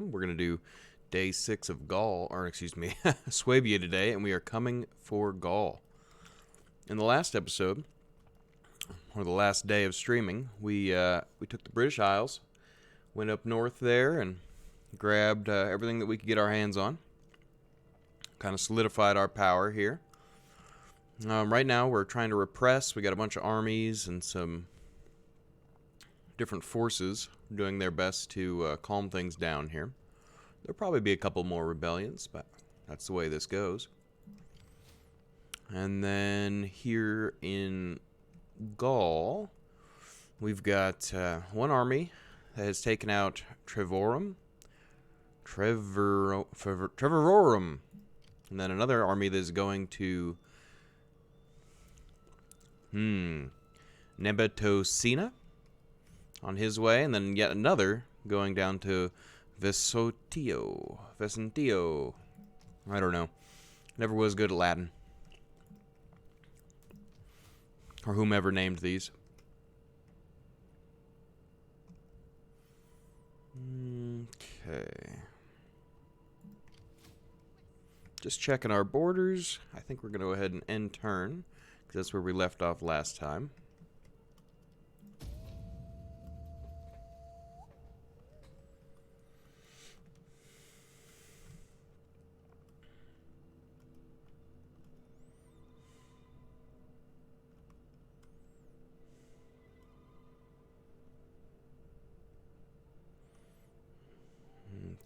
We're going to do day 6 of Gaul, or excuse me, Swabia today, and we are coming for Gaul. In the last episode, or the last day of streaming, we took the British Isles, went up north there, and grabbed everything that we could get our hands on. Kind of solidified our power here. Right now, we're trying to repress. We got a bunch of armies and some different forces doing their best to calm things down here. There'll probably be a couple more rebellions, but that's the way this goes. And then here in Gaul, we've got one army that has taken out Trevorum, and then another army that is going to Nebetocina on his way, and then yet another going down to Vesentio. I don't know. Never was good at Latin. Or whomever named these. Okay. Just checking our borders. I think we're going to go ahead and end turn, because that's where we left off last time.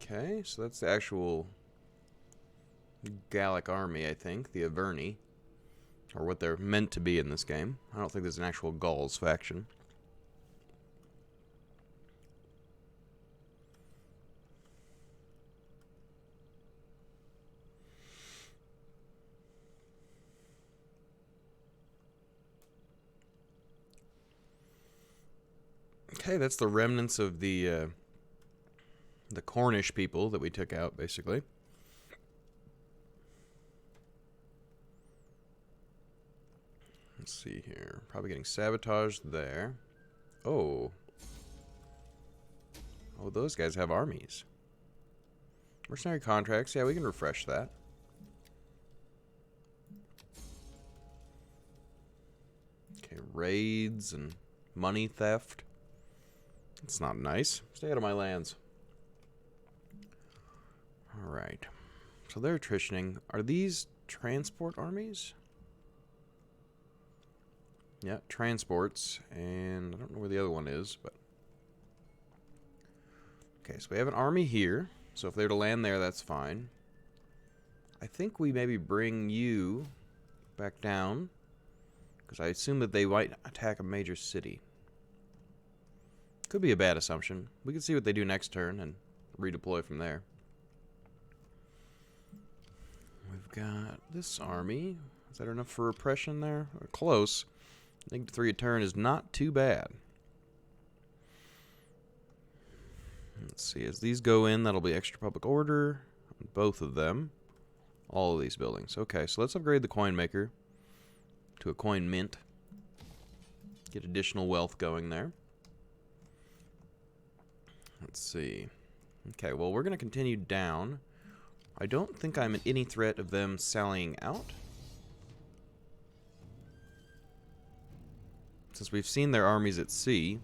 Okay, so that's the actual Gallic army, I think, the Averni, or what they're meant to be in this game. I don't think there's an actual Gauls faction. Okay, that's the remnants of the Cornish people that we took out, basically. Let's see here. Probably getting sabotaged there. Oh. Oh, those guys have armies. Mercenary contracts. Yeah, we can refresh that. Okay, raids and money theft. It's not nice. Stay out of my lands. Alright. So they're attritioning. Are these transport armies? Yeah, transports. And I don't know where the other one is, but... Okay, so we have an army here. So if they're to land there, that's fine. I think we maybe bring you back down, because I assume that they might attack a major city. Could be a bad assumption. We can see what they do next turn and redeploy from there. We've got this army. Is that enough for repression there? Close. -3 a turn is not too bad. Let's see. As these go in, that'll be extra public order on both of them. All of these buildings. Okay, so let's upgrade the coin maker to a coin mint. Get additional wealth going there. Let's see. Okay, well, we're going to continue down. I don't think I'm in any threat of them sallying out. Since we've seen their armies at sea,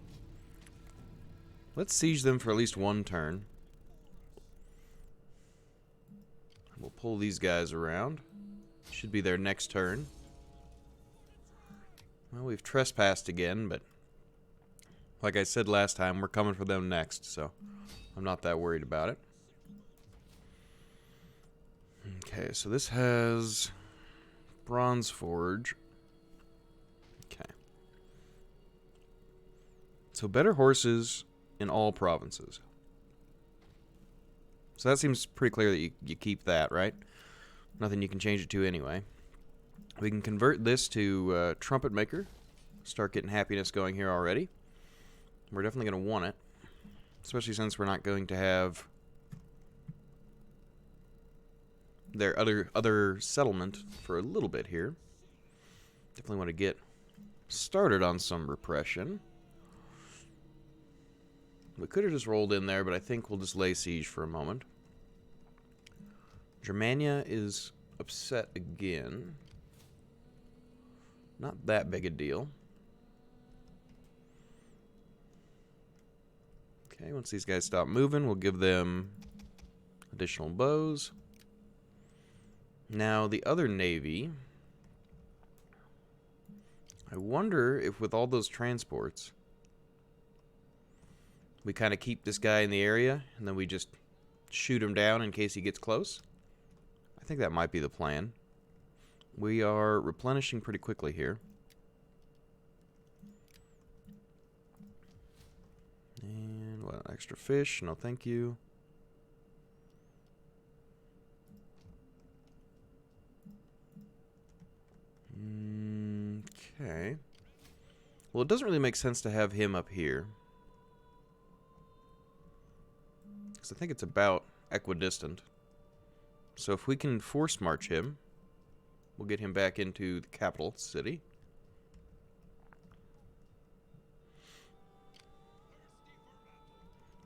let's siege them for at least one turn. We'll pull these guys around. Should be their next turn. Well, we've trespassed again, but like I said last time, we're coming for them next, so I'm not that worried about it. Okay, so this has Bronze Forge. Okay. So better horses in all provinces. So that seems pretty clear that you keep that, right? Nothing you can change it to anyway. We can convert this to Trumpet Maker. Start getting happiness going here already. We're definitely going to want it. Especially since we're not going to have their other settlement for a little bit here. Definitely want to get started on some repression. We could have just rolled in there, but I think we'll just lay siege for a moment. Germania is upset again. Not that big a deal. Okay, once these guys stop moving, we'll give them additional bows. Now, the other navy, I wonder if with all those transports, we kind of keep this guy in the area, and then we just shoot him down in case he gets close. I think that might be the plan. We are replenishing pretty quickly here. And what, extra fish? No, thank you. Okay. Well, it doesn't really make sense to have him up here, because I think it's about equidistant. So if we can force march him, we'll get him back into the capital city.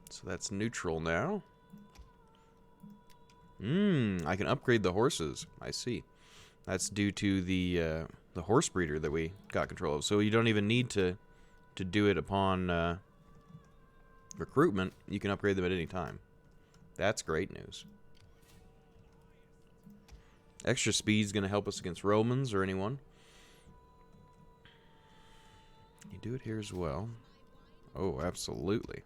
So that's neutral now. I can upgrade the horses. I see. That's due to the horse breeder that we got control of. So you don't even need to do it upon recruitment. You can upgrade them at any time. That's great news. Extra speed is going to help us against Romans or anyone. You do it here as well. Oh, absolutely.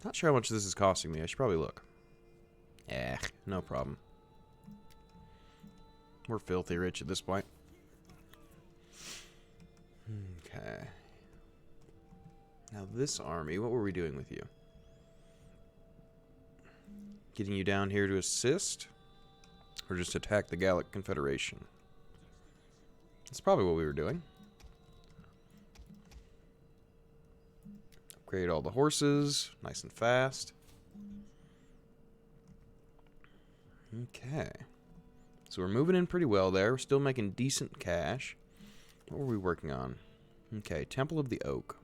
Not sure how much this is costing me. I should probably look. No problem. We're filthy rich at this point. Okay. Now this army, what were we doing with you? Getting you down here to assist? Or just attack the Gallic Confederation? That's probably what we were doing. Upgrade all the horses, nice and fast. Okay. So we're moving in pretty well there. We're still making decent cash. What were we working on? Okay, Temple of the Oak.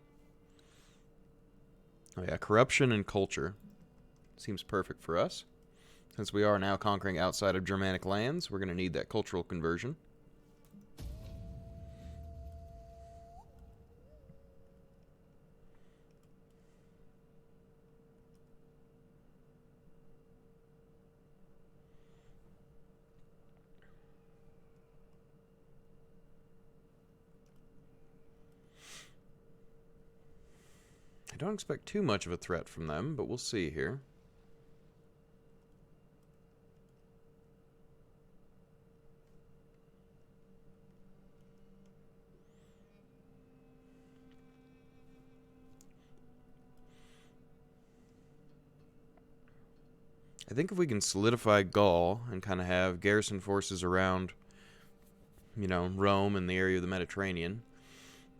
Oh yeah, corruption and culture. Seems perfect for us. Since we are now conquering outside of Germanic lands, we're going to need that cultural conversion. I don't expect too much of a threat from them, but we'll see here. I think if we can solidify Gaul and kind of have garrison forces around, you know, Rome and the area of the Mediterranean,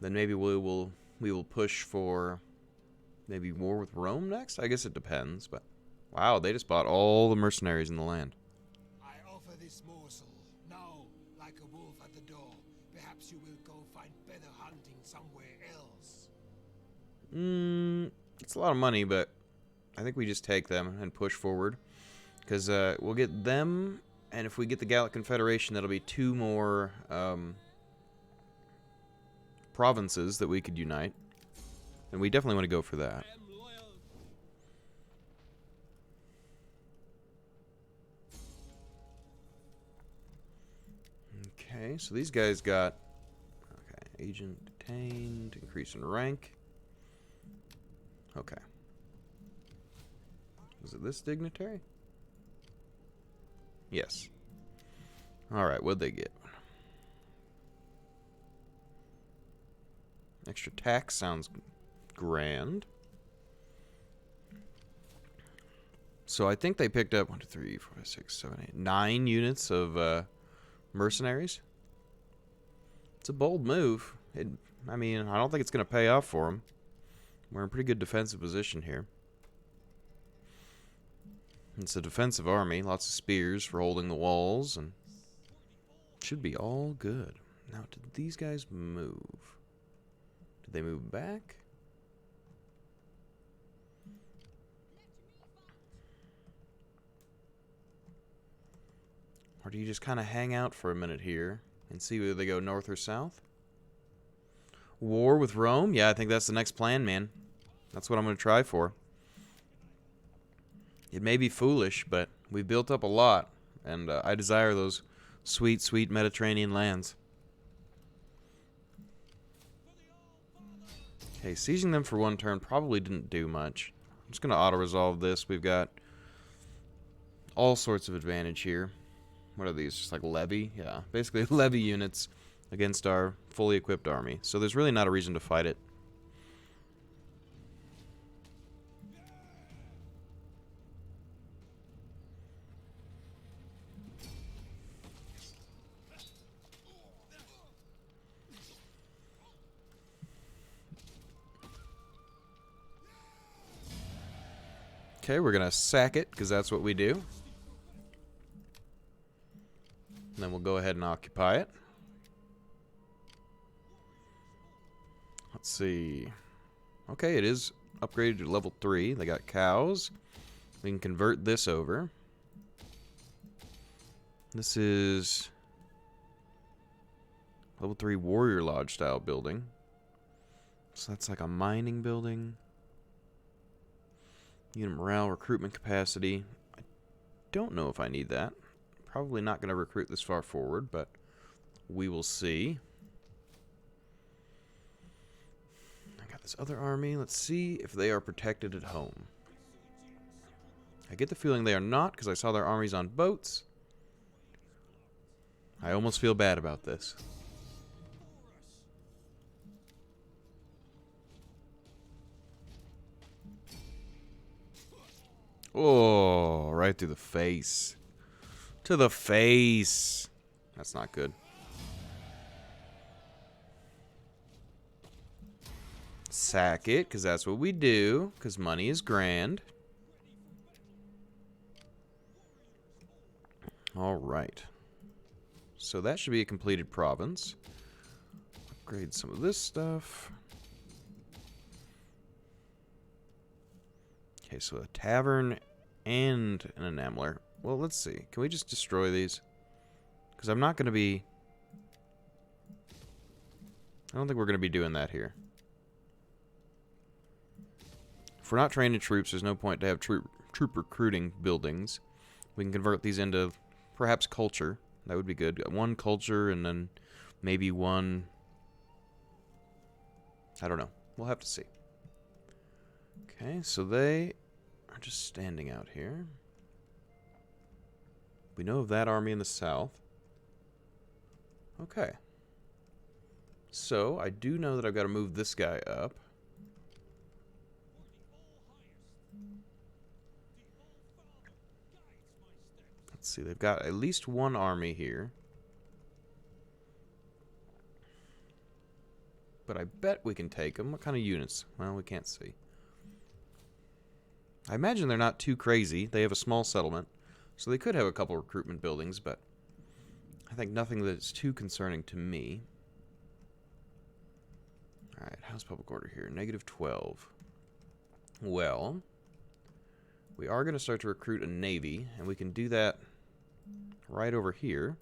then maybe we will push for maybe war with Rome next? I guess it depends, but wow, they just bought all the mercenaries in the land. I offer this morsel, now, like a wolf at the door. Perhaps you will go find better hunting somewhere else. It's a lot of money, but I think we just take them and push forward. Because we'll get them, and if we get the Gallic Confederation, that'll be 2 more provinces that we could unite. And we definitely want to go for that. Okay, so these guys got... Okay, agent detained, increase in rank. Okay. Was it this dignitary? Yes. Alright, what'd they get? Extra tax sounds grand. So I think they picked up 1, 2, 3, 4, 5, 6, 7, 8, 9 units of mercenaries. It's a bold move. I mean, I don't think it's going to pay off for them. We're in a pretty good defensive position here. It's a defensive army, lots of spears for holding the walls, and it should be all good. Now, did these guys move? Did they move back? Or do you just kind of hang out for a minute here and see whether they go north or south? War with Rome? Yeah, I think that's the next plan, man. That's what I'm going to try for. It may be foolish, but we've built up a lot, and I desire those sweet, sweet Mediterranean lands. Okay, sieging them for one turn probably didn't do much. I'm just going to auto-resolve this. We've got all sorts of advantage here. What are these? Just like levy? Yeah, basically levy units against our fully equipped army. So there's really not a reason to fight it. Okay, we're going to sack it, because that's what we do. And then we'll go ahead and occupy it. Let's see. Okay, it is upgraded to level 3. They got cows. We can convert this over. This is level 3 warrior lodge style building. So that's like a mining building. Unit morale, recruitment capacity. I don't know if I need that. Probably not going to recruit this far forward, but we will see. I got this other army. Let's see if they are protected at home. I get the feeling they are not, because I saw their armies on boats. I almost feel bad about this. Oh, right through the face. To the face. That's not good. Sack it, because that's what we do, because money is grand. Alright. So that should be a completed province. Upgrade some of this stuff. Okay, so a tavern and an enameler. Well, let's see. Can we just destroy these? Because I'm not going to be... I don't think we're going to be doing that here. If we're not training troops, there's no point to have troop recruiting buildings. We can convert these into perhaps culture. That would be good. One culture and then maybe one... I don't know. We'll have to see. Okay, so they are just standing out here. We know of that army in the south. Okay. So, I do know that I've got to move this guy up. Let's see, they've got at least one army here. But I bet we can take them. What kind of units? Well, we can't see. I imagine they're not too crazy. They have a small settlement. So they could have a couple recruitment buildings, but I think nothing that's too concerning to me. Alright, how's public order here? -12. Well, we are going to start to recruit a navy, and we can do that right over here.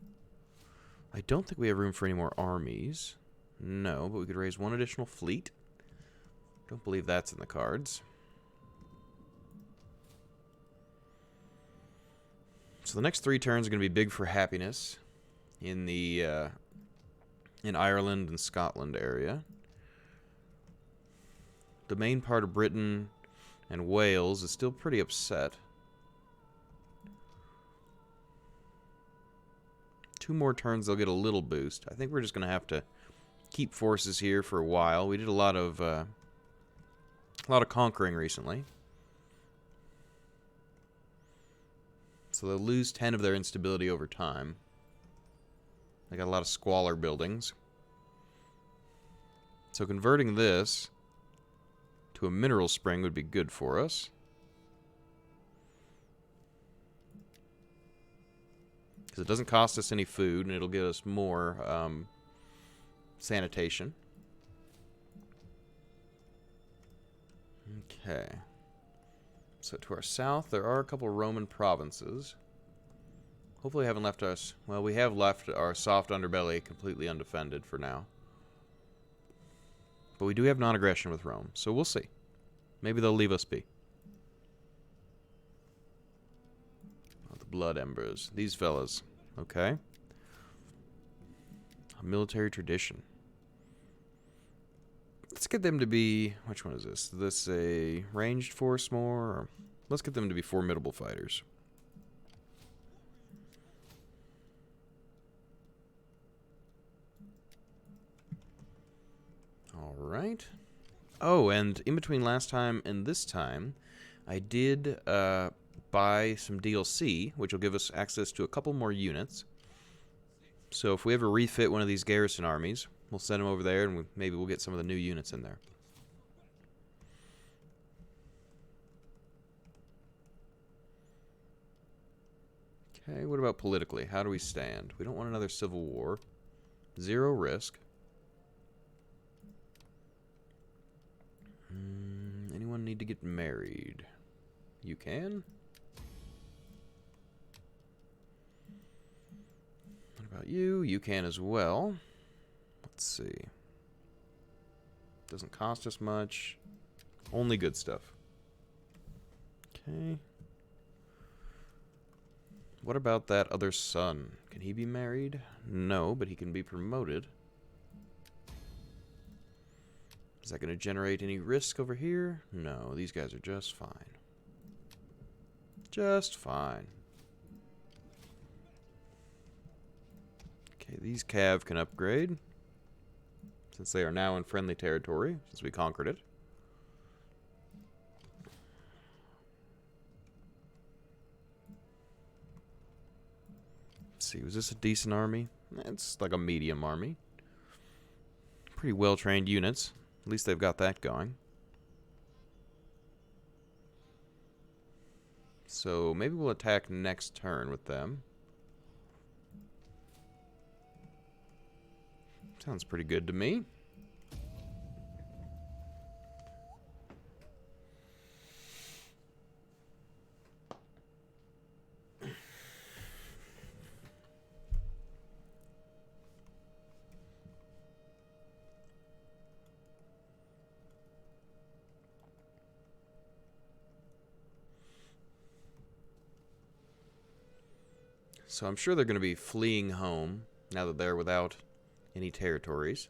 I don't think we have room for any more armies. No, but we could raise one additional fleet. Don't believe that's in the cards. So the next 3 turns are going to be big for happiness in the in Ireland and Scotland area. The main part of Britain and Wales is still pretty upset. 2 more turns, they'll get a little boost. I think we're just going to have to keep forces here for a while. We did a lot of conquering recently. So they'll lose 10 of their instability over time. They got a lot of squalor buildings. So converting this to a mineral spring would be good for us. Because it doesn't cost us any food, and it'll give us more sanitation. Okay. So to our south, there are a couple Roman provinces. Hopefully we haven't left us... Well, we have left our soft underbelly completely undefended for now. But we do have non-aggression with Rome, so we'll see. Maybe they'll leave us be. Oh, the blood embers. These fellas. Okay. A military tradition. Let's get them to be... Which one is this? Is this a ranged force more? Or let's get them to be formidable fighters. Alright. Oh, and in between last time and this time, I did buy some DLC, which will give us access to a couple more units. So if we ever refit one of these garrison armies, we'll send them over there, and maybe we'll get some of the new units in there. Okay, what about politically? How do we stand? We don't want another civil war. 0 risk. Anyone need to get married? You can? What about you? You can as well. Let's see. Doesn't cost us much. Only good stuff. Okay. What about that other son? Can he be married? No, but he can be promoted. Is that going to generate any risk over here? No, these guys are just fine. Just fine. Okay, these cav can upgrade. Since they are now in friendly territory, since we conquered it. Let's see, was this a decent army? It's like a medium army. Pretty well-trained units. At least they've got that going. So maybe we'll attack next turn with them. Sounds pretty good to me. So I'm sure they're going to be fleeing home now that they're without any territories.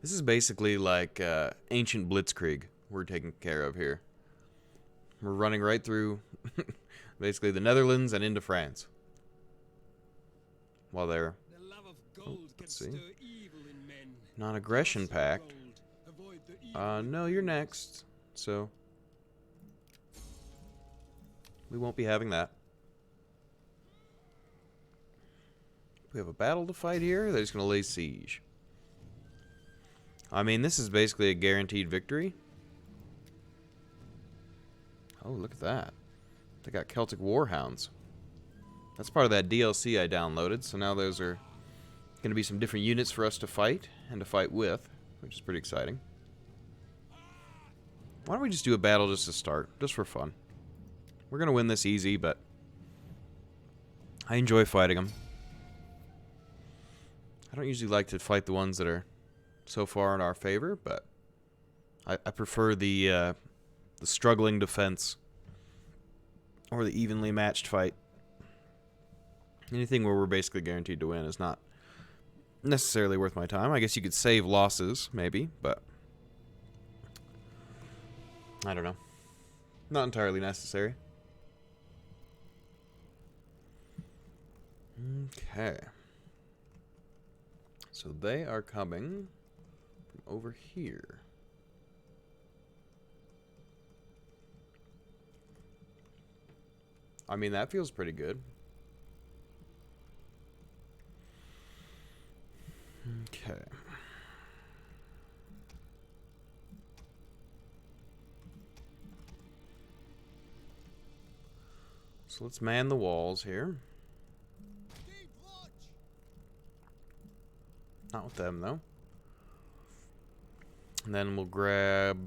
This is basically like ancient blitzkrieg we're taking care of here. We're running right through basically the Netherlands and into France. While they're... let's see. Non-aggression pact. No, you're next. So we won't be having that. We have a battle to fight here. They're just going to lay siege. I mean, this is basically a guaranteed victory. Oh, look at that. They got Celtic Warhounds. That's part of that DLC I downloaded. So now those are going to be some different units for us to fight and to fight with, which is pretty exciting. Why don't we just do a battle just to start, just for fun? We're going to win this easy, but I enjoy fighting them. I don't usually like to fight the ones that are so far in our favor, but I prefer the struggling defense or the evenly matched fight. Anything where we're basically guaranteed to win is not necessarily worth my time. I guess you could save losses, maybe, but I don't know. Not entirely necessary. Okay. So they are coming from over here. I mean, that feels pretty good. Okay. So let's man the walls here. Not with them, though. And then we'll grab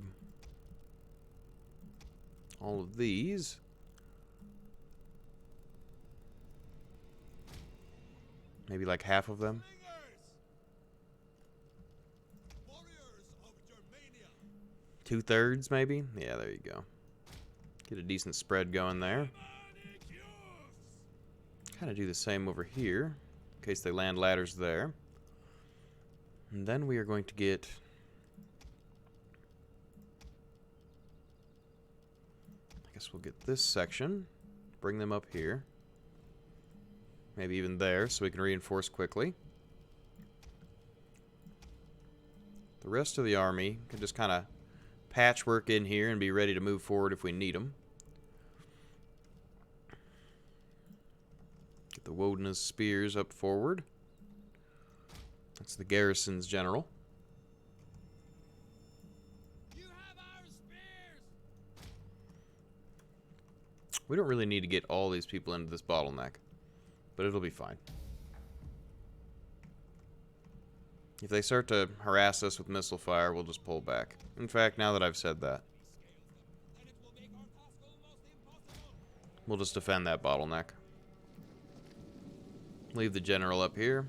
all of these. Maybe like half of them. Warriors of Germania. 2/3 maybe? Yeah, there you go. Get a decent spread going there. Kind of do the same over here, in case they land ladders there. And then we are going to get... I guess we'll get this section. Bring them up here. Maybe even there, so we can reinforce quickly. The rest of the army can just kind of patchwork in here and be ready to move forward if we need them. Get the Woden's spears up forward. That's the garrison's general. You have our spears. We don't really need to get all these people into this bottleneck, but it'll be fine. If they start to harass us with missile fire, we'll just pull back. In fact, now that I've said that, Then it will make our task almost impossible. we'll just defend that bottleneck. Leave the general up here.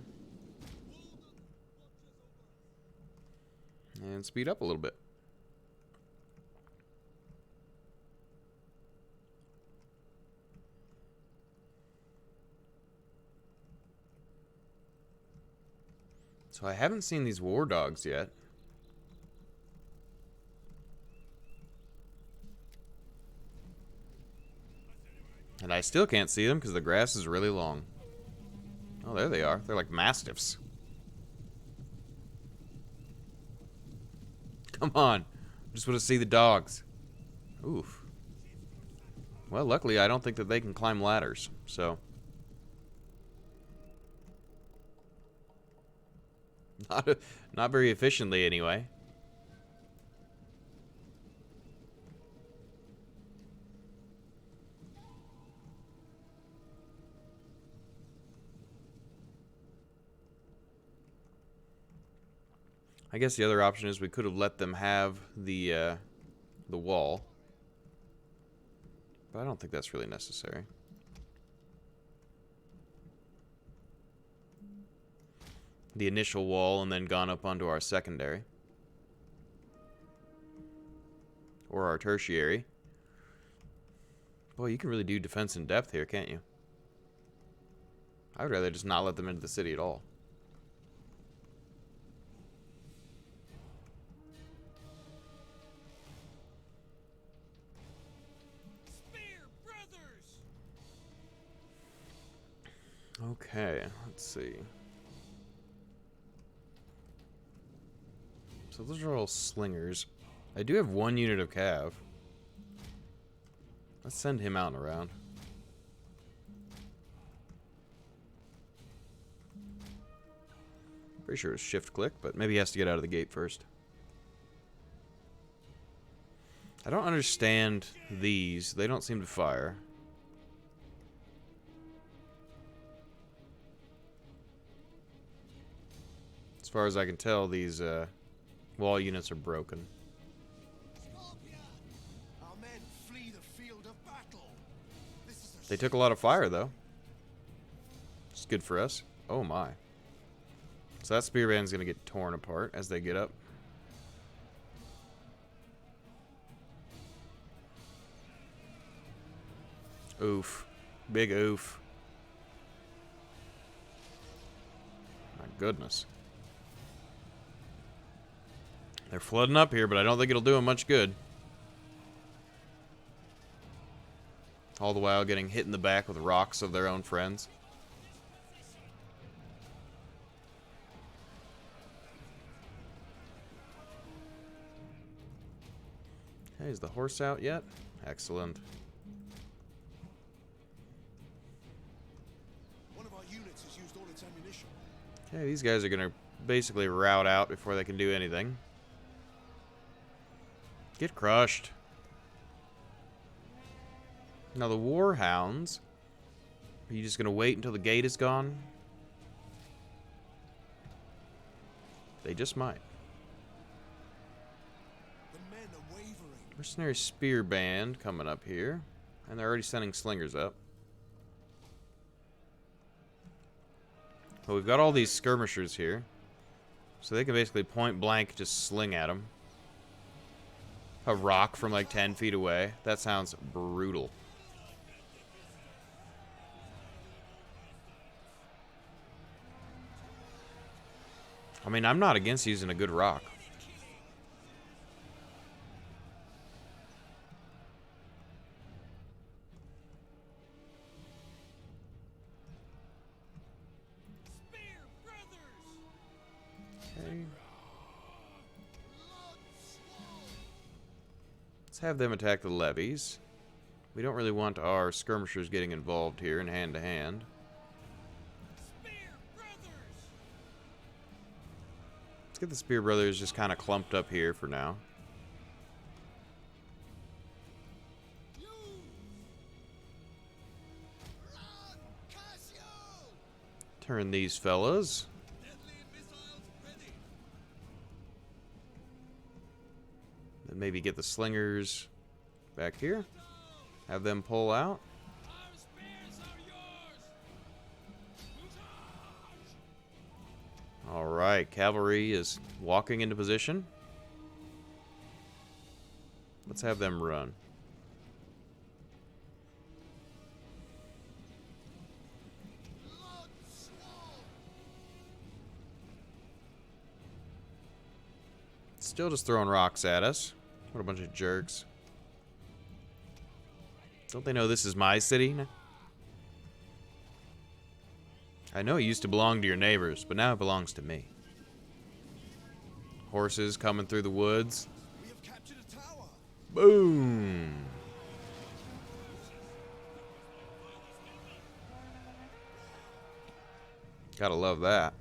And speed up a little bit. So I haven't seen these war dogs yet. And I still can't see them because the grass is really long. Oh, there they are. They're like mastiffs. Come on. Just want to see the dogs. Oof. Well, luckily I don't think that they can climb ladders, so... Not very efficiently, anyway. I guess the other option is we could have let them have the wall, but I don't think that's really necessary. The initial wall and then gone up onto our secondary. Or our tertiary. Boy, you can really do defense in depth here, can't you? I would rather just not let them into the city at all. Spear brothers. Okay, let's see. So those are all slingers. I do have one unit of cav. Let's send him out and around. Pretty sure it's shift click, but maybe he has to get out of the gate first. I don't understand these. They don't seem to fire. As far as I can tell, these wall units are broken. Scorpion. Our men flee the field of battle. This is a They took a lot of fire, though. It's good for us. Oh my. So that spear band's gonna get torn apart as they get up. Oof. Big oof. My goodness. They're flooding up here, but I don't think it'll do them much good. All the while getting hit in the back with rocks of their own friends. Okay, is the horse out yet? Excellent. One of our units has used all its ammunition. Okay, these guys are gonna basically rout out before they can do anything. Get crushed. Now the warhounds. Are you just gonna wait until the gate is gone? They just might. The men are wavering. Mercenary spear band coming up here. And they're already sending slingers up. But we've got all these skirmishers here. So they can basically point blank just sling at them. A rock from like 10 feet away. That sounds brutal. I mean, I'm not against using a good rock. Okay. Let's have them attack the levies. We don't really want our skirmishers getting involved here in hand-to-hand. Let's get the Spear Brothers just kind of clumped up here for now. Turn these fellas. Then maybe get the slingers back here. Have them pull out. Alright, cavalry is walking into position. Let's have them run. Still just throwing rocks at us. What a bunch of jerks. Don't they know this is my city? I know it used to belong to your neighbors, but now it belongs to me. Horses coming through the woods. We have captured a tower. Boom! Gotta love that.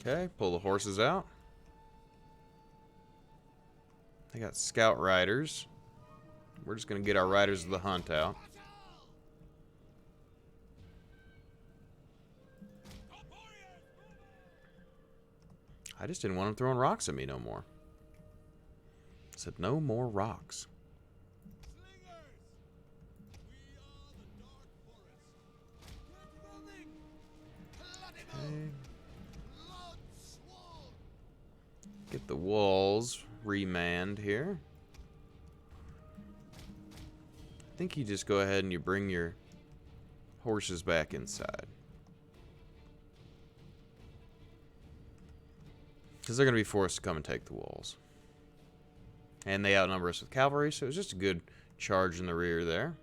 Okay, pull the horses out. They got scout riders. We're just gonna get our riders of the hunt out. I just didn't want them throwing rocks at me no more. I said no more rocks. Okay. Get the walls remanned here. I think you just go ahead and you bring your horses back inside. Because they're going to be forced to come and take the walls. And they outnumber us with cavalry, so it was just a good charge in the rear there.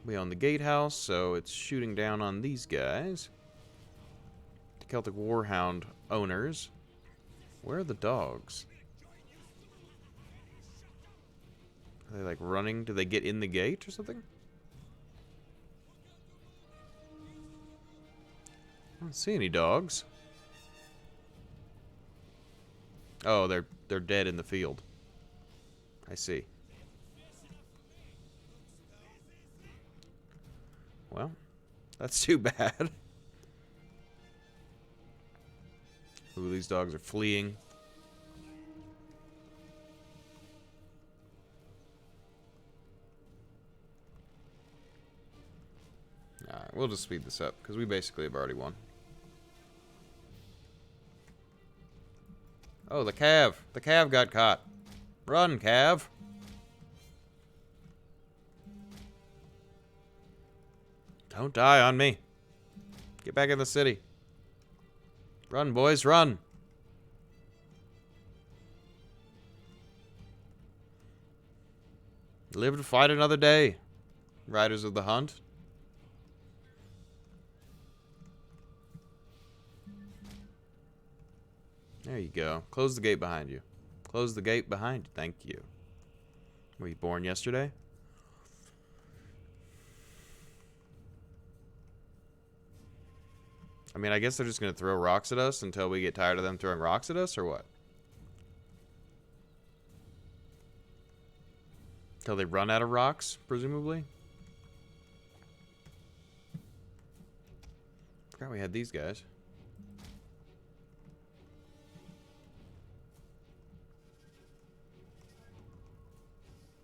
We own the gatehouse, so it's shooting down on these guys. The Celtic Warhound owners. Where are the dogs? Are they like running? Do they get in the gate or something? I don't see any dogs. Oh, they're dead in the field. I see. Well, that's too bad. Ooh, these dogs are fleeing. Alright, we'll just speed this up, because we basically have already won. Oh, the Cav. The Cav got caught. Run, Cav. Don't die on me. Get back in the city. Run, boys, run. Live to fight another day. Riders of the Hunt. There you go. Close the gate behind you. Close the gate behind you. Thank you. Were you born yesterday? I mean, I guess they're just going to throw rocks at us until we get tired of them throwing rocks at us, or what? Until they run out of rocks, presumably? Forgot we had these guys.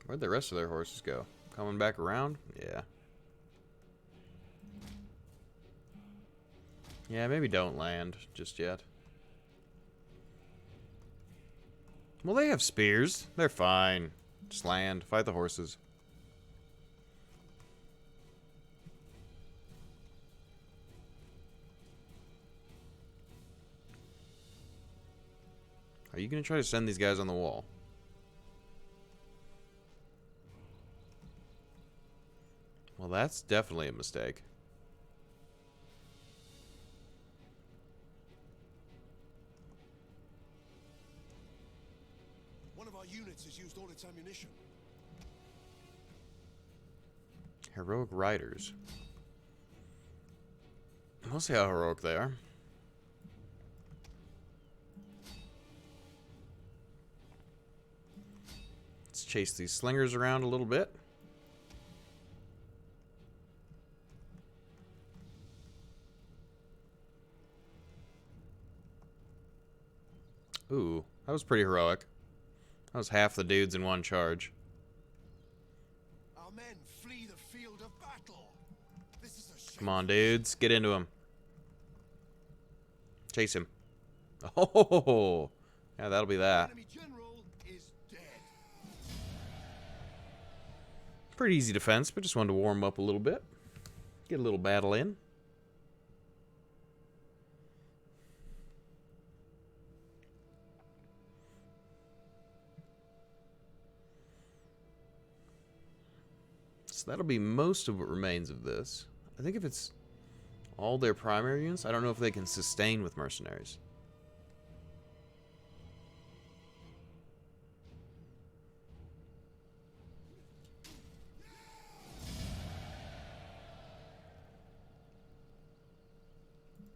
Where'd the rest of their horses go? Coming back around? Yeah. Yeah, maybe don't land just yet. Well, they have spears. They're fine. Just land. Fight the horses. Are you going to try to send these guys on the wall? Well, that's definitely a mistake. One of our units has used all its ammunition. Heroic riders. We'll see how heroic they are. Let's chase these slingers around a little bit. Ooh, that was pretty heroic. That was half the dudes in one charge. Our men flee the field of battle. This is a shame. Come on, dudes. Get into him. Chase him. Oh, yeah, that'll be that. Enemy general is dead. Pretty easy defense, but just wanted to warm up a little bit. Get a little battle in. So that'll be most of what remains of this. I think if it's all their primary units, I don't know if they can sustain with mercenaries.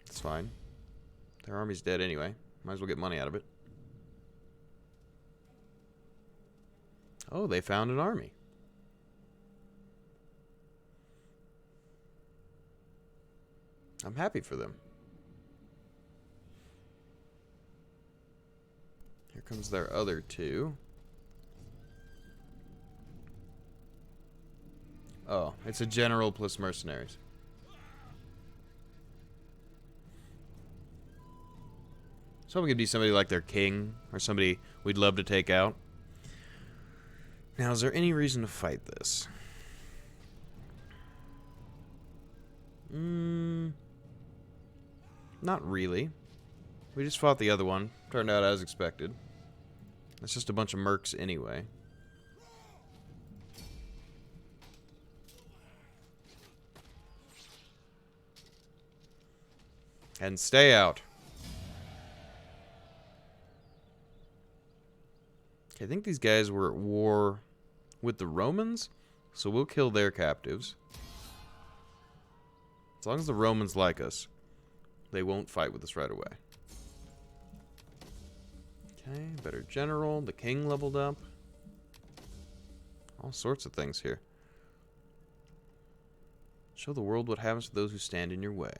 It's fine. Their army's dead anyway. Might as well get money out of it. Oh, they found an army. I'm happy for them. Here comes their other two. Oh, it's a general plus mercenaries. So we could be somebody like their king, or somebody we'd love to take out. Now, is there any reason to fight this? Not really. We just fought the other one. Turned out as expected. It's just a bunch of mercs anyway. And stay out. Okay, I think these guys were at war with the Romans, so we'll kill their captives. As long as the Romans like us, they won't fight with us right away. Okay, better general. The king leveled up. All sorts of things here. Show the world what happens to those who stand in your way.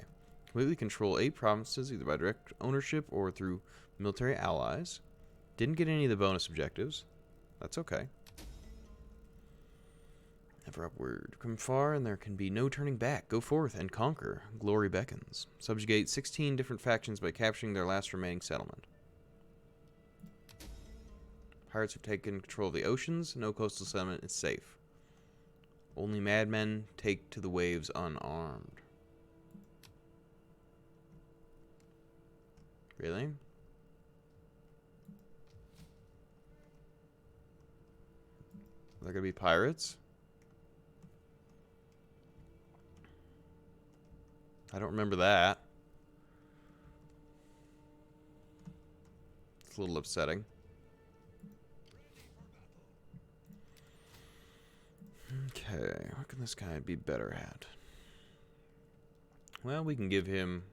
Completely control 8 provinces, either by direct ownership or through military allies. Didn't get any of the bonus objectives. That's okay. Ever upward. Come far, and there can be no turning back. Go forth and conquer. Glory beckons. Subjugate 16 different factions by capturing their last remaining settlement. Pirates have taken control of the oceans. No coastal settlement is safe. Only madmen take to the waves unarmed. Really? They're gonna be pirates? I don't remember that. It's a little upsetting. Okay, what can this guy be better at? Well, we can give him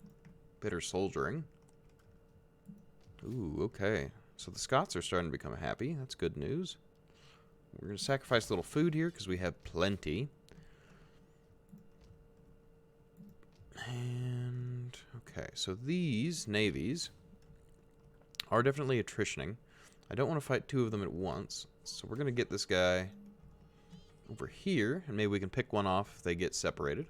better soldiering. Ooh, okay. So the Scots are starting to become happy. That's good news. We're going to sacrifice a little food here because we have plenty. And Okay, so these navies are definitely attritioning. I don't want to fight two of them at once, so we're going to get this guy over here, and maybe we can pick one off if they get separated.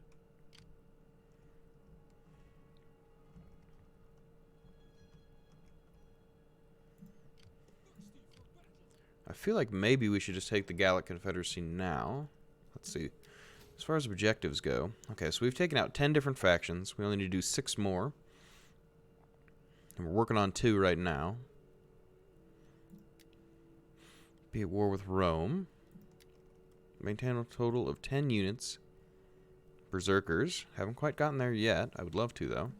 I feel like maybe we should just take the Gallic Confederacy now. Let's see. As far as objectives go, okay, so we've taken out 10 different factions. We only need to do 6 more. And we're working on 2 right now. Be at war with Rome. Maintain a total of 10 units. Berserkers. Haven't quite gotten there yet. I would love to, though.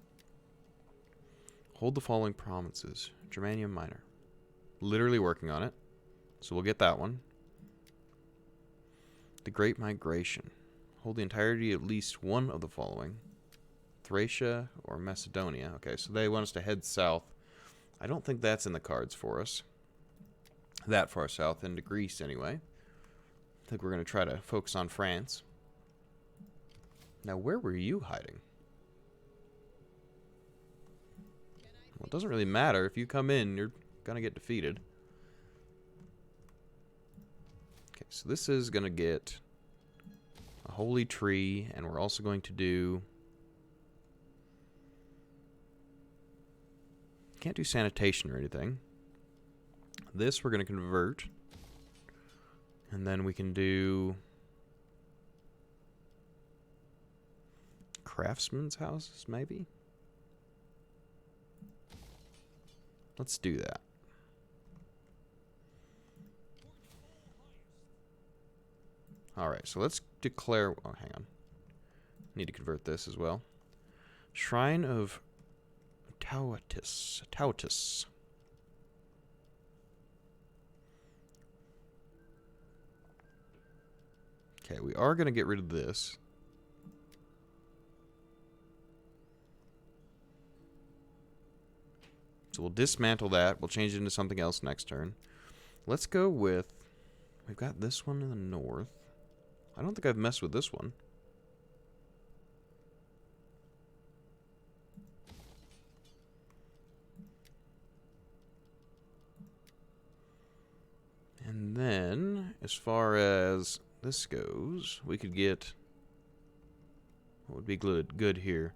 Hold the following provinces. Germania Minor. Literally working on it. So we'll get that one. The Great Migration. Hold the entirety of at least one of the following. Thracia or Macedonia. Okay, so they want us to head south. I don't think that's in the cards for us. That far south, into Greece anyway. I think we're going to try to focus on France. Now, where were you hiding? Well, it doesn't really matter. If you come in, you're going to get defeated. Okay, so this is going to get a holy tree, and we're also going to do... Can't do sanitation or anything. This we're going to convert. And then we can do... craftsmen's houses, maybe? Let's do that. Alright, so let's declare... Oh, hang on. Need to convert this as well. Shrine of Tautus. Okay, we are going to get rid of this. So we'll dismantle that. We'll change it into something else next turn. Let's go with... We've got this one in the north. I don't think I've messed with this one. And then, as far as this goes, we could get... What would be good here?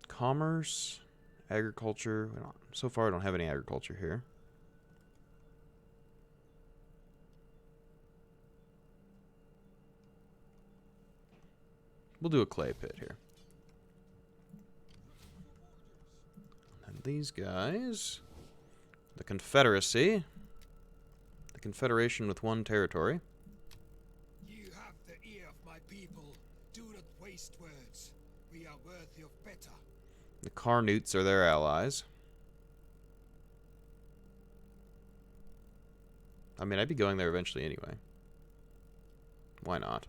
Commerce, agriculture. So far, I don't have any agriculture here. We'll do a clay pit here. And these guys, the Confederacy, the Confederation with one territory. You have the ear of my people. Do not waste words. We are worthy of better. The Carnutes are their allies. I mean, I'd be going there eventually anyway. Why not?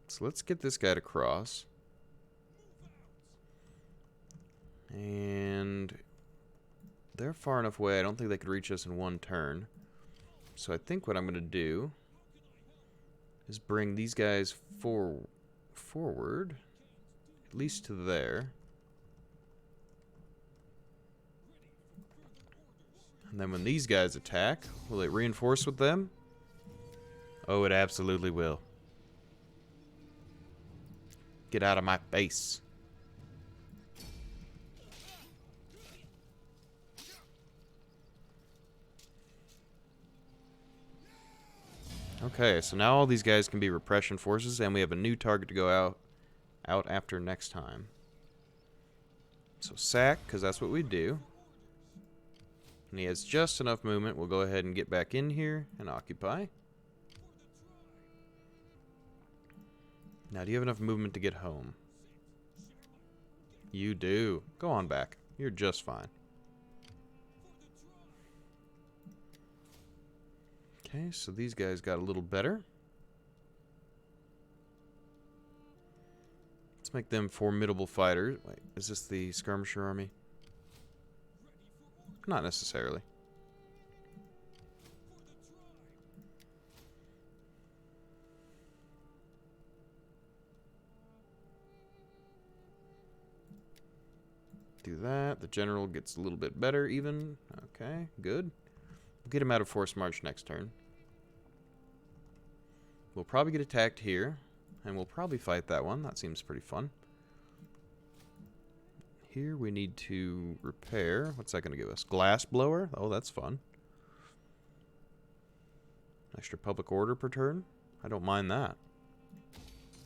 So let's get this guy to cross. And they're far enough away, I don't think they could reach us in one turn. So I think what I'm going to do is bring these guys forward, at least to there. And then when these guys attack, will it reinforce with them? Oh, it absolutely will. Get out of my face. Okay, so now all these guys can be repression forces, and we have a new target to go out after next time. So sack, because that's what we do. And he has just enough movement. We'll go ahead and get back in here and occupy. Now, do you have enough movement to get home? You do. Go on back. You're just fine. Okay, so these guys got a little better. Let's make them formidable fighters. Wait, is this the skirmisher army? Not necessarily. Do that. The general gets a little bit better even. Okay, good. We'll get him out of forced march next turn. We'll probably get attacked here, and we'll probably fight that one. That seems pretty fun. Here we need to repair. What's that going to give us? Glass blower? Oh, that's fun. Extra public order per turn? I don't mind that.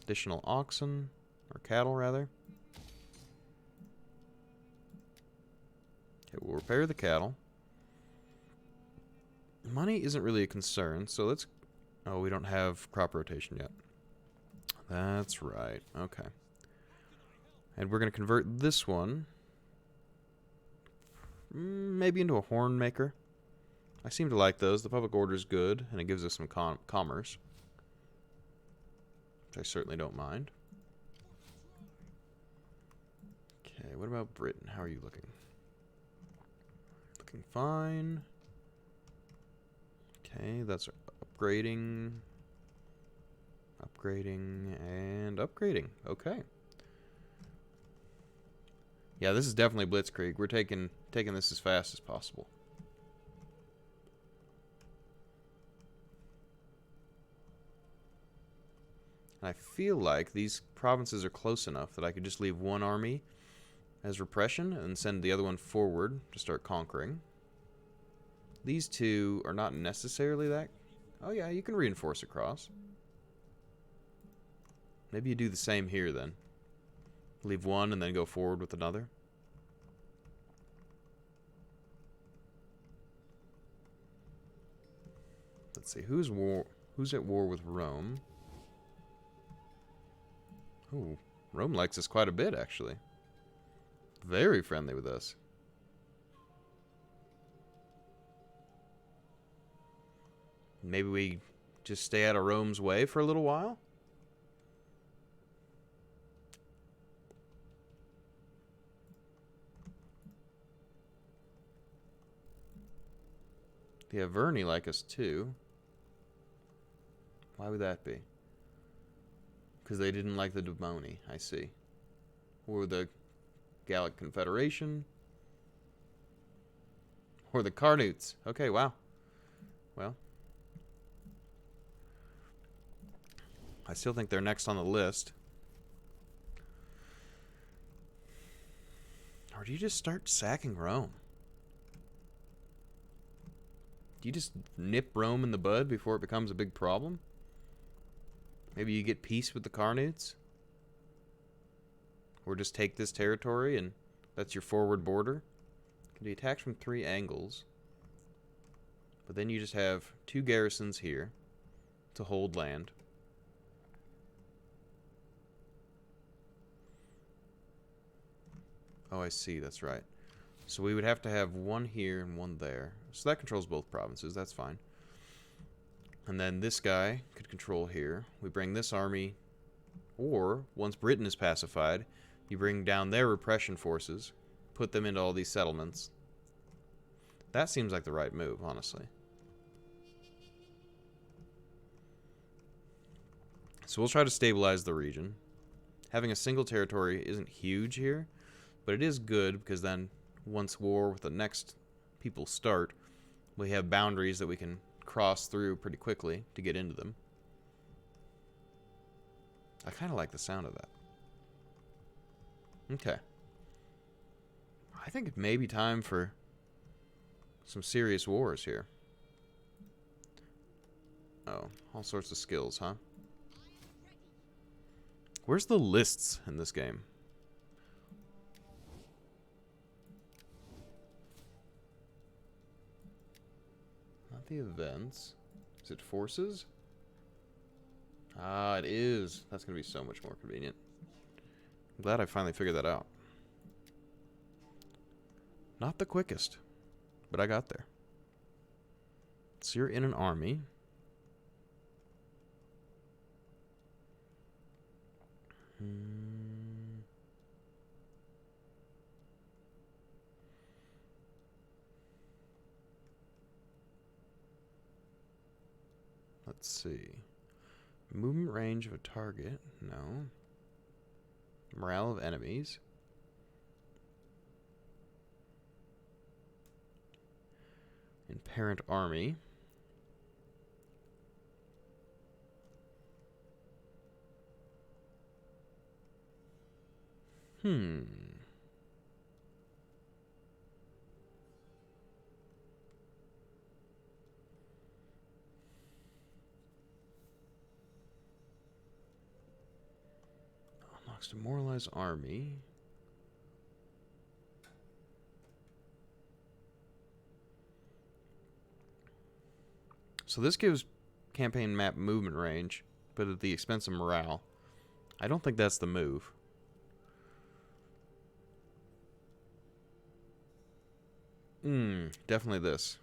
Additional oxen, or cattle rather. Okay, we'll repair the cattle. Money isn't really a concern, so let's... Oh, we don't have crop rotation yet. That's right. Okay. And we're going to convert this one maybe into a horn maker. I seem to like those. The public order is good, and it gives us some commerce, which I certainly don't mind. Okay, what about Britain? How are you looking? Looking fine. Okay, that's upgrading, and upgrading. Okay. Yeah, this is definitely Blitzkrieg. We're taking this as fast as possible. And I feel like these provinces are close enough that I could just leave one army as repression and send the other one forward to start conquering. These two are not necessarily that... Oh yeah, you can reinforce across. Maybe you do the same here then. Leave one and then go forward with another. Let's see, who's at war with Rome? Ooh, Rome likes us quite a bit, actually. Very friendly with us. Maybe we just stay out of Rome's way for a little while? The Averni like us too. Why would that be? Because they didn't like the Demoni, I see. Or the Gallic Confederation. Or the Carnutes. Okay, wow. Well. I still think they're next on the list. Or do you just start sacking Rome? Do you just nip Rome in the bud before it becomes a big problem? Maybe you get peace with the Carnutes? Or just take this territory and that's your forward border? It can be attacked from 3 angles. But then you just have 2 garrisons here to hold land. Oh, I see. That's right. So we would have to have one here and one there. So that controls both provinces. That's fine. And then this guy could control here. We bring this army, or once Britain is pacified, you bring down their repression forces, put them into all these settlements. That seems like the right move, honestly. So we'll try to stabilize the region. Having a single territory isn't huge here, but it is good because then once war with the next people start, we have boundaries that we can cross through pretty quickly to get into them. I kind of like the sound of that. Okay. I think it may be time for some serious wars here. Oh, all sorts of skills, huh? Where's the lists in this game? Not the events. Is it forces? Ah, it is. That's going to be so much more convenient. I'm glad I finally figured that out. Not the quickest, but I got there. So you're in an army. Let's see. Movement range of a target. No. Morale of enemies. and parent army. Unlocks demoralize army. So this gives campaign map movement range, but at the expense of morale. I don't think that's the move. Definitely this.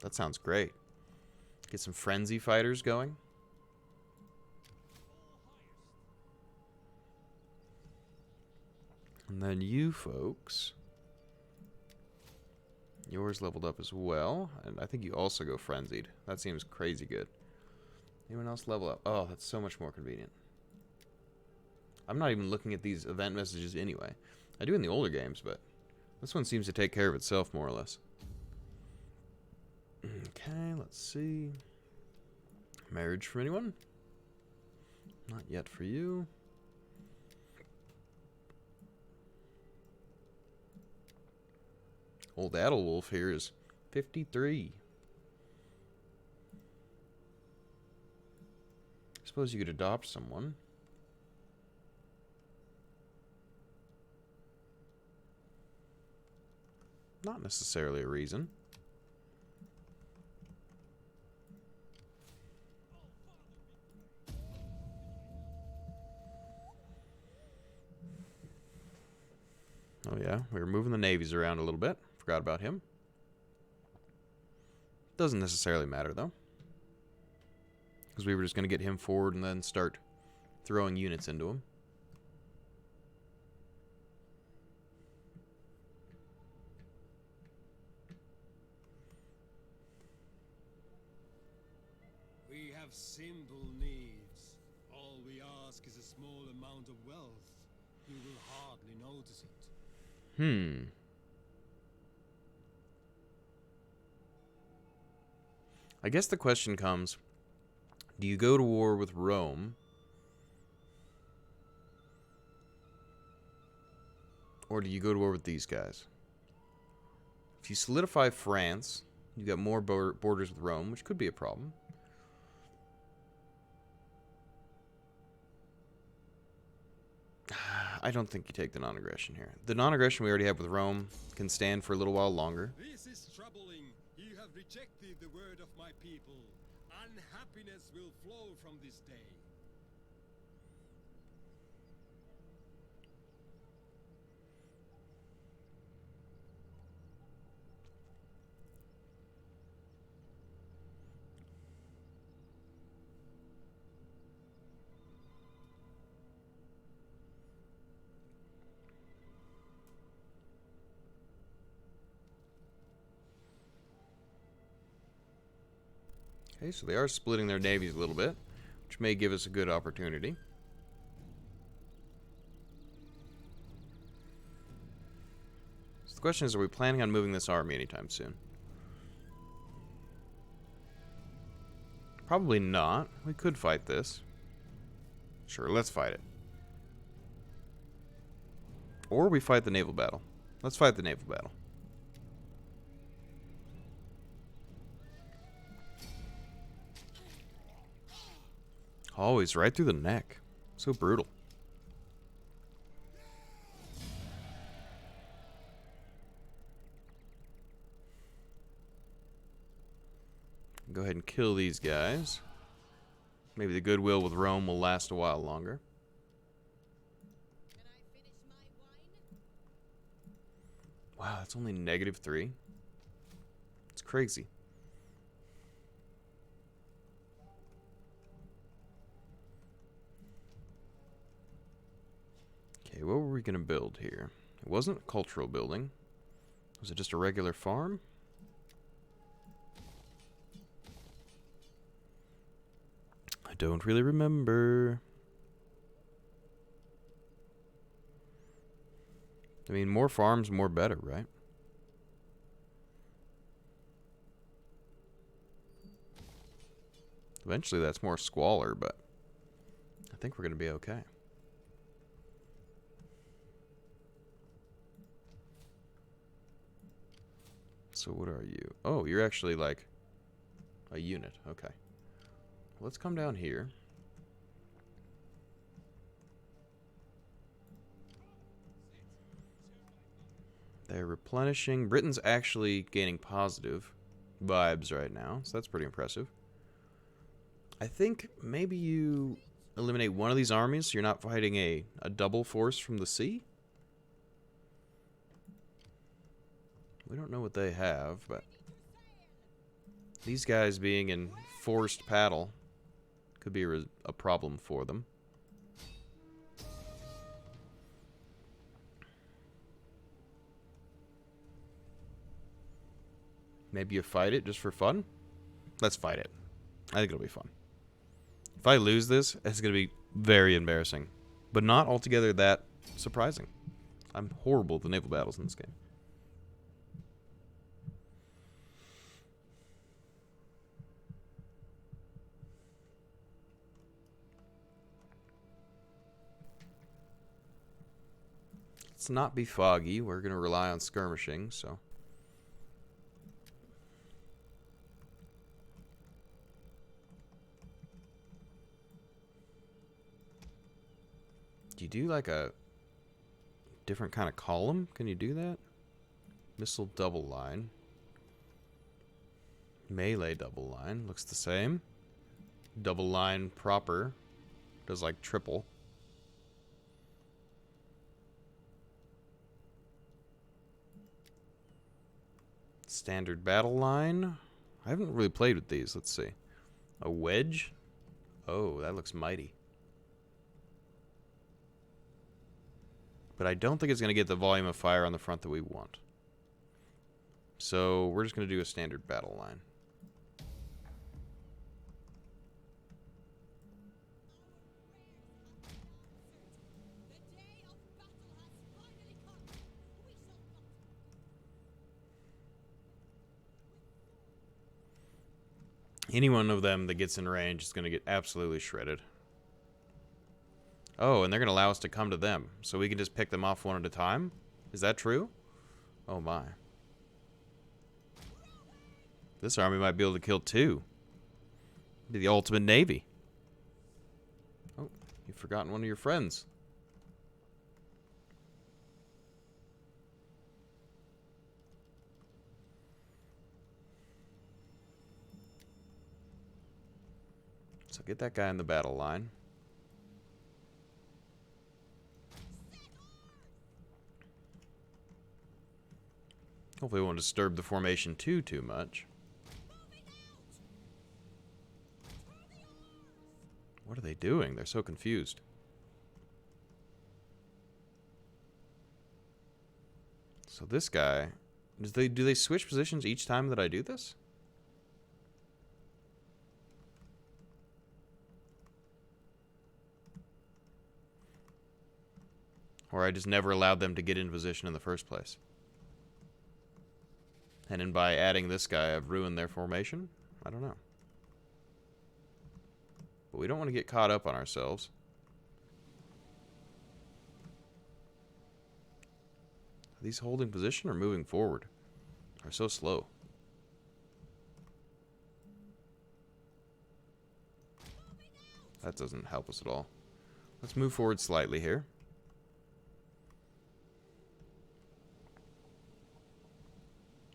That sounds great. Get some frenzy fighters going. And then you folks. Yours leveled up as well. And I think you also go frenzied. That seems crazy good. Anyone else level up? Oh, that's so much more convenient. I'm not even looking at these event messages anyway. I do in the older games, but this one seems to take care of itself more or less. Okay, let's see. Marriage for anyone? Not yet for you. Old Adelwolf here is 53. Suppose you could adopt someone. Not necessarily a reason. Oh yeah, we were moving the navies around a little bit. Forgot about him. Doesn't necessarily matter though, because we were just going to get him forward and then start throwing units into him. We have simple needs. All we ask is a small amount of wealth. You will hardly notice it. I guess the question comes, do you go to war with Rome, or do you go to war with these guys? If you solidify France, you got more borders with Rome, which could be a problem. I don't think you take the non-aggression here. The non-aggression we already have with Rome can stand for a little while longer. This is troubling. You have rejected the word of my people. Unhappiness will flow from this day. Okay, so they are splitting their navies a little bit, which may give us a good opportunity. So the question is, are we planning on moving this army anytime soon? Probably not. We could fight this. Sure, let's fight it. Or we fight the naval battle. Let's fight the naval battle. Always right through the neck. So brutal. Go ahead and kill these guys. Maybe the goodwill with Rome will last a while longer. Wow, that's only -3. It's crazy. Okay, what were we going to build here? It wasn't a cultural building. Was it just a regular farm? I don't really remember. I mean, more farms, more better, right? Eventually, that's more squalor, but I think we're going to be okay. So what are you? Oh, you're actually like a unit. Okay. Let's come down here. They're replenishing. Britain's actually gaining positive vibes right now, so that's pretty impressive. I think maybe you eliminate one of these armies so you're not fighting a double force from the sea. We don't know what they have, but these guys being in forced paddle could be a problem for them. Maybe you fight it just for fun? Let's fight it. I think it'll be fun. If I lose this, it's going to be very embarrassing. But not altogether that surprising. I'm horrible at the naval battles in this game. Let's not be foggy. We're going to rely on skirmishing, so... Do you do like a different kind of column? Can you do that? Missile double line. Melee double line. Looks the same. Double line proper. Does like triple. Standard battle line. I haven't really played with these. Let's see. A wedge. Oh, that looks mighty. But I don't think it's going to get the volume of fire on the front that we want. So we're just going to do a standard battle line. Any one of them that gets in range is going to get absolutely shredded. Oh, and they're going to allow us to come to them. So we can just pick them off one at a time? Is that true? Oh my. This army might be able to kill two. Be the ultimate navy. Oh, you've forgotten one of your friends. So get that guy in the battle line. Hopefully it won't disturb the formation too much. What are they doing? They're so confused. So this guy, do they switch positions each time that I do this? Or I just never allowed them to get in position in the first place? And then by adding this guy, I've ruined their formation? I don't know. But we don't want to get caught up on ourselves. Are these holding position or moving forward? They're so slow. That doesn't help us at all. Let's move forward slightly here.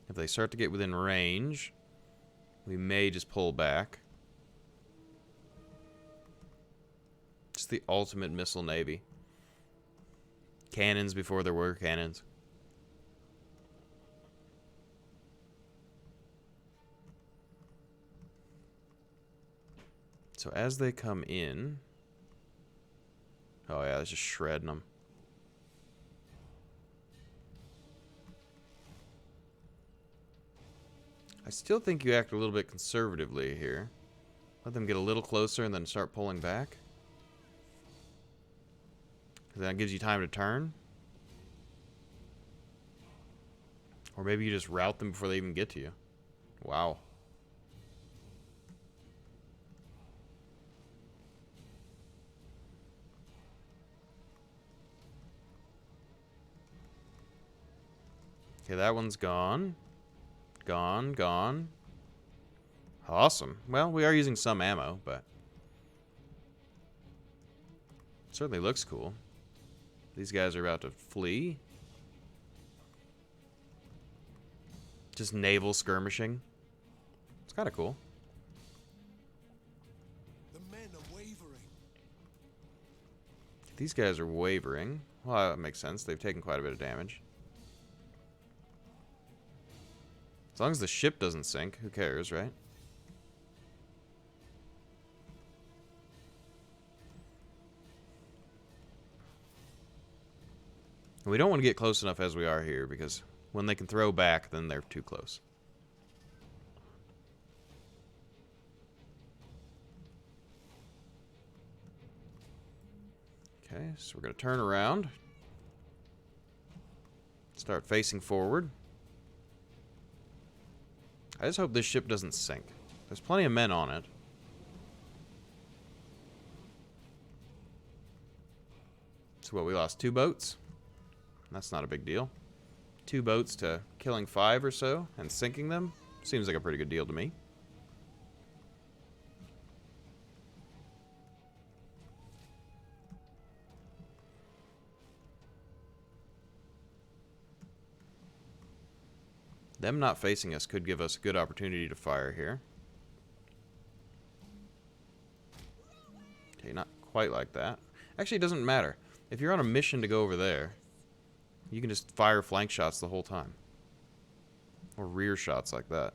If they start to get within range, we may just pull back. Just the ultimate missile navy. Cannons before there were cannons. So as they come in... Oh yeah, it's just shredding them. I still think you act a little bit conservatively here. Let them get a little closer and then start pulling back. Because that gives you time to turn. Or maybe you just rout them before they even get to you. Wow. Okay, that one's gone. Gone, gone. Awesome. Well, we are using some ammo, but certainly looks cool. These guys are about to flee. Just naval skirmishing. It's kind of cool. The men are wavering. These guys are wavering. Well, that makes sense. They've taken quite a bit of damage. As long as the ship doesn't sink, who cares, right? And we don't want to get close enough as we are here, because when they can throw back, then they're too close. Okay, so we're going to turn around. Start facing forward. I just hope this ship doesn't sink. There's plenty of men on it. So what, we lost 2 boats? That's not a big deal. 2 boats to killing 5 or so and sinking them? Seems like a pretty good deal to me. Them not facing us could give us a good opportunity to fire here. Okay, not quite like that. Actually, it doesn't matter. If you're on a mission to go over there, you can just fire flank shots the whole time. Or rear shots like that.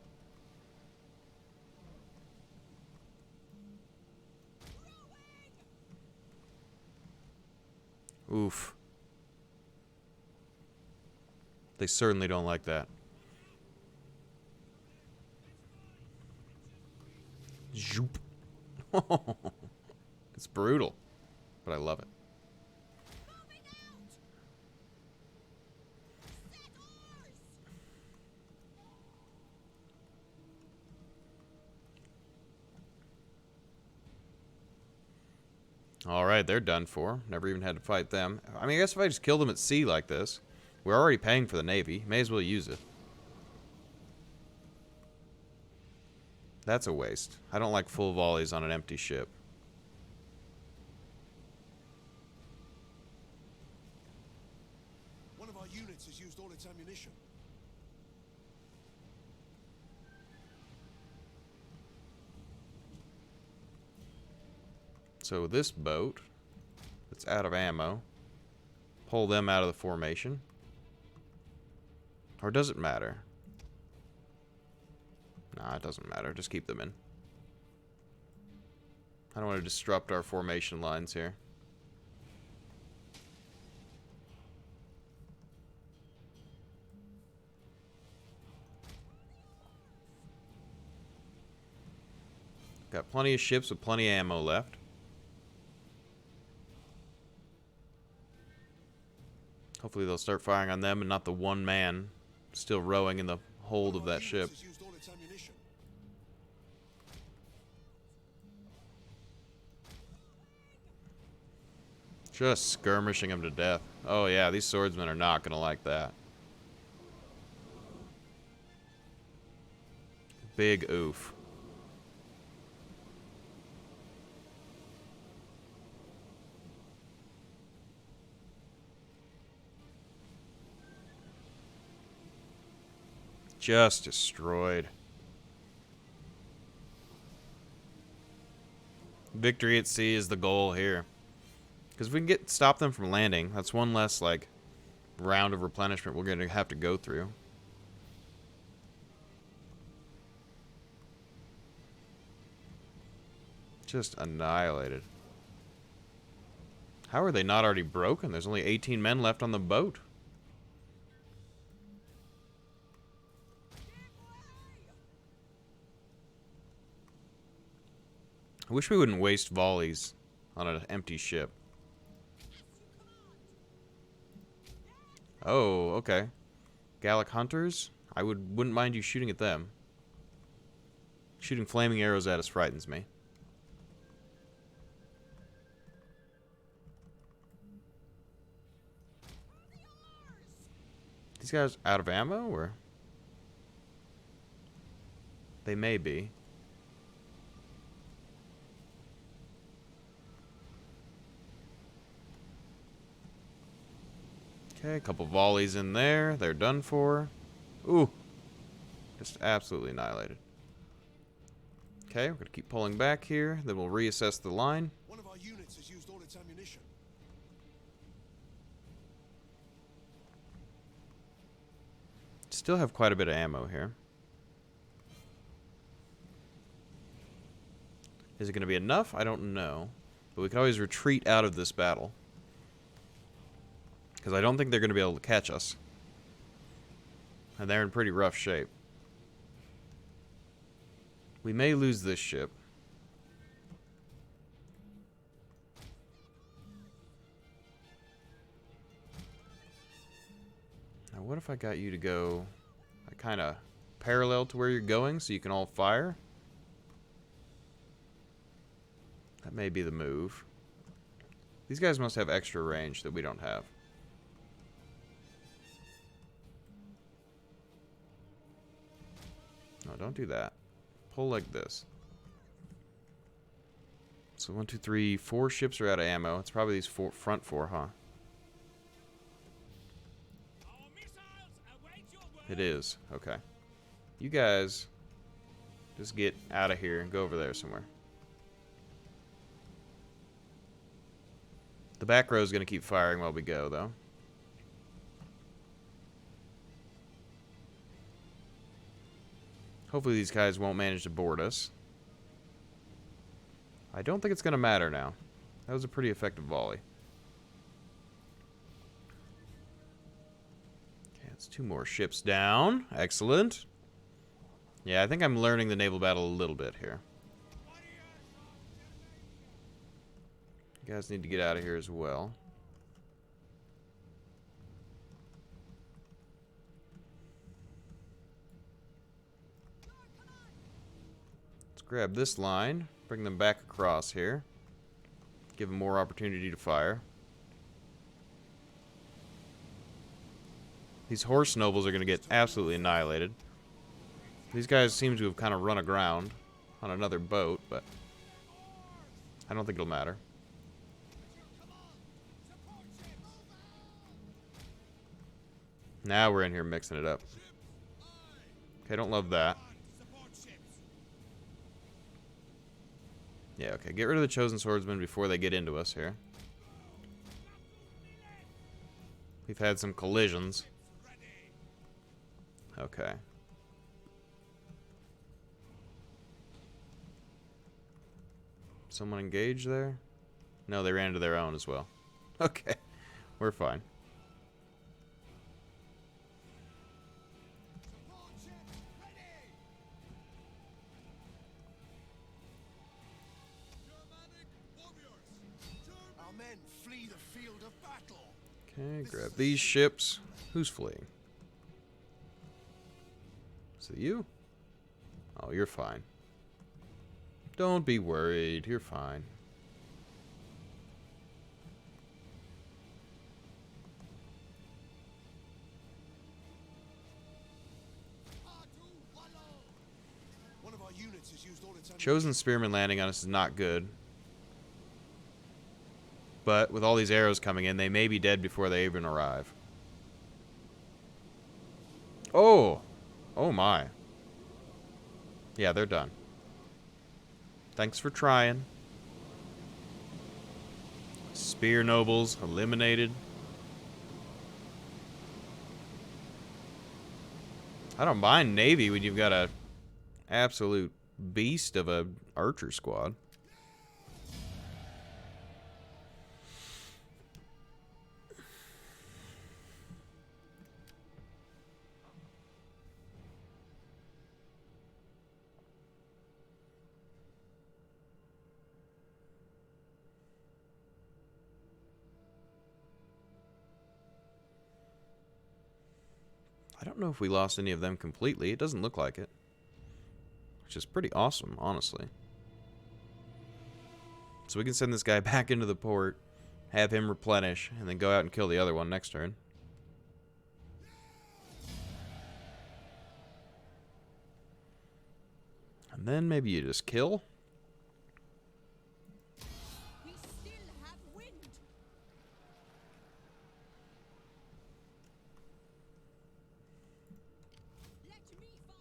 Oof. They certainly don't like that. Zoop. It's brutal, but I love it. Alright, they're done for. Never even had to fight them. I mean, I guess if I just kill them at sea like this, we're already paying for the Navy. May as well use it. That's a waste. I don't like full volleys on an empty ship. One of our units has used all its ammunition. So this boat that's out of ammo, pull them out of the formation. Or does it matter? Nah, it doesn't matter. Just keep them in. I don't want to disrupt our formation lines here. Got plenty of ships with plenty of ammo left. Hopefully they'll start firing on them and not the one man still rowing in the hold of that ship. Just skirmishing them to death. Oh yeah, these swordsmen are not going to like that. Big oof. Just destroyed. Victory at sea is the goal here. Because if we can stop them from landing, that's one less, like, round of replenishment we're going to have to go through. Just annihilated. How are they not already broken? There's only 18 men left on the boat. I wish we wouldn't waste volleys on an empty ship. Oh, okay. Gallic hunters? I wouldn't mind you shooting at them. Shooting flaming arrows at us frightens me. These guys out of ammo, or? They may be. Okay, a couple volleys in there. They're done for. Ooh. Just absolutely annihilated. Okay, we're going to keep pulling back here. Then we'll reassess the line. One of our units has used all its ammunition. Still have quite a bit of ammo here. Is it going to be enough? I don't know. But we can always retreat out of this battle. Because I don't think they're going to be able to catch us. And they're in pretty rough shape. We may lose this ship. Now what if I got you to go kind of parallel to where you're going so you can all fire? That may be the move. These guys must have extra range that we don't have. No, don't do that. Pull like this. So 1, 2, 3, 4 ships are out of ammo. It's probably these front four, huh? It is. Okay. You guys just get out of here and go over there somewhere. The back row is going to keep firing while we go, though. Hopefully these guys won't manage to board us. I don't think it's going to matter now. That was a pretty effective volley. Okay, it's 2 more ships down. Excellent. Yeah, I think I'm learning the naval battle a little bit here. You guys need to get out of here as well. Grab this line, bring them back across here. Give them more opportunity to fire. These horse nobles are going to get absolutely annihilated. These guys seem to have kind of run aground on another boat, but I don't think it'll matter. Now we're in here mixing it up. Okay, don't love that. Yeah, okay. Get rid of the chosen swordsmen before they get into us here. We've had some collisions. Okay. Someone engaged there? No, they ran into their own as well. Okay. We're fine. Okay, grab these ships. Who's fleeing? Is it you? Oh, you're fine. Don't be worried. You're fine. One of our units has used all its ammunition. Chosen spearmen landing on us is not good. But with all these arrows coming in, they may be dead before they even arrive. Oh! Oh my. Yeah, they're done. Thanks for trying. Spear nobles eliminated. I don't mind Navy when you've got a absolute beast of a archer squad. I don't know if we lost any of them completely. It doesn't look like it. Which is pretty awesome, honestly. So we can send this guy back into the port, have him replenish, and then go out and kill the other one next turn. And then maybe you just kill. We still have wind. Let me fight.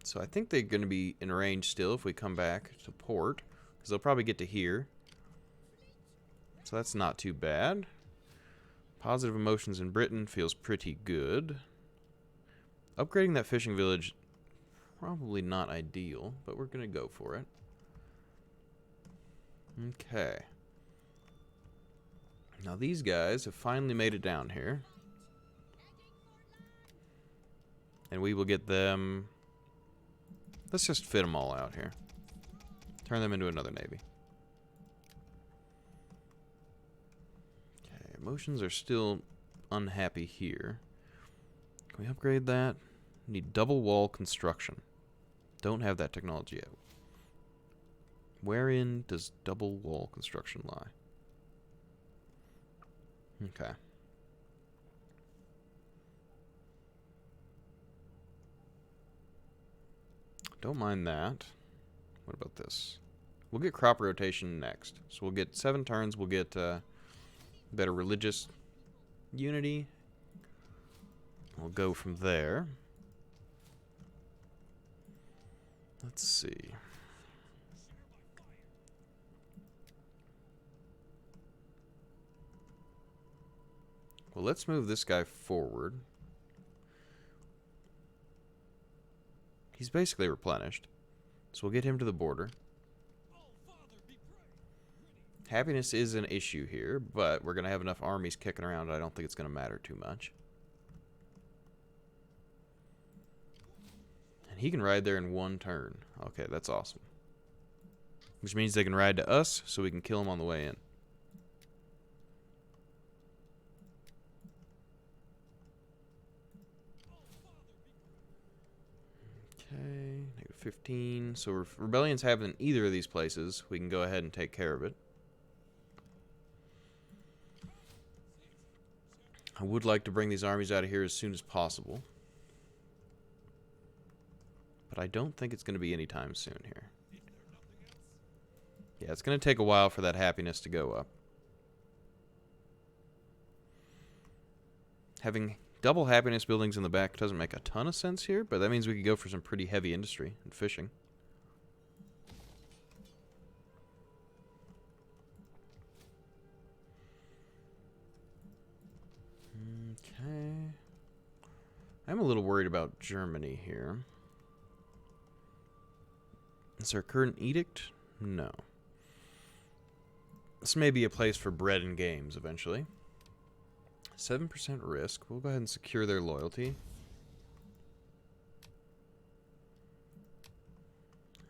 So I think they're going to be in range still if we come back to port. Because they'll probably get to here. So that's not too bad. Positive emotions in Britain feels pretty good. Upgrading that fishing village, probably not ideal, but we're going to go for it. Okay. Now these guys have finally made it down here. And we will get them... Let's just fit them all out here. Turn them into another navy. Okay, emotions are still unhappy here. Can we upgrade that? Need double wall construction. Don't have that technology yet. Wherein does double wall construction lie? Okay. Don't mind that. What about this? We'll get crop rotation next. So we'll get 7 turns. We'll get better religious unity. We'll go from there. Let's see. Well, let's move this guy forward. He's basically replenished. So we'll get him to the border. Happiness is an issue here, but we're going to have enough armies kicking around. I don't think it's going to matter too much. And he can ride there in 1 turn. Okay, that's awesome. Which means they can ride to us, so we can kill him on the way in. Okay, -15. So if rebellions happen in either of these places, we can go ahead and take care of it. I would like to bring these armies out of here as soon as possible. But I don't think it's going to be anytime soon here. Yeah, it's going to take a while for that happiness to go up. Having double happiness buildings in the back doesn't make a ton of sense here, but that means we could go for some pretty heavy industry and fishing. Okay. I'm a little worried about Germany here. Is there a current edict? No. This may be a place for bread and games eventually. 7% risk. We'll go ahead and secure their loyalty.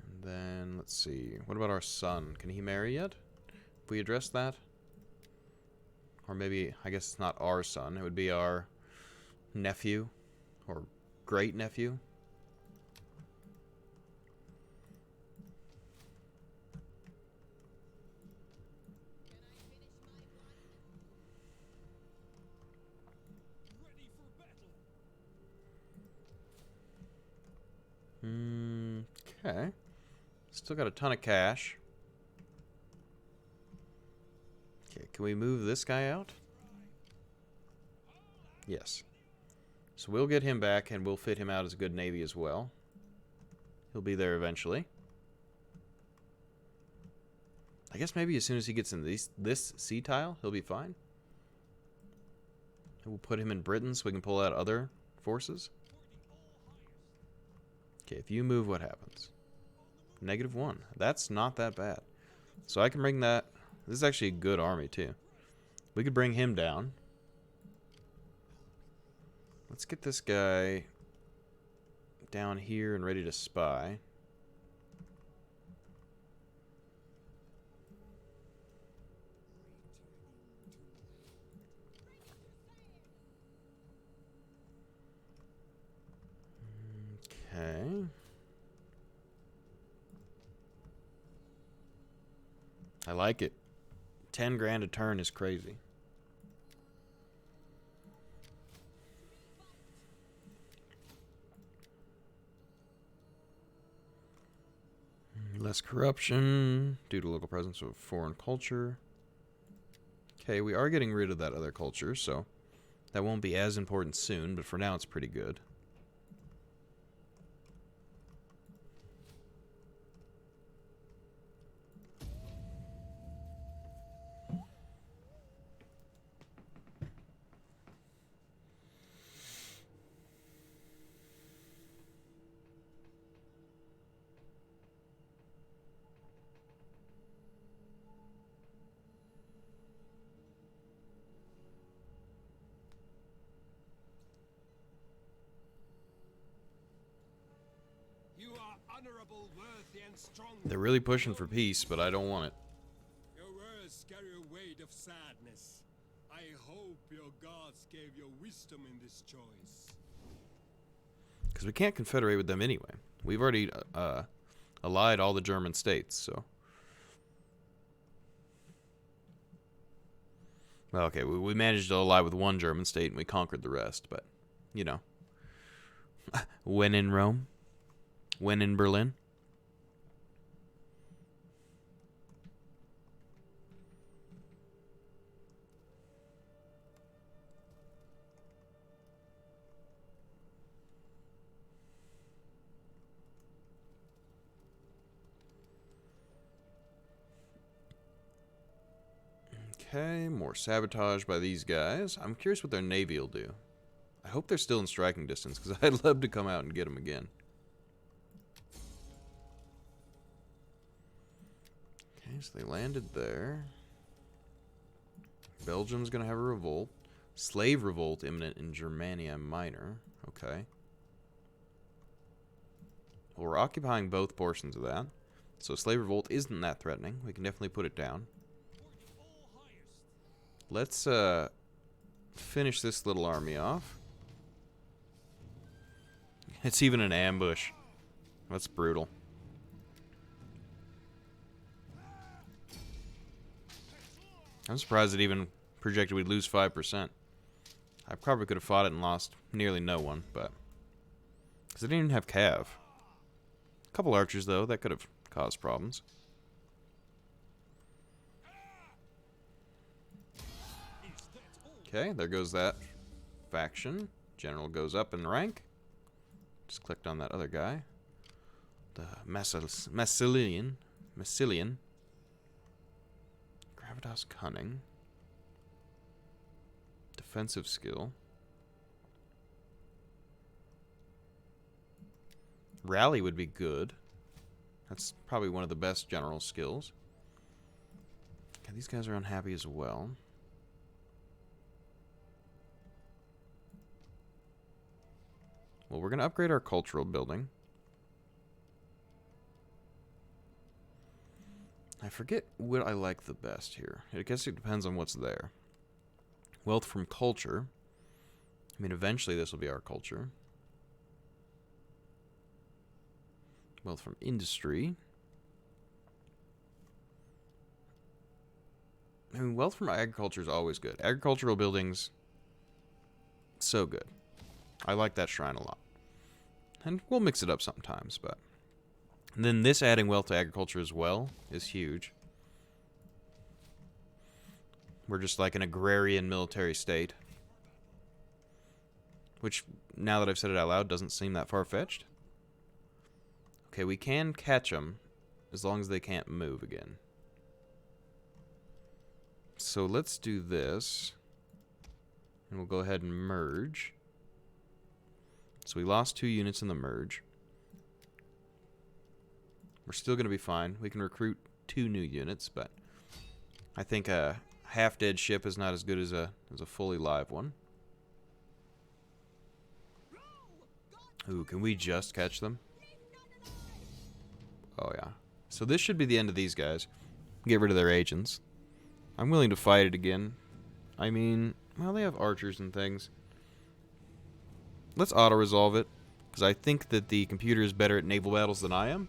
And then, let's see. What about our son? Can he marry yet? If we address that? Or maybe, I guess it's not our son. It would be our nephew. Or great-nephew. Okay. Still got a ton of cash. Okay, can we move this guy out? Yes. So we'll get him back and we'll fit him out as a good navy as well. He'll be there eventually. I guess maybe as soon as he gets in this sea tile, he'll be fine. And we'll put him in Britain so we can pull out other forces. Okay, if you move, what happens? -1. That's not that bad. So I can bring that... This is actually a good army, too. We could bring him down. Let's get this guy down here and ready to spy. I like it. 10 grand a turn is crazy. Less corruption due to local presence of foreign culture. Okay, we are getting rid of that other culture, so that won't be as important soon, but for now it's pretty good. You are honorable, worthy, and strong. They're really pushing for peace, but I don't want it. Your words carry a weight of sadness. I hope your gods gave you wisdom in this choice. Because we can't confederate with them anyway. We've already allied all the German states, so... Well, okay, we managed to ally with one German state and we conquered the rest, but, you know. When in Rome? When in Berlin? Okay, more sabotage by these guys. I'm curious what their navy will do. I hope they're still in striking distance, because I'd love to come out and get them again. Okay, so they landed there. Belgium's going to have a revolt. Slave revolt imminent in Germania Minor. Okay. Well, we're occupying both portions of that. So slave revolt isn't that threatening. We can definitely put it down. Let's finish this little army off. It's even an ambush. That's brutal. I'm surprised it even projected we'd lose 5%. I probably could have fought it and lost nearly no one, but... Because I didn't even have cav. A couple archers, though, that could have caused problems. Okay, there goes that faction. General goes up in rank. Just clicked on that other guy. The Massilian. Gravitas Cunning. Defensive skill. Rally would be good. That's probably one of the best general skills. Okay, these guys are unhappy as well. Well, we're going to upgrade our cultural building. I forget what I like the best here. I guess it depends on what's there. Wealth from culture. I mean, eventually this will be our culture. Wealth from industry. I mean, wealth from agriculture is always good. Agricultural buildings, so good. I like that shrine a lot. And we'll mix it up sometimes, but... And then this adding wealth to agriculture as well is huge. We're just like an agrarian military state. Which, now that I've said it out loud, doesn't seem that far-fetched. Okay, we can catch them as long as they can't move again. So let's do this. And we'll go ahead and merge. So we lost 2 units in the merge. We're still going to be fine. We can recruit 2 new units, but I think a half-dead ship is not as good as a fully live one. Ooh, can we just catch them? Oh, yeah. So this should be the end of these guys. Get rid of their agents. I'm willing to fight it again. I mean, well, they have archers and things. Let's auto-resolve it, because I think that the computer is better at naval battles than I am.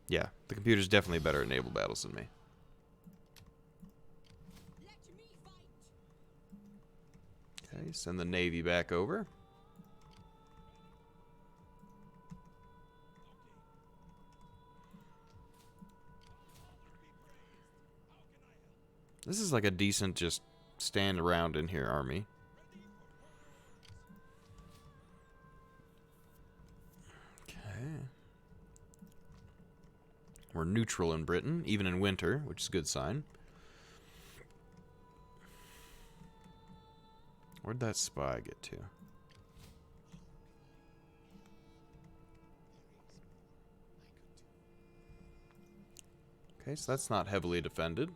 Yeah, the computer's definitely better at naval battles than me. Let me fight. Okay, send the Navy back over. This is like a decent just stand around in here army. Okay. We're neutral in Britain, even in winter, which is a good sign. Where'd that spy get to? Okay, so that's not heavily defended.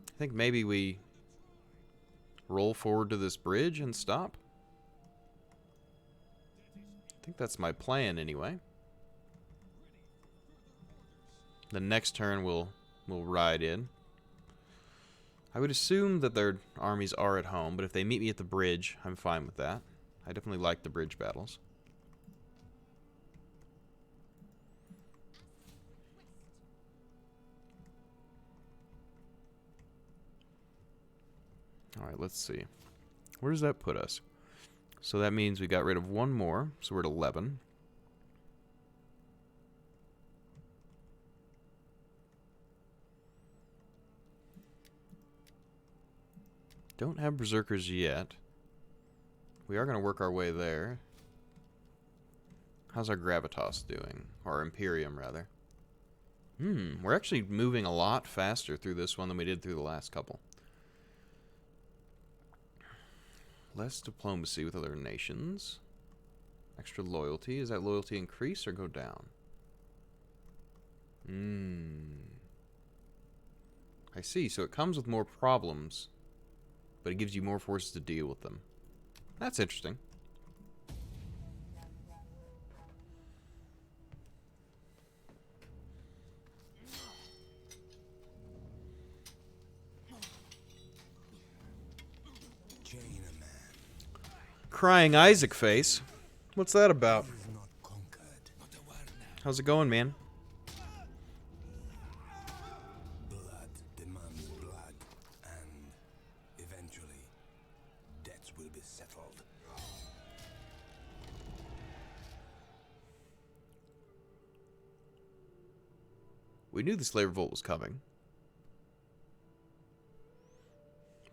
I think maybe we roll forward to this bridge and stop. I think that's my plan anyway. The next turn we'll ride in. I would assume that their armies are at home, but if they meet me at the bridge, I'm fine with that. I definitely like the bridge battles. Alright, let's see. Where does that put us? So that means we got rid of one more, so we're at 11. Don't have berserkers yet. We are going to work our way there. How's our gravitas doing? Or Imperium, rather. We're actually moving a lot faster through this one than we did through the last couple. Less diplomacy with other nations. Extra loyalty. Is that loyalty increase or go down? I see. So it comes with more problems, but it gives you more forces to deal with them. That's interesting. Crying Isaac face. What's that about? How's it going, man? Blood demands blood, and eventually, debts will be settled. We knew the slave revolt was coming.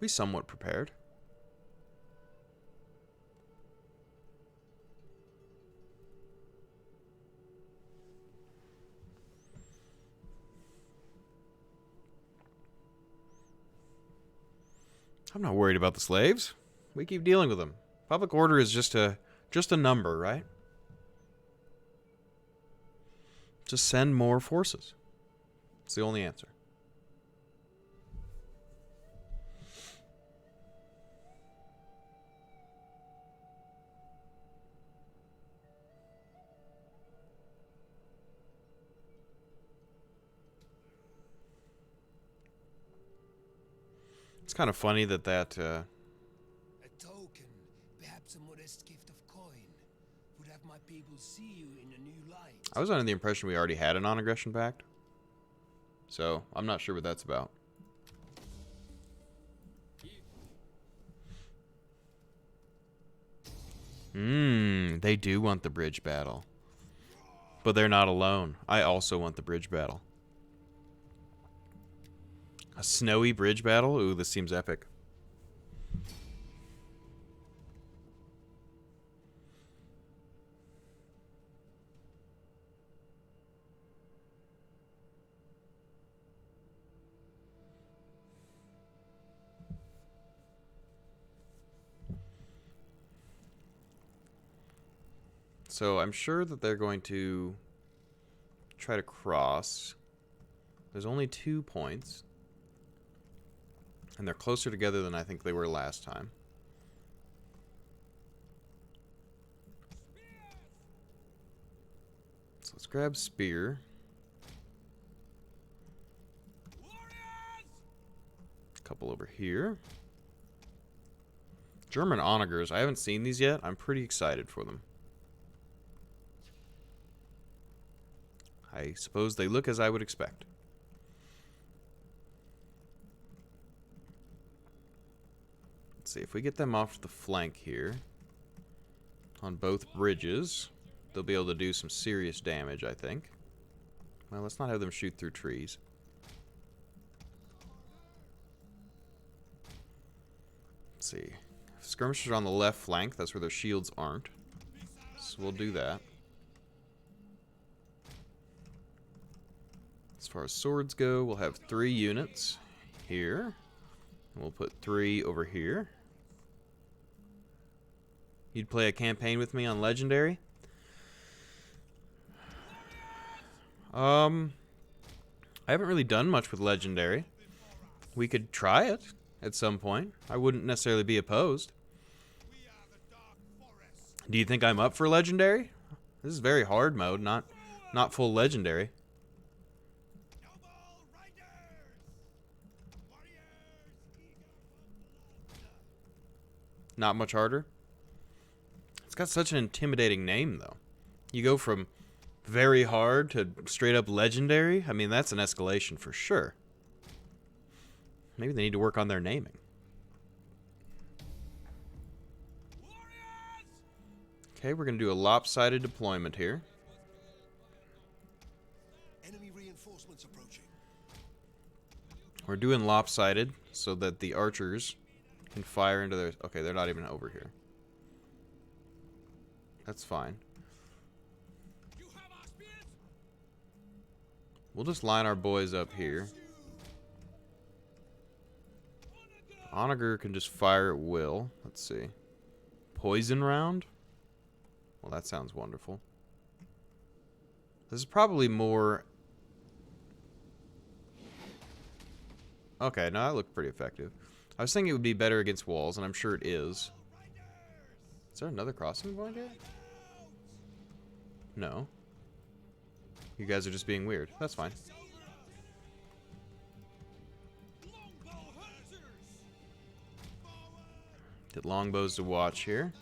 We somewhat prepared. I'm not worried about the slaves. We keep dealing with them. Public order is just a number, right? Just send more forces. It's the only answer. It's kind of funny that A token, perhaps a modest gift of coin, would have my people see you in a new light. I was under the impression we already had a non-aggression pact. So, I'm not sure what that's about. They do want the bridge battle. But they're not alone. I also want the bridge battle. A snowy bridge battle? Ooh, this seems epic. So I'm sure that they're going to try to cross. There's only 2 points. And they're closer together than I think they were last time. So let's grab spear. A couple over here. German onagers. I haven't seen these yet. I'm pretty excited for them. I suppose they look as I would expect. Let's see, if we get them off the flank here, on both bridges, they'll be able to do some serious damage, I think. Well, let's not have them shoot through trees. Let's see. If skirmishers are on the left flank, that's where their shields aren't. So we'll do that. As far as swords go, we'll have 3 units here. And we'll put 3 over here. You'd play a campaign with me on Legendary? I haven't really done much with Legendary. We could try it at some point. I wouldn't necessarily be opposed. Do you think I'm up for Legendary? This is very hard mode, not full Legendary. Not much harder? It's got such an intimidating name, though. You go from very hard to straight up Legendary. I mean, that's an escalation for sure. Maybe they need to work on their naming. Okay, we're going to do a lopsided deployment here. Enemy reinforcements approaching. We're doing lopsided so that the archers can fire into their... Okay, they're not even over here. That's fine. We'll just line our boys up here. Onager can just fire at will. Let's see. Poison round? Well, that sounds wonderful. This is probably more... Okay, no, that looked pretty effective. I was thinking it would be better against walls, and I'm sure it is. Is there another crossing point here? No. You guys are just being weird. That's fine. Get longbows to watch here.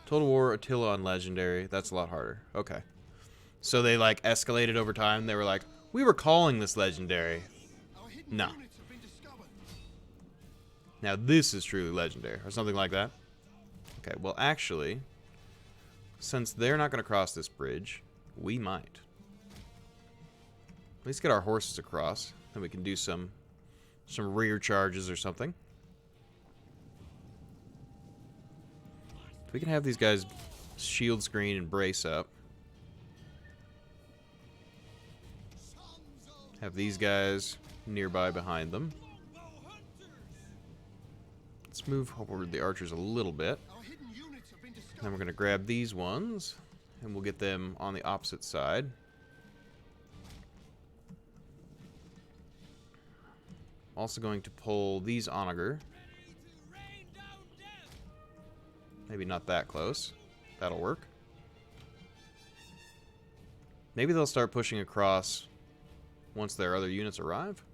Total War, Attila on Legendary. That's a lot harder. Okay. So they, like, escalated over time. They were like, we were calling this Legendary. No. Now this is truly Legendary. Or something like that. Okay, well, actually, since they're not going to cross this bridge, we might. At least get our horses across. Then we can do some rear charges or something. We can have these guys shield screen and brace up. Have these guys nearby behind them. Let's move forward the archers a little bit. Then we're going to grab these ones, and we'll get them on the opposite side. Also going to pull these onager. Maybe not that close. That'll work. Maybe they'll start pushing across once their other units arrive.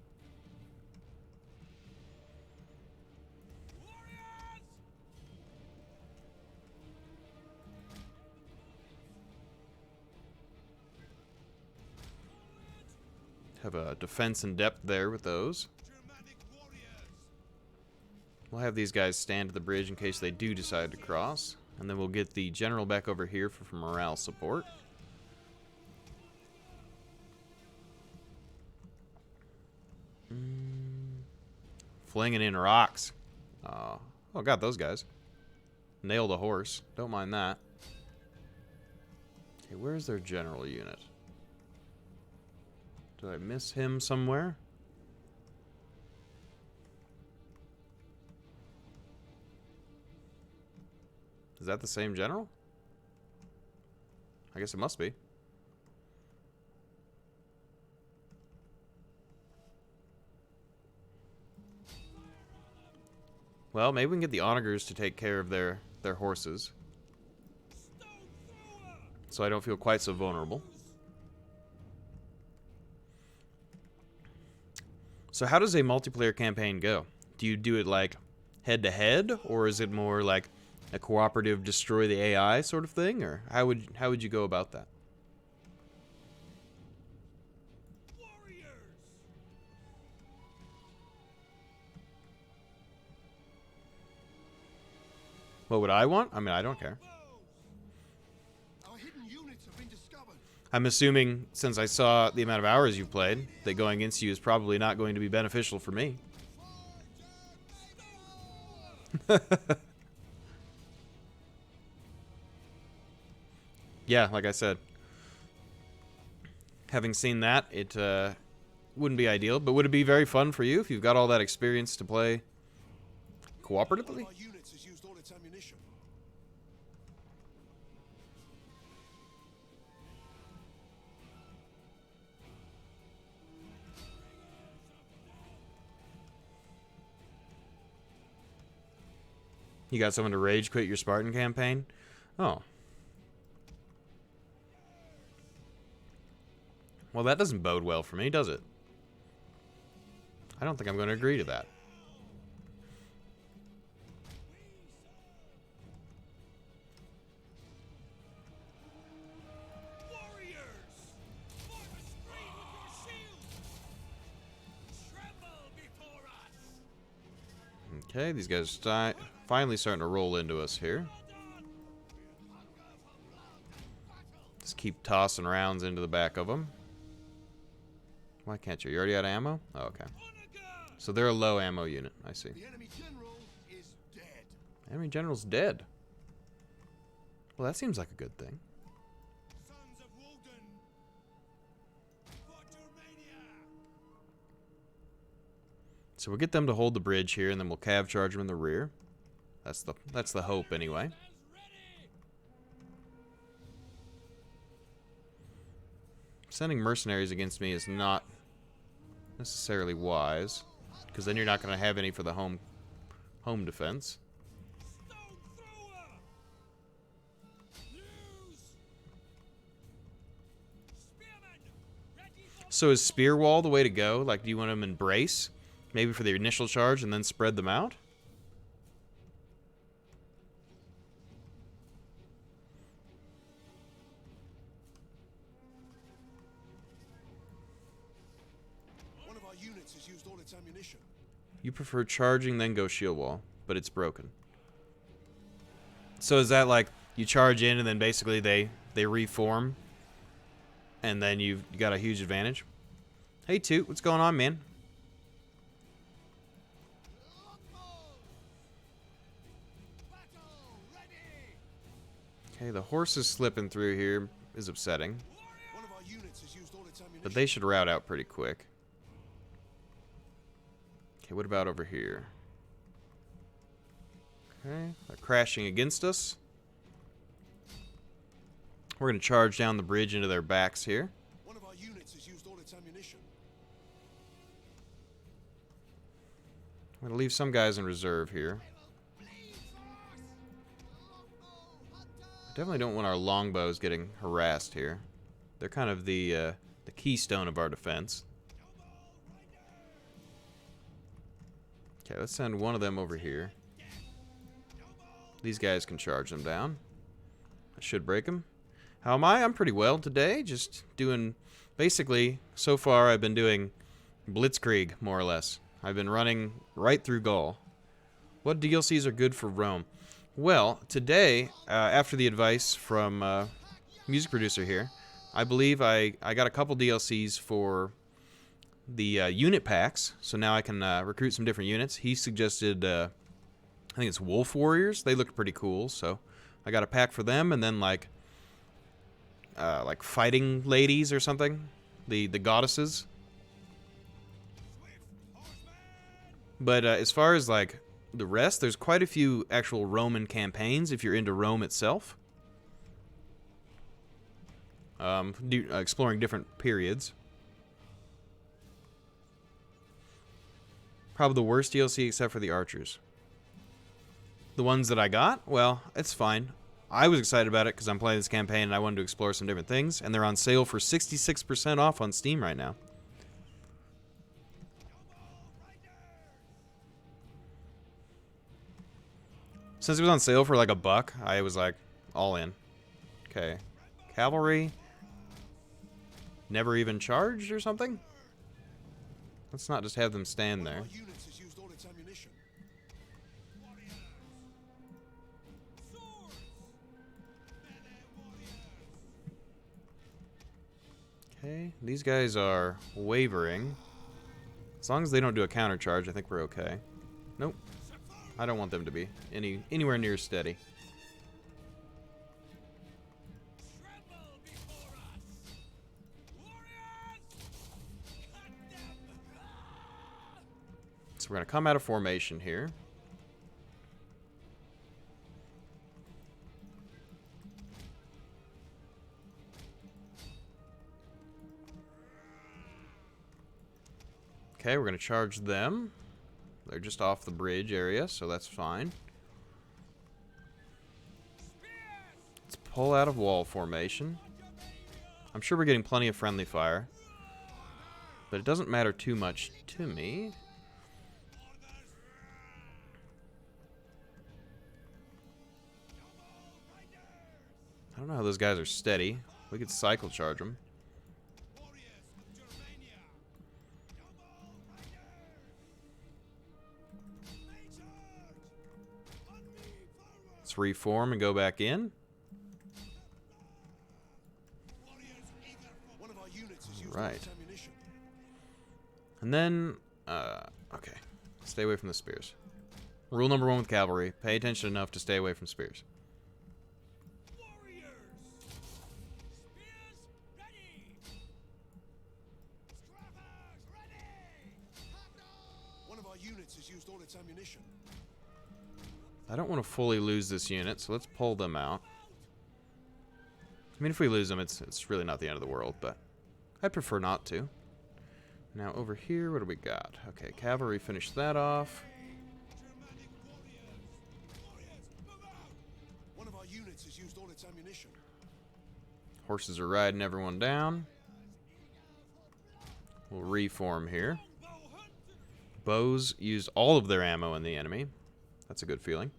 Have a defense in depth there with those. We'll have these guys stand at the bridge in case they do decide to cross. And then we'll get the general back over here for morale support. Flinging in rocks. Oh, got those guys. Nailed a horse. Don't mind that. Okay, where's their general unit? Did I miss him somewhere? Is that the same general? I guess it must be. Well, maybe we can get the onagers to take care of their horses. So I don't feel quite so vulnerable. So how does a multiplayer campaign go? Do you do it like head-to-head, or is it more like a cooperative destroy the AI sort of thing, or how would you go about that? What would I want? I mean, I don't care. Our hidden units have been discovered. I'm assuming, since I saw the amount of hours you've played, that going against you is probably not going to be beneficial for me. Yeah, like I said. Having seen that, it wouldn't be ideal, but would it be very fun for you if you've got all that experience to play cooperatively? Our units has used all its ammunition. You got someone to rage quit your Spartan campaign? Oh. Well, that doesn't bode well for me, does it? I don't think I'm going to agree to that. Warriors! Form a screen with your shields! Tremble before us! Okay, these guys are finally starting to roll into us here. Just keep tossing rounds into the back of them. Why can't you? You already out of ammo? Oh, okay. So they're a low ammo unit. I see. The enemy general is dead. Enemy general's dead. Well, that seems like a good thing. Sons of Woden! For Germania! So we'll get them to hold the bridge here, and then we'll cav charge them in the rear. That's the hope, anyway. Sending mercenaries against me is not necessarily wise, because then you're not going to have any for the home defense. Stone thrower! News! Spearmen! Ready for So is spear wall the way to go? Like, do you want them in brace? Maybe for the initial charge and then spread them out? One of our units has used all its ammunition. You prefer charging, then go shield wall, but it's broken. So is that like you charge in and then basically they reform, and then you've got a huge advantage? Hey Toot, what's going on, man? Okay, the horse is slipping through here is upsetting, One of our units has used all its ammunition. but they should route out pretty quick. Okay, what about over here? Okay, they're crashing against us. We're going to charge down the bridge into their backs here. One of our units has used all its ammunition. I'm going to leave some guys in reserve here. Definitely don't want our longbows getting harassed here. They're kind of the keystone of our defense. Okay, let's send one of them over here. These guys can charge them down. I should break them. How am I? I'm pretty well today. Just doing, basically, so far I've been doing Blitzkrieg, more or less. I've been running right through Gaul. What DLCs are good for Rome? Well, today, after the advice from music producer here, I believe I got a couple DLCs for the unit packs, so now I can recruit some different units. He suggested, I think it's Wolf Warriors. They looked pretty cool, so I got a pack for them, and then like fighting ladies or something, the goddesses. But as far as like the rest, there's quite a few actual Roman campaigns if you're into Rome itself. Exploring different periods. Probably the worst DLC except for the archers. The ones that I got, well, it's fine. I was excited about it because I'm playing this campaign and I wanted to explore some different things, and they're on sale for 66% off on Steam right now. Since it was on sale for like $1, I was like, all in. Okay. Cavalry. Never even charged or something? Let's not just have them stand there. Our units has used all its ammunition. Okay, these guys are wavering. As long as they don't do a counter charge, I think we're okay. Nope. I don't want them to be anywhere near steady. Tremble before us! Warriors! Cut them! So we're going to come out of formation here. Okay, we're going to charge them. They're just off the bridge area, so that's fine. Let's pull out of wall formation. I'm sure we're getting plenty of friendly fire, but it doesn't matter too much to me. I don't know how those guys are steady. We could cycle charge them. Warriors of Germania! May charge! On me, forward! Let's reform and go back in. Warriors eager for one of our units is using Right. its ammunition. And then, okay. Stay away from the spears. Rule number 1 with cavalry. Pay attention enough to stay away from spears. Warriors! Spears ready! Scrappers ready! One of our units has used all its ammunition. I don't want to fully lose this unit, so let's pull them out. I mean, if we lose them, it's really not the end of the world, but I'd prefer not to. Now, over here, what do we got? Okay, cavalry finished that off. Germanic warriors! Warriors, move out! One of our units has used all its ammunition. Horses are riding everyone down. We'll reform here. Bows used all of their ammo in the enemy. That's a good feeling.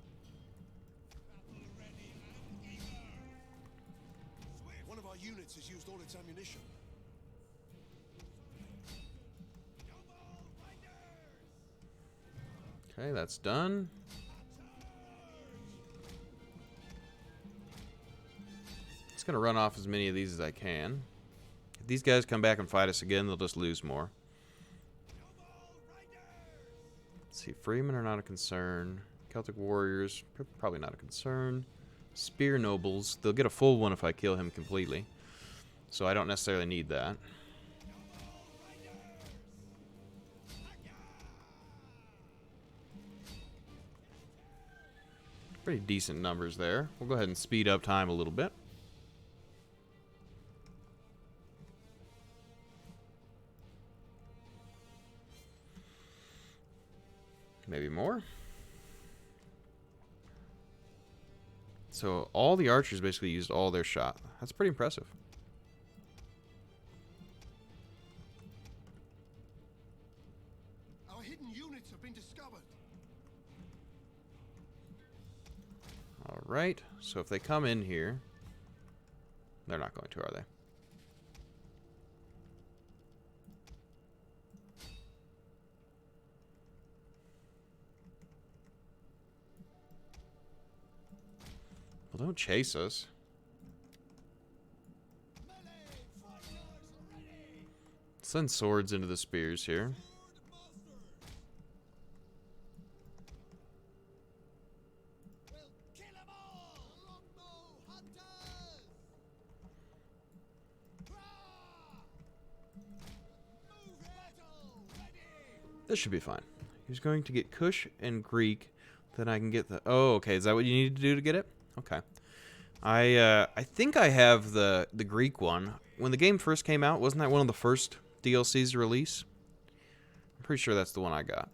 One of our units has used all its ammunition. Okay, that's done. Just gonna run off as many of these as I can. If these guys come back and fight us again, they'll just lose more. Let's see, Freemen are not a concern. Celtic warriors, probably not a concern. Spear nobles, they'll get a full one if I kill him completely. So I don't necessarily need that. Pretty decent numbers there. We'll go ahead and speed up time a little bit. Maybe more. So all the archers basically used all their shot. That's pretty impressive. Our hidden units have been discovered. Alright, so if they come in here, they're not going to, are they? Well, don't chase us. Send swords into the spears here. This should be fine. He's going to get Kush and Greek. Then I can get the... Oh, okay. Is that what you need to do to get it? Okay. I think I have the Greek one. When the game first came out, wasn't that one of the first DLCs to release? I'm pretty sure that's the one I got.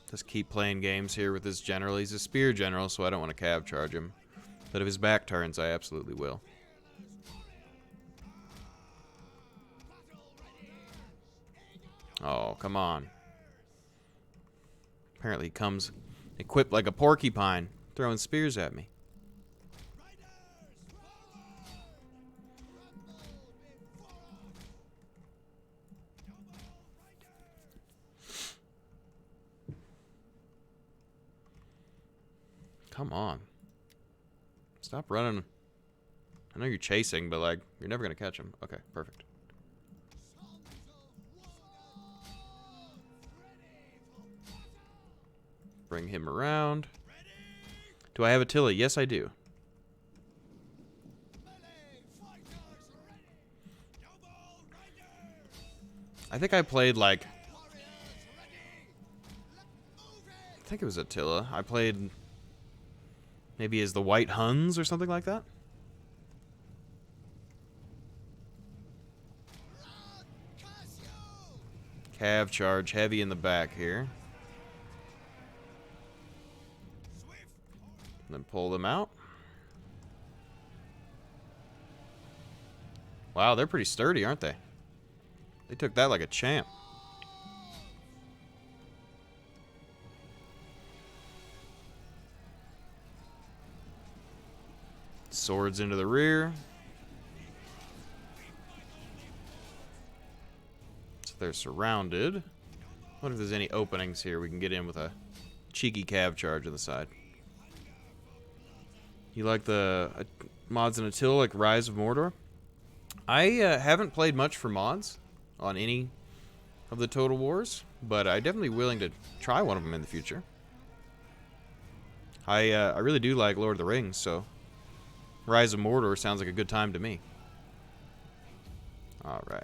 Just keep playing games here with this general. He's a spear general, so I don't want to cav charge him. But if his back turns, I absolutely will. Oh, come on. Apparently he comes equipped like a porcupine, throwing spears at me. Come on. Stop running. I know you're chasing, but, like, you're never going to catch him. Okay, perfect. Bring him around. Do I have Attila? Yes, I do. I think I played, like... I think it was Attila. I played maybe as the White Huns or something like that. Cav charge, heavy in the back here. And then pull them out. Wow, they're pretty sturdy, aren't they? They took that like a champ. Swords into the rear. So they're surrounded. What if there's any openings here we can get in with a cheeky cav charge on the side? You like the mods in Attila, like Rise of Mordor? I haven't played much for mods on any of the Total Wars, but I'm definitely willing to try one of them in the future. I really do like Lord of the Rings, so Rise of Mordor sounds like a good time to me. All right.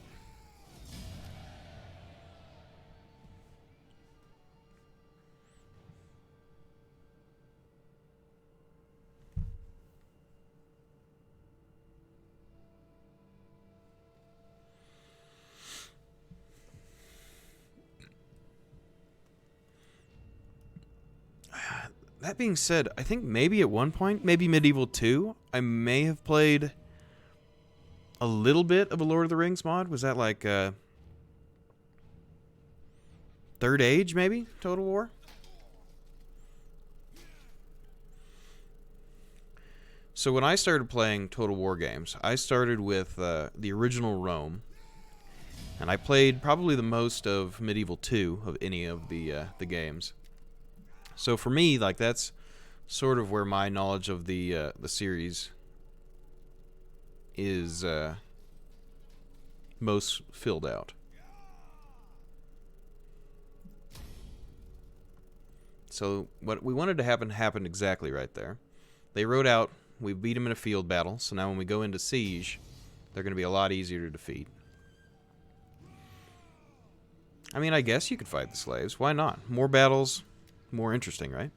That being said, I think maybe at one point, maybe Medieval 2, I may have played a little bit of a Lord of the Rings mod. Was that like Third Age, maybe? Total War? So when I started playing Total War games, I started with the original Rome. And I played probably the most of Medieval 2 of any of the games. So for me, like, that's sort of where my knowledge of the series is most filled out. So what we wanted to happen happened exactly right there. They wrote out, we beat them in a field battle, so now when we go into siege, they're going to be a lot easier to defeat. I mean, I guess you could fight the slaves. Why not? More battles, more interesting, right?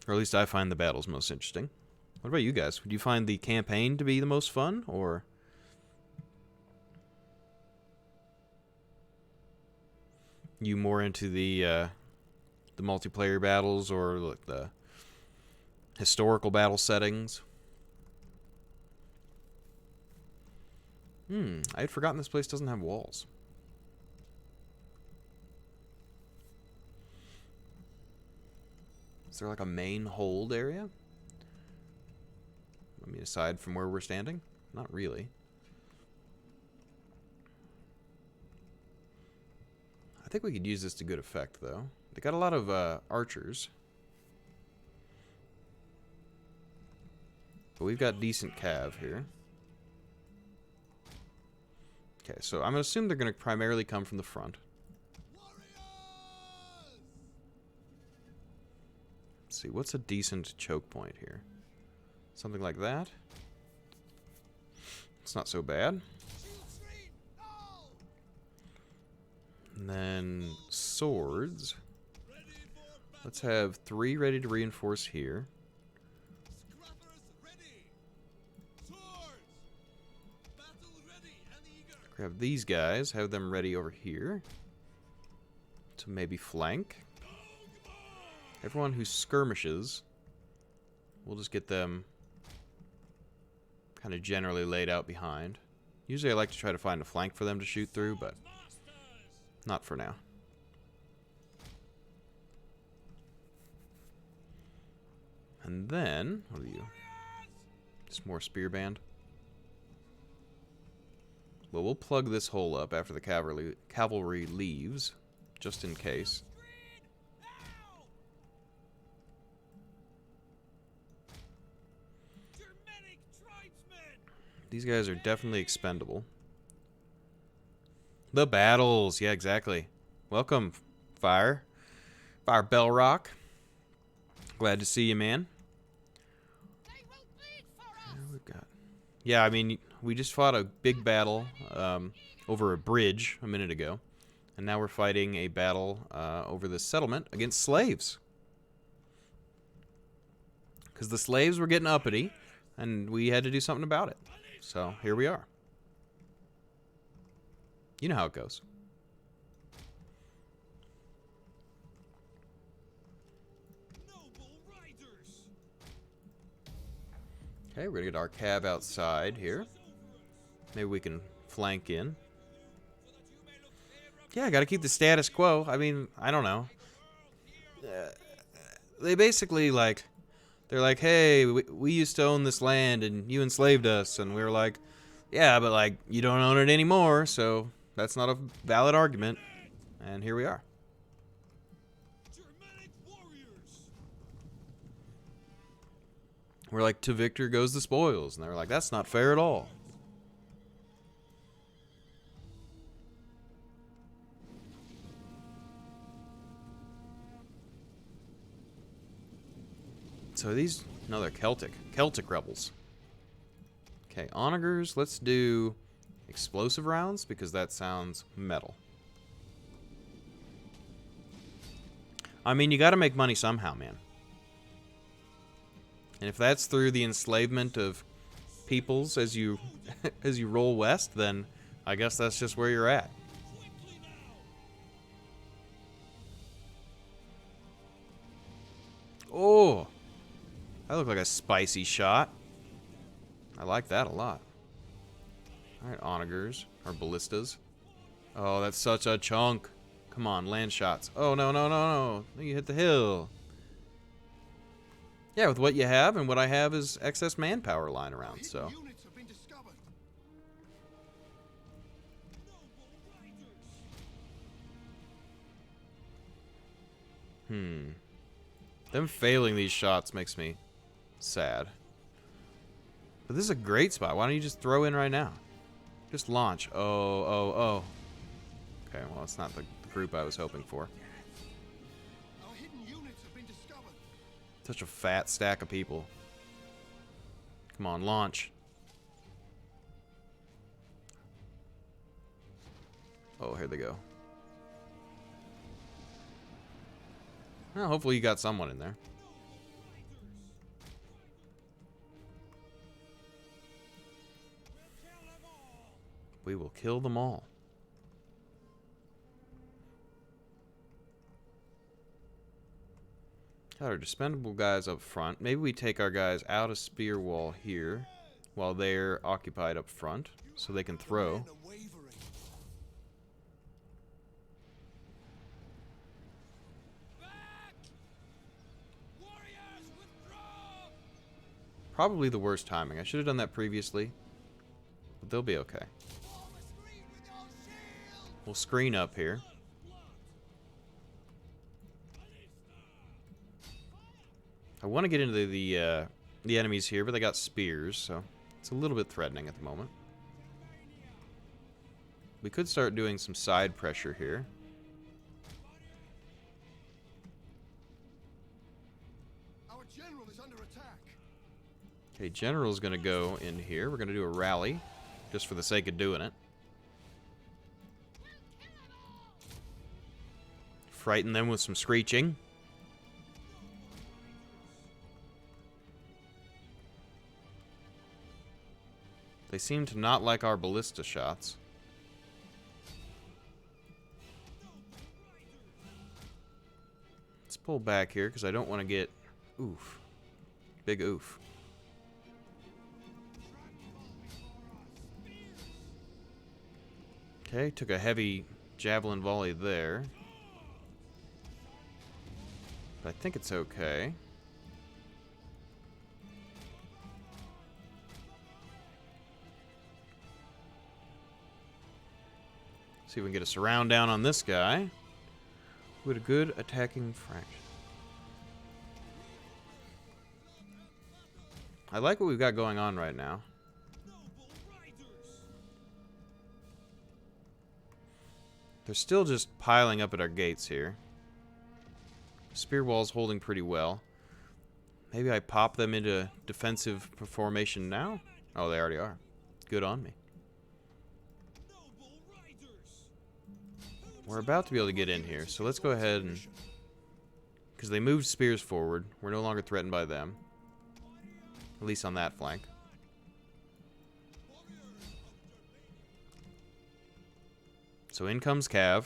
Or at least I find the battles most interesting. What about you guys? Would you find the campaign to be the most fun, or you more into the multiplayer battles or like the historical battle settings? I had forgotten this place doesn't have walls. Is there like a main hold area? I mean, aside from where we're standing? Not really. I think we could use this to good effect, though. They got a lot of archers. But we've got decent cav here. Okay, so I'm going to assume they're going to primarily come from the front. Let's see, what's a decent choke point here? Something like that. It's not so bad. And then swords. Let's have 3 ready to reinforce here. Grab these guys, have them ready over here to maybe flank. Everyone who skirmishes, we'll just get them kind of generally laid out behind. Usually I like to try to find a flank for them to shoot through, but not for now. And then, what are you? Just more spear band. Well, we'll plug this hole up after the cavalry leaves, just in case. Germanic tribesmen! These guys are definitely expendable. The battles. Yeah, exactly. Welcome, Fire. Fire Bellrock. Glad to see you, man. They will bleed for us. What we got? Yeah, I mean, we just fought a big battle over a bridge a minute ago. And now we're fighting a battle over the settlement against slaves. Because the slaves were getting uppity, and we had to do something about it. So, here we are. You know how it goes. Noble riders! Okay, we're going to get our cav outside here. Maybe we can flank in. Yeah, I got to keep the status quo. I mean, I don't know. They basically, like, they're like, hey, we used to own this land and you enslaved us. And we were like, yeah, but, like, you don't own it anymore, so that's not a valid argument. And here we are. Germanic warriors! We're like, to victor goes the spoils. And they were like, that's not fair at all. So these, no, they're Celtic rebels. Okay, onagers, let's do explosive rounds because that sounds metal. I mean, you got to make money somehow, man. And if that's through the enslavement of peoples as you as you roll west, then I guess that's just where you're at. Quickly now! Oh, that looked like a spicy shot. I like that a lot. All right, onagers or ballistas. Oh, that's such a chunk. Come on, land shots. Oh, no, no, no, no. You hit the hill. Yeah, with what you have, and what I have is excess manpower lying around, so. Units have been discovered. Noble riders! Them failing these shots makes me sad. But this is a great spot. Why don't you just throw in right now? Just launch. Oh, oh, oh. Okay, well, it's not the group I was hoping for. Our hidden units have been discovered. Such a fat stack of people. Come on, launch. Oh, here they go. Well, hopefully you got someone in there. We will kill them all. Got our dispendable guys up front. Maybe we take our guys out of spear wall here while they're occupied up front so they can throw. Men are wavering. Back! Warriors, withdraw! Probably the worst timing. I should have done that previously, but they'll be okay. Form a screen with your shield! We'll screen up here. I want to get into the enemies here, but they got spears, so it's a little bit threatening at the moment. We could start doing some side pressure here. Our general is under attack. Okay, General's going to go in here. We're going to do a rally, just for the sake of doing it. Frighten them with some screeching. They seem to not like our ballista shots. Let's pull back here because I don't want to get oof. Big oof. Okay, took a heavy javelin volley there. But I think it's okay. See if we can get a surround down on this guy with a good attacking fraction. I like what we've got going on right now. They're still just piling up at our gates here. Spear wall's holding pretty well. Maybe I pop them into defensive formation now? Oh, they already are. Good on me. We're about to be able to get in here, so let's go ahead and... Because they moved spears forward. We're no longer threatened by them. At least on that flank. So in comes Cav.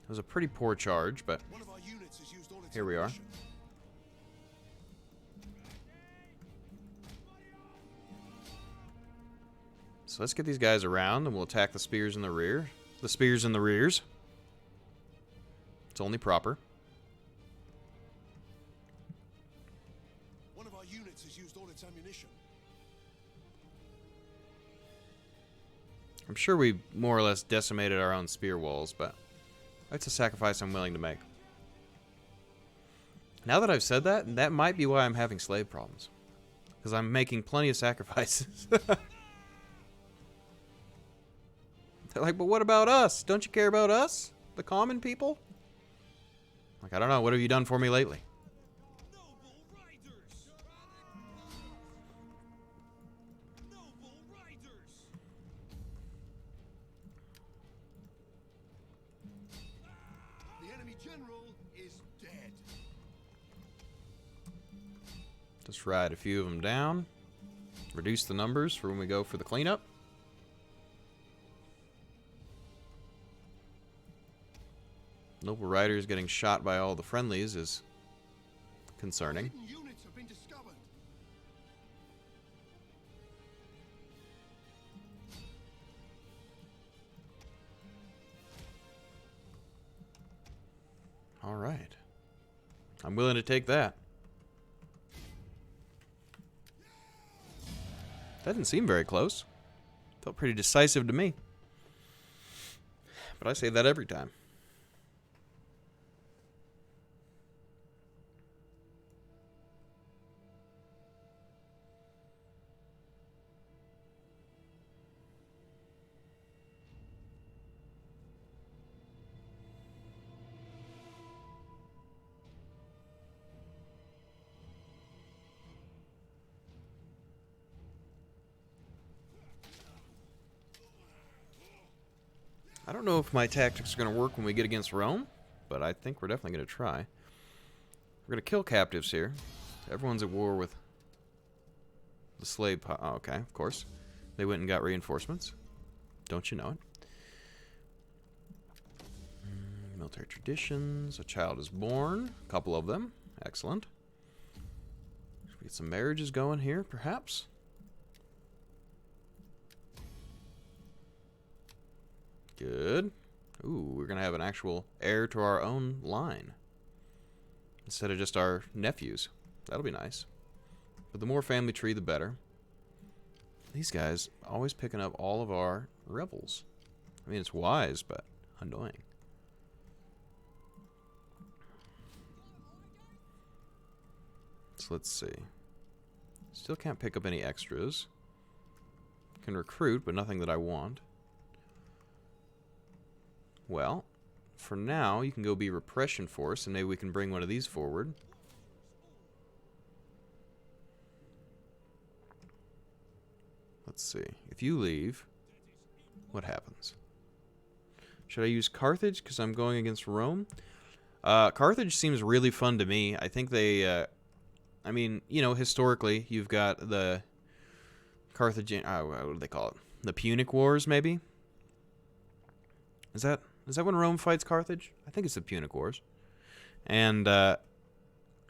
It was a pretty poor charge, but here we are. So let's get these guys around, and we'll attack the spears in the rear. The spears in the rears. It's only proper. One of our units has used all its ammunition. I'm sure we more or less decimated our own spear walls, but that's a sacrifice I'm willing to make. Now that I've said that, that might be why I'm having slave problems. Because I'm making plenty of sacrifices. They're like, but what about us? Don't you care about us? The common people? Like, I don't know. What have you done for me lately? The enemy general is dead. Just ride a few of them down. Reduce the numbers for when we go for the cleanup. Noble Riders getting shot by all the friendlies is concerning. Hidden units have been discovered. All right. I'm willing to take that. That didn't seem very close. Felt pretty decisive to me. But I say that every time. I don't know if my tactics are going to work when we get against Rome, but I think we're definitely going to try. We're going to kill captives here. Everyone's at war with the slave... Oh, okay, of course. They went and got reinforcements. Don't you know it? Military traditions. A child is born. A couple of them. Excellent. Should we get some marriages going here, perhaps? Good. Ooh, we're going to have an actual heir to our own line. Instead of just our nephews. That'll be nice. But the more family tree, the better. These guys always picking up all of our rebels. I mean, it's wise, but annoying. So let's see. Still can't pick up any extras. Can recruit, but nothing that I want. Well, for now, you can go be repression force, and maybe we can bring one of these forward. Let's see. If you leave, what happens? Should I use Carthage because I'm going against Rome? Carthage seems really fun to me. I think they, I mean, you know, historically, you've got the Carthaginian, what do they call it? The Punic Wars, maybe? Is that when Rome fights Carthage? I think it's the Punic Wars. And,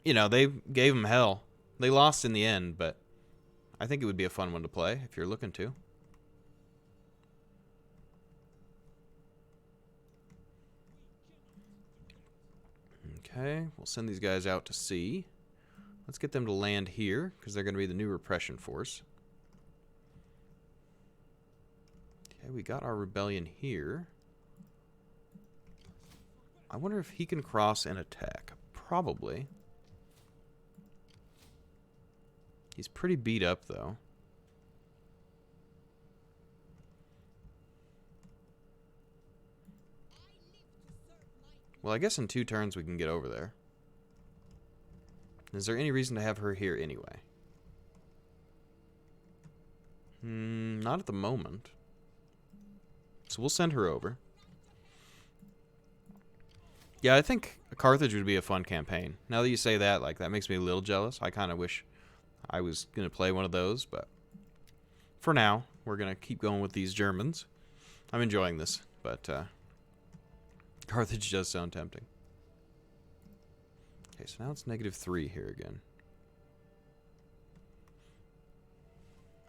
you know, they gave them hell. They lost in the end, but I think it would be a fun one to play if you're looking to. Okay, we'll send these guys out to sea. Let's get them to land here, because they're going to be the new repression force. Okay, we got our rebellion here. I wonder if he can cross and attack. Probably. He's pretty beat up, though. Well, I guess in 2 turns we can get over there. Is there any reason to have her here anyway? Not at the moment. So we'll send her over. Yeah, I think Carthage would be a fun campaign. Now that you say that, like, that makes me a little jealous. I kind of wish I was going to play one of those, but for now, we're going to keep going with these Germans. I'm enjoying this, but Carthage does sound tempting. Okay, so now it's -3 here again.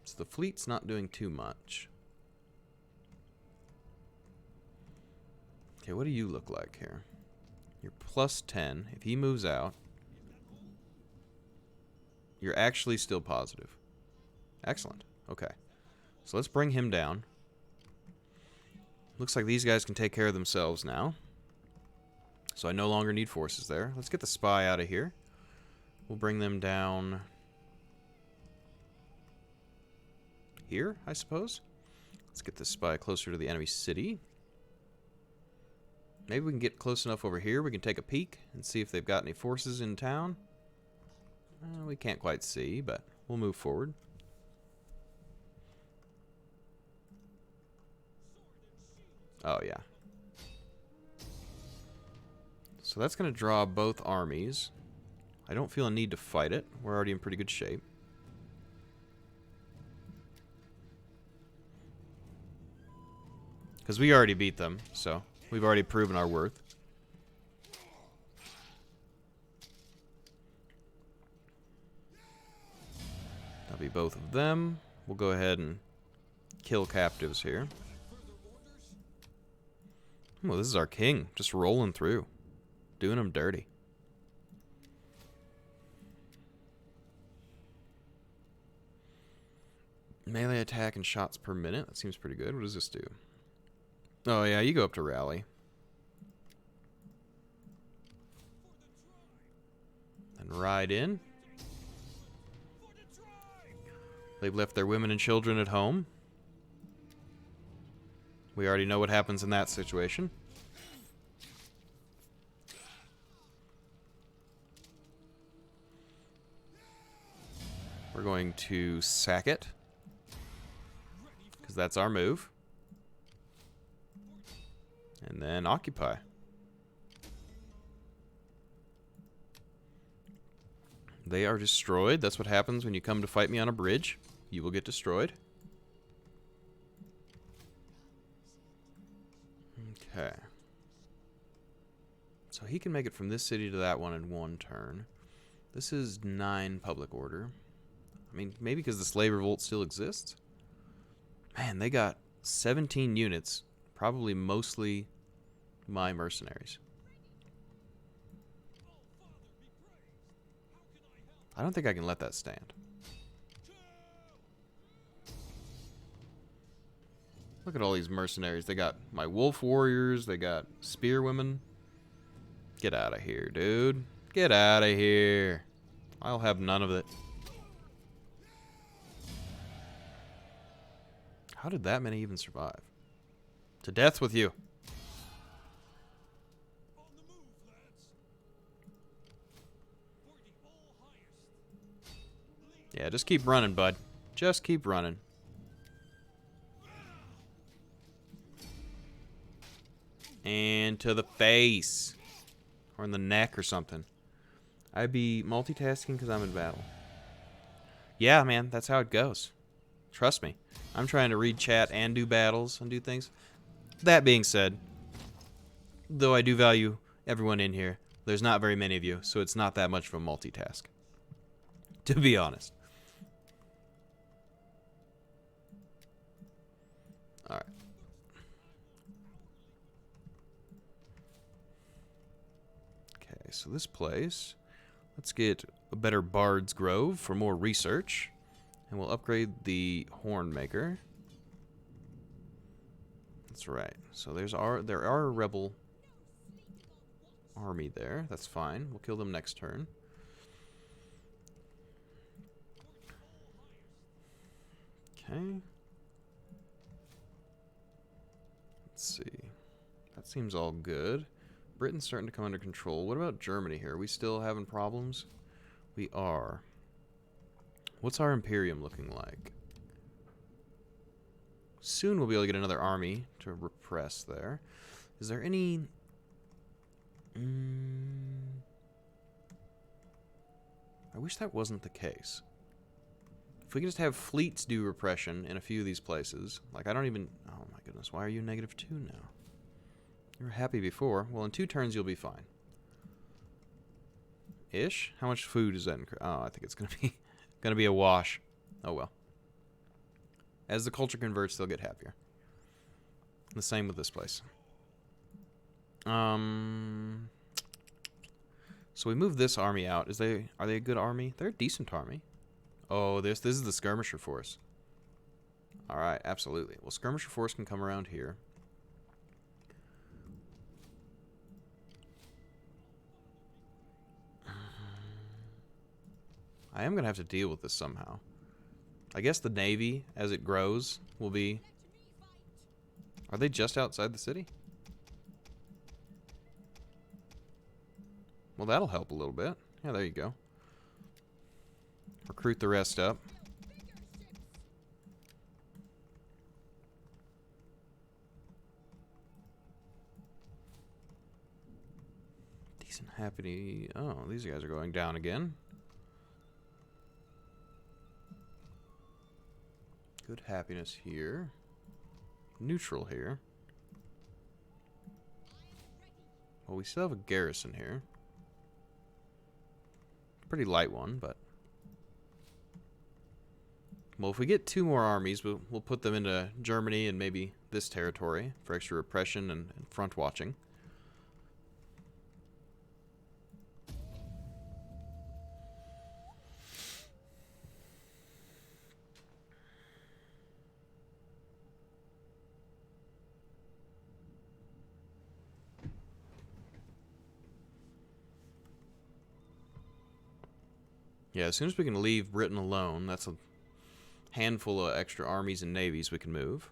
So the fleet's not doing too much. Okay, what do you look like here? You're +10. If he moves out, you're actually still positive. Excellent. Okay. So let's bring him down. Looks like these guys can take care of themselves now. So I no longer need forces there. Let's get the spy out of here. We'll bring them down here, I suppose. Let's get this spy closer to the enemy city. Maybe we can get close enough over here. We can take a peek and see if they've got any forces in town. We can't quite see, but we'll move forward. Oh, yeah. So that's going to draw both armies. I don't feel a need to fight it. We're already in pretty good shape. Because we already beat them, so we've already proven our worth. That'll be both of them. We'll go ahead and kill captives here. Oh, this is our king, just rolling through. Doing them dirty. Melee attack and shots per minute. That seems pretty good. What does this do? Oh, yeah, you go up to rally. And ride in. They've left their women and children at home. We already know what happens in that situation. We're going to sack it, because that's our move. And then occupy. They are destroyed. That's what happens when you come to fight me on a bridge. You will get destroyed. Okay. So he can make it from this city to that one in 1 turn. This is 9 public order. I mean, maybe because the slave revolt still exists? Man, they got 17 units. Probably mostly my mercenaries. I don't think I can let that stand. Look at all these mercenaries. They got my wolf warriors. They got spear women. Get out of here, dude. Get out of here. I'll have none of it. How did that many even survive? To death with you. Yeah, just keep running, bud. Just keep running. And to the face. Or in the neck or something. I'd be multitasking because I'm in battle. Yeah, man, that's how it goes. Trust me. I'm trying to read chat and do battles and do things. That being said, though I do value everyone in here, there's not very many of you, so it's not that much of a multitask. To be honest. Alright. Okay, so this place, let's get a better Bard's Grove for more research. And we'll upgrade the Horn Maker. That's right. So there are a rebel army there. That's fine. We'll kill them next turn. Okay. Let's see. That seems all good. Britain's starting to come under control. What about Germany here? Are we still having problems? We are. What's our Imperium looking like? Soon we'll be able to get another army to repress there. Is there any... I wish that wasn't the case. If we could just have fleets do repression in a few of these places. Like, I don't even... Oh my goodness, why are you -2 now? You were happy before. Well, in 2 turns you'll be fine. Ish? How much food is that? Oh, I think it's gonna be a wash. Oh well. As the culture converts, they'll get happier. The same with this place. So we move this army out. Are they a good army? They're a decent army. Oh, this is the skirmisher force. All right, absolutely. Well, skirmisher force can come around here. I am gonna have to deal with this somehow. I guess the navy, as it grows, will be... Are they just outside the city? Well, that'll help a little bit. Yeah, there you go. Recruit the rest up. Decent happy... Oh, these guys are going down again. Good happiness here. Neutral here. Well, we still have a garrison here. Pretty light one, but... Well, if we get 2 more armies, we'll put them into Germany and maybe this territory for extra repression and front watching. Yeah, as soon as we can leave Britain alone, that's a handful of extra armies and navies we can move.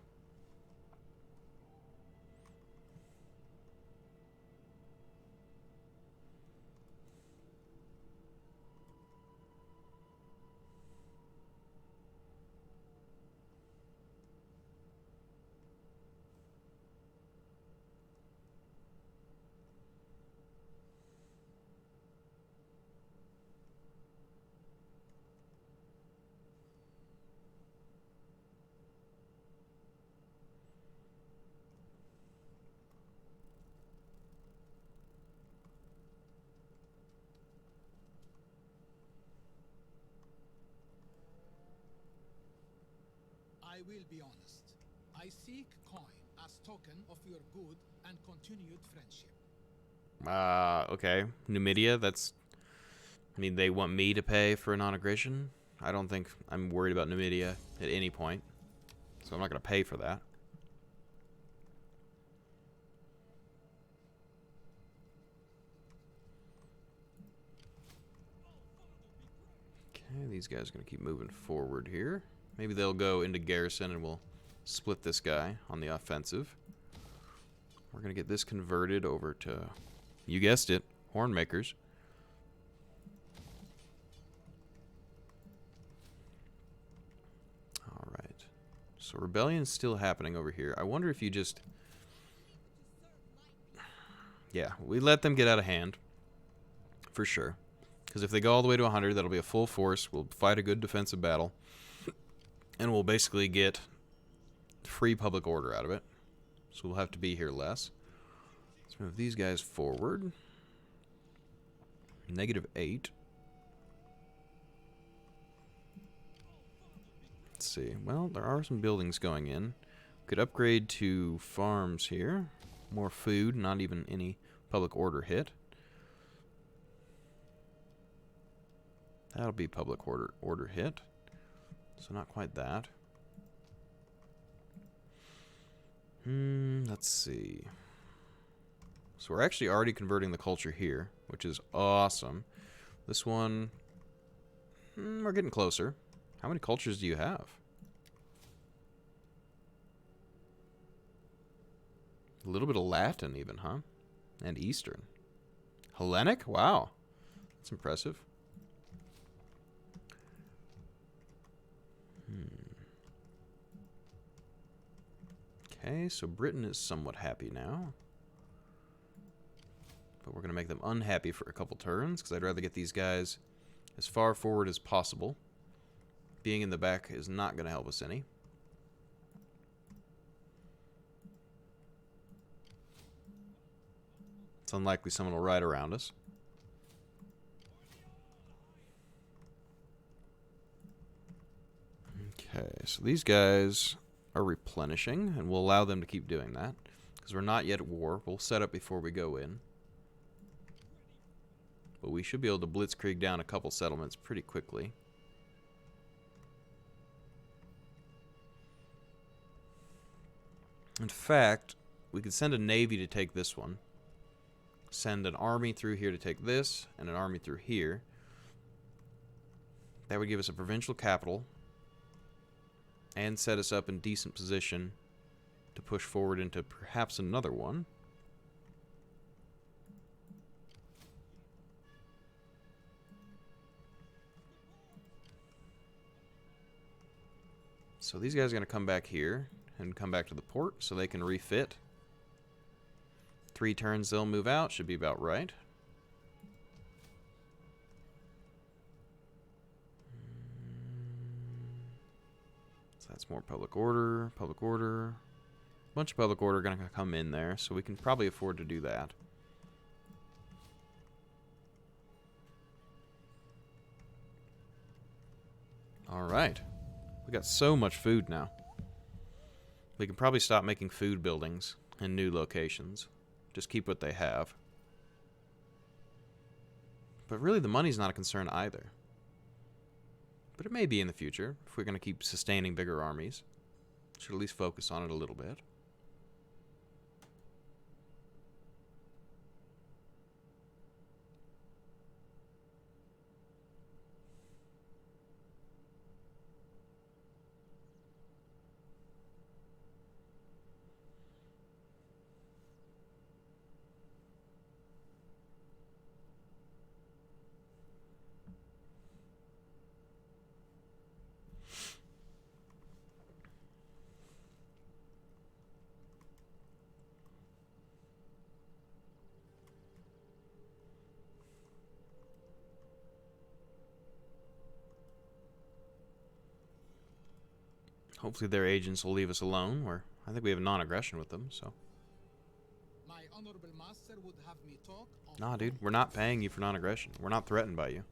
I will be honest. I seek coin as token of your good and continued friendship. Okay. Numidia, that's... I mean, they want me to pay for a non-aggression? I don't think I'm worried about Numidia at any point. So I'm not going to pay for that. Okay, these guys are going to keep moving forward here. Maybe they'll go into garrison and we'll split this guy on the offensive. We're going to get this converted over to, you guessed it, horn makers. All right. So rebellion's still happening over here. I wonder if you just... Yeah, we let them get out of hand. For sure. Because if they go all the way to 100, that'll be a full force. We'll fight a good defensive battle. And we'll basically get free public order out of it. So we'll have to be here less. Let's move these guys forward. -8. Let's see. Well, there are some buildings going in. Could upgrade to farms here. More food, not even any public order hit. That'll be public order hit. So not quite that. Let's see. So we're actually already converting the culture here, which is awesome. This one, we're getting closer. How many cultures do you have? A little bit of Latin even, huh? And Eastern. Hellenic? Wow. That's impressive. Okay, so Britain is somewhat happy now. But we're going to make them unhappy for a couple turns, because I'd rather get these guys as far forward as possible. Being in the back is not going to help us any. It's unlikely someone will ride around us. Okay, so these guys are replenishing, and we'll allow them to keep doing that, because we're not yet at war. We'll set up before we go in. But we should be able to blitzkrieg down a couple settlements pretty quickly. In fact, we could send a navy to take this one. Send an army through here to take this, and an army through here. That would give us a provincial capital, and set us up in decent position to push forward into perhaps another one. So these guys are going to come back here and come back to the port so they can refit. 3 turns they'll move out, should be about right. So that's more public order, public order. A bunch of public order going to come in there, so we can probably afford to do that. Alright. We got so much food now. We can probably stop making food buildings in new locations. Just keep what they have. But really the money's not a concern either. But it may be in the future, if we're going to keep sustaining bigger armies. Should at least focus on it a little bit. Hopefully their agents will leave us alone, or I think we have non-aggression with them, so. My honorable master would have me talk of Nah, dude, we're not paying you for non-aggression. We're not threatened by you.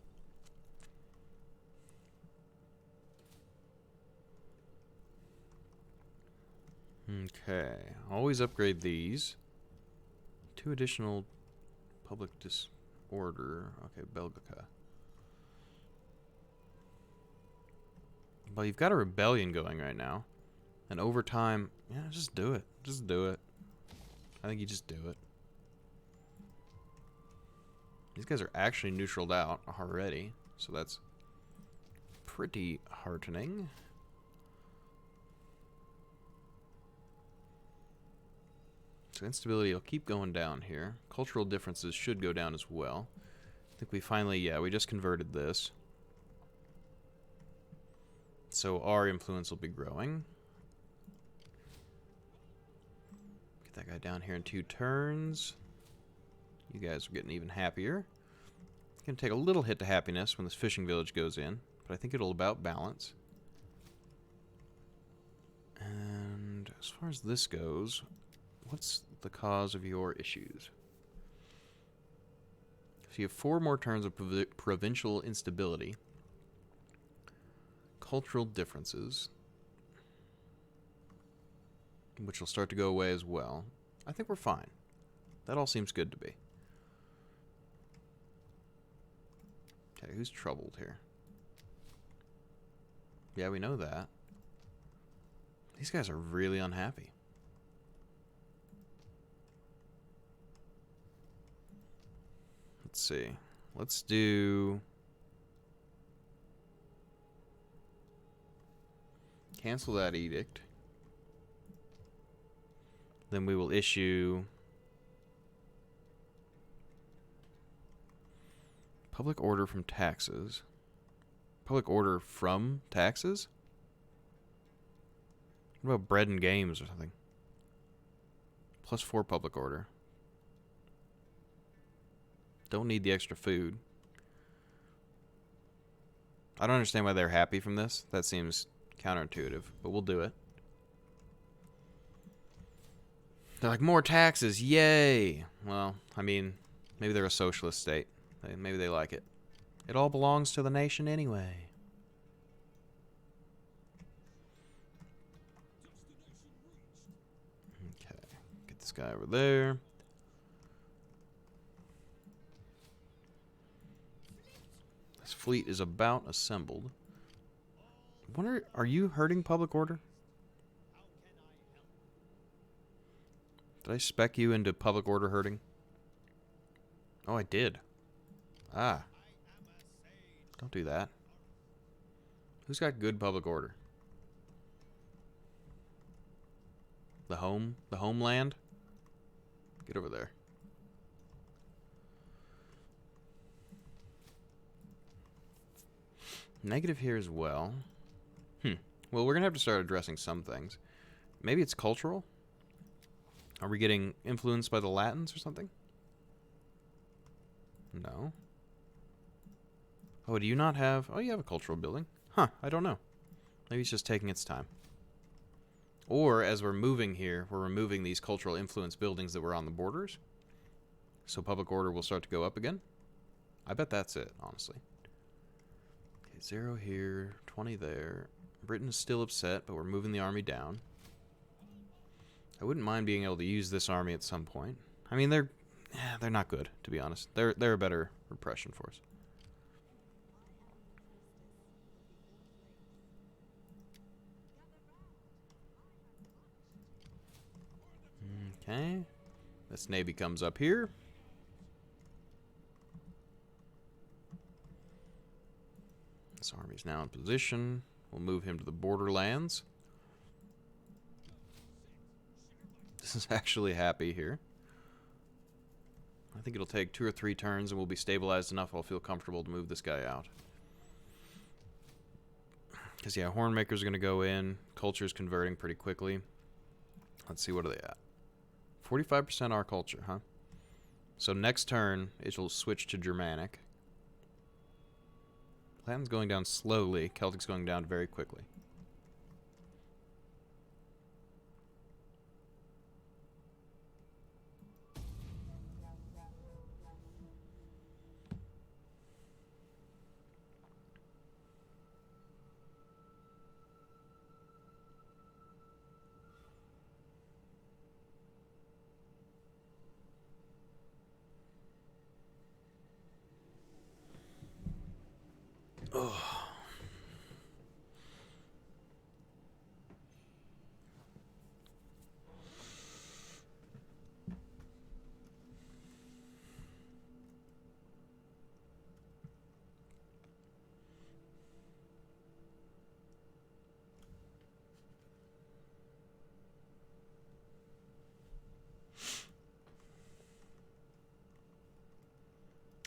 Okay, always upgrade these. 2 additional public disorder. Okay, Belgica. Well, you've got a rebellion going right now. And over time, yeah, just do it. Just do it. I think you just do it. These guys are actually neutraled out already, so that's pretty heartening. So instability will keep going down here. Cultural differences should go down as well. I think we finally, yeah, we just converted this. So our influence will be growing. Get that guy down here in 2 turns. You guys are getting even happier. It's going to take a little hit to happiness when this fishing village goes in, but I think it'll about balance. And as far as this goes, what's the cause of your issues? So you have 4 more turns of provincial instability. Cultural differences, which will start to go away as well. I think we're fine. That all seems good to be. Okay, who's troubled here? Yeah, we know that. These guys are really unhappy. Let's see. Let's do... Cancel that edict. Then we will issue... Public order from taxes. Public order from taxes? What about bread and games or something? +4 public order. Don't need the extra food. I don't understand why they're happy from this. That seems counterintuitive, but we'll do it. They're like, more taxes, yay! Well, I mean, maybe they're a socialist state. Maybe they like it. It all belongs to the nation anyway. Okay, get this guy over there. This fleet is about assembled. I wonder, are you hurting public order? Did I spec you into public order hurting? Oh, I did. Ah. Don't do that. Who's got good public order? The homeland? Get over there. Negative here as well. Well, we're going to have to start addressing some things. Maybe it's cultural? Are we getting influenced by the Latins or something? No. Oh, do you not have... Oh, you have a cultural building. Huh, I don't know. Maybe it's just taking its time. Or, as we're moving here, we're removing these cultural influence buildings that were on the borders. So public order will start to go up again. I bet that's it, honestly. Okay, 0 here, 20 there. Britain is still upset, but we're moving the army down. I wouldn't mind being able to use this army at some point. I mean, they're not good, to be honest. They're a better repression force. Okay. This navy comes up here. This army's now in position. We'll move him to the borderlands. This is actually happy here. I think it'll take 2 or 3 turns and we'll be stabilized enough I'll feel comfortable to move this guy out. Because, yeah, Hornmaker's going to go in. Culture's converting pretty quickly. Let's see, what are they at? 45% our culture, huh? So next turn, it'll switch to Germanic. Latin's going down slowly. Celtic's going down very quickly.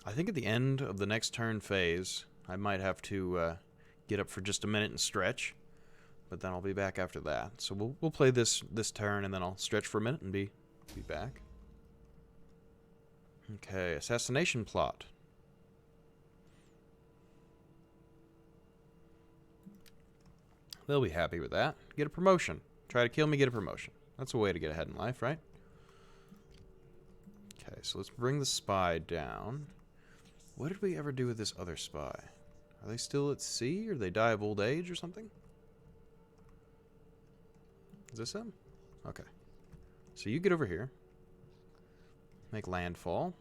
I think at the end of the next turn phase, I might have to get up for just a minute and stretch, but then I'll be back after that. So we'll play this turn, and then I'll stretch for a minute and be back. Okay, assassination plot. They'll be happy with that. Get a promotion. Try to kill me, get a promotion. That's a way to get ahead in life, right? Okay, so let's bring the spy down. What did we ever do with this other spy? Are they still at sea, or they die of old age or something? Is this them? Okay. So you get over here. Make landfall.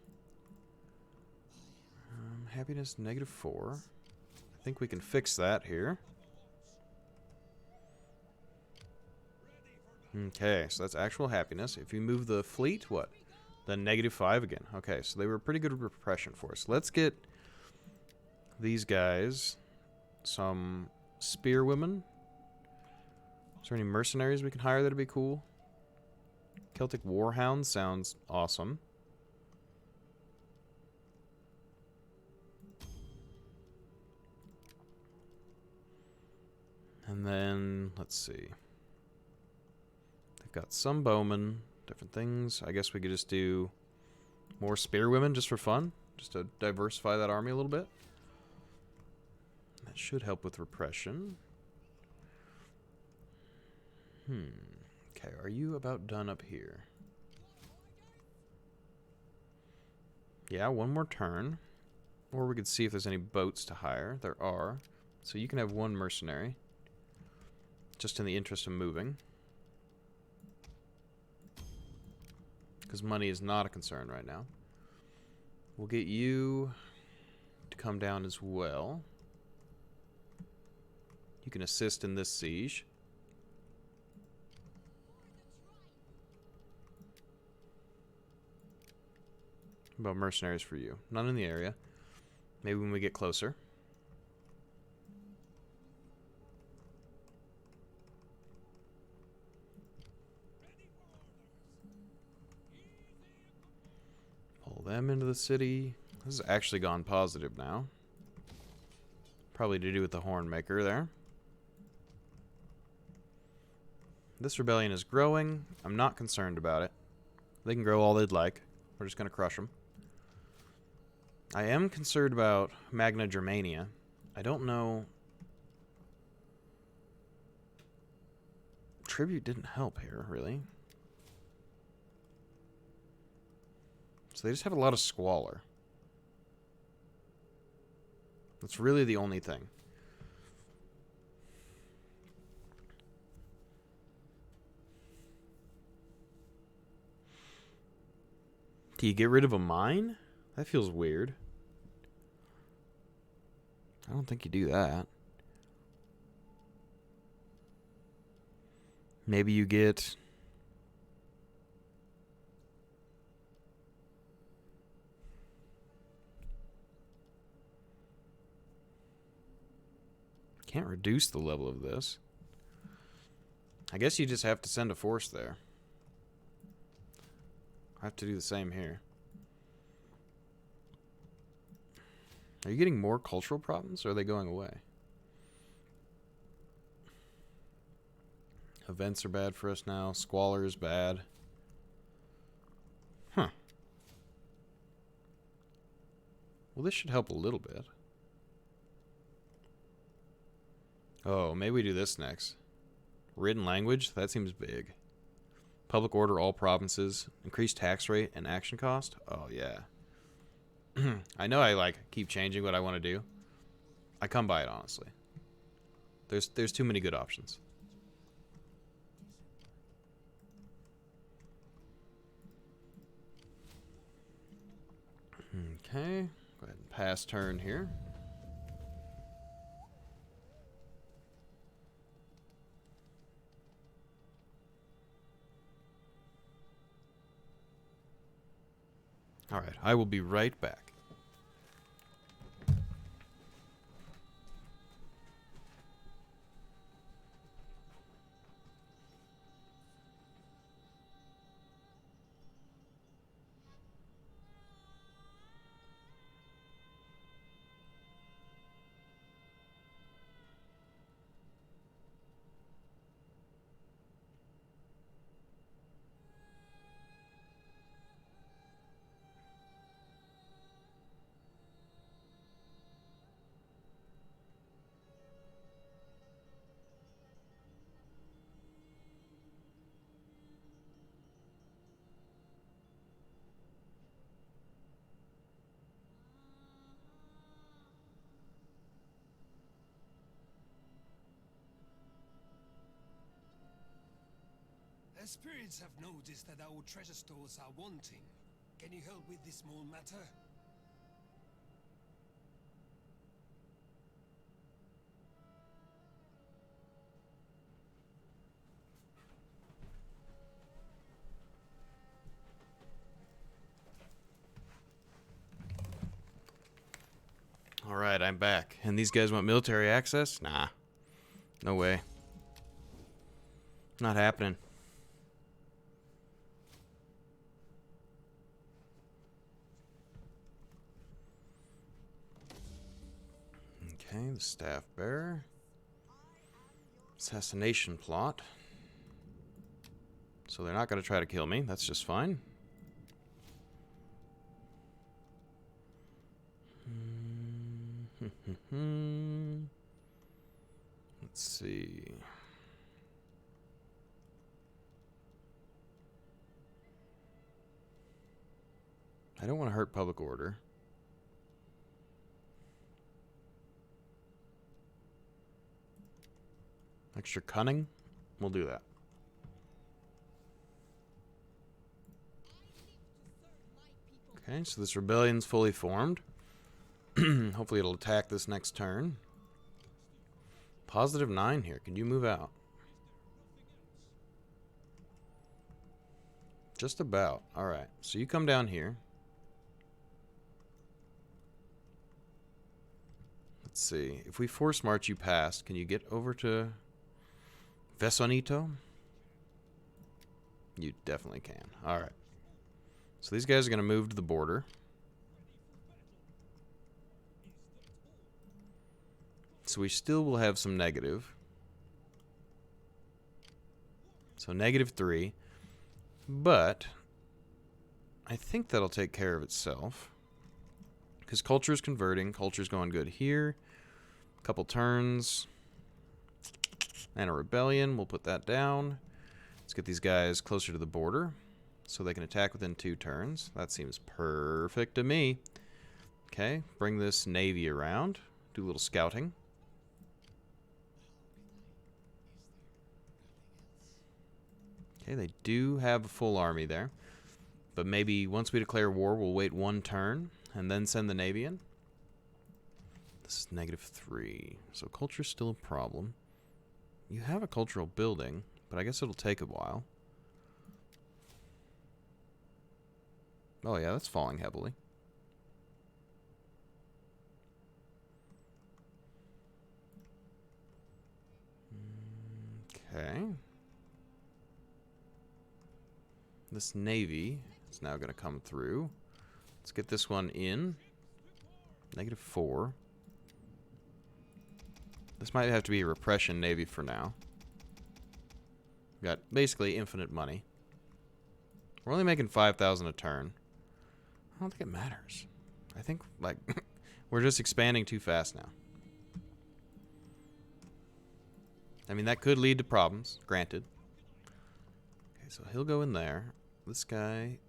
Happiness -4. I think we can fix that here. Okay, so that's actual happiness. If you move the fleet, what? Then -5 again. Okay, so they were pretty good repression for us. Let's get these guys some spearwomen. Is there any mercenaries we can hire that'd be cool? Celtic Warhound sounds awesome. And then, let's see. They've got some bowmen, different things. I guess we could just do more spearwomen just for fun. Just to diversify that army a little bit. That should help with repression. Okay, are you about done up here? Yeah, one more turn. Or we could see if there's any boats to hire. There are. So you can have one mercenary. Just in the interest of moving. Because money is not a concern right now. We'll get you to come down as well. You can assist in this siege. What about mercenaries for you? None in the area. Maybe when we get closer. Pull them into the city. This has actually gone positive now. Probably to do with the horn maker there. This rebellion is growing. I'm not concerned about it. They can grow all they'd like. We're just going to crush them. I am concerned about Magna Germania. I don't know. Tribute didn't help here, really. So they just have a lot of squalor. That's really the only thing. Do you get rid of a mine? That feels weird. I don't think you do that. Maybe you get... Can't reduce the level of this. I guess you just have to send a force there. I have to do the same here. Are you getting more cultural problems, or are they going away? Events are bad for us now. Squalor is bad. Huh. Well, this should help a little bit. Oh, maybe we do this next. Written language? That seems big. Public order, all provinces. Increased tax rate and action cost? Oh, yeah. I know I, keep changing what I want to do. I come by it, honestly. There's too many good options. Okay. Go ahead and pass turn here. Alright, I will be right back. The spirits have noticed that our treasure stores are wanting. Can you help with this small matter? Alright, I'm back. And these guys want military access? Nah. No way. Not happening. Okay, the staff bearer. Assassination plot. So they're not going to try to kill me. That's just fine. Let's see. I don't want to hurt public order. Extra cunning? We'll do that. Okay, so this rebellion's fully formed. Hopefully it'll attack this next turn. Positive 9 here. Can you move out? Just about. Alright, so you come down here. Let's see. If we force march you past, can you get over to Vesonito? You definitely can. Alright. So these guys are going to move to the border. So we still will have some negative. So -3. But I think that'll take care of itself. Because culture is converting. Culture's going good here. Couple turns. And a rebellion. We'll put that down. Let's get these guys closer to the border so they can attack within 2 turns. That seems perfect to me. Okay, bring this navy around. Do a little scouting. Okay, they do have a full army there. But maybe once we declare war, we'll wait 1 turn and then send the navy in. This is -3. So culture's still a problem. You have a cultural building, but I guess it'll take a while. Oh yeah, that's falling heavily. Okay. This navy is now going to come through. Let's get this one in. -4. This might have to be a repression navy for now. We got basically infinite money. We're only making 5,000 a turn. I don't think it matters. I think, like, we're just expanding too fast now. I mean, that could lead to problems, granted. Okay, so he'll go in there. This guy...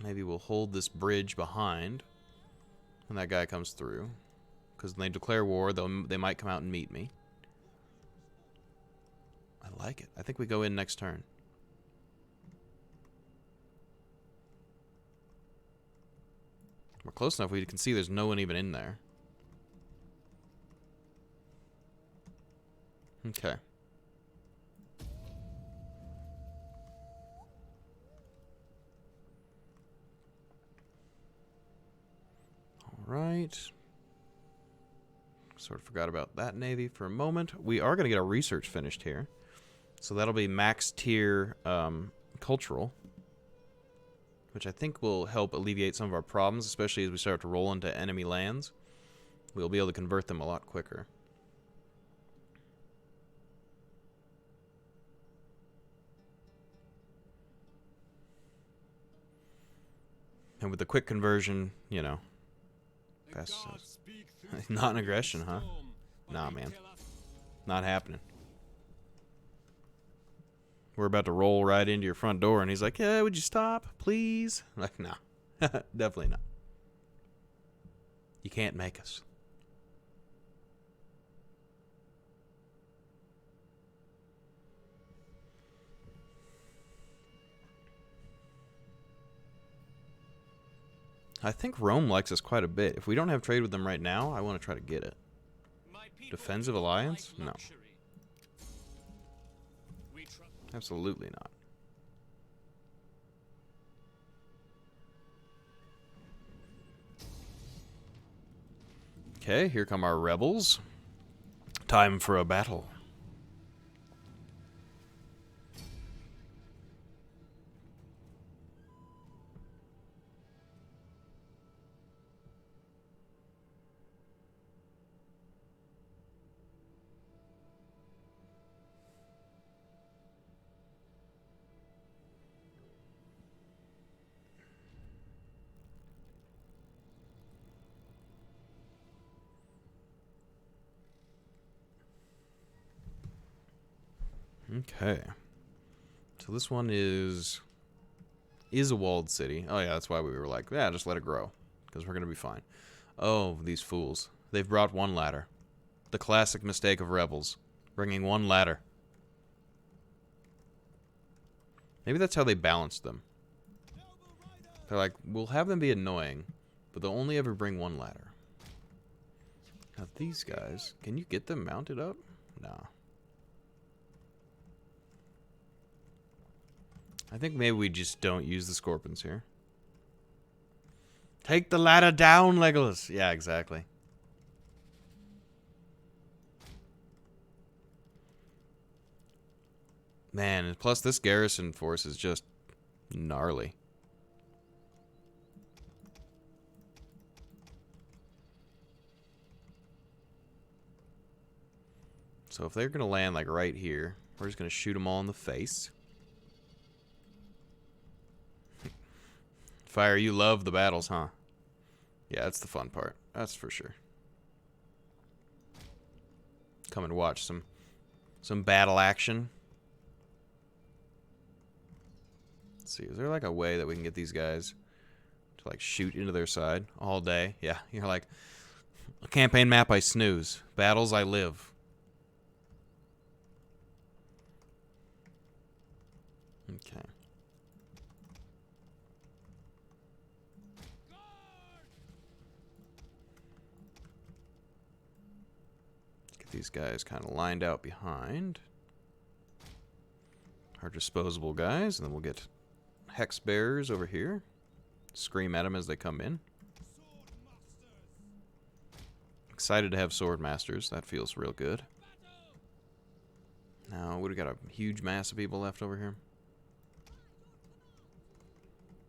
Maybe we'll hold this bridge behind when that guy comes through. Because when they declare war, they might come out and meet me. I like it. I think we go in next turn. We're close enough we can see there's no one even in there. Okay. Alright. Sort of forgot about that navy for a moment. We are going to get our research finished here. So that'll be max tier cultural. Which I think will help alleviate some of our problems, especially as we start to roll into enemy lands. We'll be able to convert them a lot quicker. And with the quick conversion, you know. Fast. Not an aggression, huh? Nah, man. Not happening. We're about to roll right into your front door, and he's like, yeah, would you stop, please? I'm like, no. Definitely not. You can't make us. I think Rome likes us quite a bit. If we don't have trade with them right now, I want to try to get it. Defensive alliance? No. Absolutely not. Okay, here come our rebels. Time for a battle. Okay. So this one is a walled city. Oh yeah, that's why we were like, yeah, just let it grow, because we're gonna be fine. Oh, these fools. They've brought one ladder. The classic mistake of rebels. Bringing one ladder. Maybe that's how they balanced them. They're like, we'll have them be annoying, but they'll only ever bring one ladder. Now these guys, can you get them mounted up? Nah. I think maybe we just don't use the scorpions here. Take the ladder down, Legolas. Yeah, exactly. Man, and plus this garrison force is just gnarly. So if they're going to land like right here, we're just going to shoot them all in the face. Fire, you love the battles, huh? Yeah, that's the fun part. That's for sure. Come and watch some battle action. Let's see, is there like a way that we can get these guys to like shoot into their side all day? Yeah, you're like, a campaign map I snooze. Battles I live. Okay. Get these guys kind of lined out behind our disposable guys, and then we'll get hex bearers over here. Scream at them as they come in. Excited to have sword masters. That feels real good. Now, we've got a huge mass of people left over here.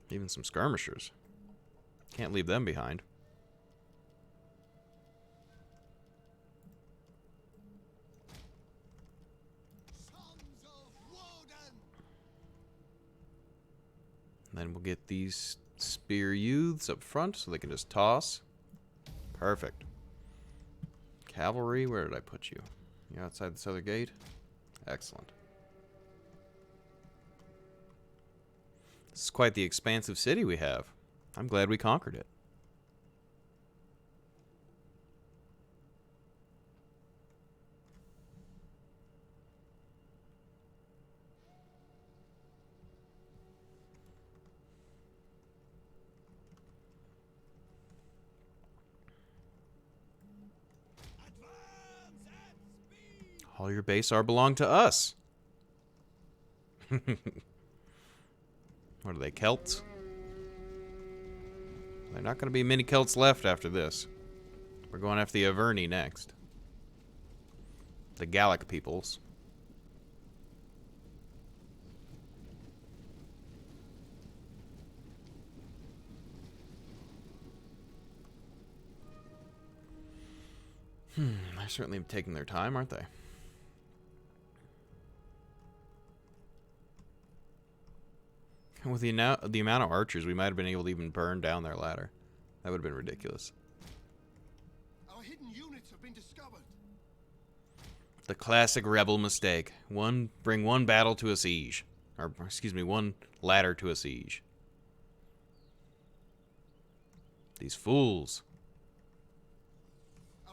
Even some skirmishers. Can't leave them behind. Then we'll get these spear youths up front so they can just toss. Perfect. Cavalry, where did I put you? You're outside this other gate? Excellent. This is quite the expansive city we have. I'm glad we conquered it. All your base are belong to us. What are they, Celts? There are not going to be many Celts left after this. We're going after the Averni next. The Gallic peoples. They're certainly taking their time, aren't they? With the amount of archers, we might have been able to even burn down their ladder. That would have been ridiculous. Our hidden units have been discovered. The classic rebel mistake. Bring one battle to a siege. Or, excuse me, one ladder to a siege. These fools.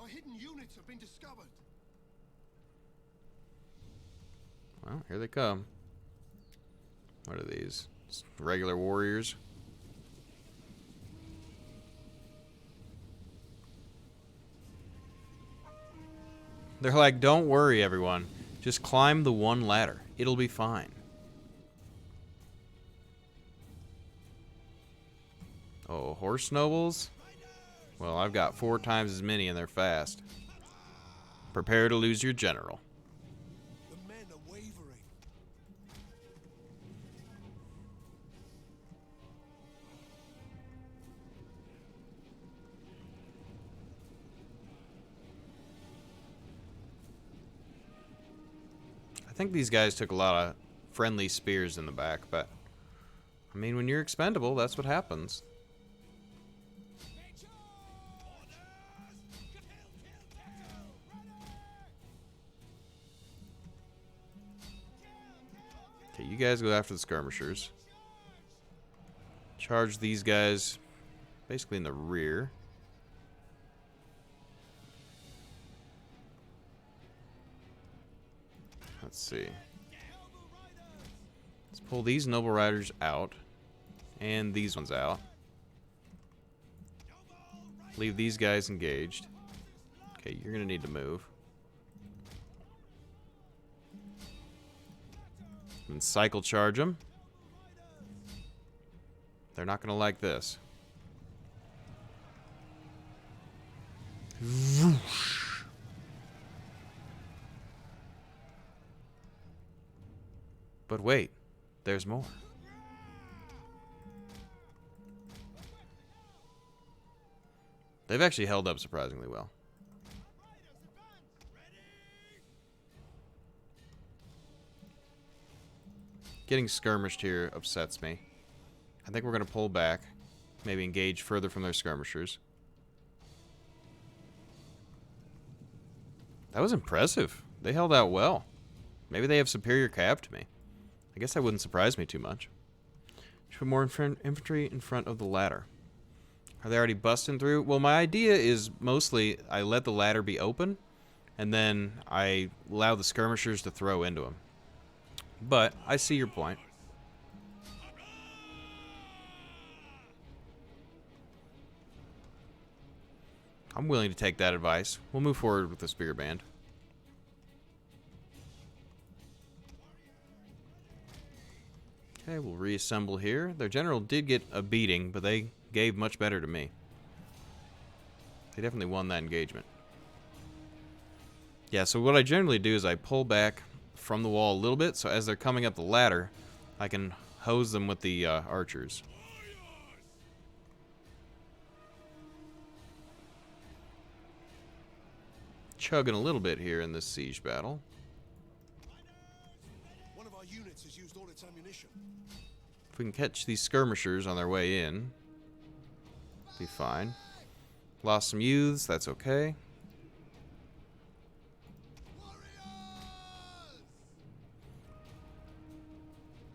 Our hidden units have been discovered. Well, here they come. What are these? Just regular warriors? They're like, don't worry, everyone. Just climb the one ladder. It'll be fine. Oh, horse nobles? Well, I've got 4 times as many and they're fast. Prepare to lose your general. The men are wavering. I think these guys took a lot of friendly spears in the back, but I mean, when you're expendable, that's what happens. Okay, you guys go after the skirmishers. Charge these guys basically in the rear. Let's see. Let's pull these noble riders out. And these ones out. Leave these guys engaged. Okay, you're going to need to move. And cycle charge them. They're not going to like this. Whoosh. But wait, there's more. They've actually held up surprisingly well. Getting skirmished here upsets me. I think we're going to pull back. Maybe engage further from their skirmishers. That was impressive. They held out well. Maybe they have superior cav to me. I guess that wouldn't surprise me too much. Should put more infantry in front of the ladder. Are they already busting through? Well, my idea is mostly I let the ladder be open, and then I allow the skirmishers to throw into them. But I see your point. I'm willing to take that advice. We'll move forward with the spear band. Okay, we'll reassemble here. Their general did get a beating, but they gave much better to me. They definitely won that engagement. Yeah, so what I generally do is I pull back from the wall a little bit, so as they're coming up the ladder, I can hose them with the archers. Chugging a little bit here in this siege battle. One of our units has used all its ammunition. If we can catch these skirmishers on their way in, be fine. Lost some youths, that's okay.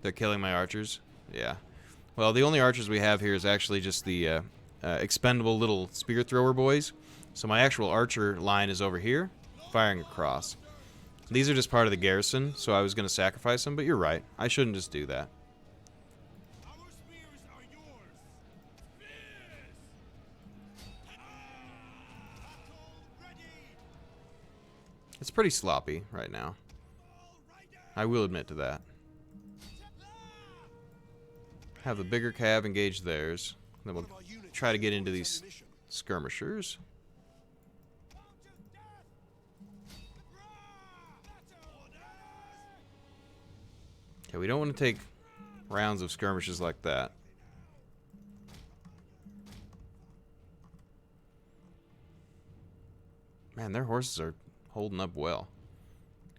They're killing my archers? Yeah. Well, the only archers we have here is actually just the expendable little spear thrower boys. So my actual archer line is over here, firing across. These are just part of the garrison, so I was going to sacrifice them, but you're right. I shouldn't just do that. Our spears are yours. It's pretty sloppy right now. I will admit to that. Have the bigger cav engage theirs. Then we'll try to get into these skirmishers. Okay, we don't want to take rounds of skirmishes like that. Man, their horses are holding up well.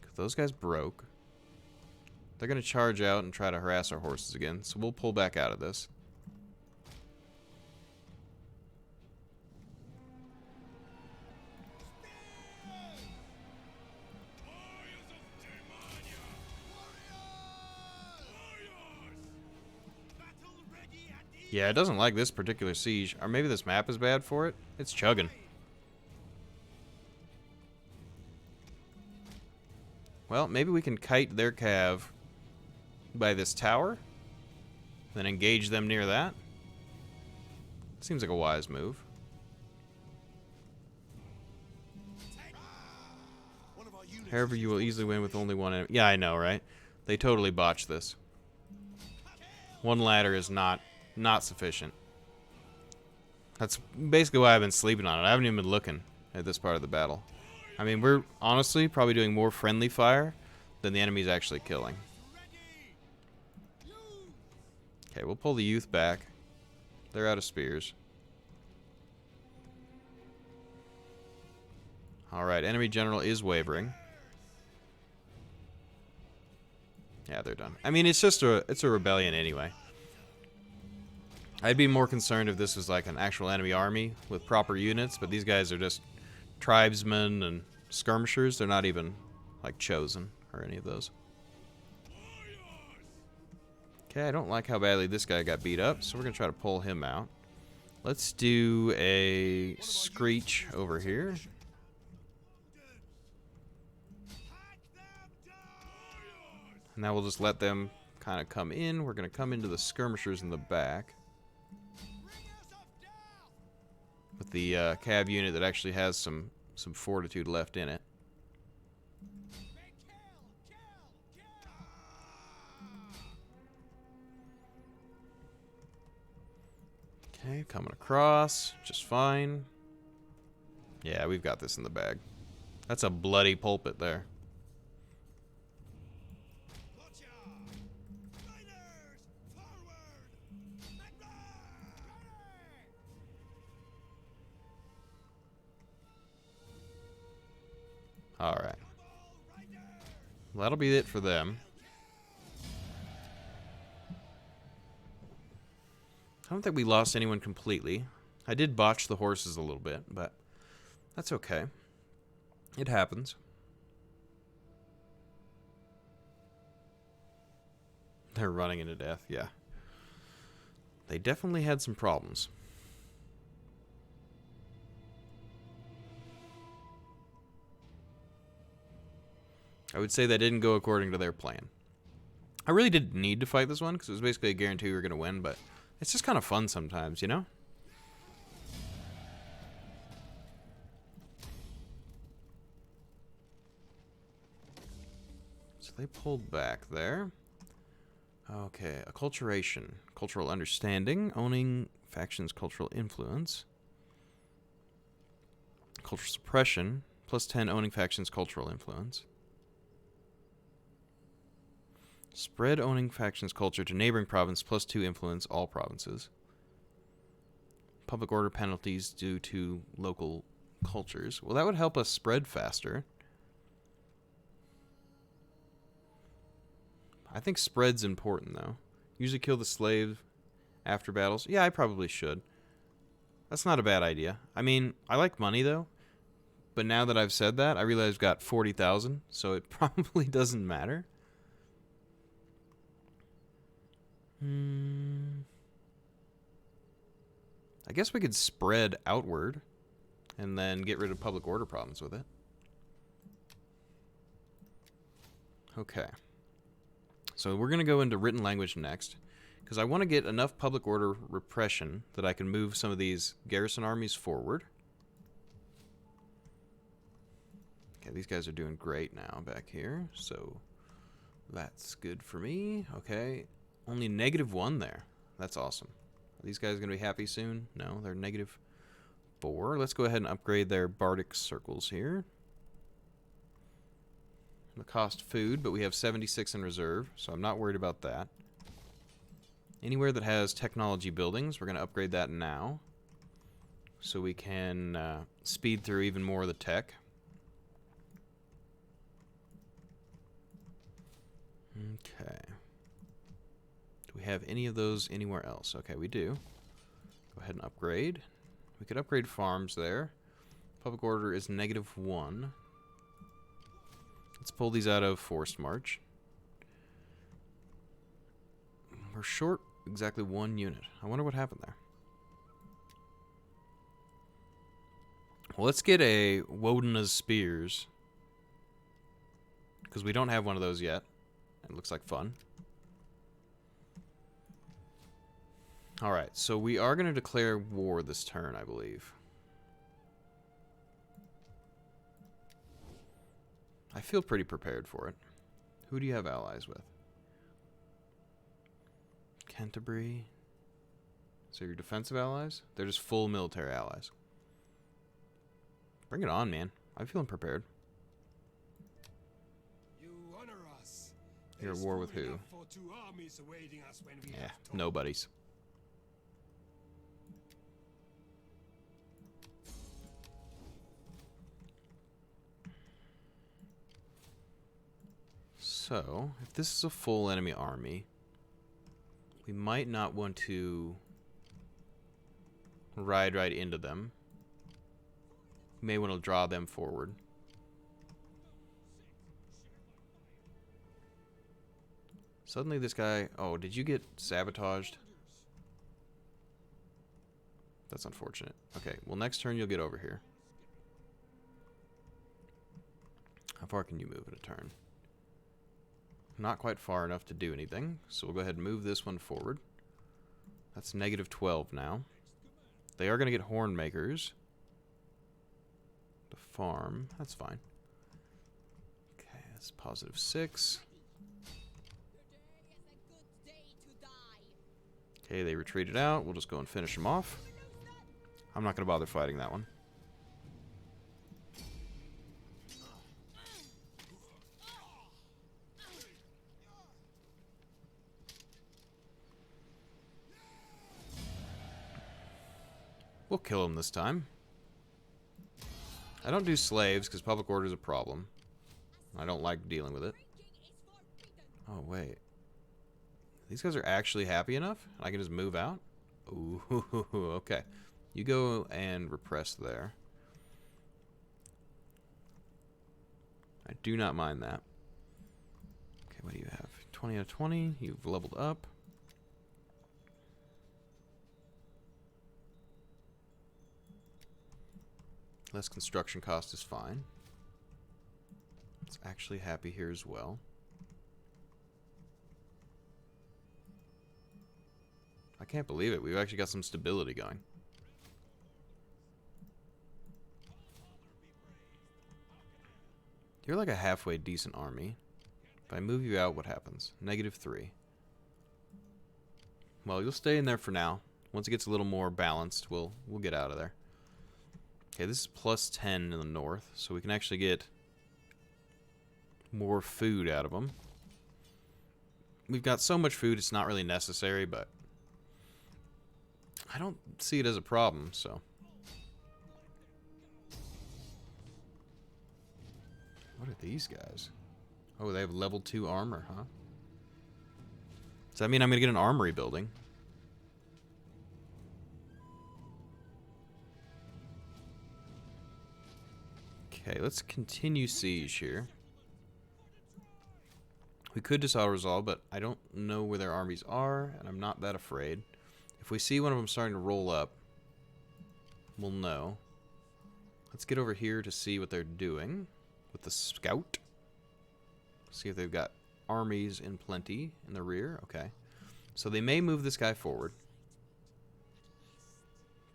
'Cause those guys broke. They're going to charge out and try to harass our horses again, so we'll pull back out of this. Yeah, it doesn't like this particular siege. Or maybe this map is bad for it. It's chugging. Well, maybe we can kite their cav by this tower. Then engage them near that. Seems like a wise move. However, you will easily win with only one enemy. Yeah, I know, right? They totally botched this. One ladder is not sufficient. That's basically why I've been sleeping on it. I haven't even been looking at this part of the battle. I mean, we're honestly probably doing more friendly fire than the enemy's actually killing. Okay, we'll pull the youth back. They're out of spears. Alright, enemy general is wavering. Yeah, they're done. I mean, it's a rebellion anyway. I'd be more concerned if this was like an actual enemy army with proper units, but these guys are just tribesmen and skirmishers. They're not even like chosen or any of those. Okay, I don't like how badly this guy got beat up, so we're gonna try to pull him out. Let's do a screech over here. And now we'll just let them kind of come in. We're going to come into the skirmishers in the back. With the cav unit that actually has some fortitude left in it. Okay, coming across. Just fine. Yeah, we've got this in the bag. That's a bloody pulpit there. Alright. Well, that'll be it for them. I don't think we lost anyone completely. I did botch the horses a little bit, but that's okay. It happens. They're running into death, yeah. They definitely had some problems. I would say that didn't go according to their plan. I really didn't need to fight this one, because it was basically a guarantee we were going to win, but it's just kind of fun sometimes, you know? So they pulled back there. Okay, acculturation. Cultural understanding. Owning factions' cultural influence. Cultural suppression. Plus 10 owning factions' cultural influence. Spread owning factions' culture to neighboring province. Plus 2 influence all provinces. Public order penalties due to local cultures. Well, that would help us spread faster. I think spread's important, though. Usually kill the slave after battles. Yeah, I probably should. That's not a bad idea. I mean, I like money, though. But now that I've said that, I realize I've got 40,000, so it probably doesn't matter. I guess we could spread outward and then get rid of public order problems with it. Okay. So we're going to go into written language next, because I want to get enough public order repression that I can move some of these garrison armies forward. Okay, these guys are doing great now back here, so that's good for me. Okay, only -1 there. That's awesome. Are these guys going to be happy soon? No, they're -4. Let's go ahead and upgrade their bardic circles here. The cost food, but we have 76 in reserve, so I'm not worried about that. Anywhere that has technology buildings, we're going to upgrade that now, so we can speed through even more of the tech. Okay. Do we have any of those anywhere else? Okay, we do. Go ahead and upgrade. We could upgrade farms there. Public order is -1. Let's pull these out of forced march. We're short exactly 1 unit. I wonder what happened there. Well, let's get a Wodena's Spears, because we don't have one of those yet. It looks like fun. Alright, so we are going to declare war this turn, I believe. I feel pretty prepared for it. Who do you have allies with? Canterbury. So your defensive allies? They're just full military allies. Bring it on, man. I'm feeling prepared. You honor us. You're at There's war with food who? enough for 2 armies awaiting us when we Yeah, have talked. nobody's. So, if this is a full enemy army, we might not want to ride right into them. We may want to draw them forward. Suddenly this guy... Oh, did you get sabotaged? That's unfortunate. Okay, well next turn you'll get over here. How far can you move in a turn? Not quite far enough to do anything, so we'll go ahead and move this one forward. That's negative 12 now. They are going to get horn makers. The farm, that's fine. Okay, that's positive 6. Okay, they retreated out. We'll just go and finish them off. I'm not going to bother fighting that one. We'll kill him this time. I don't do slaves because public order is a problem. I don't like dealing with it. Oh, wait. These guys are actually happy enough? I can just move out? Ooh, okay. You go and repress there. I do not mind that. Okay, what do you have? 20 out of 20. You've leveled up. Less construction cost is fine. It's actually happy here as well. I can't believe it. We've actually got some stability going. You're like a halfway decent army. If I move you out, what happens? Negative 3. Well, you'll stay in there for now. Once it gets a little more balanced, we'll get out of there. Okay, this is plus 10 in the north, so we can actually get more food out of them. We've got so much food, it's not really necessary, but I don't see it as a problem, so. What are these guys? Oh, they have level 2 armor, huh? Does that mean I'm going to get an armory building? Okay, let's continue siege here. We could just auto-resolve, but I don't know where their armies are, and I'm not that afraid. If we see one of them starting to roll up, we'll know. Let's get over here to see what they're doing with the scout. See if they've got armies in plenty in the rear. Okay. So they may move this guy forward.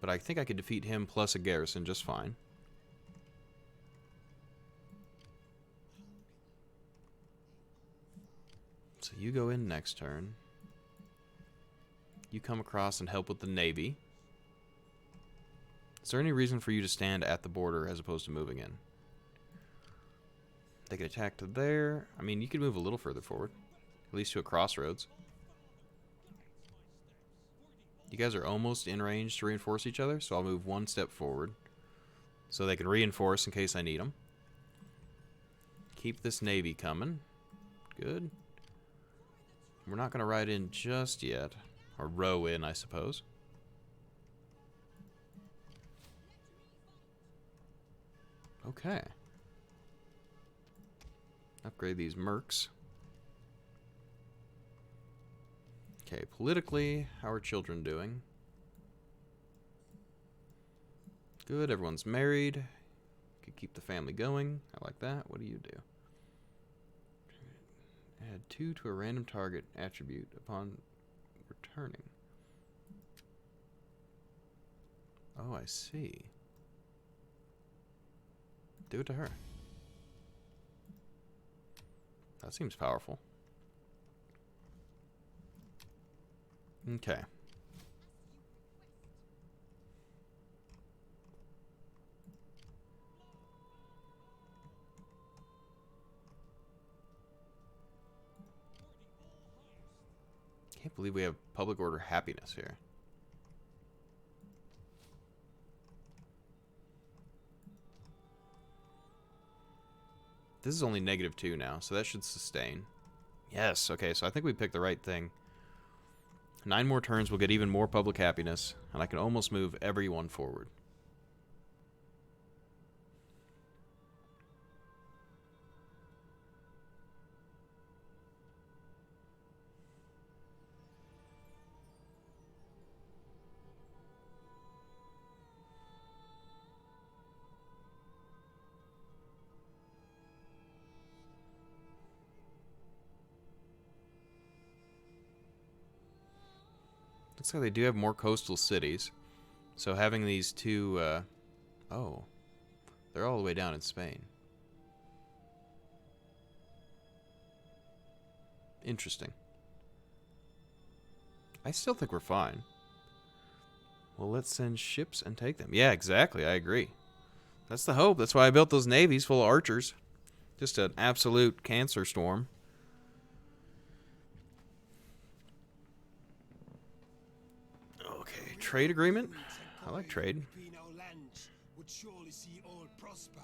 But I think I could defeat him plus a garrison just fine. So you go in next turn. You come across and help with the navy. Is there any reason for you to stand at the border as opposed to moving in? They can attack to there. I mean, you could move a little further forward. At least to a crossroads. You guys are almost in range to reinforce each other, so I'll move one step forward. So they can reinforce in case I need them. Keep this navy coming. Good. We're not going to ride in just yet. Or row in, I suppose. Okay. Upgrade these mercs. Okay, politically, how are children doing? Good, everyone's married. Could keep the family going. I like that. What do you do? Add 2 to a random target attribute upon returning. Oh, I see. Do it to her. That seems powerful. Okay. Can't believe we have public order happiness here. This is only -2 now, so that should sustain. Yes, okay, so I think we picked the right thing. 9 more turns will get even more public happiness, and I can almost move everyone forward. Looks like they do have more coastal cities. So having these two, oh, they're all the way down in Spain. Interesting. I still think we're fine. Well, let's send ships and take them. Yeah, exactly. I agree. That's the hope. That's why I built those navies full of archers. Just an absolute cancer storm. Okay, trade agreement. I like trade. Between our lands would surely see all prosper.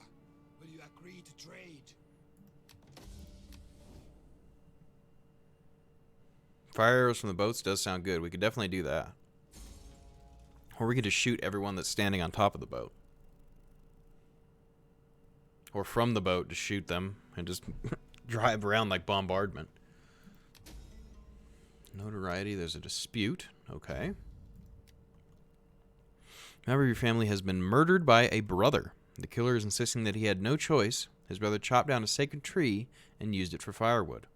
Will you agree to trade? Fire arrows from the boats does sound good. We could definitely do that. Or we could just shoot everyone that's standing on top of the boat. Or from the boat, just shoot them and just drive around like bombardment. Notoriety, there's a dispute. Okay. Member of your family has been murdered by a brother. The killer is insisting that he had no choice. His brother chopped down a sacred tree and used it for firewood.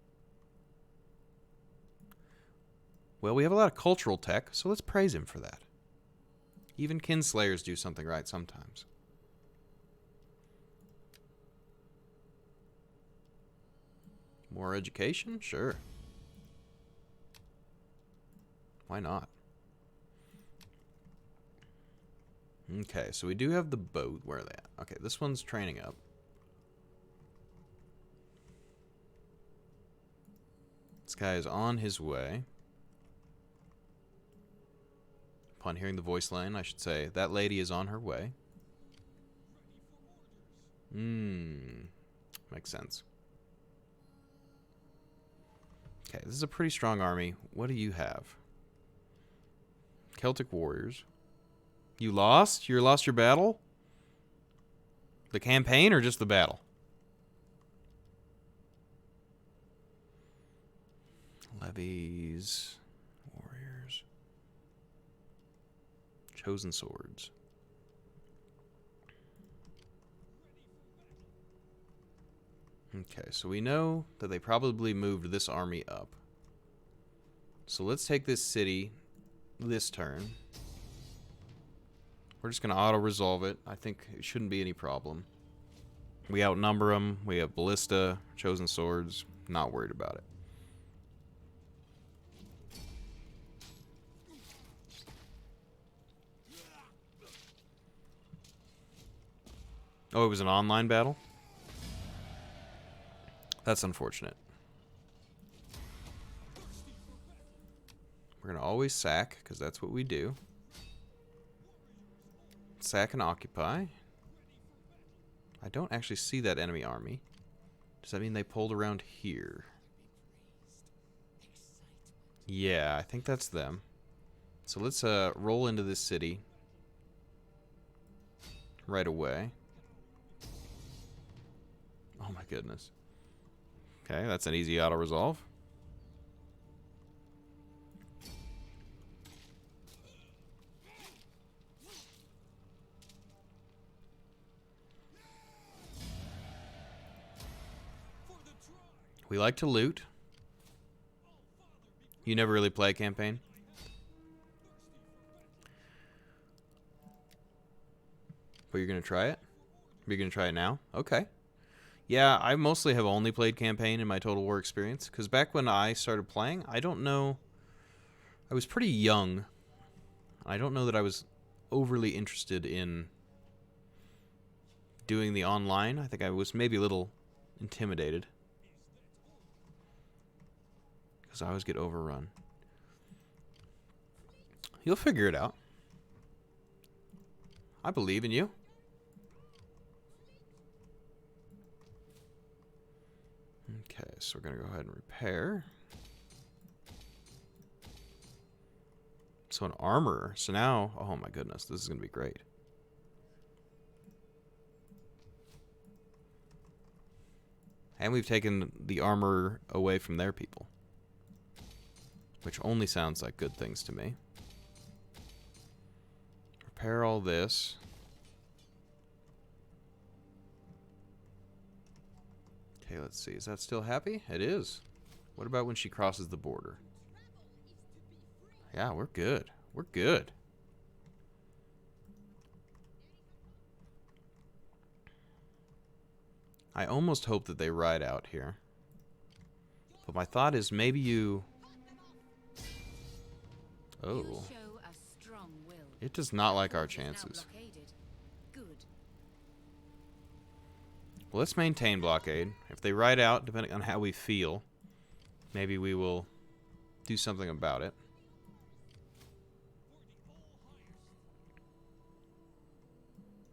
Well, we have a lot of cultural tech, so let's praise him for that. Even kinslayers do something right sometimes. More education? Sure. Why not? Okay, so we do have the boat. Where are they at? Okay, this one's training up. This guy is on his way. Upon hearing the voice line, I should say, that lady is on her way. Makes sense. Okay, this is a pretty strong army. What do you have? Celtic warriors. You lost? You lost your battle? The campaign or just the battle? Levies. Warriors. Chosen swords. Okay, so we know that they probably moved this army up. So let's take this city this turn. We're just going to auto-resolve it. I think it shouldn't be any problem. We outnumber them. We have ballista, chosen swords. Not worried about it. Oh, it was an online battle? That's unfortunate. We're going to always sack, because that's what we do. Sack and occupy. I don't actually see that enemy army. Does that mean they pulled around here? Yeah, I think that's them. So let's roll into this city right away. Oh my goodness. Okay, that's an easy auto-resolve. We like to loot. You never really play a campaign? But you're going to try it? You're going to try it now? Okay. Yeah, I mostly have only played campaign in my Total War experience. Because back when I started playing, I don't know... I was pretty young. I don't know that I was overly interested in doing the online. I think I was maybe a little intimidated. Because I always get overrun. You'll figure it out. I believe in you. Okay, so we're going to go ahead and repair. So an armorer. So now, oh my goodness, this is going to be great. And we've taken the armor away from their people. Which only sounds like good things to me. Repair all this. Okay, let's see. Is that still happy? It is. What about when she crosses the border? Yeah, we're good. We're good. I almost hope that they ride out here. But my thought is maybe you... Oh. It does not like our chances. Well, let's maintain blockade. If they ride out, depending on how we feel, maybe we will do something about it.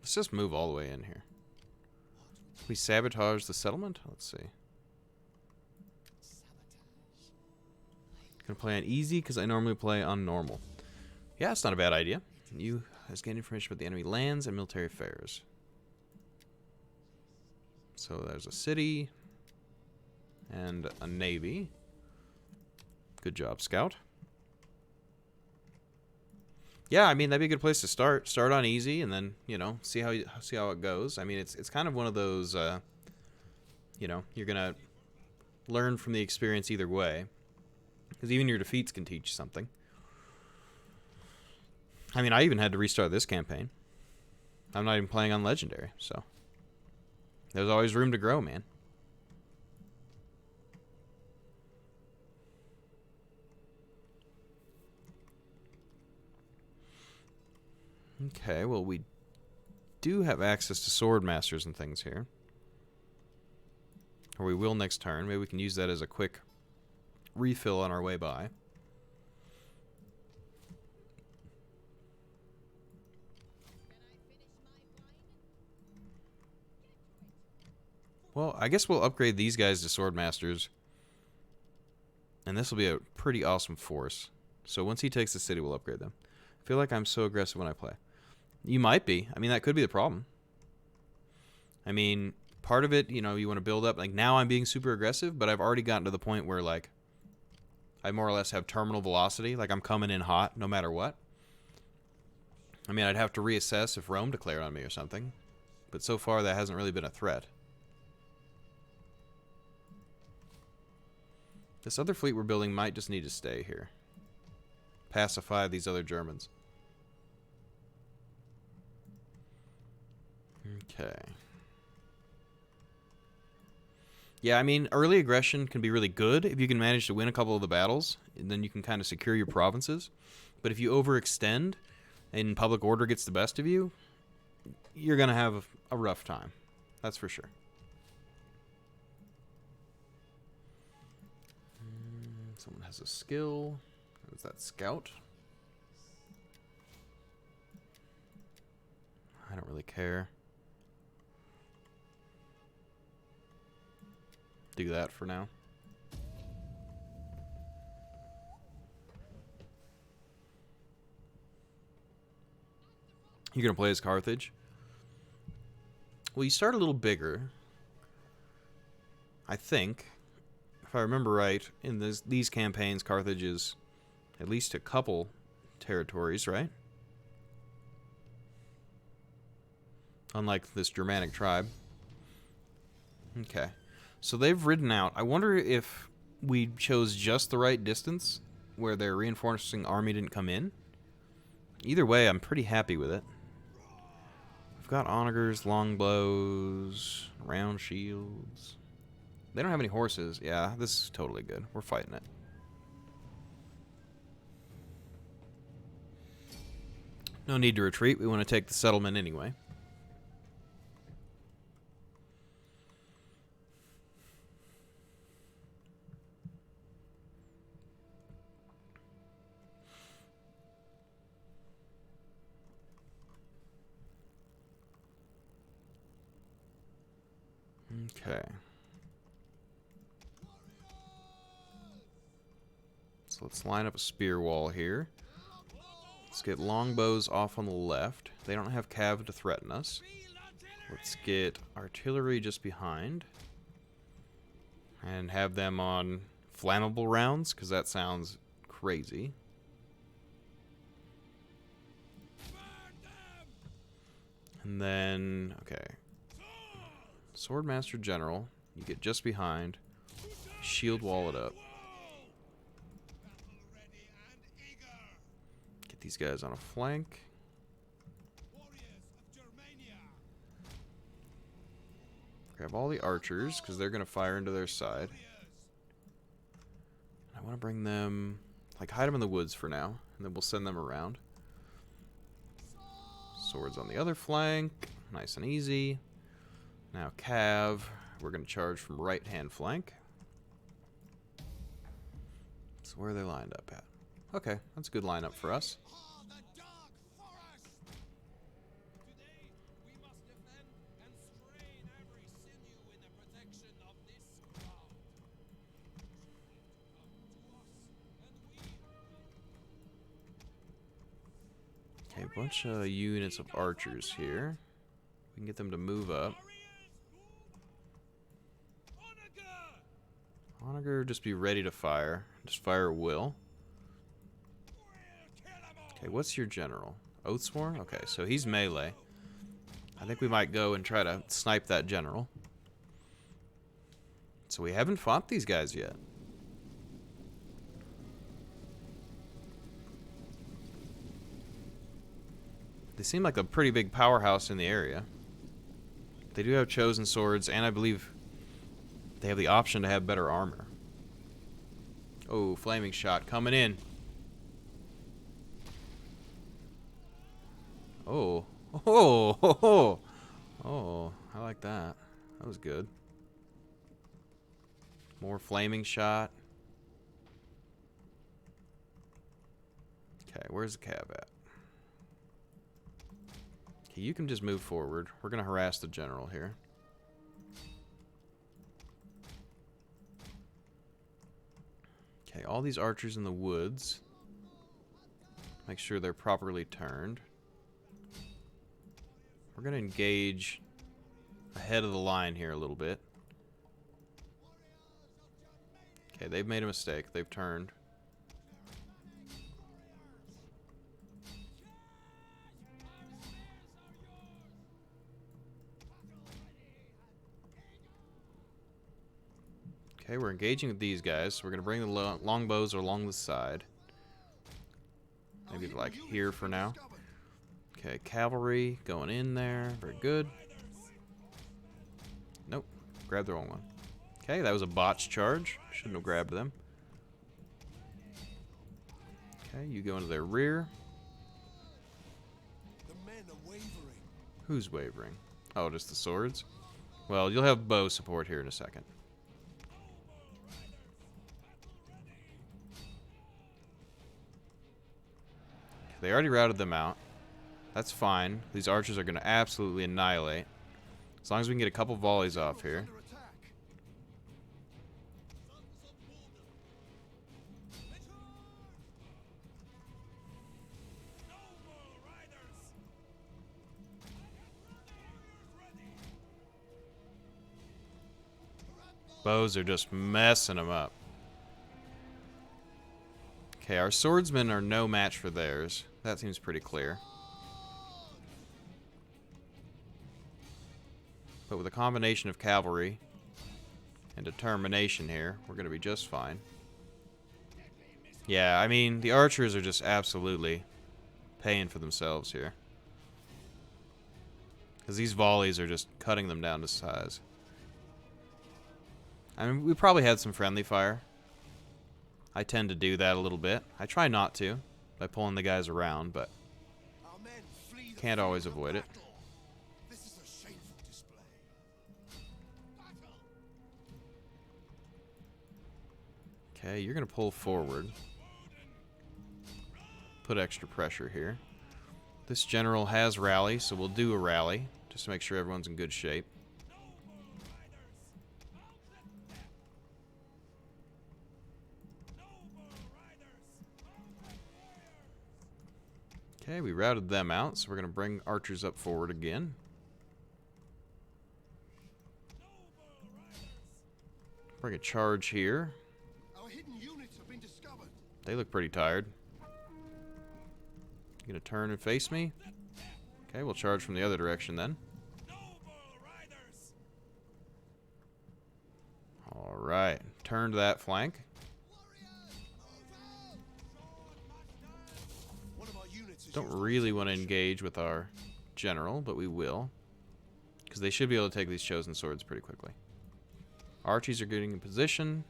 Let's just move all the way in here. We sabotage the settlement? Let's see. Gonna play on easy because I normally play on normal. Yeah, it's not a bad idea. You has gained information about the enemy lands and military affairs. So there's a city and a navy. Good job, Scout. Yeah, I mean that'd be a good place to start. Start on easy, and then see how it goes. I mean it's kind of one of those you're gonna learn from the experience either way, because even your defeats can teach something. I mean I even had to restart this campaign. I'm not even playing on legendary, so there's always room to grow, man. Okay, well, we do have access to sword masters and things here. Or we will next turn. Maybe we can use that as a quick refill on our way by. Well, I guess we'll upgrade these guys to sword masters. And this will be a pretty awesome force. So once he takes the city, we'll upgrade them. I feel like I'm so aggressive when I play. You might be. I mean, that could be the problem. I mean, part of it, you want to build up. Like, now I'm being super aggressive, but I've already gotten to the point where, like, I more or less have terminal velocity. Like, I'm coming in hot no matter what. I mean, I'd have to reassess if Rome declared on me or something. But so far, that hasn't really been a threat. This other fleet we're building might just need to stay here. Pacify these other Germans. Okay. Yeah, I mean, early aggression can be really good if you can manage to win a couple of the battles, and then you can kind of secure your provinces. But if you overextend and public order gets the best of you, you're going to have a rough time. That's for sure. Someone has a skill. Is that Scout? I don't really care. Do that for now. You're going to play as Carthage? Well, you start a little bigger. I think. If I remember right, in these campaigns, Carthage is at least a couple territories, right? Unlike this Germanic tribe. Okay. So they've ridden out. I wonder if we chose just the right distance where their reinforcing army didn't come in. Either way, I'm pretty happy with it. We've got onagers, longbows, round shields. They don't have any horses. Yeah, this is totally good. We're fighting it. No need to retreat. We want to take the settlement anyway. Okay. So let's line up a spear wall here. Let's get longbows off on the left. They don't have cav to threaten us. Let's get artillery just behind. And have them on flammable rounds, because that sounds crazy. And then, okay. Swordmaster General, you get just behind. Shield wall it up. Get these guys on a flank. Grab all the archers, because they're going to fire into their side. I want to bring them, like, hide them in the woods for now, and then we'll send them around. Swords on the other flank, nice and easy. Now cav, we're going to charge from right-hand flank. So where are they lined up at? Okay, that's a good lineup for us. Okay, a bunch of units of archers here. We can get them to move up. Onager, just be ready to fire. Just fire at will. Okay, what's your general? Oathsworn? Okay, so he's melee. I think we might go and try to snipe that general. So we haven't fought these guys yet. They seem like a pretty big powerhouse in the area. They do have chosen swords, and I believe they have the option to have better armor. Oh, flaming shot coming in. Oh. Oh. Oh. Oh, I like that. That was good. More flaming shot. Okay, where's the cab at? Okay, you can just move forward. We're going to harass the general here. Okay, all these archers in the woods. Make sure they're properly turned. We're going to engage ahead of the line here a little bit. Okay, they've made a mistake. They've turned. Okay, we're engaging with these guys. We're going to bring the longbows along the side. Maybe like here for now. Okay, cavalry going in there. Very good. Nope, grabbed the wrong one. Okay, that was a botched charge. Shouldn't have grabbed them. Okay, you go into their rear. The men are wavering. Who's wavering? Oh, just the swords? Well, you'll have bow support here in a second. They already routed them out. That's fine. These archers are going to absolutely annihilate. As long as we can get a couple volleys off here. Bows are just messing them up. Okay, our swordsmen are no match for theirs. That seems pretty clear. But with a combination of cavalry and determination here, we're going to be just fine. Yeah, I mean, the archers are just absolutely paying for themselves here. Because these volleys are just cutting them down to size. I mean, we probably had some friendly fire. I tend to do that a little bit. I try not to, by pulling the guys around, but can't always avoid it. This is a shameful display. Okay, you're going to pull forward. Put extra pressure here. This general has rally, so we'll do a rally, just to make sure everyone's in good shape. Okay, we routed them out, so we're going to bring archers up forward again. Bring a charge here. Our hidden units have been discovered. They look pretty tired. You gonna turn and face me? Okay, we'll charge from the other direction then. Alright, turn to that flank. One of our units is Don't really want to engage with our general, but we will. Because they should be able to take these chosen swords pretty quickly. Archies are getting in position.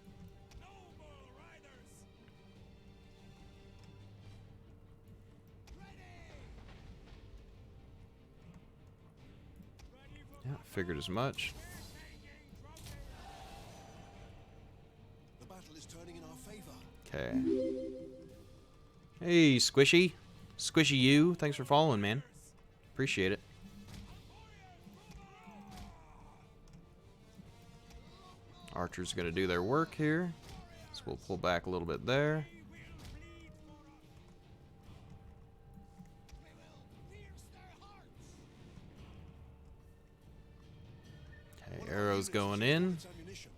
Yeah, figured as much. The battle is turning in our favor. Okay. Hey, Squishy. Squishy you. Thanks for following, man. Appreciate it. Archers are going to do their work here. So we'll pull back a little bit there. Okay, arrows going in. It's ammunition.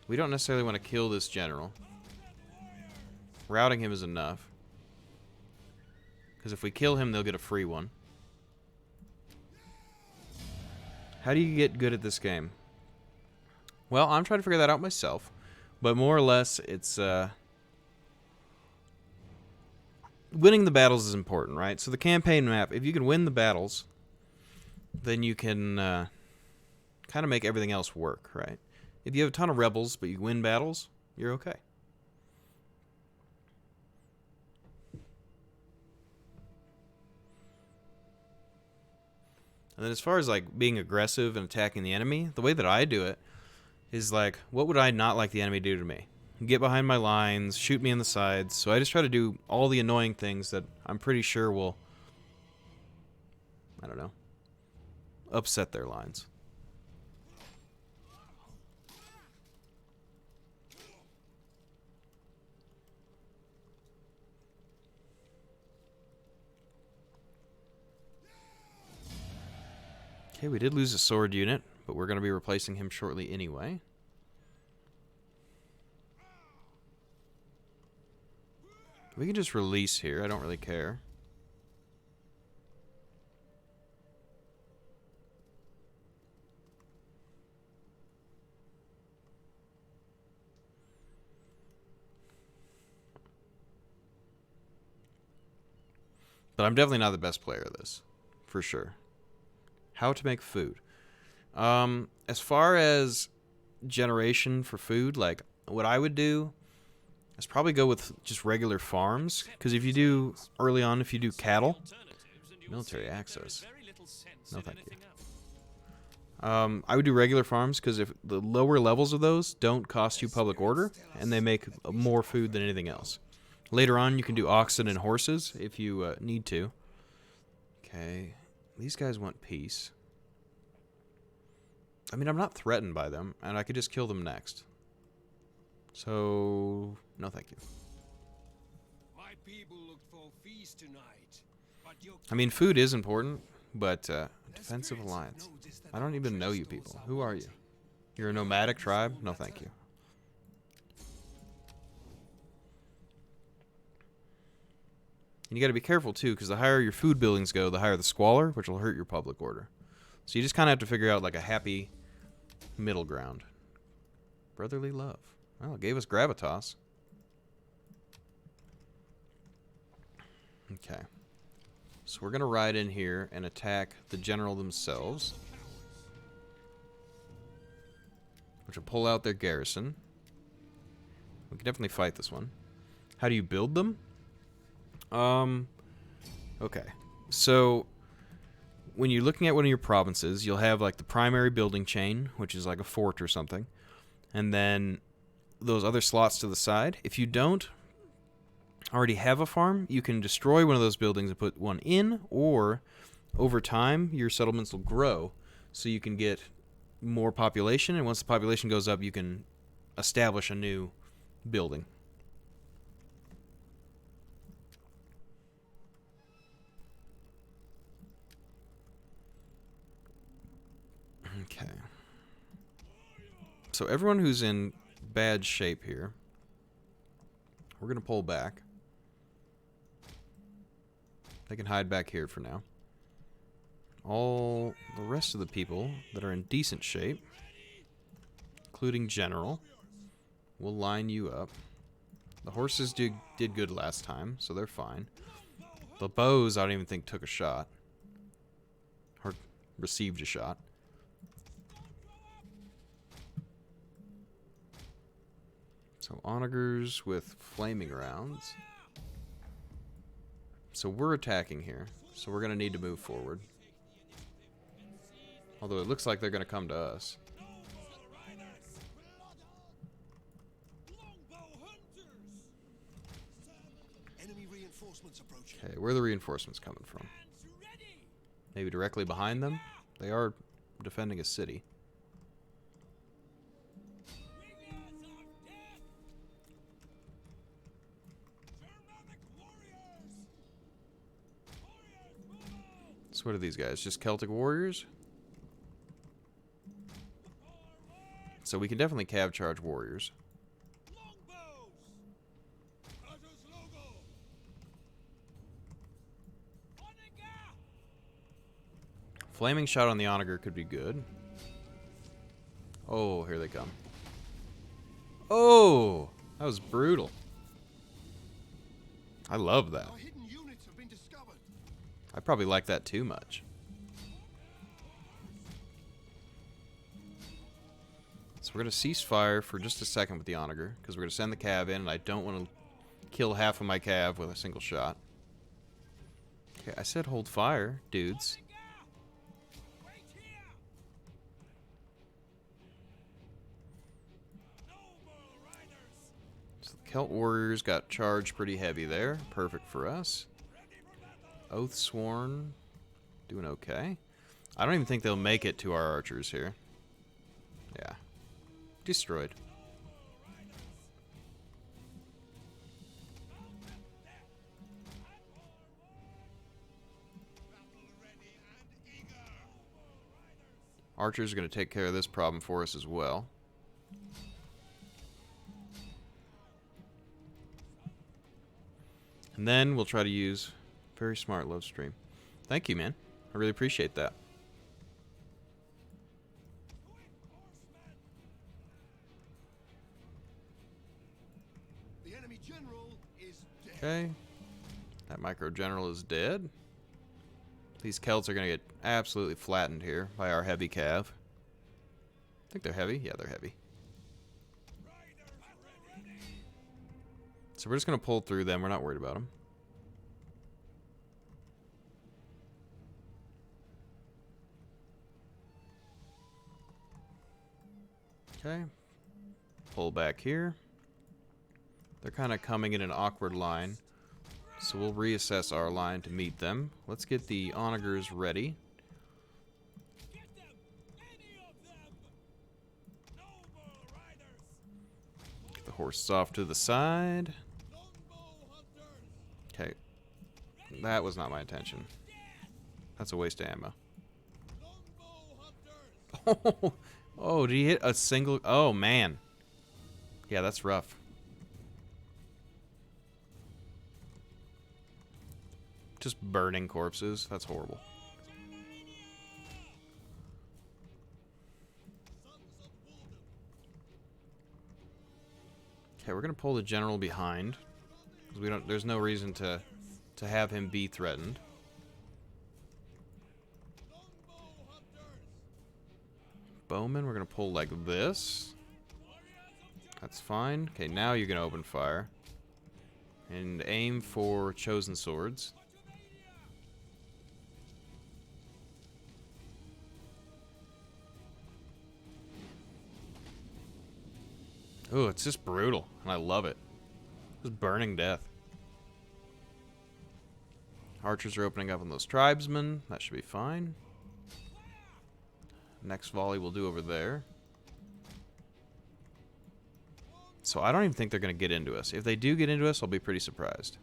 We don't necessarily want to kill this general. Routing him is enough. Because if we kill him, they'll get a free one. How do you get good at this game? Well, I'm trying to figure that out myself. But more or less, it's... winning the battles is important, right? So the campaign map, if you can win the battles, then you can kind of make everything else work, right? If you have a ton of rebels, but you win battles, you're okay. And then as far as like being aggressive and attacking the enemy, the way that I do it is like, what would I not like the enemy to do to me? Get behind my lines, shoot me in the sides. So I just try to do all the annoying things that I'm pretty sure will, I don't know, upset their lines. Okay, we did lose a sword unit, but we're going to be replacing him shortly anyway. We can just release here. I don't really care. But I'm definitely not the best player of this, for sure. How to make food. As far as generation for food, like what I would do is probably go with just regular farms. Because if you do, early on, if you do cattle, military access. No, thank you. I would do regular farms because if the lower levels of those don't cost you public order, and they make more food than anything else. Later on, you can do oxen and horses if you need to. Okay. These guys want peace. I mean, I'm not threatened by them, and I could just kill them next. So, no thank you. My people looked for feast tonight, but I mean, food is important, but defensive alliance. I don't even know you people. Who are you? You're a nomadic tribe? No thank you. And you got to be careful, too, because the higher your food buildings go, the higher the squalor, which will hurt your public order. So you just kind of have to figure out, like, a happy middle ground. Brotherly love. Well, it gave us gravitas. Okay. So we're going to ride in here and attack the general themselves, which will pull out their garrison. We can definitely fight this one. How do you build them? Okay. So, when you're looking at one of your provinces, you'll have, like, the primary building chain, which is like a fort or something. And then those other slots to the side. If you don't already have a farm, you can destroy one of those buildings and put one in, or over time, your settlements will grow, so you can get more population, and once the population goes up, you can establish a new building. Okay. So everyone who's in bad shape here, we're going to pull back. They can hide back here for now. All the rest of the people that are in decent shape, including General, we'll line you up. The horses did good last time, so they're fine. The bows, I don't even think took a shot. Or received a shot. So onagers with flaming rounds. So we're attacking here. So we're going to need to move forward. Although it looks like they're going to come to us. Enemy reinforcements approaching. Okay, where are the reinforcements coming from? Maybe directly behind them? They are defending a city. So what are these guys? Just Celtic warriors? So we can definitely cav charge warriors. Flaming shot on the onager could be good. Oh, here they come. Oh, that was brutal. I love that. Our hidden units have been discovered. I probably like that too much. So we're going to cease fire for just a second with the onager, because we're going to send the cav in, and I don't want to kill half of my cav with a single shot. Okay, I said hold fire, dudes. So the Celt warriors got charged pretty heavy there. Perfect for us. Oath sworn, doing okay. I don't even think they'll make it to our archers here. Yeah. Destroyed. Archers are going to take care of this problem for us as well. And then we'll try to use... Very smart, love stream. Thank you, man. I really appreciate that. The enemy general is dead. Okay. That micro general is dead. These Celts are going to get absolutely flattened here by our heavy cav. I think they're heavy. Yeah, they're heavy. So we're just going to pull through them. We're not worried about them. Okay. Pull back here. They're kind of coming in an awkward line. So we'll reassess our line to meet them. Let's get the onagers ready. Get the horses off to the side. Okay. That was not my intention. That's a waste of ammo. Oh, did he hit a single... Oh, man. Yeah, that's rough. Just burning corpses. That's horrible. Okay, we're gonna pull the general behind, because we don't. There's no reason to have him be threatened. Bowman, we're gonna pull like this. That's fine. Okay, now you're gonna open fire and aim for chosen swords. Ooh, it's just brutal, and I love it. Just burning death. Archers are opening up on those tribesmen. That should be fine. Next volley we'll do over there. So I don't even think they're going to get into us. If they do get into us, I'll be pretty surprised.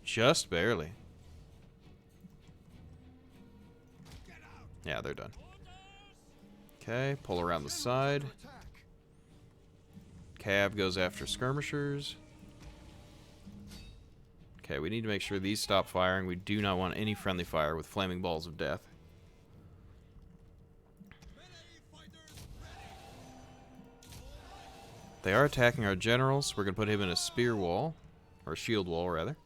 Just barely. Yeah, they're done. Okay, pull around the side. Cav goes after skirmishers. Okay, we need to make sure these stop firing. We do not want any friendly fire with flaming balls of death. They are attacking our generals, so we're going to put him in a spear wall. Or a shield wall, rather.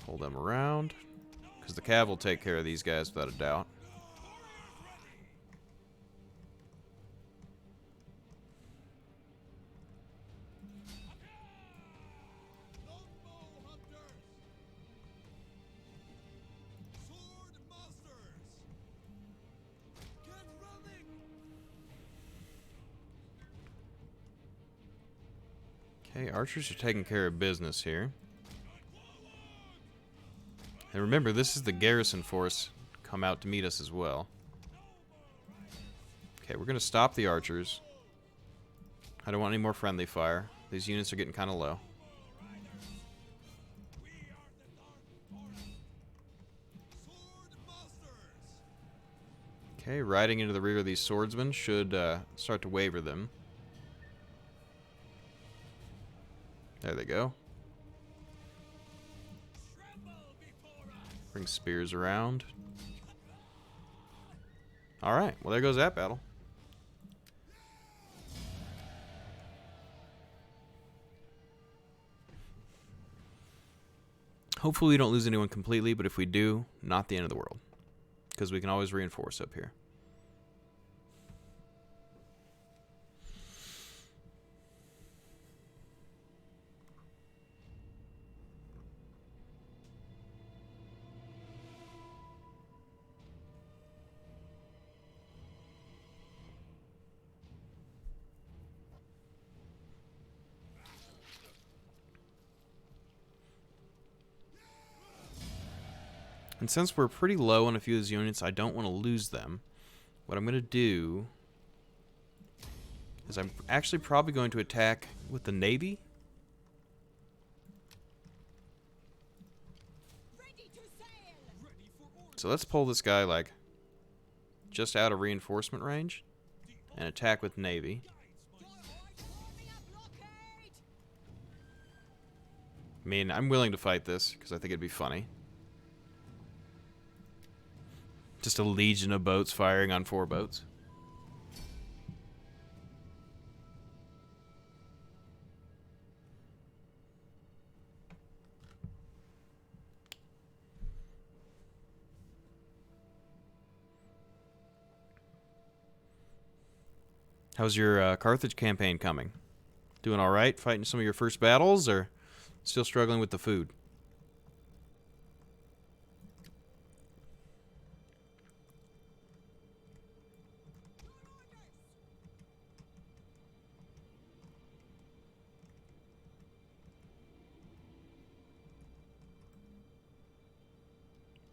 Pull them around. Because the cav will take care of these guys without a doubt. Okay, archers are taking care of business here. And remember, this is the garrison force come out to meet us as well. Okay, we're going to stop the archers. I don't want any more friendly fire. These units are getting kind of low. Okay, riding into the rear of these swordsmen should start to waver them. There they go. Bring spears around. Alright, well there goes that battle. Hopefully we don't lose anyone completely, but if we do, not the end of the world. Because we can always reinforce up here. And since we're pretty low on a few of these units, I don't want to lose them. What I'm going to do is I'm actually probably going to attack with the navy. So let's pull this guy like just out of reinforcement range and attack with navy. I mean, I'm willing to fight this because I think it'd be funny. Just a legion of boats firing on 4 boats. How's your Carthage campaign coming? Doing all right? Fighting some of your first battles, or still struggling with the food?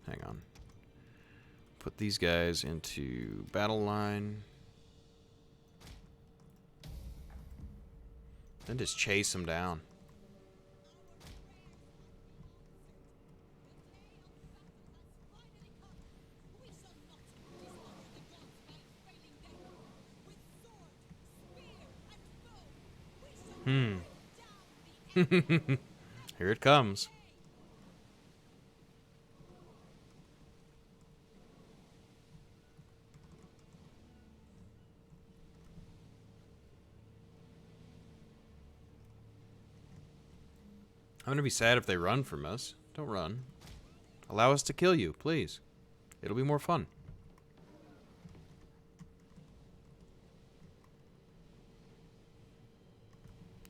Hang on. Put these guys into battle line. Then just chase them down. Here it comes. I'm gonna be sad if they run from us. Don't run. Allow us to kill you, please. It'll be more fun.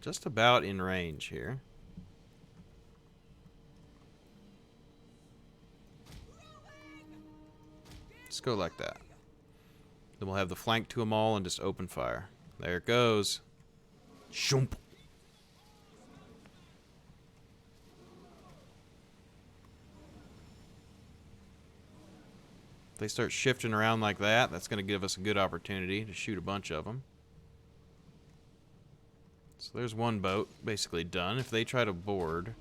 Just about in range here. Just go like that. Then we'll have the flank to them all and just open fire. There it goes. Shoomp. If they start shifting around like that, that's going to give us a good opportunity to shoot a bunch of them. So there's one boat basically done. If they try to board,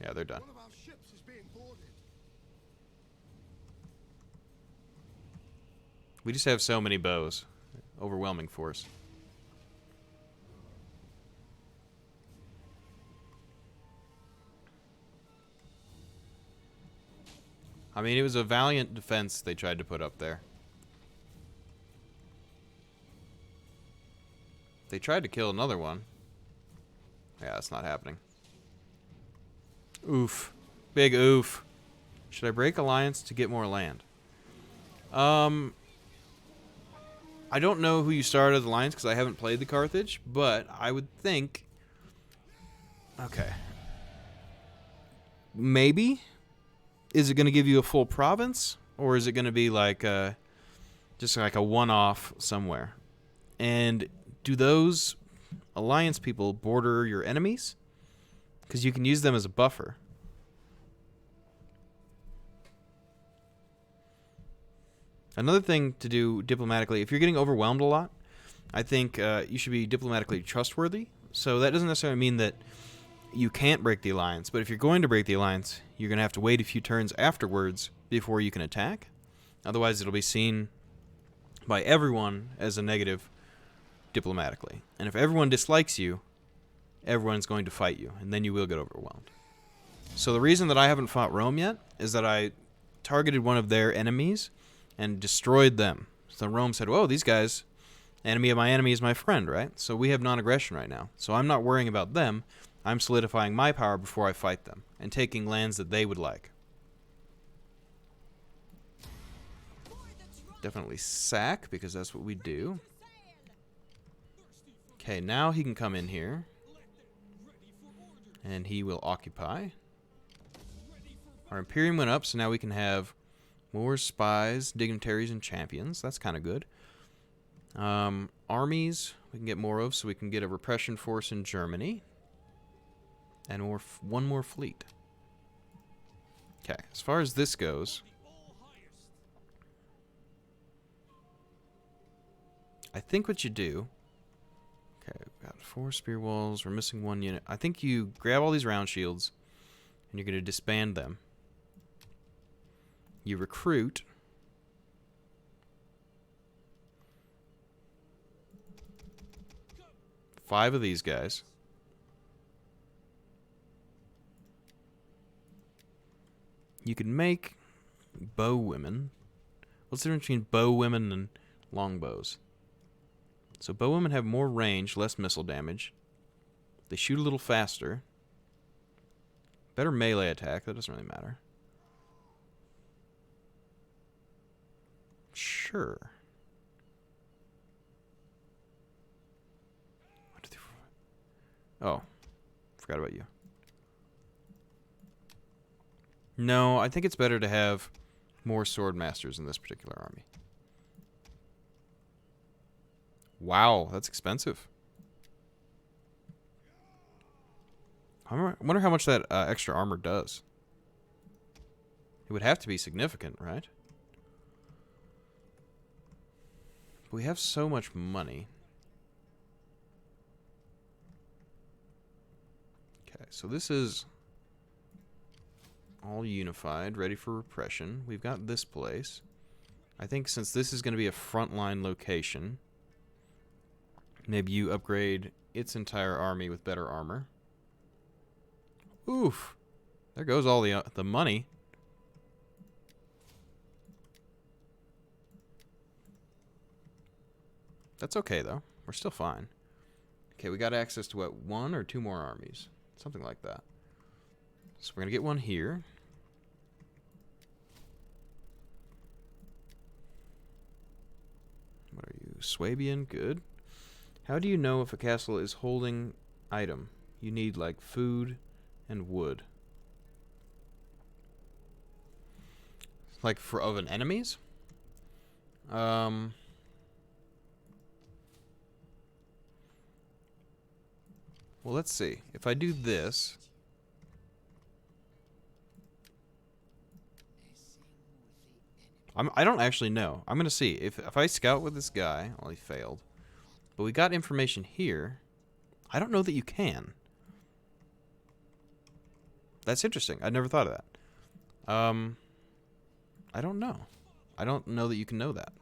yeah, they're done. One of our ships is being boarded. We just have so many bows. Overwhelming force. I mean, it was a valiant defense they tried to put up there. They tried to kill another one. Yeah, that's not happening. Oof. Big oof. Should I break alliance to get more land? I don't know who you started as alliance because I haven't played the Carthage, but I would think... Okay. Maybe? Is it going to give you a full province? Or is it going to be like just like a one-off somewhere? And do those alliance people border your enemies? Because you can use them as a buffer. Another thing to do diplomatically, if you're getting overwhelmed a lot, I think you should be diplomatically trustworthy. So that doesn't necessarily mean that you can't break the alliance, but if you're going to break the alliance, you're going to have to wait a few turns afterwards before you can attack. Otherwise, it'll be seen by everyone as a negative diplomatically. And if everyone dislikes you, everyone's going to fight you, and then you will get overwhelmed. So the reason that I haven't fought Rome yet is that I targeted one of their enemies and destroyed them. So Rome said, whoa, these guys, enemy of my enemy is my friend, right? So we have non-aggression right now. So I'm not worrying about them. I'm solidifying my power before I fight them and taking lands that they would like. Definitely sack, because that's what we do. Okay, now he can come in here. And he will occupy. Our Imperium went up, so now we can have more spies, dignitaries, and champions. That's kind of good. Armies we can get more of, so we can get a repression force in Germany. And one more fleet. Okay, as far as this goes, I think what you do... Okay, we've got 4 spear walls. We're missing 1 unit. I think you grab all these round shields, and you're going to disband them. You recruit. Five of these guys. You can make bow women. What's the difference between bow women and longbows? So bow women have more range, less missile damage. They shoot a little faster. Better melee attack, that doesn't really matter. Sure. 1, 2, 3, 4. Oh, forgot about you. No, I think it's better to have more sword masters in this particular army. Wow, that's expensive. I wonder how much that extra armor does. It would have to be significant, right? We have so much money. Okay, so this is all unified, ready for repression. We've got this place. I think since this is going to be a frontline location, maybe you upgrade its entire army with better armor. Oof. There goes all the money. That's okay, though. We're still fine. Okay, we got access to, what, 1 or 2 more armies? Something like that. So we're going to get one here. What are you? Swabian? Good. How do you know if a castle is holding item? You need, like, food and wood. Like, of an enemies? Well, let's see. If I do this... I don't actually know. I'm going to see. If I scout with this guy... Well, he failed. But we got information here. I don't know that you can. That's interesting. I never thought of that. I don't know. I don't know that you can know that.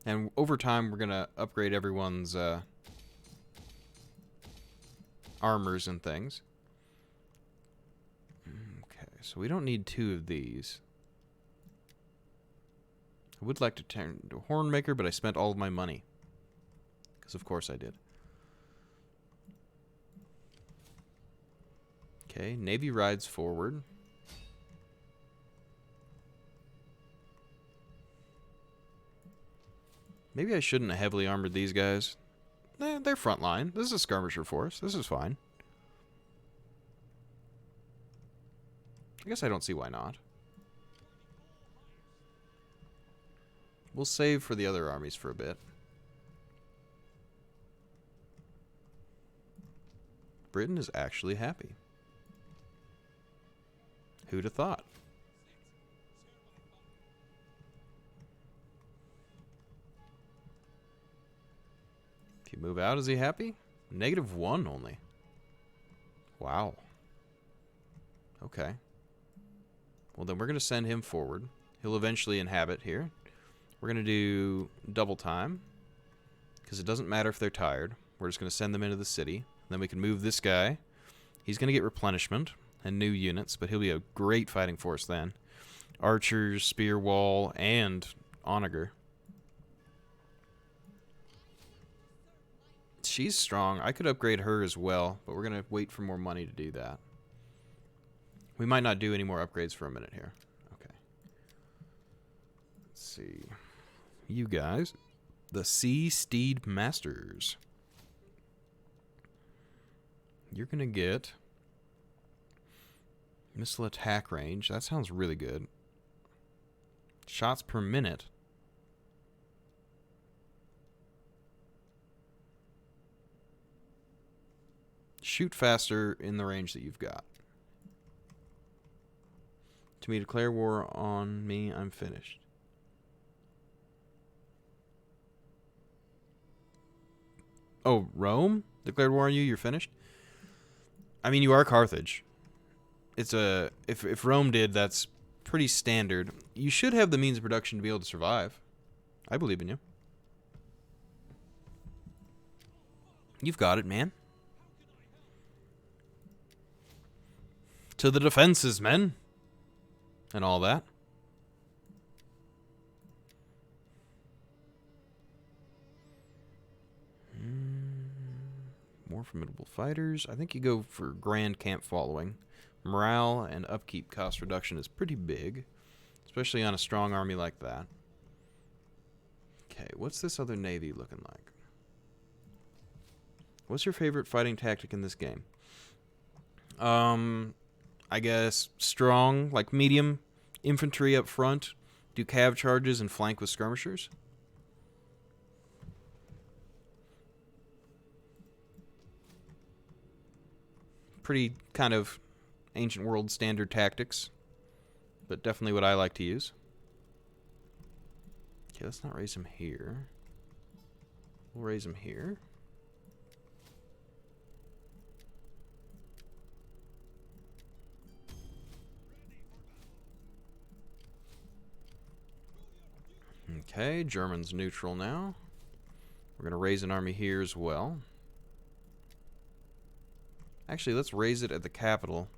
And over time, we're going to upgrade everyone's armors and things. Okay, so we don't need 2 of these. I would like to turn into a Hornmaker, but I spent all of my money. Because of course I did. Okay, Navy rides forward. Maybe I shouldn't have heavily armored these guys. They're frontline. This is a skirmisher force. This is fine. I guess I don't see why not. We'll save for the other armies for a bit. Britain is actually happy. Who'd have thought? If you move out, is he happy? -1 only. Wow. Okay. Well, then we're going to send him forward. He'll eventually inhabit here. We're going to do double time. Because it doesn't matter if they're tired. We're just going to send them into the city. Then we can move this guy. He's going to get replenishment and new units, but he'll be a great fighting force then. Archers, spear wall, and onager. She's strong. I could upgrade her as well, but we're going to wait for more money to do that. We might not do any more upgrades for a minute here. Okay. Let's see. You guys. The Sea Steed Masters. You're going to get missile attack range. That sounds really good. Shots per minute. Shoot faster in the range that you've got. To me, declare war on me, I'm finished. Oh, Rome? Declared war on you, you're finished? I mean, you are Carthage. It's a... If Rome did, that's pretty standard. You should have the means of production to be able to survive. I believe in you. You've got it, man. To the defenses, men. And all that. More formidable fighters. I think you go for grand camp following. Morale and upkeep cost reduction is pretty big. Especially on a strong army like that. Okay, what's this other navy looking like? What's your favorite fighting tactic in this game? I guess strong, like medium infantry up front, do cav charges and flank with skirmishers. Pretty kind of ancient world standard tactics, but definitely what I like to use. Okay, let's not raise him here. We'll raise him here. Okay, German's neutral now. We're going to raise an army here as well. Actually, let's raise it at the capital,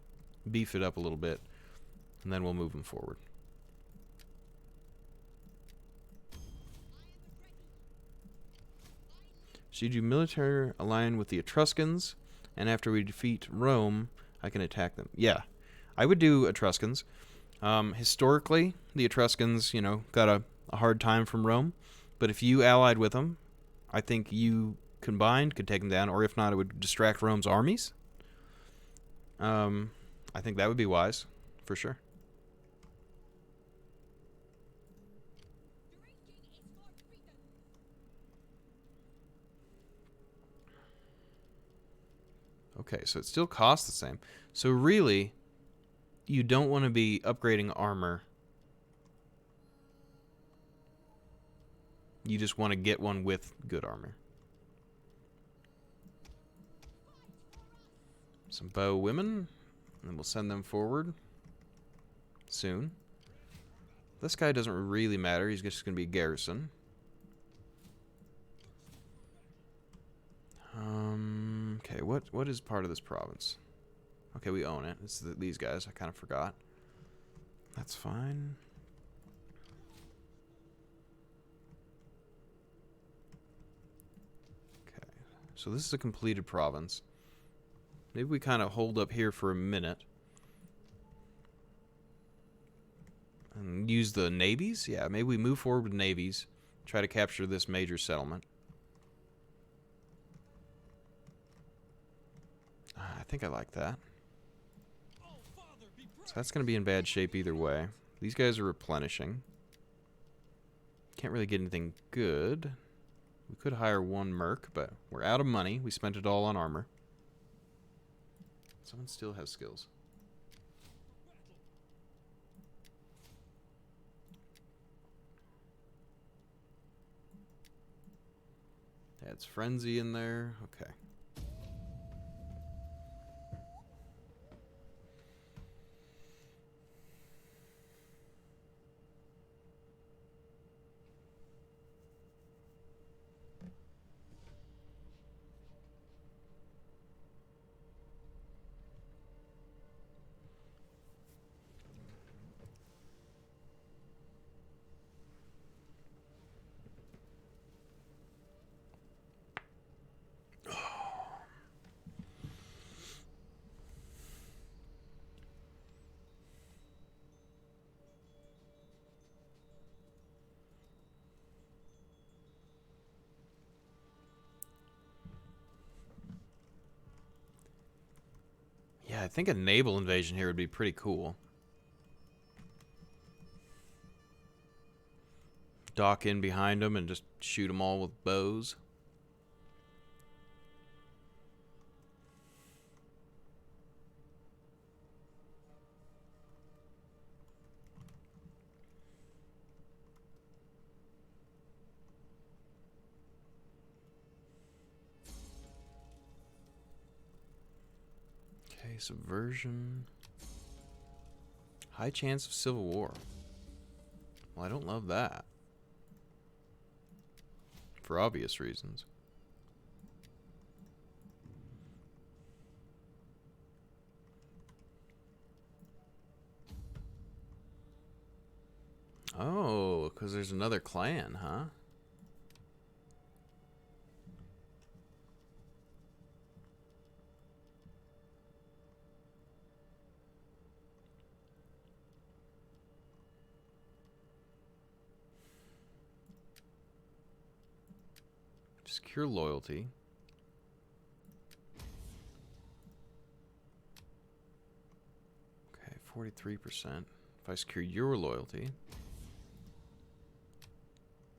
beef it up a little bit, and then we'll move them forward. So you do military align with the Etruscans, and after we defeat Rome, I can attack them. Yeah, I would do Etruscans. Historically, the Etruscans, you know, got a hard time from Rome, but if you allied with them, I think you combined could take them down, or if not, it would distract Rome's armies. I think that would be wise, for sure. Okay, so it still costs the same. So really, you don't want to be upgrading armor You just want to get one with good armor. Some bow women, and we'll send them forward soon. This guy doesn't really matter. He's just going to be a garrison. Okay, what is part of this province? Okay, we own it. It's these guys. I kind of forgot. That's fine. Okay, so this is a completed province. Maybe we kind of hold up here for a minute. And use the navies? Yeah, maybe we move forward with navies. Try to capture this major settlement. I think I like that. So that's going to be in bad shape either way. These guys are replenishing. Can't really get anything good. We could hire one merc, but we're out of money. We spent it all on armor. Someone still has skills. Adds frenzy in there. Okay. Yeah, I think a naval invasion here would be pretty cool. Dock in behind them and just shoot them all with bows. Okay, subversion. High chance of civil war. Well, I don't love that. For obvious reasons. Oh, because there's another clan, huh? Secure loyalty. Okay, 43%. If I secure your loyalty,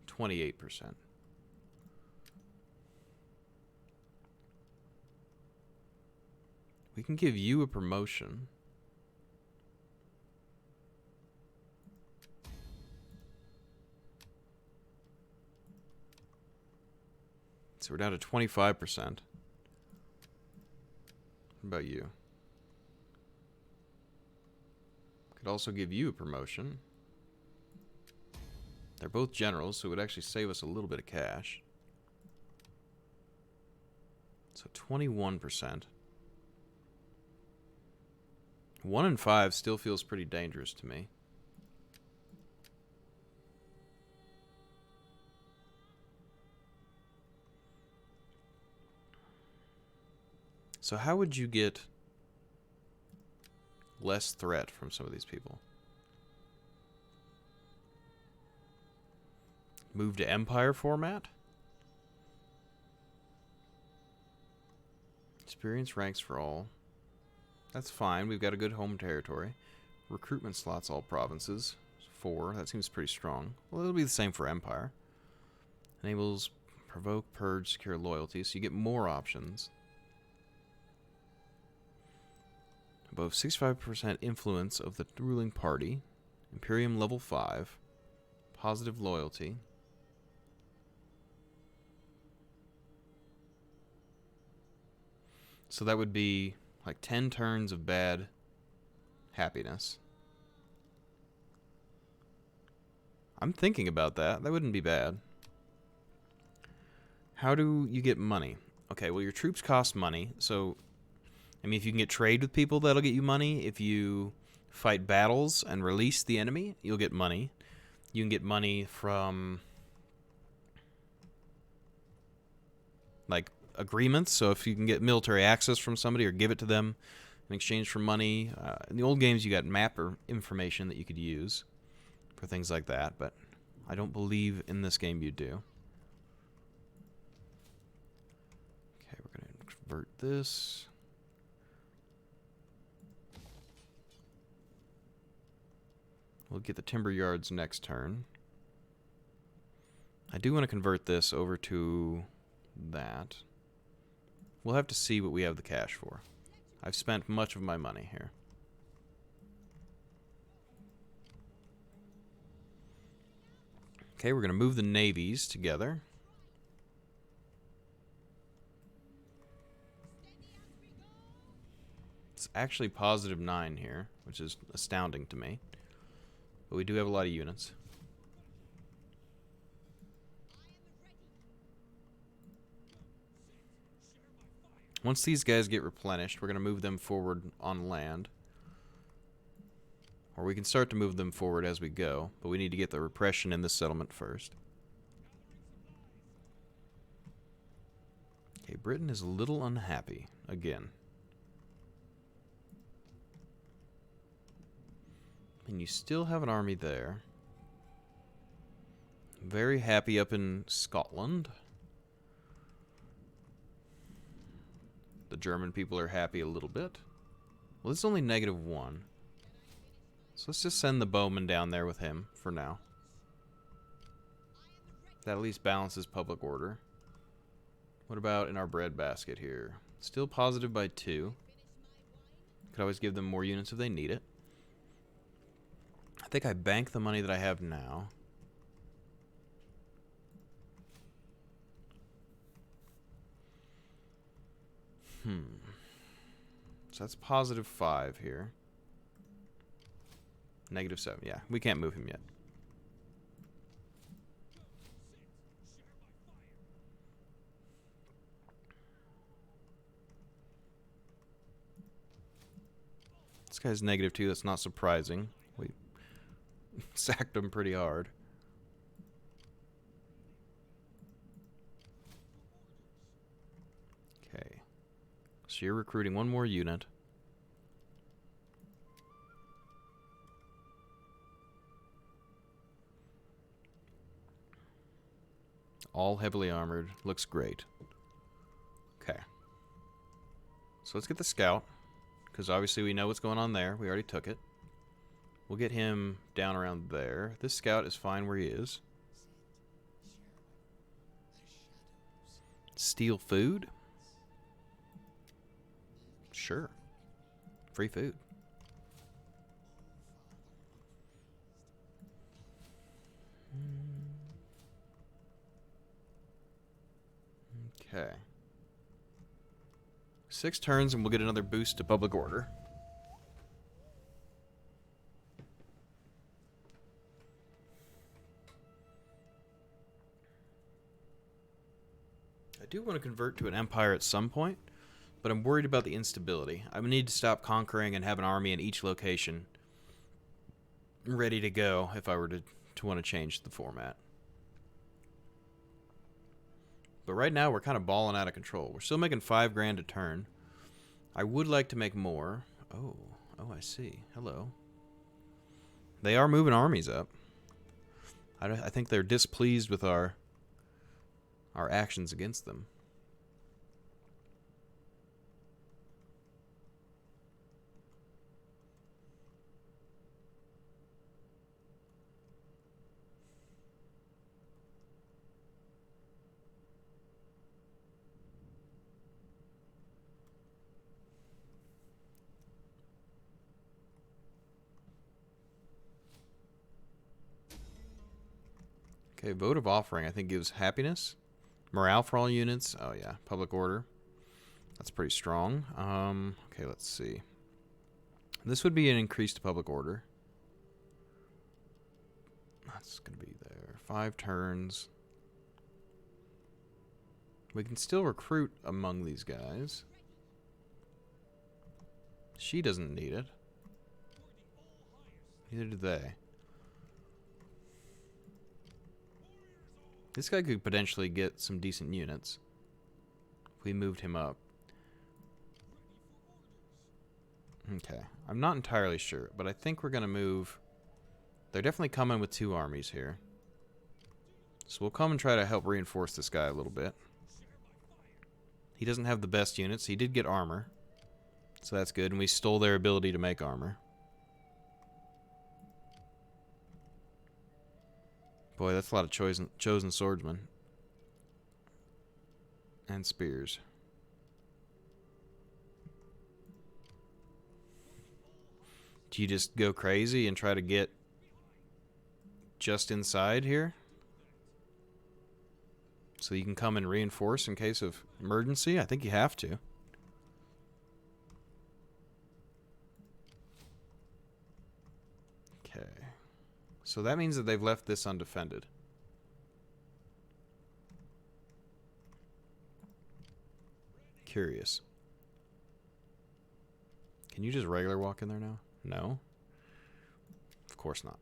28%. We can give you a promotion. So we're down to 25%. What about you? Could also give you a promotion. They're both generals, so it would actually save us a little bit of cash. So 21%. 1 in 5 still feels pretty dangerous to me. So how would you get less threat from some of these people? Move to Empire format? Experience ranks for all. That's fine. We've got a good home territory. Recruitment slots all provinces. 4. That seems pretty strong. Well, it'll be the same for Empire. Enables provoke, purge, secure loyalty. So you get more options. Above 65% influence of the ruling party. Imperium level 5. Positive loyalty. So that would be like 10 turns of bad happiness. I'm thinking about that. That wouldn't be bad. How do you get money? Okay, well, your troops cost money. So, I mean, if you can get trade with people, that'll get you money. If you fight battles and release the enemy, you'll get money. You can get money from, like, agreements. So if you can get military access from somebody or give it to them in exchange for money. In the old games, you got map or information that you could use for things like that, but I don't believe in this game you do. Okay, we're going to convert this. We'll get the timber yards next turn. I do want to convert this over to that. We'll have to see what we have the cash for. I've spent much of my money here. Okay, we're going to move the navies together. It's actually +9 here, which is astounding to me. But we do have a lot of units. Once these guys get replenished, we're going to move them forward on land. Or we can start to move them forward as we go, but we need to get the repression in this settlement first. Okay, Britain is a little unhappy again. And you still have an army there. Very happy up in Scotland. The German people are happy a little bit. Well, this is only -1. So let's just send the bowman down there with him for now. That at least balances public order. What about in our breadbasket here? Still positive by 2. Could always give them more units if they need it. I think I bank the money that I have now. So that's +5 here. -7. Yeah, we can't move him yet. This guy's -2. That's not surprising. We sacked him pretty hard. Okay. So you're recruiting one more unit. All heavily armored. Looks great. Okay. So let's get the scout. Because obviously we know what's going on there. We already took it. We'll get him down around there. This scout is fine where he is. Steal food? Sure. Free food. Okay. 6 turns and we'll get another boost to public order. I do want to convert to an empire at some point, but I'm worried about the instability. I would need to stop conquering and have an army in each location ready to go if I were to want to change the format. But right now we're kind of balling out of control. We're still making 5 grand a turn. I would like to make more. Oh, I see. Hello. They are moving armies up. I think they're displeased with our actions against them. Okay, vote of offering I think gives happiness. Morale for all units. Oh yeah, public order. That's pretty strong. Okay, let's see. This would be an increased public order. That's going to be there. 5 turns. We can still recruit among these guys. She doesn't need it. Neither do they. This guy could potentially get some decent units if we moved him up. Okay. I'm not entirely sure, but I think we're going to move... They're definitely coming with 2 armies here. So we'll come and try to help reinforce this guy a little bit. He doesn't have the best units. He did get armor. So that's good. And we stole their ability to make armor. Boy, that's a lot of chosen swordsmen. And spears. Do you just go crazy and try to get just inside here? So you can come and reinforce in case of emergency? I think you have to. Okay. So that means that they've left this undefended. Curious. Can you just regular walk in there now? No? Of course not.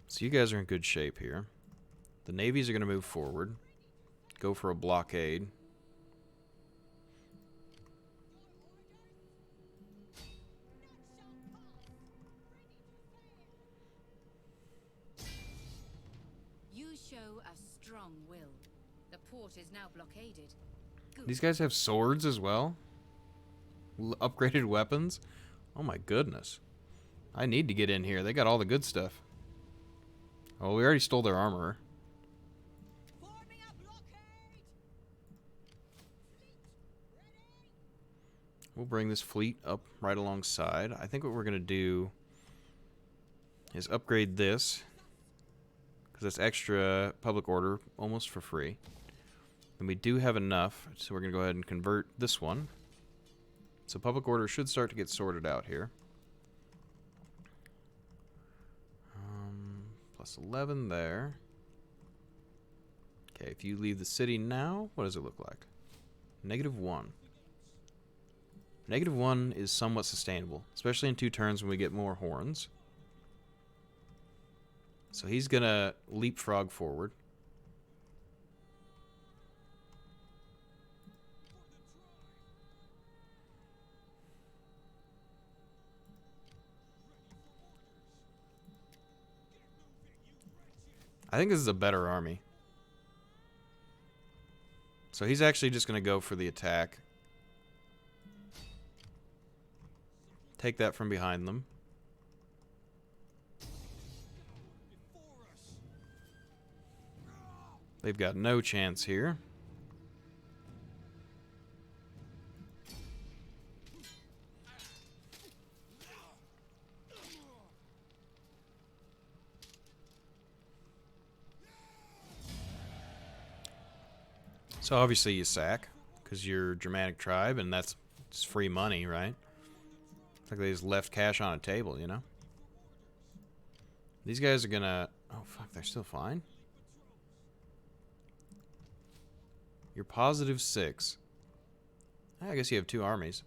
So you guys are in good shape here. The navies are going to move forward. Go for a blockade. You show a strong will. The port is now blockaded. Good. These guys have swords as well? Upgraded weapons? Oh my goodness. I need to get in here. They got all the good stuff. Oh, we already stole their armor. Forming a blockade. We'll bring this fleet up right alongside. I think what we're going to do is upgrade this, because that's extra public order almost for free. And we do have enough, so we're going to go ahead and convert this one. So public order should start to get sorted out here. Plus 11 there. Okay, if you leave the city now, what does it look like? -1. -1 is somewhat sustainable, especially in 2 turns when we get more horns. So he's gonna leapfrog forward. I think this is a better army. So he's actually just going to go for the attack. Take that from behind them. They've got no chance here. So obviously you sack, because you're a Germanic tribe, and that's just free money, right? It's like they just left cash on a table, you know? These guys are gonna... Oh, fuck, they're still fine? You're +6. I guess you have 2 armies.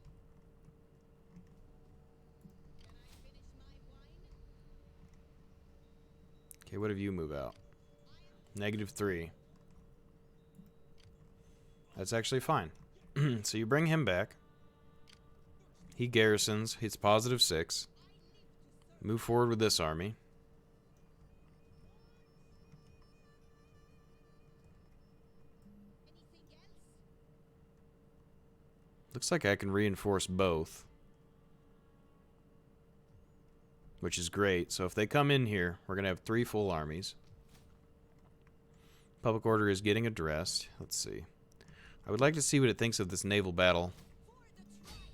Okay, what have you move out? -3. That's actually fine. So you bring him back. He garrisons. He's +6. Move forward with this army. Looks like I can reinforce both, which is great. So if they come in here, we're going to have 3 full armies. Public order is getting addressed. Let's see. I would like to see what it thinks of this naval battle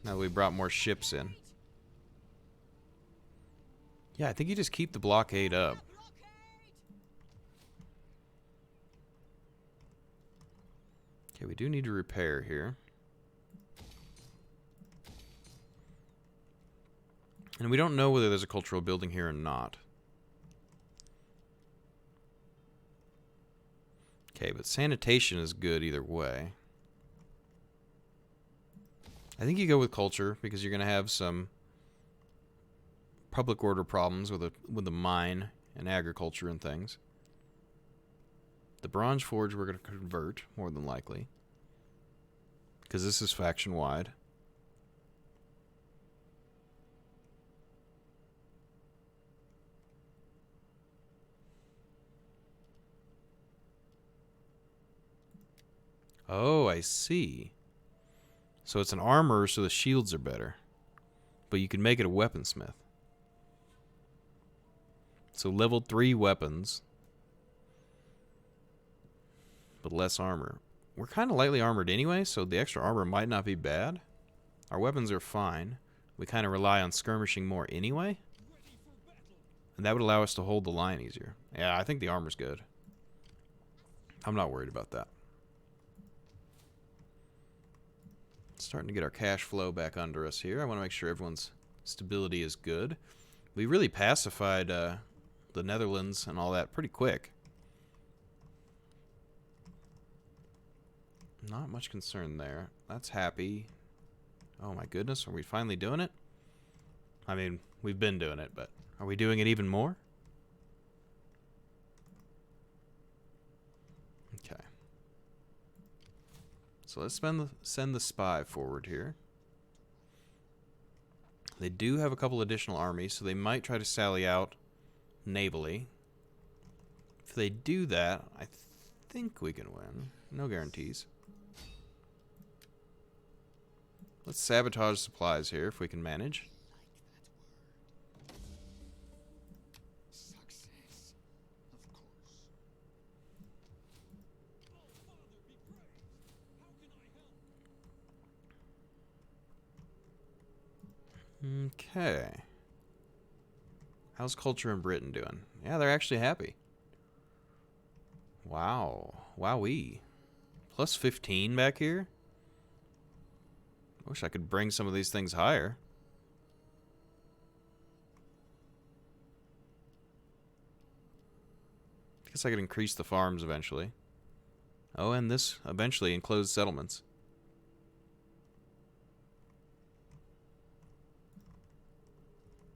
now that we brought more ships in. Yeah, I think you just keep the blockade up. Okay, we do need to repair here. And we don't know whether there's a cultural building here or not. Okay, but sanitation is good either way. I think you go with culture because you're going to have some public order problems with the mine and agriculture and things. The bronze forge we're going to convert more than likely because this is faction wide. Oh, I see. So it's an armor, so the shields are better. But you can make it a weaponsmith. So level 3 weapons. But less armor. We're kind of lightly armored anyway, so the extra armor might not be bad. Our weapons are fine. We kind of rely on skirmishing more anyway. And that would allow us to hold the line easier. Yeah, I think the armor's good. I'm not worried about that. Starting to get our cash flow back under us here. I want to make sure everyone's stability is good. We really pacified the Netherlands and all that pretty quick. Not much concern there. That's happy. Oh my goodness, are we finally doing it? I mean, we've been doing it, but are we doing it even more? Okay. So let's send the spy forward here. They do have a couple additional armies, so they might try to sally out navally. If they do that, I think we can win. No guarantees. Let's sabotage supplies here if we can manage. Success, of course. Okay. How's culture in Britain doing? Yeah, they're actually happy. Wow. Wowee. Plus 15 back here? I wish I could bring some of these things higher. I guess I could increase the farms eventually. Oh, and this eventually enclosed settlements.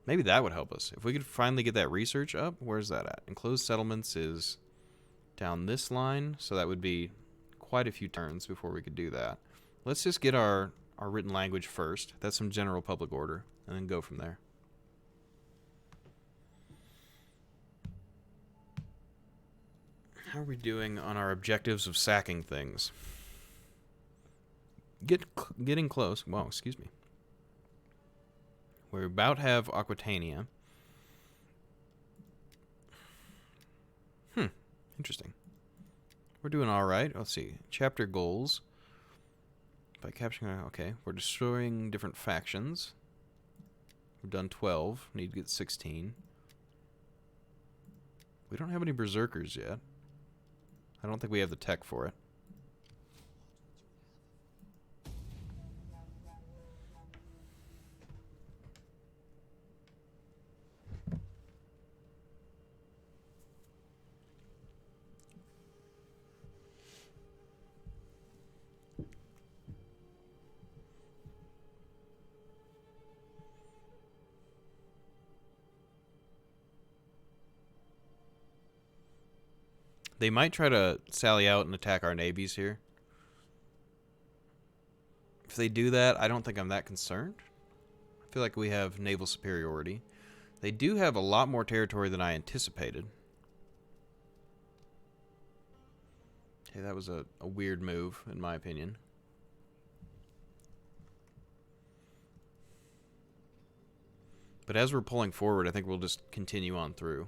Maybe that would help us. If we could finally get that research up, where's that at? Enclosed settlements is down this line, so that would be quite a few turns before we could do that. Let's just get our written language first. That's some general public order, and then go from there. How are we doing on our objectives of sacking things? Getting close. Wow, excuse me. We about have Aquitania. Interesting. We're doing alright. Let's see. Chapter goals. By capturing... Okay. We're destroying different factions. We've done 12. Need to get 16. We don't have any berserkers yet. I don't think we have the tech for it. They might try to sally out and attack our navies here. If they do that, I don't think I'm that concerned. I feel like we have naval superiority. They do have a lot more territory than I anticipated. Okay, that was a weird move, in my opinion. But as we're pulling forward, I think we'll just continue on through.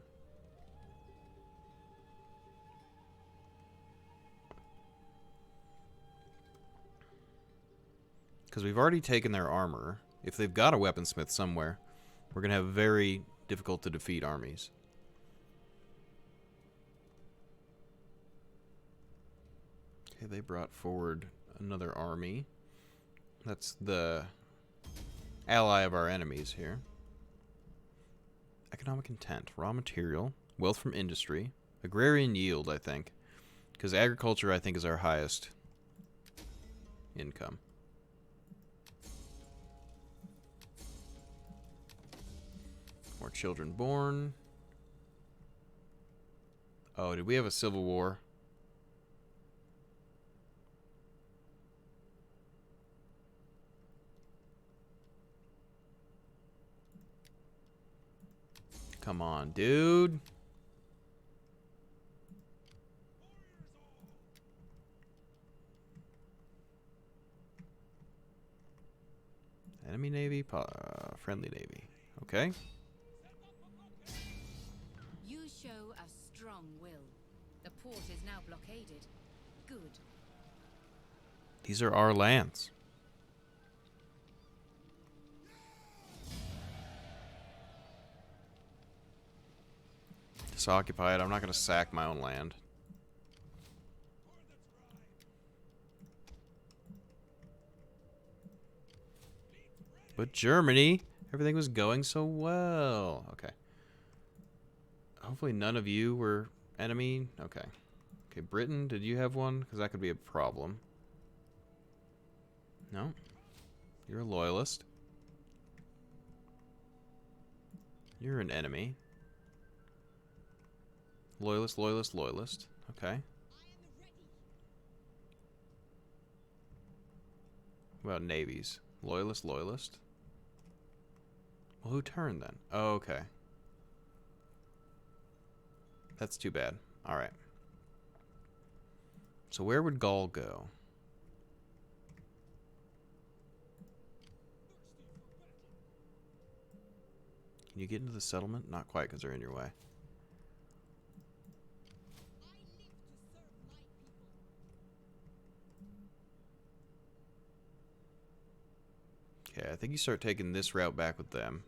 Because we've already taken their armor. If they've got a weaponsmith somewhere, we're going to have very difficult to defeat armies. Okay, they brought forward another army. That's the ally of our enemies here. Economic intent, raw material, wealth from industry, agrarian yield, I think. Because agriculture, I think, is our highest income. More children born. Oh, did we have a civil war? Come on, dude. Enemy navy, friendly navy. Okay. You show a strong will. The port is now blockaded. Good. These are our lands. Disoccupied. I'm not going to sack my own land. But Germany, everything was going so well. Okay. Hopefully none of you were enemy. Okay. Okay, Britain, did you have one? Because that could be a problem. No. You're a loyalist. You're an enemy. Loyalist, loyalist, loyalist. Okay. What about navies? Loyalist, loyalist. Well, who turned then? Oh, okay. That's too bad. Alright. So where would Gaul go? Can you get into the settlement? Not quite, because they're in your way. Okay, I think you start taking this route back with them.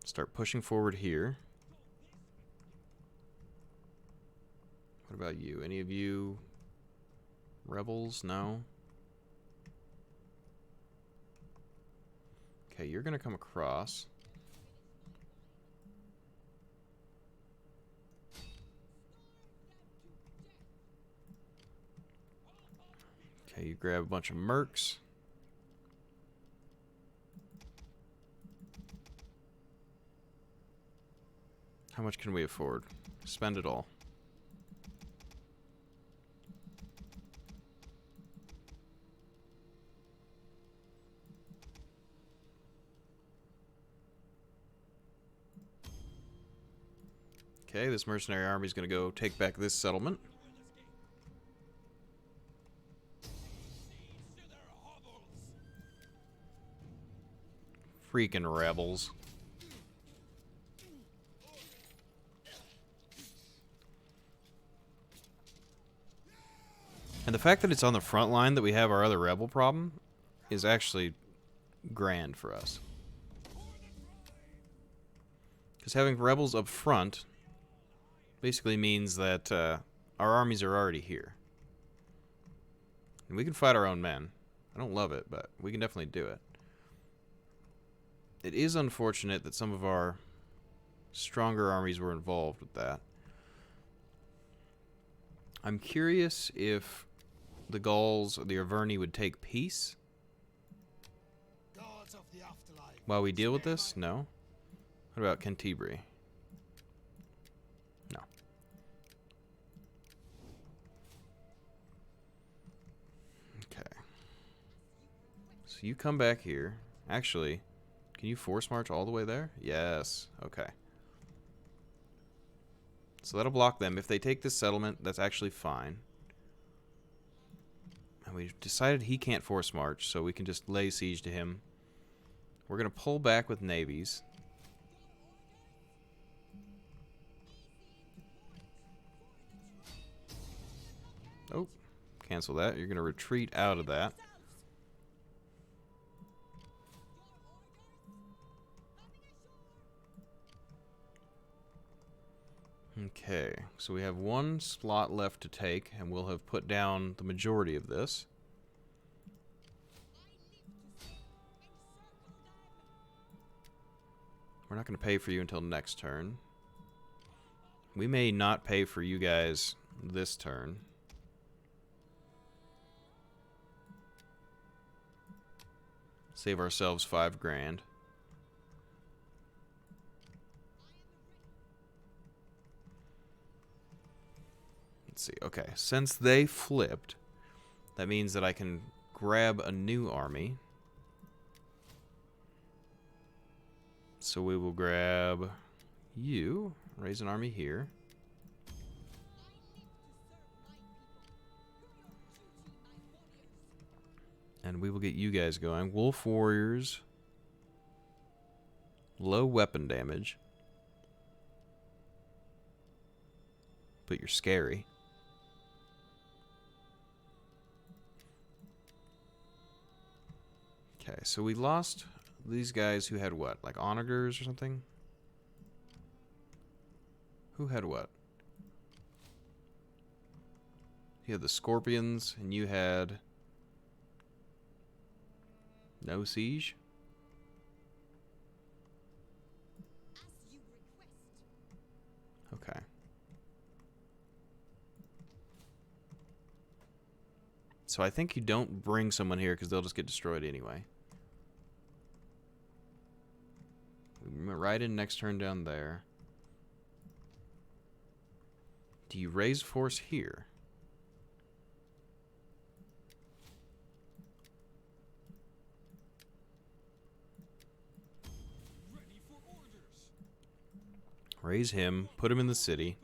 Start pushing forward here. What about you? Any of you rebels? No? Okay, you're gonna come across. Okay, you grab a bunch of mercs. How much can we afford? Spend it all. Okay, this mercenary army is going to go take back this settlement. Freaking rebels. And the fact that it's on the front line that we have our other rebel problem is actually grand for us. Because having rebels up front basically means that our armies are already here. And we can fight our own men. I don't love it, but we can definitely do it. It is unfortunate that some of our stronger armies were involved with that. I'm curious if the Gauls or the Arverni would take peace Gods of the afterlife. while we deal with this? No. What about Canterbury? No. Okay. So you come back here. Actually, can you force march all the way there? Yes. Okay. So that'll block them. If they take this settlement, that's actually fine. And we've decided he can't force march, so we can just lay siege to him. We're going to pull back with navies. Oh, cancel that. You're going to retreat out of that. Okay, so we have one slot left to take, and we'll have put down the majority of this. We're not going to pay for you until next turn. We may not pay for you guys this turn. Save ourselves 5 grand. Let's see. Okay, since they flipped, that means that I can grab a new army. So we will grab you, raise an army here. And we will get you guys going. Wolf Warriors. Low weapon damage. But you're scary. Okay, so we lost these guys who had what? Like onagers or something? Who had what? You had the scorpions, and you had no siege? Okay. So I think you don't bring someone here because they'll just get destroyed anyway. We went right in next turn down there. Do you raise force here? Ready for orders. Raise him, put him in the city.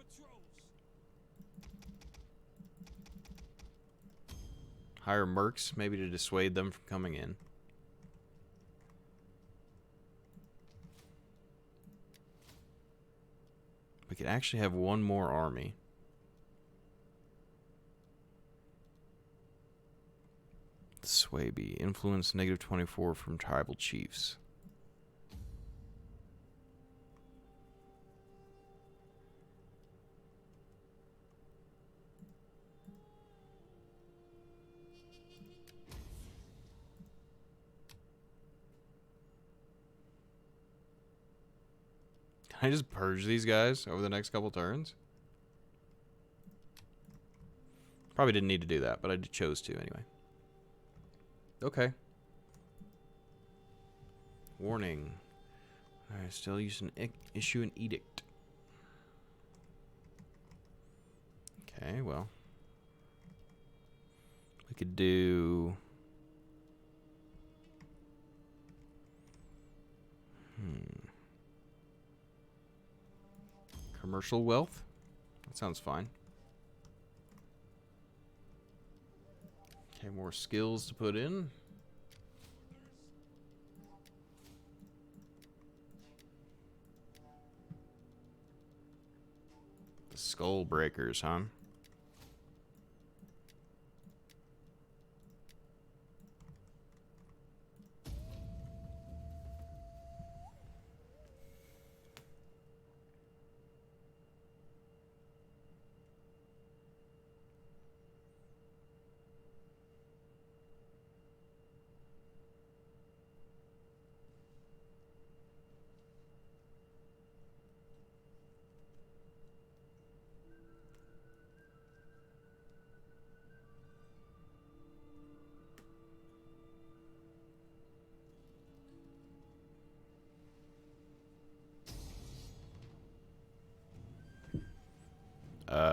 Hire mercs, maybe to dissuade them from coming in. We could actually have one more army. Swaby. Influence -24 from tribal chiefs. Can I just purge these guys over the next couple turns? Probably didn't need to do that, but I chose to anyway. Okay. Warning. I still issue an edict. Okay, well. We could do... Commercial wealth? That sounds fine. Okay, more skills to put in. The skull breakers, huh?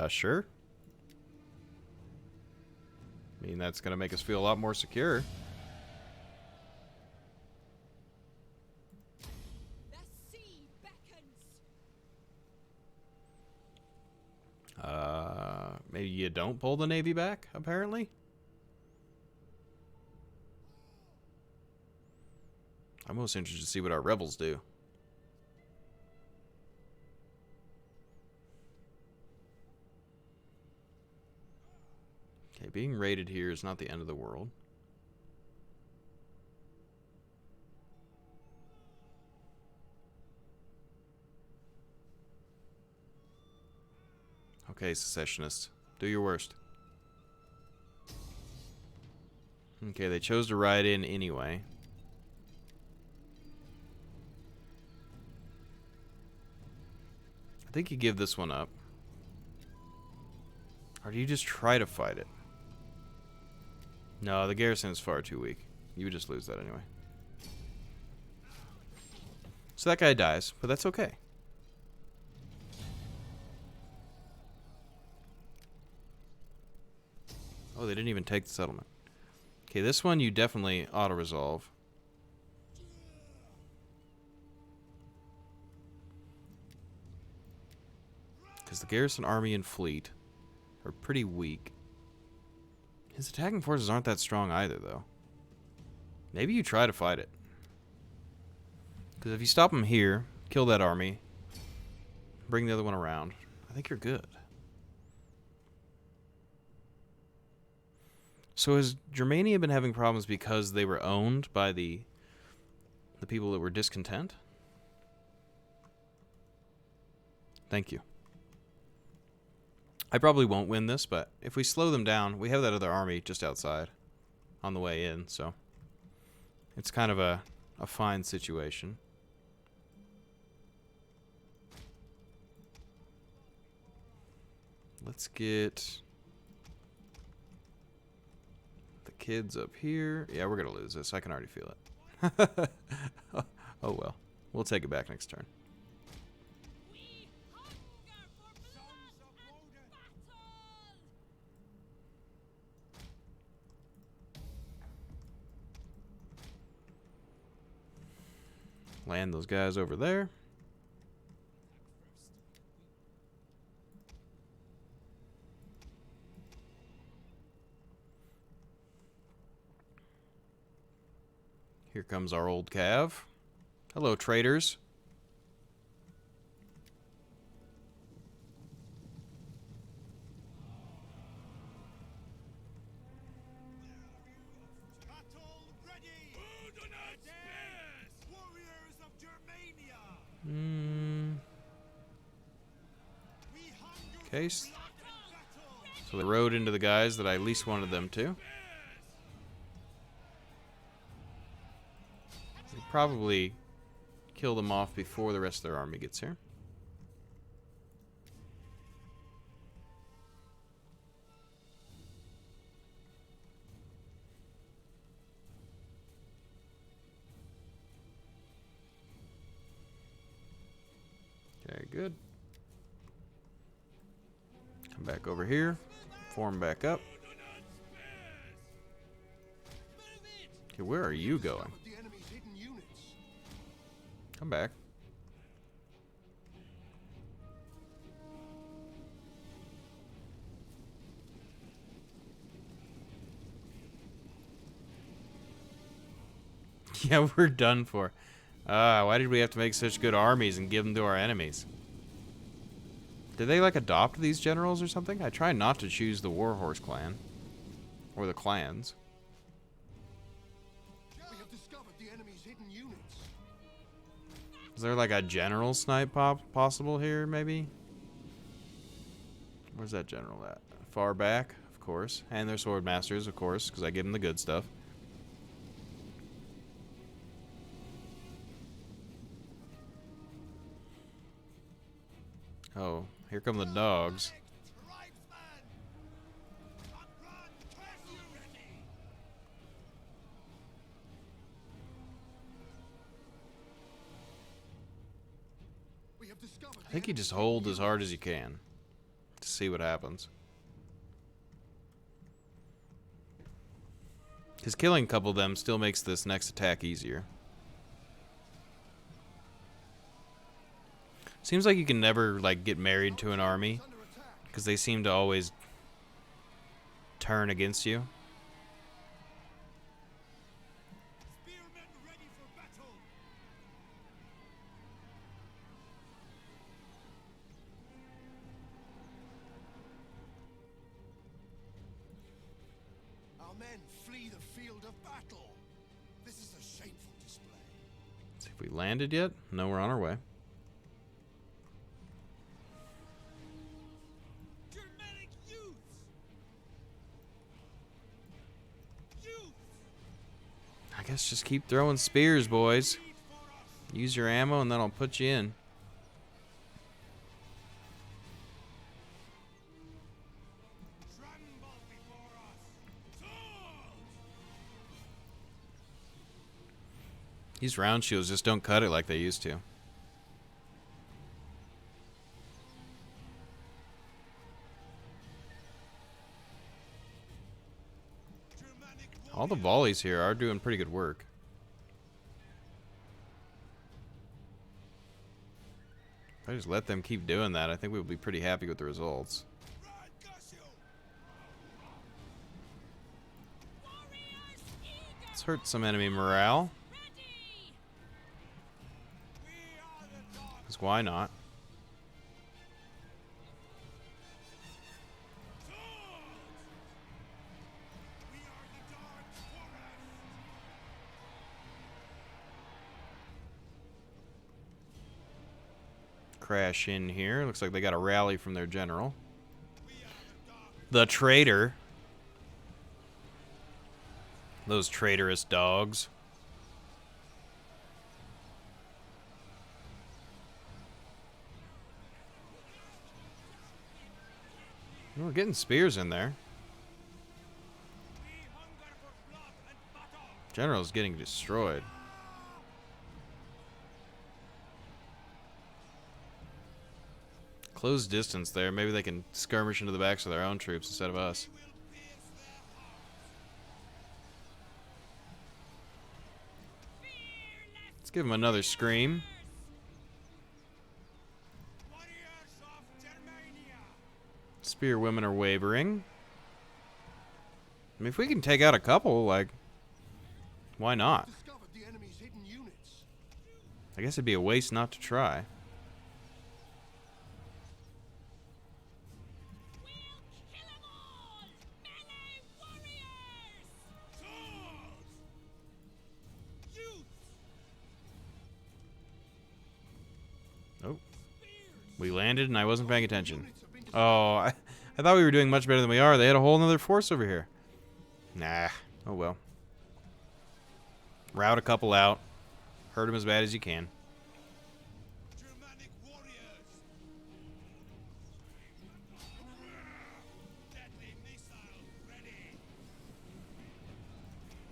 Sure. I mean, that's gonna make us feel a lot more secure. The sea beckons. Maybe you don't pull the Navy back, apparently? I'm most interested to see what our rebels do. Okay, being raided here is not the end of the world. Okay, secessionists. Do your worst. Okay, they chose to ride in anyway. I think you give this one up. Or do you just try to fight it? No, the garrison is far too weak. You would just lose that anyway. So that guy dies, but that's okay. Oh, they didn't even take the settlement. Okay, this one you definitely auto-resolve. Because the garrison, army, and fleet are pretty weak. His attacking forces aren't that strong either, though. Maybe you try to fight it. Because if you stop him here, kill that army, bring the other one around, I think you're good. So has Germania been having problems because they were owned by the people that were discontent? Thank you. I probably won't win this, but if we slow them down, we have that other army just outside on the way in, so it's kind of a fine situation. Let's get the kids up here. Yeah, we're going to lose this. I can already feel it. Oh well. We'll take it back next turn. Land those guys over there. Here comes our old cav. Hello, traitors. Battle ready! Warriors of Germania! We hunger Case. for battle! So they rode into the guys that I least wanted them to. They probably kill them off before the rest of their army gets here. Okay, good. Come back over here. Form back up. Okay, where are you going? The enemy's hidden units. Come back. Yeah, we're done for. Why did we have to make such good armies and give them to our enemies? Did they, like, adopt these generals or something? I try not to choose the Warhorse clan. Or the clans. We have discovered the enemy's hidden units. Is there, like, a general snipe possible here, maybe? Where's that general at? Far back, of course. And their sword masters, of course, because I give them the good stuff. Oh, here come the dogs. We have discovered I think you just hold as hard as you can to see what happens. Because killing a couple of them still makes this next attack easier. Seems like you can never, like, get married to an army, because they seem to always turn against you. spearmen ready for battle. Our men flee the field of battle. This is a shameful display. See if we landed yet. No, we're on our way. Let's just keep throwing spears, boys. Use your ammo and then I'll put you in. These round shields just don't cut it like they used to. All the volleys here are doing pretty good work. If I just let them keep doing that, I think we'll be pretty happy with the results. Let's hurt some enemy morale. Because why not? Crash in here. Looks like they got a rally from their general. The traitor. Those traitorous dogs. We're getting spears in there. General's getting destroyed. Close distance there. Maybe they can skirmish into the backs of their own troops instead of us. Let's give them another scream. Spear women are wavering. I mean, if we can take out a couple, like, why not? I guess it'd be a waste not to try. Oh. We landed and I wasn't paying attention. Oh, I thought we were doing much better than we are. They had a whole nother force over here. Nah. Oh well. Route a couple out. Hurt them as bad as you can. Germanic warriors. Deadly missile ready.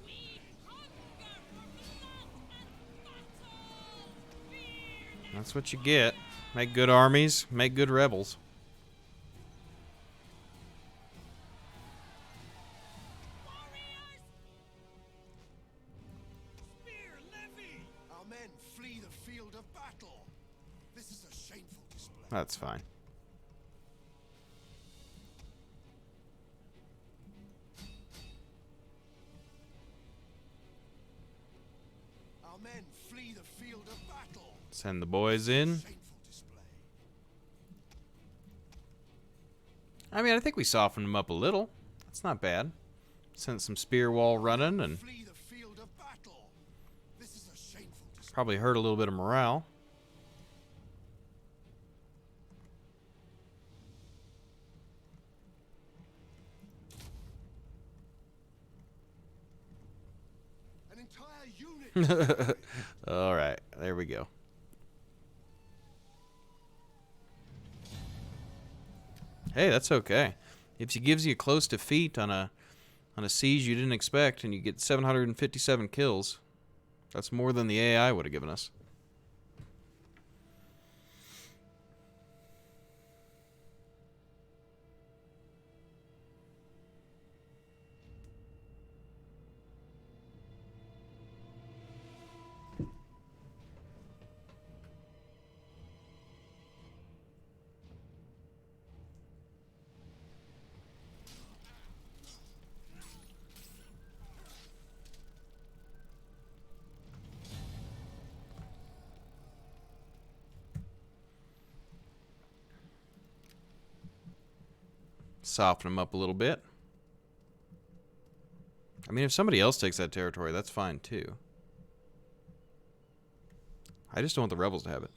We hunger for blood and battle. That's what you get. Make good armies, make good rebels. Our men flee the field of battle. This is a shameful display. That's fine. Our men flee the field of battle. Send the boys in. Shameful display. I mean, I think we softened them up a little. That's not bad. Sent some spear wall running and Flee the field of battle. This is a shameful display. probably hurt a little bit of morale. An entire unit. All right, there we go. Hey, that's okay. If she gives you a close defeat on a siege you didn't expect, and you get 757 kills, that's more than the AI would have given us. Soften them up a little bit. I mean, if somebody else takes that territory, that's fine too. I just don't want the rebels to have it.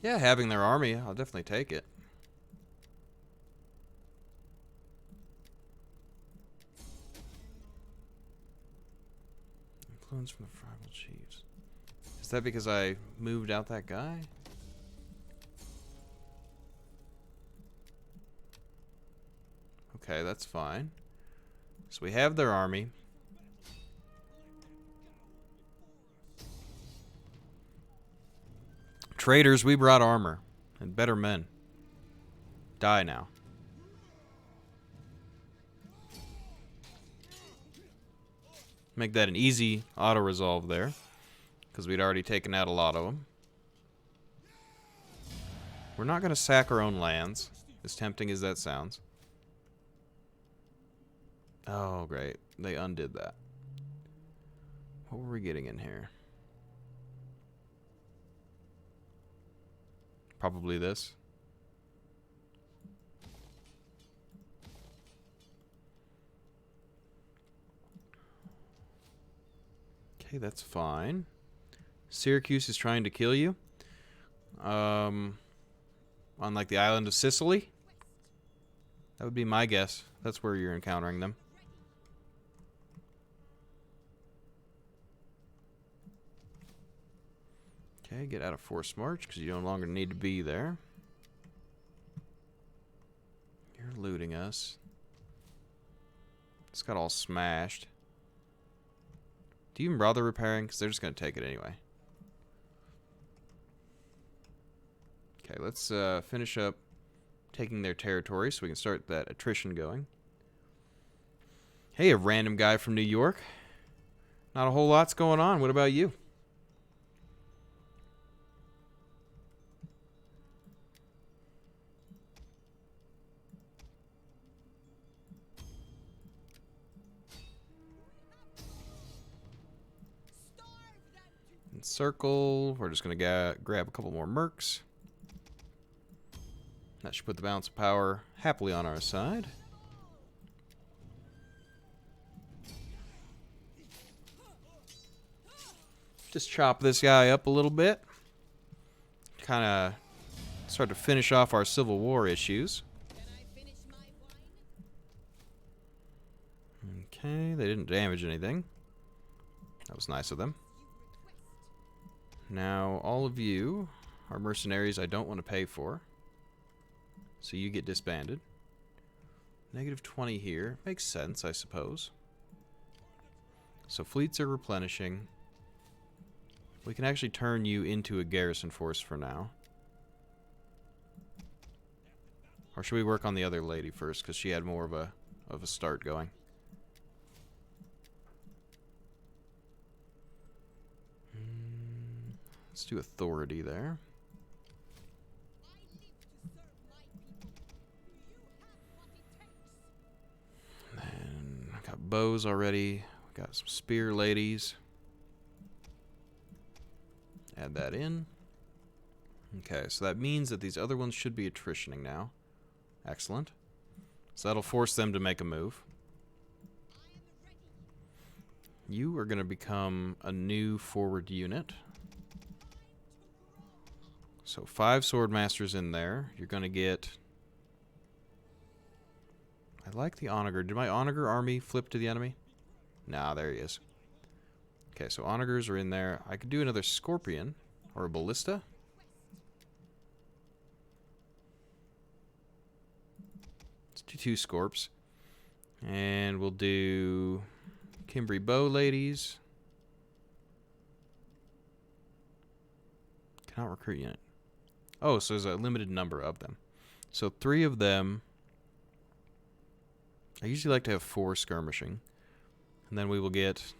Yeah, having their army, I'll definitely take it. influence from the tribal chiefs. Is that because I moved out that guy? Okay, that's fine. So we have their army. Traitors, we brought armor and better men. Die now. Make that an easy auto-resolve there, because we'd already taken out a lot of them. We're not going to sack our own lands, as tempting as that sounds. Oh, great. They undid that. What were we getting in here? Probably this. Okay, that's fine. Syracuse is trying to kill you. On like the island of Sicily? That would be my guess. That's where you're encountering them. Okay, get out of forced march because you no longer need to be there. You're looting us. It's got all smashed. Do you even bother repairing? Because they're just going to take it anyway. Okay, let's finish up taking their territory so we can start that attrition going. Hey, a random guy from New York. Not a whole lot's going on. What about you? Circle. We're just going to grab a couple more mercs. That should put the balance of power happily on our side. Just chop this guy up a little bit. Kind of start to finish off our Civil War issues. Okay, they didn't damage anything. That was nice of them. Now, all of you are mercenaries I don't want to pay for. So you get disbanded. Negative 20 here. Makes sense, I suppose. So fleets are replenishing. We can actually turn you into a garrison force for now. Or should we work on the other lady first, because she had more of a start going. Let's do authority there. And I got bows already. We got some spear ladies. Add that in. Okay, so that means that these other ones should be attritioning now. Excellent. So that'll force them to make a move. You are going to become a new forward unit. So 5 swordmasters in there. You're going to get... I like the onager. Did my onager army flip to the enemy? Nah, there he is. Okay, so onagers are in there. I could do another scorpion or a ballista. Let's do 2 scorps. And we'll do Cimbri bow ladies. Cannot recruit unit. Oh, so there's a limited number of them. So 3 of them. I usually like to have 4 skirmishing. And then we will get...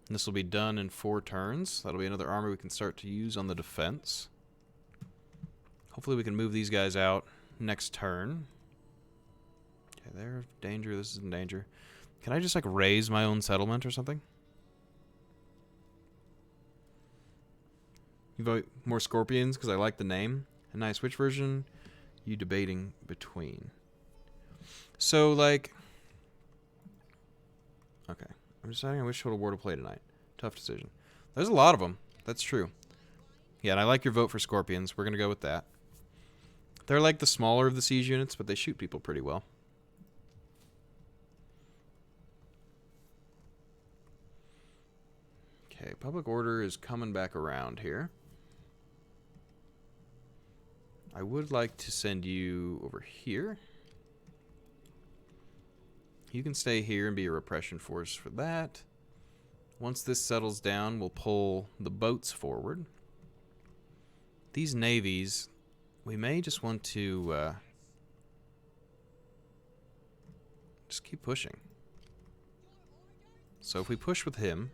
And this will be done in 4 turns. That'll be another army we can start to use on the defense. Hopefully we can move these guys out next turn. Okay, they're in danger. This is in danger. Can I just, like, raise my own settlement or something? You vote more scorpions because I like the name. And nice. Which version you debating between? So, like... Okay. I'm deciding on which total war to play tonight. Tough decision. There's a lot of them. That's true. Yeah, and I like your vote for scorpions. We're going to go with that. They're like the smaller of the siege units, but they shoot people pretty well. Okay, public order is coming back around here. I would like to send you over here. You can stay here and be a repression force for that. Once this settles down, we'll pull the boats forward. These navies, we may just want to just keep pushing. So if we push with him,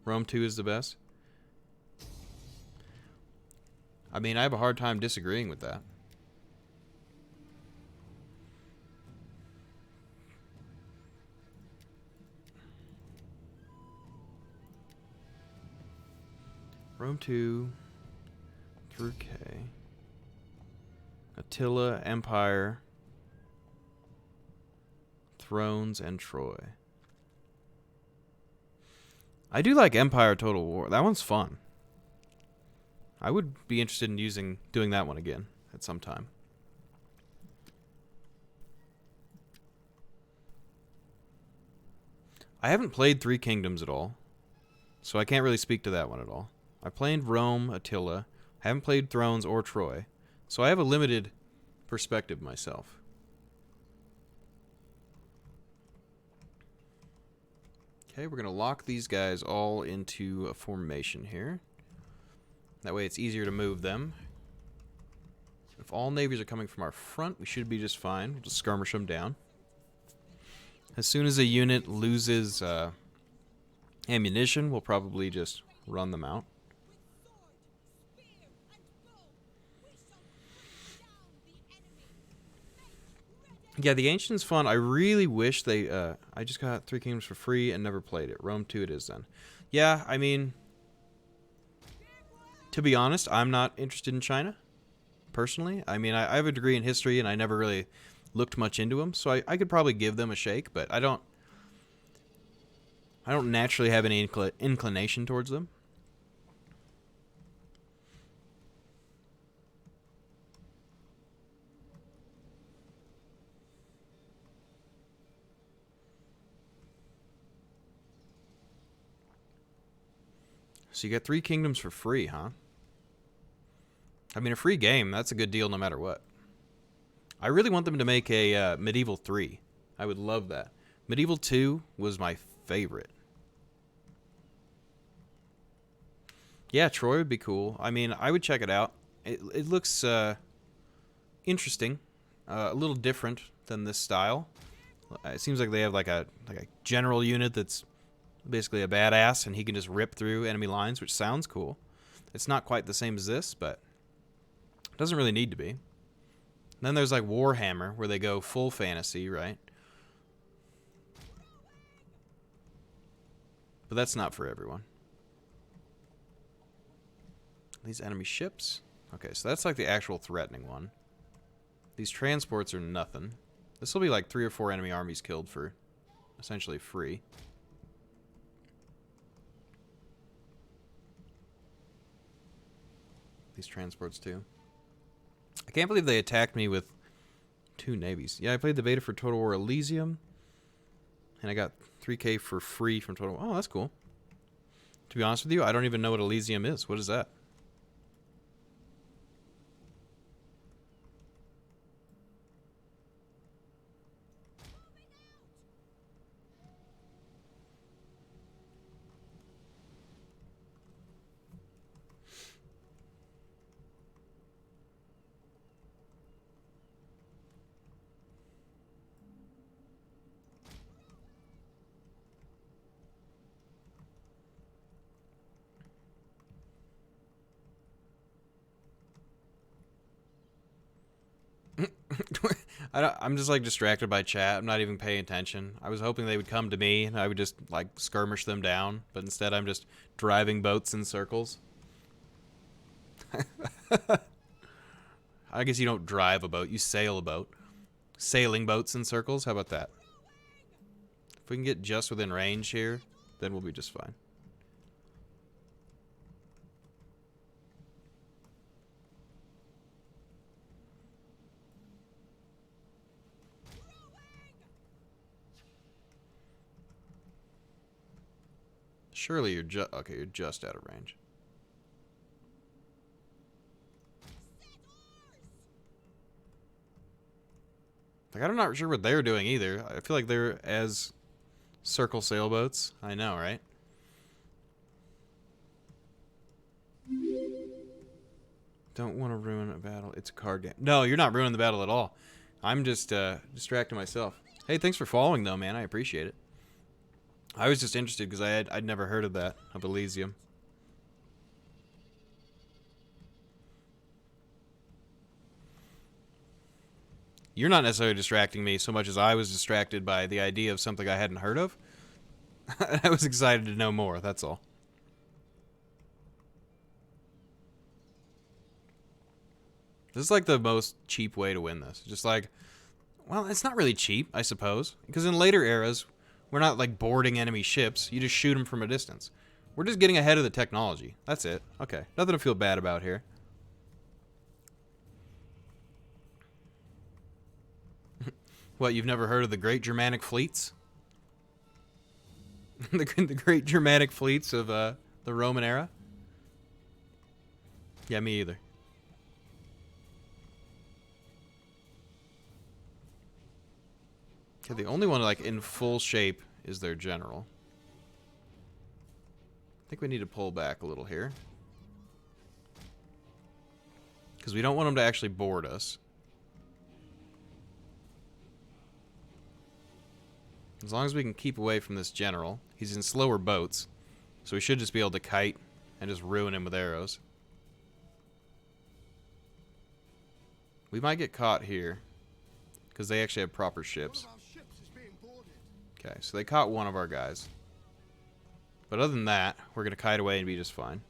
Rome 2 is the best. I mean, I have a hard time disagreeing with that. Rome 2 through K. Attila, Empire, Thrones, and Troy. I do like Empire Total War. That one's fun. I would be interested in doing that one again at some time. I haven't played Three Kingdoms at all, so I can't really speak to that one at all. I played Rome, Attila. I haven't played Thrones or Troy, so I have a limited perspective myself. Okay, we're going to lock these guys all into a formation here. That way it's easier to move them. If all navies are coming from our front, we should be just fine. We'll just skirmish them down. As soon as a unit loses ammunition, we'll probably just run them out. Yeah, the Ancient's fun. I really wish they... I just got Three Kingdoms for free and never played it. Rome 2 it is then. Yeah, I mean... To be honest, I'm not interested in China, personally. I mean, I have a degree in history, and I never really looked much into them, so I could probably give them a shake, but I don't naturally have any inclination towards them. So you got Three Kingdoms for free, huh? I mean, a free game, that's a good deal no matter what. I really want them to make a Medieval 3. I would love that. Medieval 2 was my favorite. Yeah, Troy would be cool. I mean, I would check it out. It looks interesting. A little different than this style. It seems like they have like a general unit that's basically a badass, and he can just rip through enemy lines, which sounds cool. It's not quite the same as this, but it doesn't really need to be. And then there's like Warhammer, where they go full fantasy, right? But that's not for everyone. These enemy ships. Okay, so that's like the actual threatening one. These transports are nothing. This will be like 3 or 4 enemy armies killed for essentially free. These transports too. I can't believe they attacked me with 2 navies. Yeah, I played the beta for Total War Elysium, and I got 3K for free from Total War. Oh, that's cool. To be honest with you, I don't even know what Elysium is. What is that? I'm just like distracted by chat. I'm not even paying attention. I was hoping they would come to me and I would just like skirmish them down, but instead I'm just driving boats in circles. I guess you don't drive a boat, you sail a boat. Sailing boats in circles, how about that? If we can get just within range here, then we'll be just fine. Surely you're just... Okay, you're just out of range. Like, I'm not sure what they're doing either. I feel like they're as circle sailboats. I know, right? Don't want to ruin a battle. It's a card game. No, you're not ruining the battle at all. I'm just distracting myself. Hey, thanks for following, though, man. I appreciate it. I was just interested because I'd never heard of that, of Elysium. You're not necessarily distracting me so much as I was distracted by the idea of something I hadn't heard of. I was excited to know more, that's all. This is like the most cheap way to win this. Just like, well, it's not really cheap, I suppose. Because in later eras, we're not like boarding enemy ships. You just shoot them from a distance. We're just getting ahead of the technology. That's it. Okay, nothing to feel bad about here. What, you've never heard of the Great Germanic Fleets? the Great Germanic Fleets of the Roman era? Yeah, me either. Okay, the only one like in full shape is their general. I think we need to pull back a little here. Because we don't want them to actually board us. As long as we can keep away from this general. He's in slower boats, so we should just be able to kite and just ruin him with arrows. We might get caught here, because they actually have proper ships. Okay, so they caught one of our guys. But other than that, we're going to kite away and be just fine.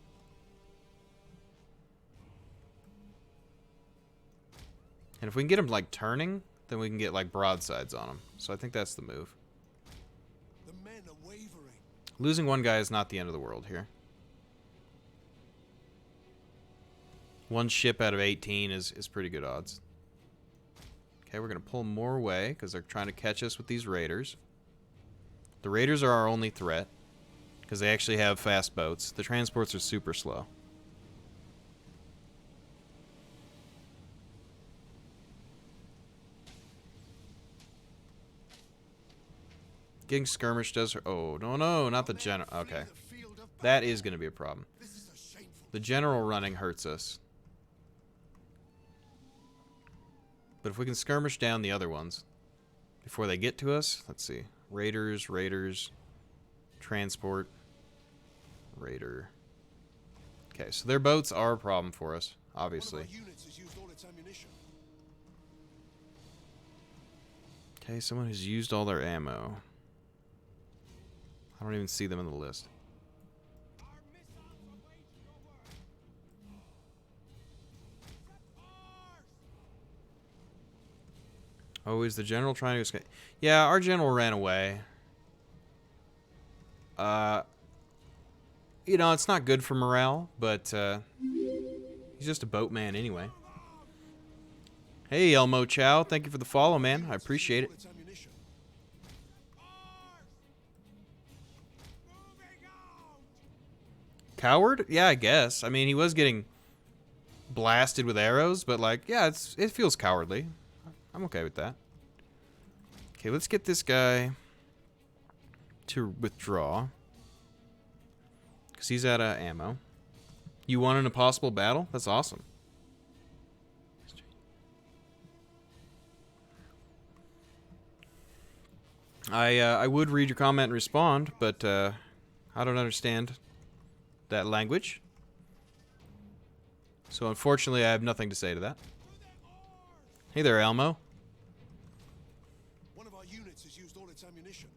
And if we can get them, like, turning, then we can get, like, broadsides on them. So I think that's the move. Losing one guy is not the end of the world here. One ship out of 18 is pretty good odds. Okay, we're going to pull more away because they're trying to catch us with these raiders. The raiders are our only threat because they actually have fast boats. The transports are super slow. Getting skirmish does her... Oh, no, not the general. Okay. That is going to be a problem. The general running hurts us. But if we can skirmish down the other ones before they get to us... Let's see. Raiders, transport, raider. Okay, so their boats are a problem for us, obviously. Okay, someone who's used all their ammo. I don't even see them in the list. Oh, is the general trying to escape? Yeah, our general ran away. You know, it's not good for morale, but he's just a boatman anyway. Hey, Elmo Chow, thank you for the follow, man. I appreciate it. Coward? Yeah, I guess. I mean, he was getting blasted with arrows, but like, yeah, it feels cowardly. I'm okay with that. Okay, let's get this guy to withdraw. Because he's out of ammo. You won an impossible battle? That's awesome. I would read your comment and respond, but I don't understand that language. So unfortunately, I have nothing to say to that. Hey there, Elmo. One of our units has used all its ammunition.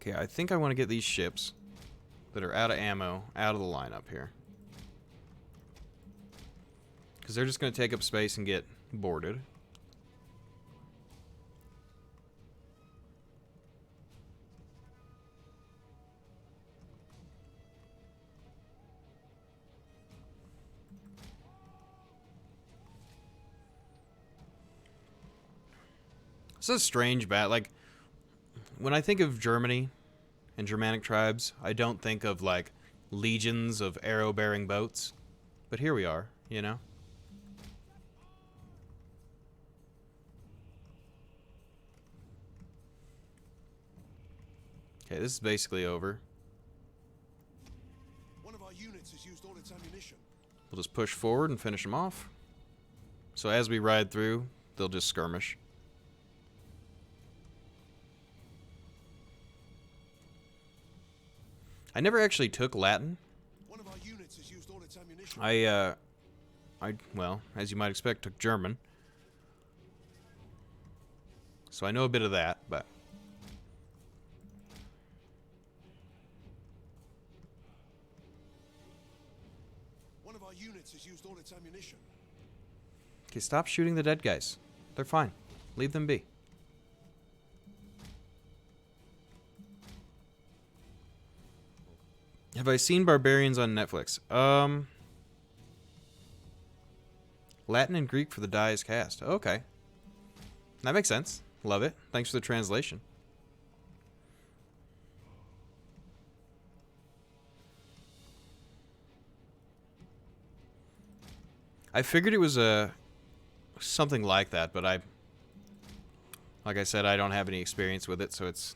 Okay, I think I want to get these ships that are out of ammo out of the lineup here. Because they're just going to take up space and get boarded. It's a strange bat. Like, when I think of Germany and Germanic tribes, I don't think of like legions of arrow-bearing boats. But here we are, you know? Okay, this is basically over. One of our units has used all its ammunition. We'll just push forward and finish them off. So as we ride through, they'll just skirmish. I never actually took Latin. One of our units has used all its ammunition. Well, as you might expect, took German. So I know a bit of that, but... One of our units has used all its ammunition. Okay, stop shooting the dead guys. They're fine. Leave them be. Have I seen Barbarians on Netflix? Latin and Greek for the dies cast. Okay. That makes sense. Love it. Thanks for the translation. I figured it was something like that, but like I said, I don't have any experience with it, so it's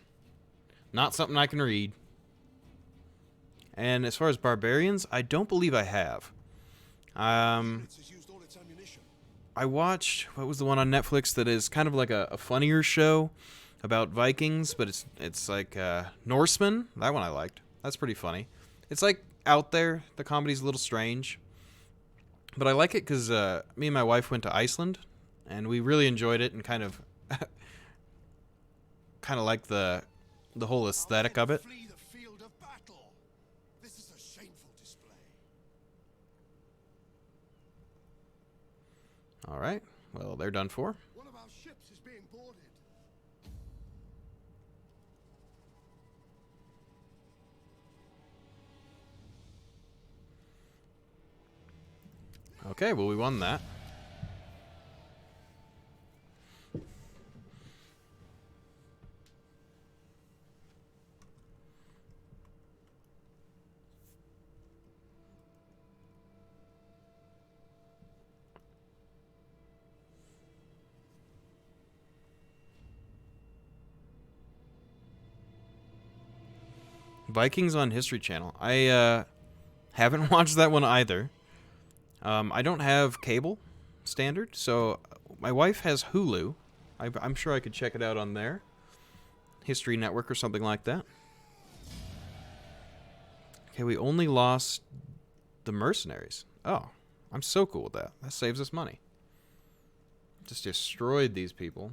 not something I can read. And as far as Barbarians, I don't believe I have. Units has used all its ammunition. I watched, what was the one on Netflix that is kind of like a funnier show about Vikings, but it's like Norsemen. That one I liked. That's pretty funny. It's like out there. The comedy's a little strange. But I like it because me and my wife went to Iceland, and we really enjoyed it and kind of like the whole aesthetic of it. Flee the field of battle. This is a shameful display. All right. Well, they're done for. One of our ships is being boarded. Okay, well, we won that. Vikings on History Channel. I haven't watched that one either. I don't have cable standard, so my wife has Hulu. I'm sure I could check it out on there. History Network or something like that. Okay, we only lost the mercenaries. Oh, I'm so cool with that. That saves us money. Just destroyed these people.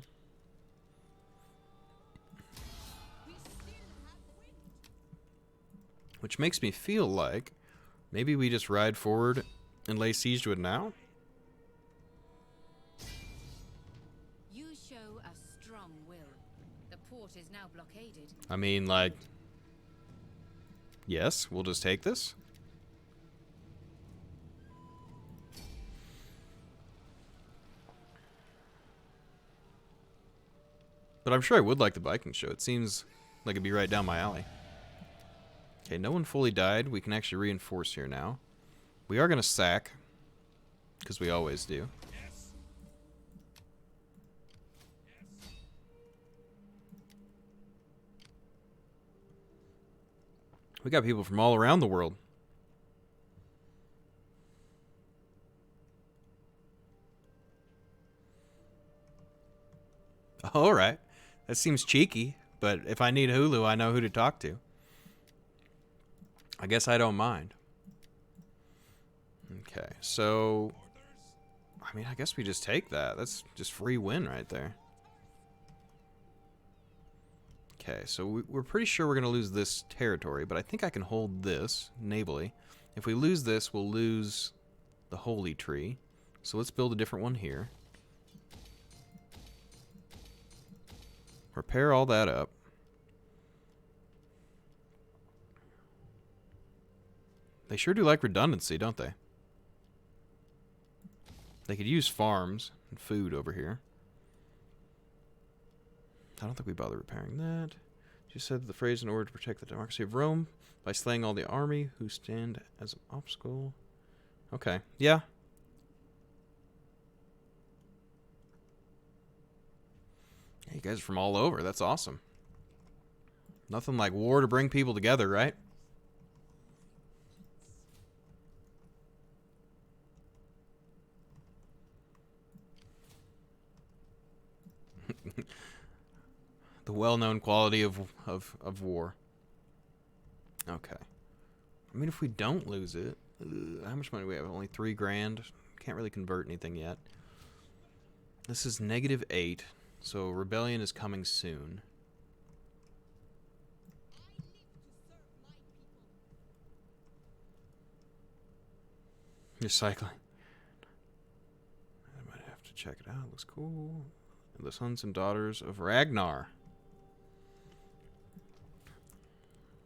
Which makes me feel like maybe we just ride forward and lay siege to it now? You show a strong will. The port is now blockaded. I mean, like... Yes, we'll just take this. But I'm sure I would like the Viking show. It seems like it'd be right down my alley. Okay, no one fully died. We can actually reinforce here now. We are going to sack, because we always do. We got people from all around the world. All right. That seems cheeky, but if I need Hulu, I know who to talk to. I guess I don't mind. Okay, so... I mean, I guess we just take that. That's just free win right there. Okay, so we're pretty sure we're going to lose this territory, but I think I can hold this navally. If we lose this, we'll lose the Holy Tree. So let's build a different one here. Repair all that up. They sure do like redundancy, don't they? They could use farms and food over here. I don't think we bother repairing that. Just said the phrase in order to protect the democracy of Rome by slaying all the army who stand as an obstacle. Okay, yeah. Yeah, you guys are from all over. That's awesome. Nothing like war to bring people together, right? The well-known quality of war. Okay. I mean, if we don't lose it, how much money do we have? Only 3 grand. Can't really convert anything yet. This is -8, so rebellion is coming soon. You're cycling. I might have to check it out. It looks cool. The sons and daughters of Ragnar.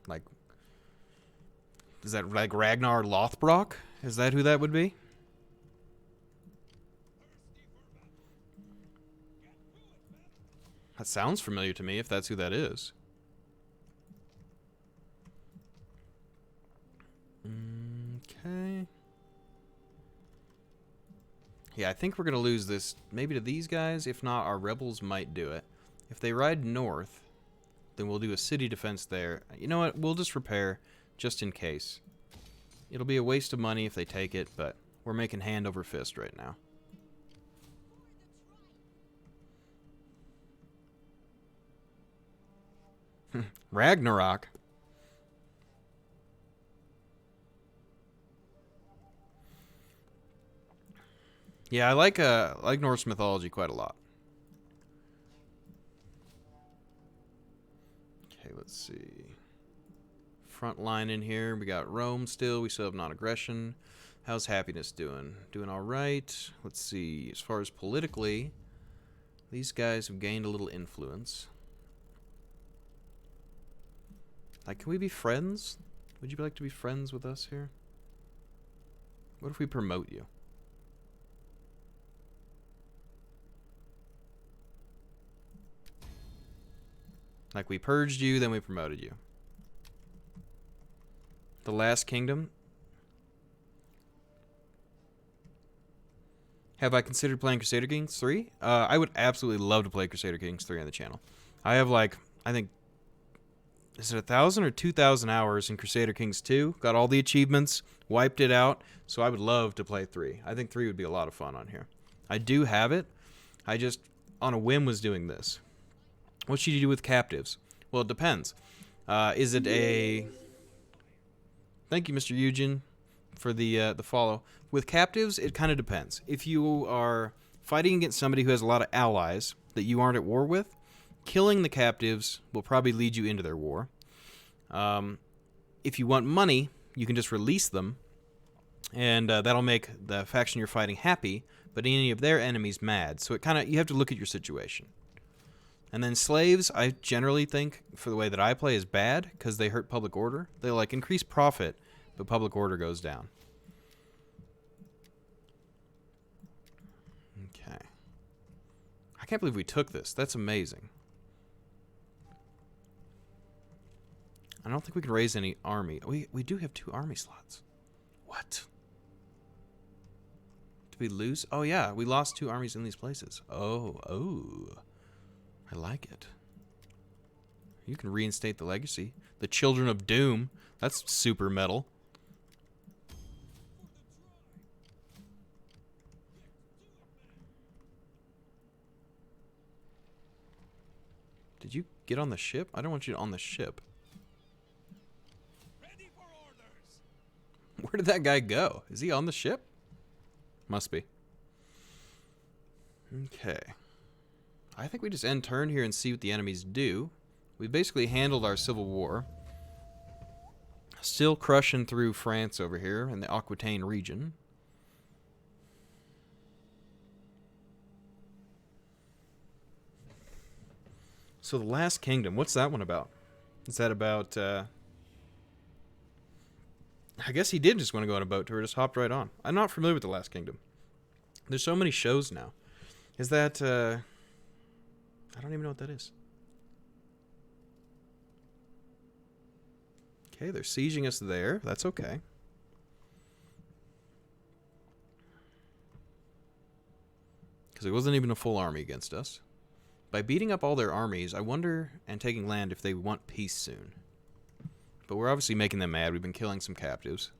Like, is that like Ragnar Lothbrok? Is that who that would be? That sounds familiar to me, if that's who that is. Okay. Yeah, I think we're going to lose this maybe to these guys. If not, our rebels might do it. If they ride north, then we'll do a city defense there. You know what? We'll just repair just in case. It'll be a waste of money if they take it, but we're making hand over fist right now. Ragnarok. Yeah, I like Norse mythology quite a lot. Okay, let's see. Front line in here. We got Rome still. We still have non-aggression. How's happiness doing? Doing all right. Let's see. As far as politically, these guys have gained a little influence. Like, can we be friends? Would you like to be friends with us here? What if we promote you? Like, we purged you, then we promoted you. The Last Kingdom. Have I considered playing Crusader Kings 3? I would absolutely love to play Crusader Kings 3 on the channel. I have, like, I think, is it 1,000 or 2,000 hours in Crusader Kings 2? Got all the achievements, wiped it out, so I would love to play 3. I think 3 would be a lot of fun on here. I do have it. I just, on a whim, was doing this. What should you do with captives? Well, it depends. Is it a... Thank you, Mr. Eugen, for the follow. With captives, it kind of depends. If you are fighting against somebody who has a lot of allies that you aren't at war with, killing the captives will probably lead you into their war. If you want money, you can just release them, and that'll make the faction you're fighting happy, but any of their enemies mad. So it kind of, you have to look at your situation. And then slaves, I generally think, for the way that I play, is bad because they hurt public order. They like increase profit, but public order goes down. Okay. I can't believe we took this. That's amazing. I don't think we can raise any army. We do have 2 army slots. What? Did we lose? Oh, yeah. We lost 2 armies in these places. Oh. I like it. You can reinstate the legacy. The Children of Doom. That's super metal. Did you get on the ship? I don't want you on the ship. Ready for orders. Where did that guy go? Is he on the ship? Must be. Okay. I think we just end turn here and see what the enemies do. We basically handled our civil war. Still crushing through France over here in the Aquitaine region. So the Last Kingdom, what's that one about? Is that about, I guess he did just want to go on a boat tour, just hopped right on. I'm not familiar with the Last Kingdom. There's so many shows now. Is that, I don't even know what that is. Okay, they're sieging us there. That's okay. Because it wasn't even a full army against us. By beating up all their armies, I wonder, and taking land, if they want peace soon. But we're obviously making them mad. We've been killing some captives.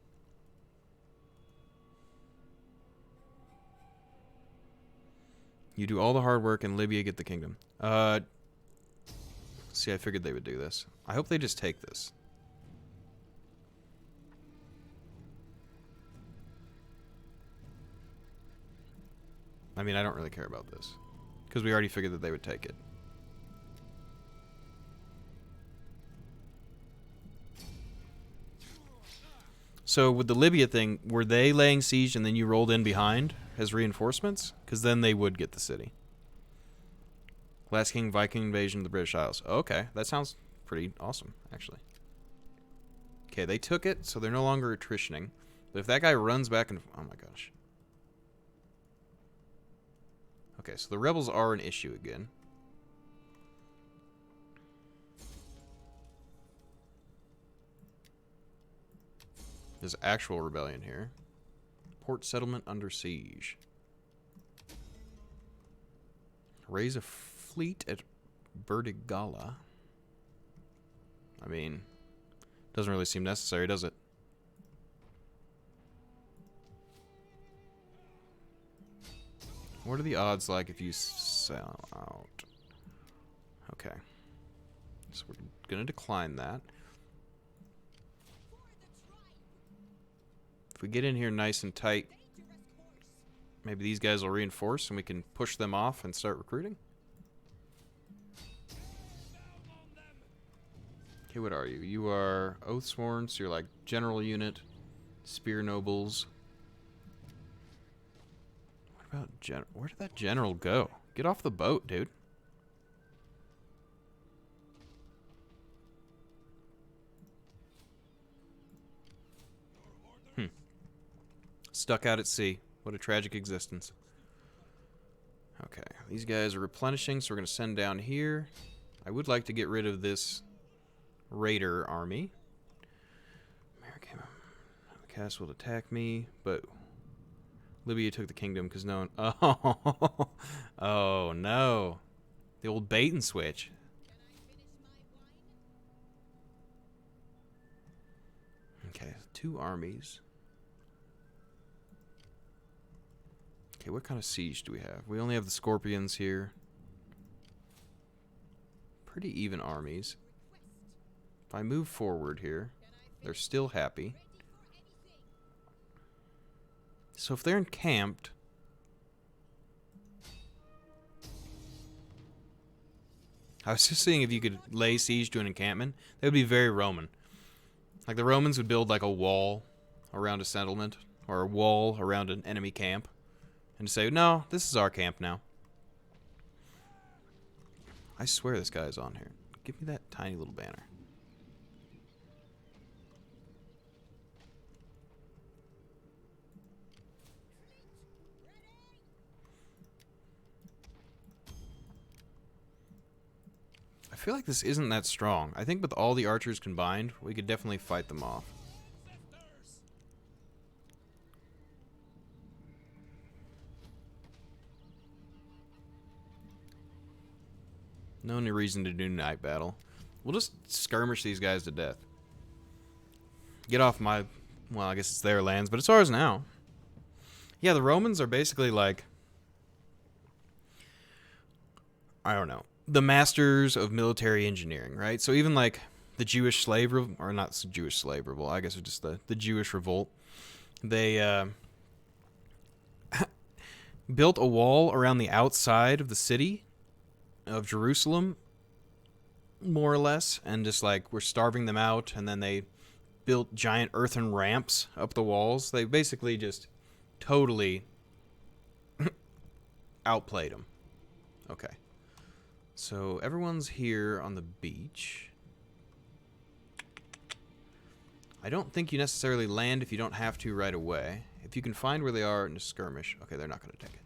You do all the hard work and Libya get the kingdom. See, I figured they would do this. I hope they just take this. I mean, I don't really care about this. Because we already figured that they would take it. So with the Libya thing, were they laying siege and then you rolled in behind as reinforcements? Because then they would get the city. Last King Viking invasion of the British Isles. Okay, that sounds pretty awesome, actually. Okay, they took it, so they're no longer attritioning. But if that guy runs back and... Oh my gosh. Okay, so the rebels are an issue again. There's actual rebellion here. Port settlement under siege. Raise a fleet at Berdigala. I mean, doesn't really seem necessary, does it? What are the odds like if you sell out? Okay. So we're going to decline that. If we get in here nice and tight, maybe these guys will reinforce and we can push them off and start recruiting. Okay, what are you? You are Oathsworn, so you're like general unit, spear nobles. What about where did that general go? Get off the boat, dude. Stuck out at sea. What a tragic existence. Okay, these guys are replenishing, so we're going to send down here. I would like to get rid of this raider army. American the castle would attack me, but Libya took the kingdom because no one... Oh, oh no. The old bait and switch. Okay, 2 armies. Okay, what kind of siege do we have? We only have the scorpions here. Pretty even armies. If I move forward here, they're still happy. So if they're encamped... I was just seeing if you could lay siege to an encampment. That would be very Roman. Like the Romans would build like a wall around a settlement, or a wall around an enemy camp. And say, no, this is our camp now. I swear this guy is on here. Give me that tiny little banner. I feel like this isn't that strong. I think with all the archers combined, we could definitely fight them off. No any reason to do night battle. We'll just skirmish these guys to death. Get off my... Well, I guess it's their lands, but it's ours now. Yeah, the Romans are basically like... I don't know. The masters of military engineering, right? So even like the Jewish slave... Or not Jewish slave revolt. I guess it's just the Jewish revolt. They built a wall around the outside of the city of Jerusalem, more or less, and just like we're starving them out, and then they built giant earthen ramps up the walls. They basically just totally outplayed them. Okay, so everyone's here on the beach. I don't think you necessarily land if you don't have to right away. If you can find where they are and just skirmish. Okay, they're not going to take it.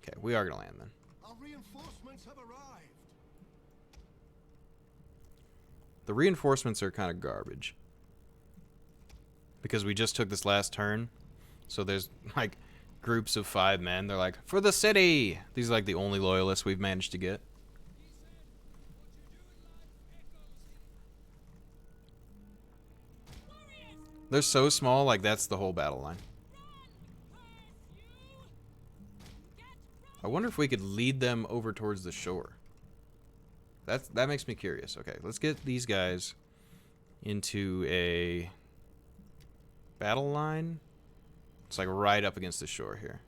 Okay, we are going to land then. Our reinforcements have arrived. The reinforcements are kind of garbage. Because we just took this last turn. So there's like groups of 5 men. They're like, for the city! These are like the only loyalists we've managed to get. They're so small, like that's the whole battle line. I wonder if we could lead them over towards the shore. That makes me curious. Okay, let's get these guys into a battle line. It's like right up against the shore here.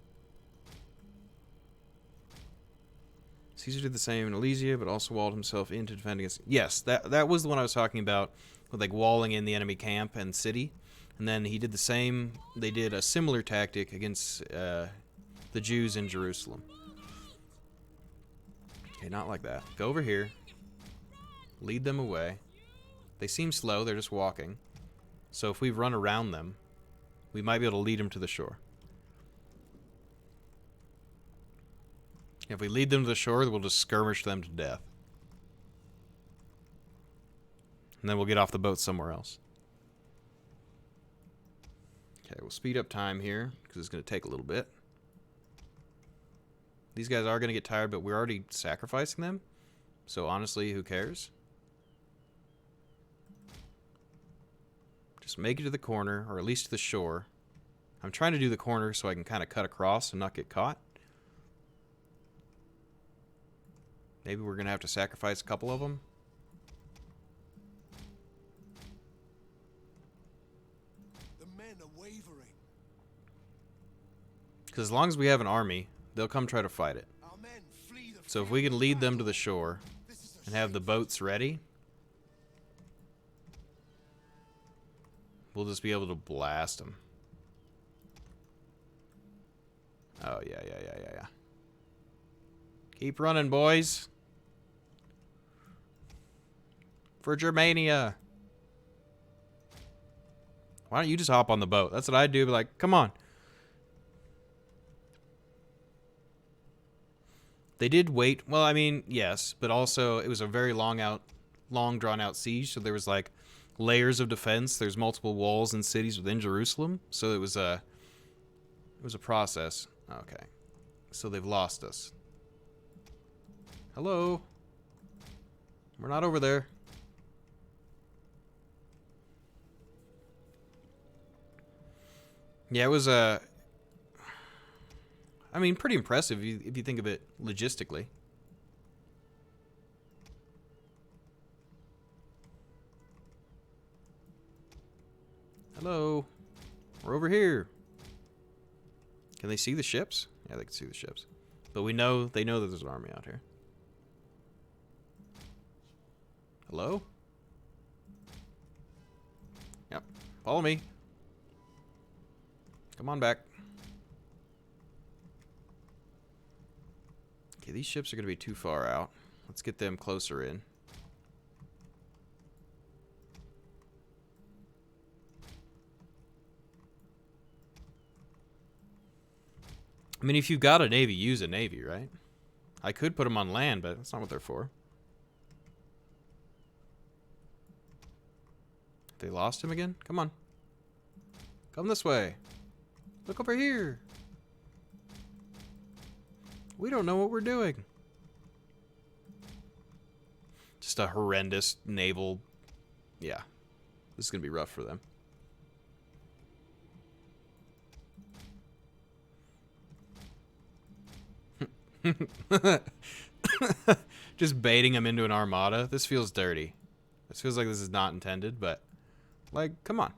Caesar did the same in Alesia, but also walled himself in to defend against... Yes, that was the one I was talking about, with like walling in the enemy camp and city. And then he did the same... They did a similar tactic against the Jews in Jerusalem. Okay, not like that. Go over here. Lead them away. They seem slow, they're just walking. So if we run around them, we might be able to lead them to the shore. If we lead them to the shore, we'll just skirmish them to death. And then we'll get off the boat somewhere else. Okay, we'll speed up time here, because it's going to take a little bit. These guys are going to get tired, but we're already sacrificing them. So honestly, who cares? Just make it to the corner, or at least to the shore. I'm trying to do the corner so I can kind of cut across and not get caught. Maybe we're going to have to sacrifice a couple of them. The men are wavering. Because as long as we have an army, they'll come try to fight it. Our men flee the So if we can lead them to the shore This is a and have the boats ready, we'll just be able to blast them. Oh, yeah. Keep running, boys. For Germania. Why don't you just hop on the boat? That's what I'd do. Be like, come on. They did wait. Well, I mean, yes, but also it was a very long drawn out siege. So there was like layers of defense. There's multiple walls and cities within Jerusalem. So it was a process. Okay. So they've lost us. Hello. We're not over there. Yeah, it was I mean, pretty impressive if you think of it logistically. Hello. We're over here. Can they see the ships? Yeah, they can see the ships. But they know that there's an army out here. Hello? Yep. Follow me. Come on back. Okay, these ships are going to be too far out. Let's get them closer in. I mean, if you've got a navy, use a navy, right? I could put them on land, but that's not what they're for. They lost him again? Come on. Come this way. Look over here. We don't know what we're doing. Just a horrendous naval... Yeah. This is going to be rough for them. Just baiting them into an armada. This feels dirty. This feels like this is not intended, but... Like, come on.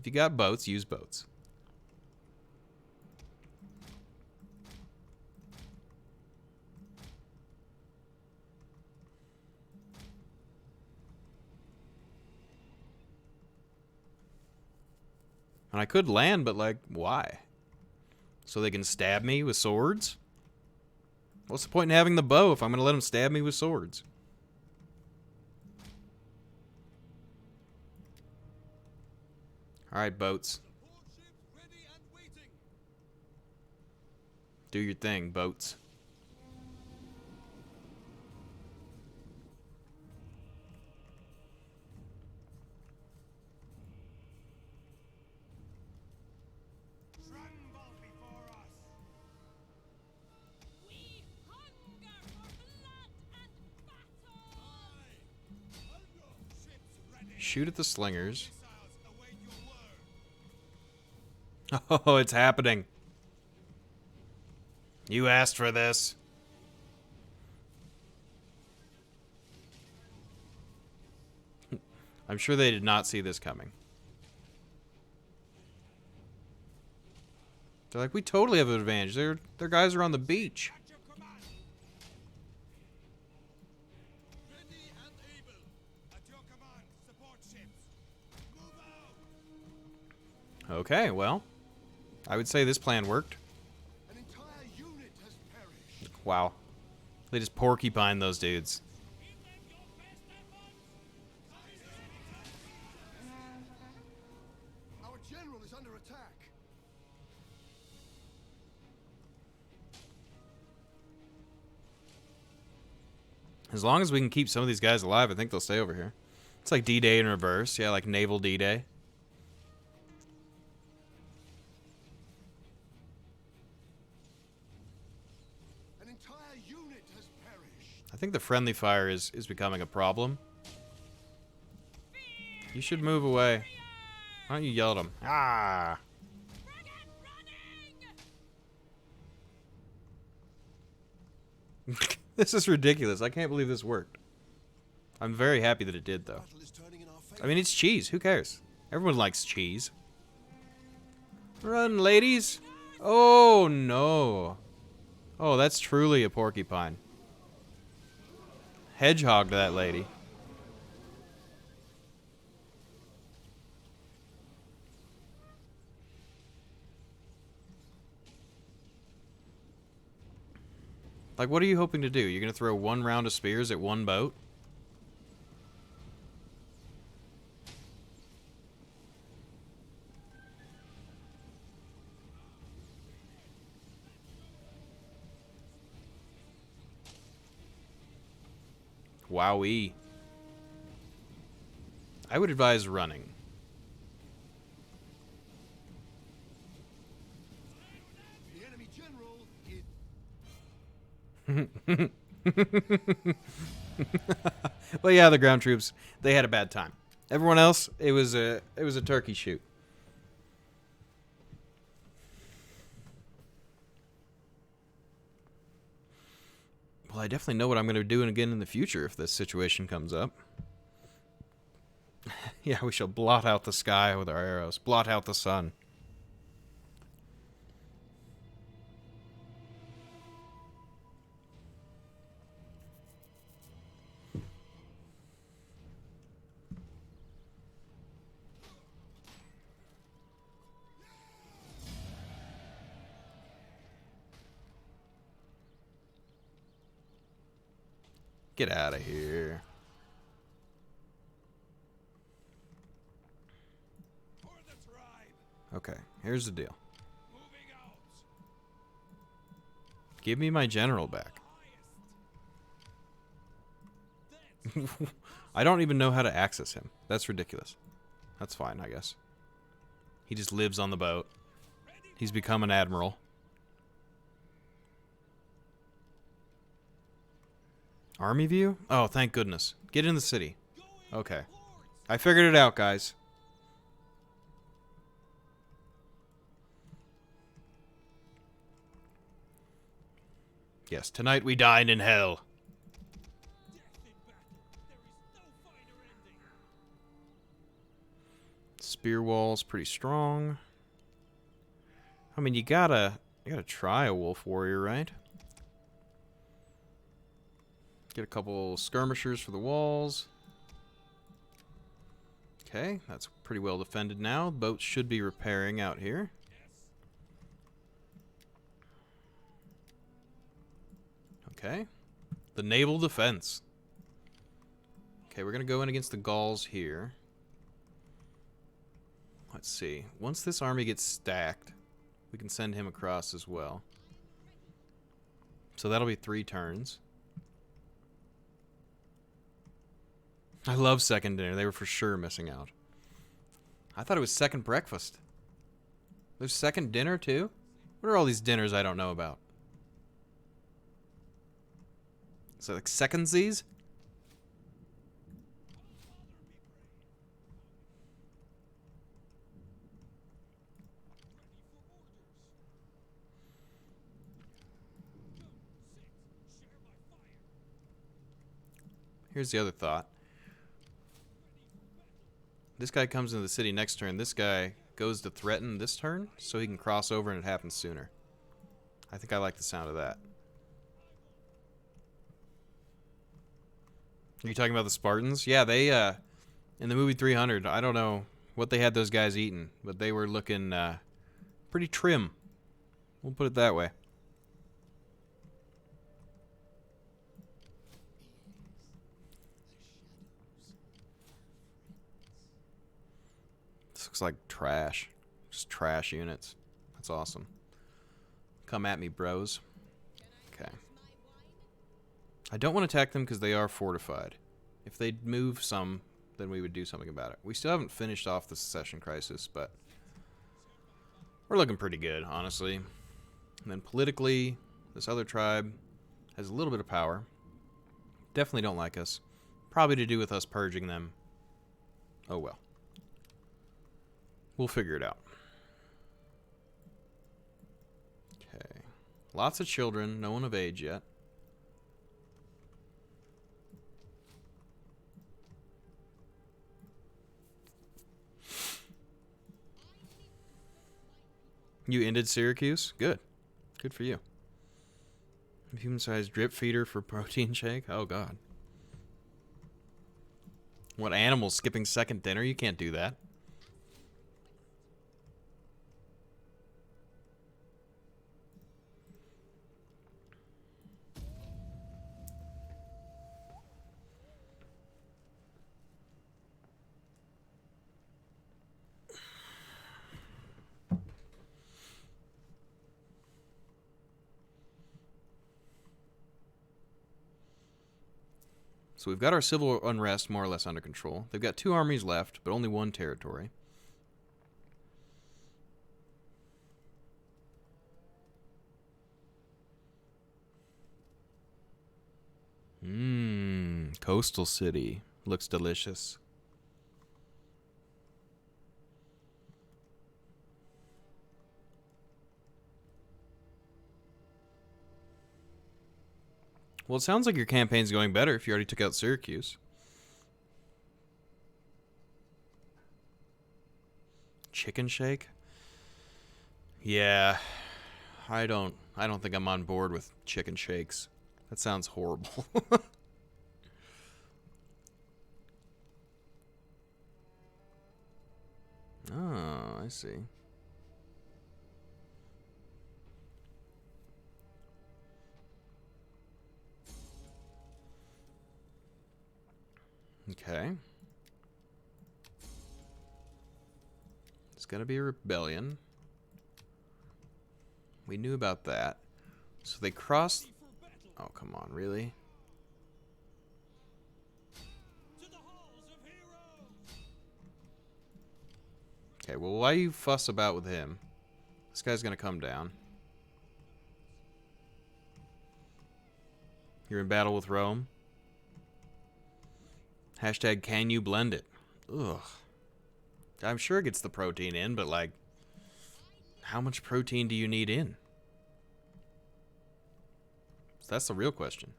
If you got boats, use boats. And I could land, but like, why? So they can stab me with swords? What's the point in having the bow if I'm going to let them stab me with swords? Alright, boats. Do your thing, boats. shoot at the slingers. Oh, it's happening. You asked for this. I'm sure they did not see this coming. They're like, we totally have an advantage. Their guys are on the beach. Okay, well, I would say this plan worked. An entire unit has perished. Wow. They just porcupine those dudes. Our general is under attack. As long as we can keep some of these guys alive, I think they'll stay over here. It's like D-Day in reverse. Yeah, like naval D-Day. An entire unit has perished. I think the friendly fire is becoming a problem. You should move away. Why don't you yell at them? Ah! This is ridiculous. I can't believe this worked. I'm very happy that it did, though. Battle is turning in our favor. I mean, it's cheese. Who cares? Everyone likes cheese. Run, ladies! Oh, no. Oh, that's truly a porcupine. Hedgehog to that lady. Like, what are you hoping to do? You're going to throw one round of spears at one boat? Wowee. I would advise running. The enemy general is... Well, yeah, the ground troops, they had a bad time. Everyone else, it was a turkey shoot. Well, I definitely know what I'm going to do again in the future if this situation comes up. Yeah, we shall blot out the sky with our arrows. Blot out the sun. Get out of here. For the tribe. Okay, here's the deal. Moving out. Give me my general back. I don't even know how to access him. That's ridiculous. That's fine, I guess. He just lives on the boat. He's become an admiral. Army view? Oh, thank goodness. Get in the city. Okay. I figured it out, guys. Yes, tonight we dine in hell. Spear wall's pretty strong. I mean, you gotta try a wolf warrior, right? Get a couple skirmishers for the walls. Okay, that's pretty well defended now. Boats should be repairing out here. Okay. The naval defense. Okay, we're going to go in against the Gauls here. Let's see. Once this army gets stacked, we can send him across as well. So that'll be 3 turns. I love second dinner. They were for sure missing out. I thought it was second breakfast. There's second dinner too? What are all these dinners I don't know about? Is that like secondsies? here's the other thought. This guy comes into the city next turn. This guy goes to threaten this turn, so he can cross over and it happens sooner. I think I like the sound of that. Are you talking about the Spartans? Yeah, they, in the movie 300, I don't know what they had those guys eating, but they were looking, pretty trim. We'll put it that way. This looks like trash. Just trash units. That's awesome. Come at me, bros. Okay. I don't want to attack them because they are fortified. If they'd move some, then we would do something about it. We still haven't finished off the secession crisis, but we're looking pretty good, honestly. And then politically, this other tribe has a little bit of power. Definitely don't like us. Probably to do with us purging them. Oh well. We'll figure it out. Okay. Lots of children, no one of age yet. You ended Syracuse? Good. Good for you. Human-sized drip feeder for protein shake? Oh, God. What animal skipping second dinner? You can't do that. So we've got our civil unrest more or less under control. They've got 2 armies left, but only 1 territory. Coastal city. Looks delicious. Well, it sounds like your campaign's going better if you already took out Syracuse. Chicken shake? Yeah. I don't think I'm on board with chicken shakes. That sounds horrible. Oh, I see. Okay. It's gonna be a rebellion. We knew about that. So they crossed... Oh, come on, really? Okay, well, why you fuss about with him? This guy's gonna come down. You're in battle with Rome? Hashtag can you blend it? Ugh. I'm sure it gets the protein in, but like, how much protein do you need in? So that's the real question.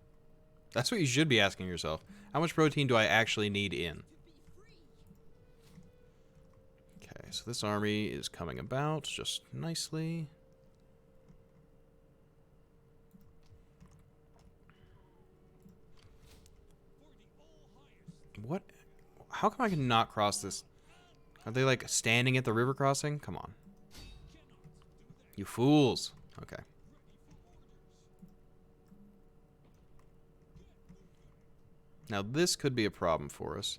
That's what you should be asking yourself. How much protein do I actually need in? Okay, so this army is coming about just nicely. What? How come I can not cross this? Are they like standing at the river crossing? Come on. You fools. Okay. Now this could be a problem for us.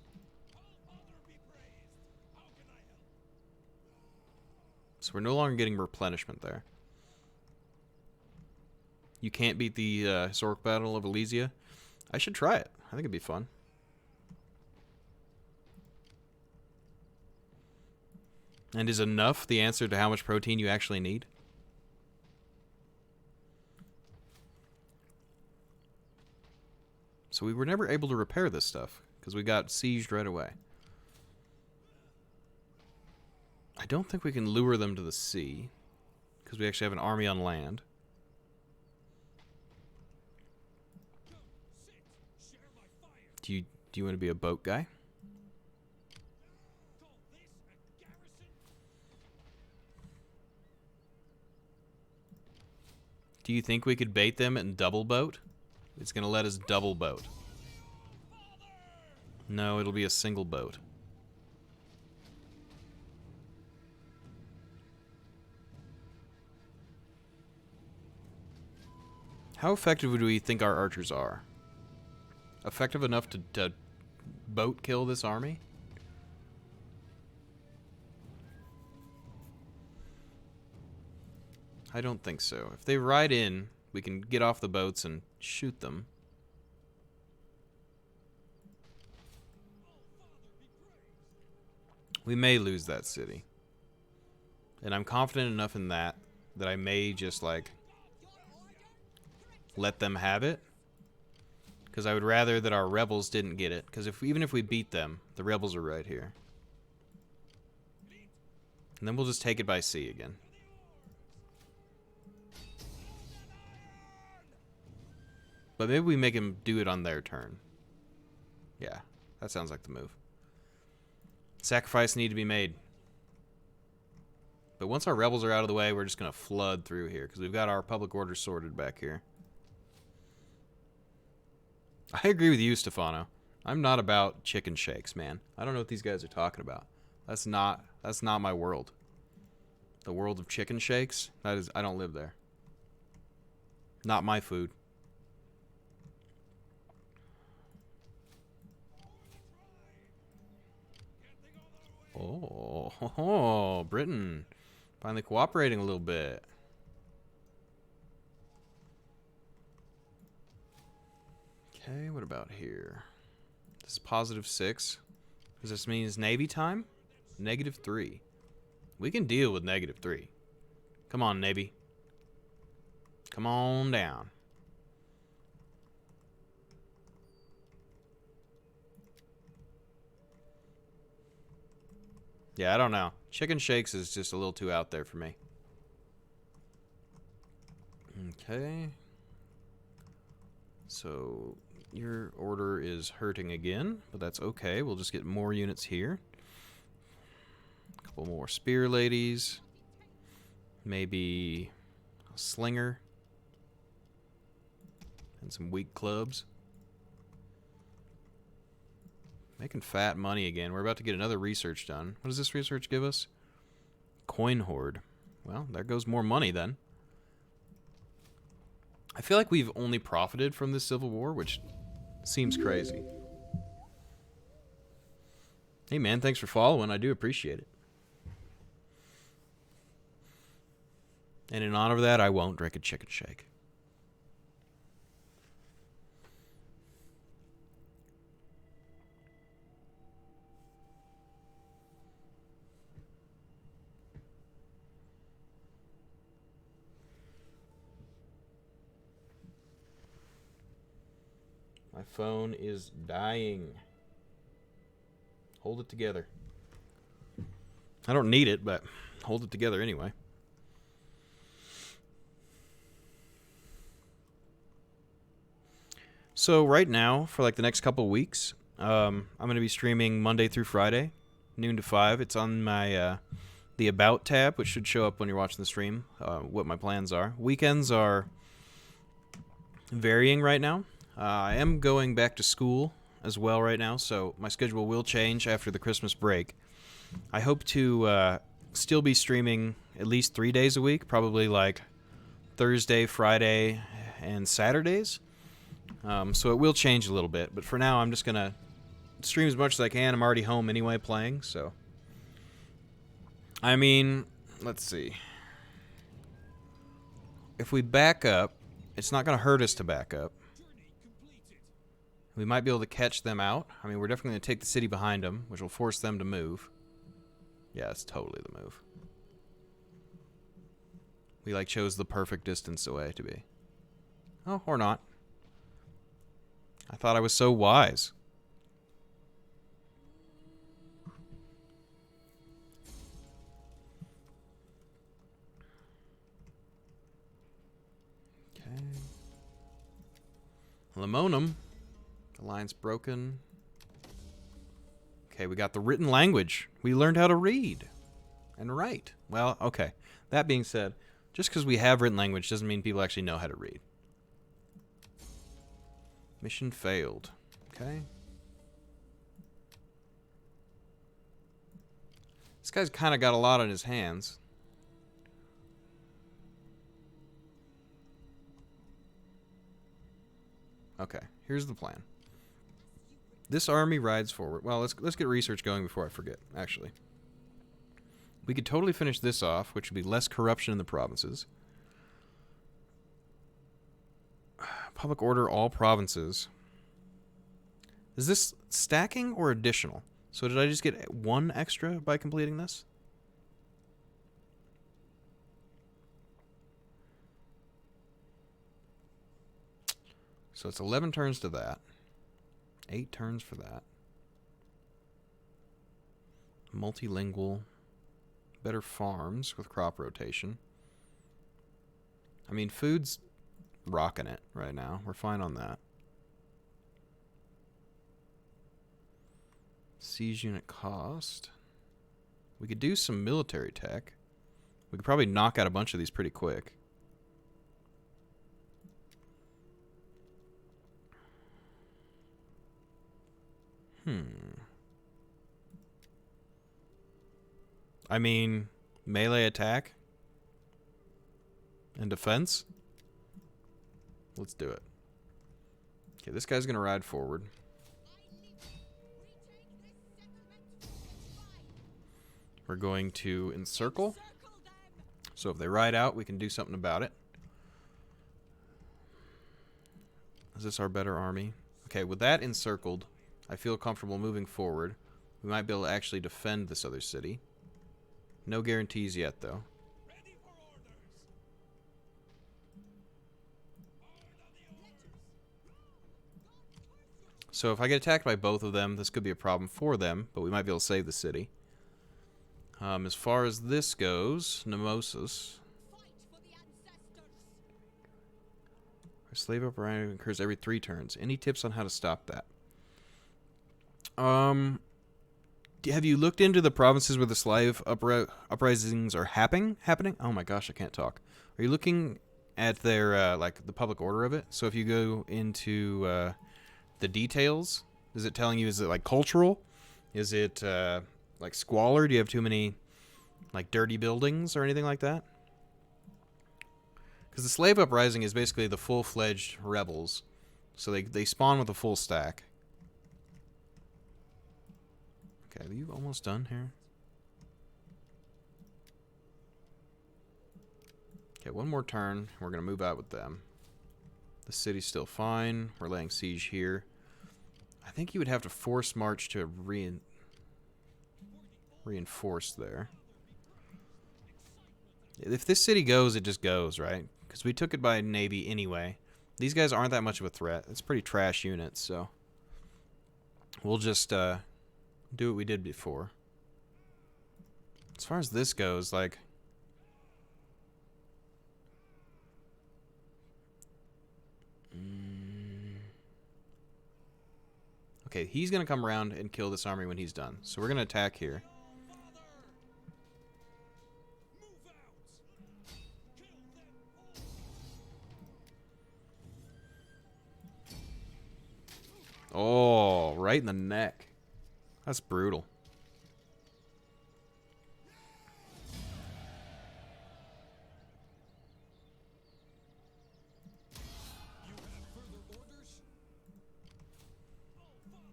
So we're no longer getting replenishment there. You can't beat the historic battle of Alesia? I should try it. I think it'd be fun. And is enough the answer to how much protein you actually need? So we were never able to repair this stuff because we got sieged right away. I don't think we can lure them to the sea because we actually have an army on land. Do you want to be a boat guy? Do you think we could bait them and double boat? It's going to let us double boat. No, it'll be a single boat. How effective do we think our archers are? Effective enough to boat kill this army? I don't think so. If they ride in, we can get off the boats and shoot them. We may lose that city. And I'm confident enough in that I may just, like, let them have it. Because I would rather that our rebels didn't get it. Because even if we beat them, the rebels are right here. And then we'll just take it by sea again. But maybe we make them do it on their turn. Yeah, that sounds like the move. Sacrifice need to be made. But once our rebels are out of the way, we're just going to flood through here. Because we've got our public order sorted back here. I agree with you, Stefano. I'm not about chicken shakes, man. I don't know what these guys are talking about. That's not my world. The world of chicken shakes? I don't live there. Not my food. Oh, Britain. Finally cooperating a little bit. Okay, what about here? This is +6. Does this mean it's Navy time? -3. We can deal with -3. Come on, Navy. Come on down. Yeah, I don't know. Chicken shakes is just a little too out there for me. Okay. So, your order is hurting again, but that's okay. We'll just get more units here. A couple more spear ladies. Maybe a slinger. And some weak clubs. Making fat money again. We're about to get another research done. What does this research give us? Coin hoard. Well, there goes more money then. I feel like we've only profited from this civil war, which seems crazy. Hey man, thanks for following. I do appreciate it. And in honor of that, I won't drink a chicken shake. My phone is dying. Hold it together. I don't need it, but hold it together anyway. So right now, for like the next couple of weeks, I'm going to be streaming Monday through Friday, noon to 5. It's on my the About tab, which should show up when you're watching the stream, what my plans are. Weekends are varying right now. I am going back to school as well right now, so my schedule will change after the Christmas break. I hope to still be streaming at least 3 days a week, probably like Thursday, Friday, and Saturdays. So it will change a little bit, but for now I'm just going to stream as much as I can. I'm already home anyway playing, so. I mean, let's see. If we back up, it's not going to hurt us to back up. We might be able to catch them out. I mean, we're definitely going to take the city behind them, which will force them to move. Yeah, it's totally the move. We, like, chose the perfect distance away to be. Oh, or not. I thought I was so wise. Okay. Limonum. Alliance broken. Okay, we got the written language. We learned how to read and write. Well, okay. That being said, just because we have written language doesn't mean people actually know how to read. Mission failed. Okay. This guy's kind of got a lot on his hands. Okay, here's the plan. This army rides forward. Well, let's get research going before I forget, actually. We could totally finish this off, which would be less corruption in the provinces. Public order, all provinces. Is this stacking or additional? So did I just get one extra by completing this? So it's 11 turns to that. 8 turns for that. Multilingual. Better farms with crop rotation. I mean, food's rocking it right now. We're fine on that. Siege unit cost. We could do some military tech. We could probably knock out a bunch of these pretty quick. I mean, melee attack and defense. Let's do it. Okay, this guy's gonna ride forward. We're going to encircle. So if they ride out, we can do something about it. Is this our better army? Okay, with that encircled, I feel comfortable moving forward. We might be able to actually defend this other city. No guarantees yet, though. So if I get attacked by both of them, this could be a problem for them, but we might be able to save the city. As far as this goes, Nemesis. Our slave uprising occurs every 3 turns. Any tips on how to stop that? Have you looked into the provinces where the slave uprisings are happening? Oh my gosh, I can't talk. Are you looking at their like the public order of it? So if you go into the details, is it telling you, is it like cultural? Is it like squalor? Do you have too many like dirty buildings or anything like that? Because the slave uprising is basically the full-fledged rebels. So they spawn with a full stack. Okay, are you almost done here? Okay, one more turn. We're going to move out with them. The city's still fine. We're laying siege here. I think you would have to force march to reinforce there. If this city goes, it just goes, right? Because we took it by navy anyway. These guys aren't that much of a threat. It's pretty trash units, so we'll just do what we did before. As far as this goes, like, okay, he's gonna come around and kill this army when he's done. So we're gonna attack here. Oh, right in the neck. That's brutal.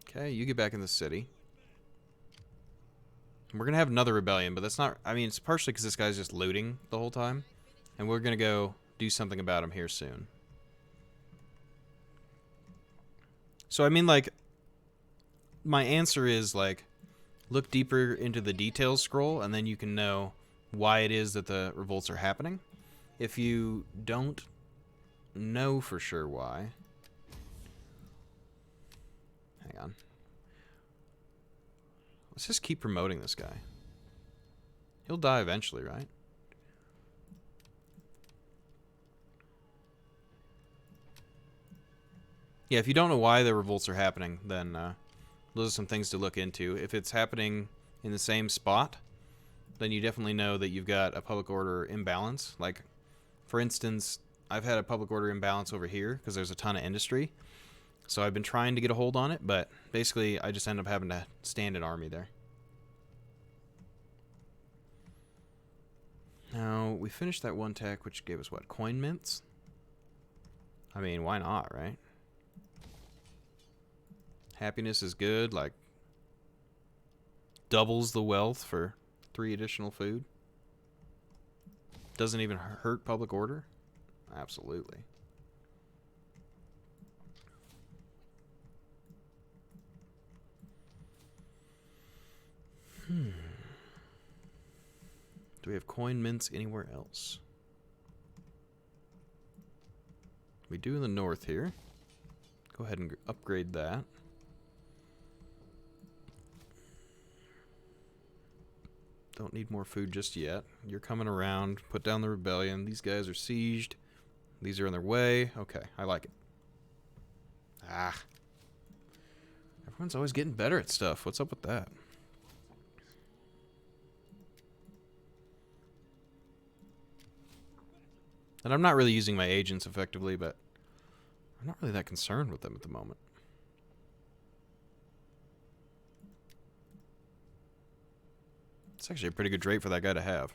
Okay, you get back in the city. We're going to have another rebellion, but that's not... I mean, it's partially because this guy's just looting the whole time. And we're going to go do something about him here soon. So, I mean, like, my answer is, like, look deeper into the details scroll, and then you can know why it is that the revolts are happening. If you don't know for sure why... Hang on. Let's just keep promoting this guy. He'll die eventually, right? Yeah, if you don't know why the revolts are happening, then those are some things to look into. If it's happening in the same spot, then you definitely know that you've got a public order imbalance. Like, for instance, I've had a public order imbalance over here because there's a ton of industry. So I've been trying to get a hold on it, but basically I just end up having to stand an army there. Now, we finished that one tech, which gave us, what, coin mints? I mean, why not, right? Happiness is good, like, doubles the wealth for 3 additional food. Doesn't even hurt public order? Absolutely. Do we have coin mints anywhere else? We do in the north here. Go ahead and upgrade that. Don't need more food just yet. You're coming around. Put down the rebellion. These guys are sieged. These are in their way. Okay, I like it. Ah. Everyone's always getting better at stuff. What's up with that? And I'm not really using my agents effectively, but I'm not really that concerned with them at the moment. It's actually a pretty good trait for that guy to have.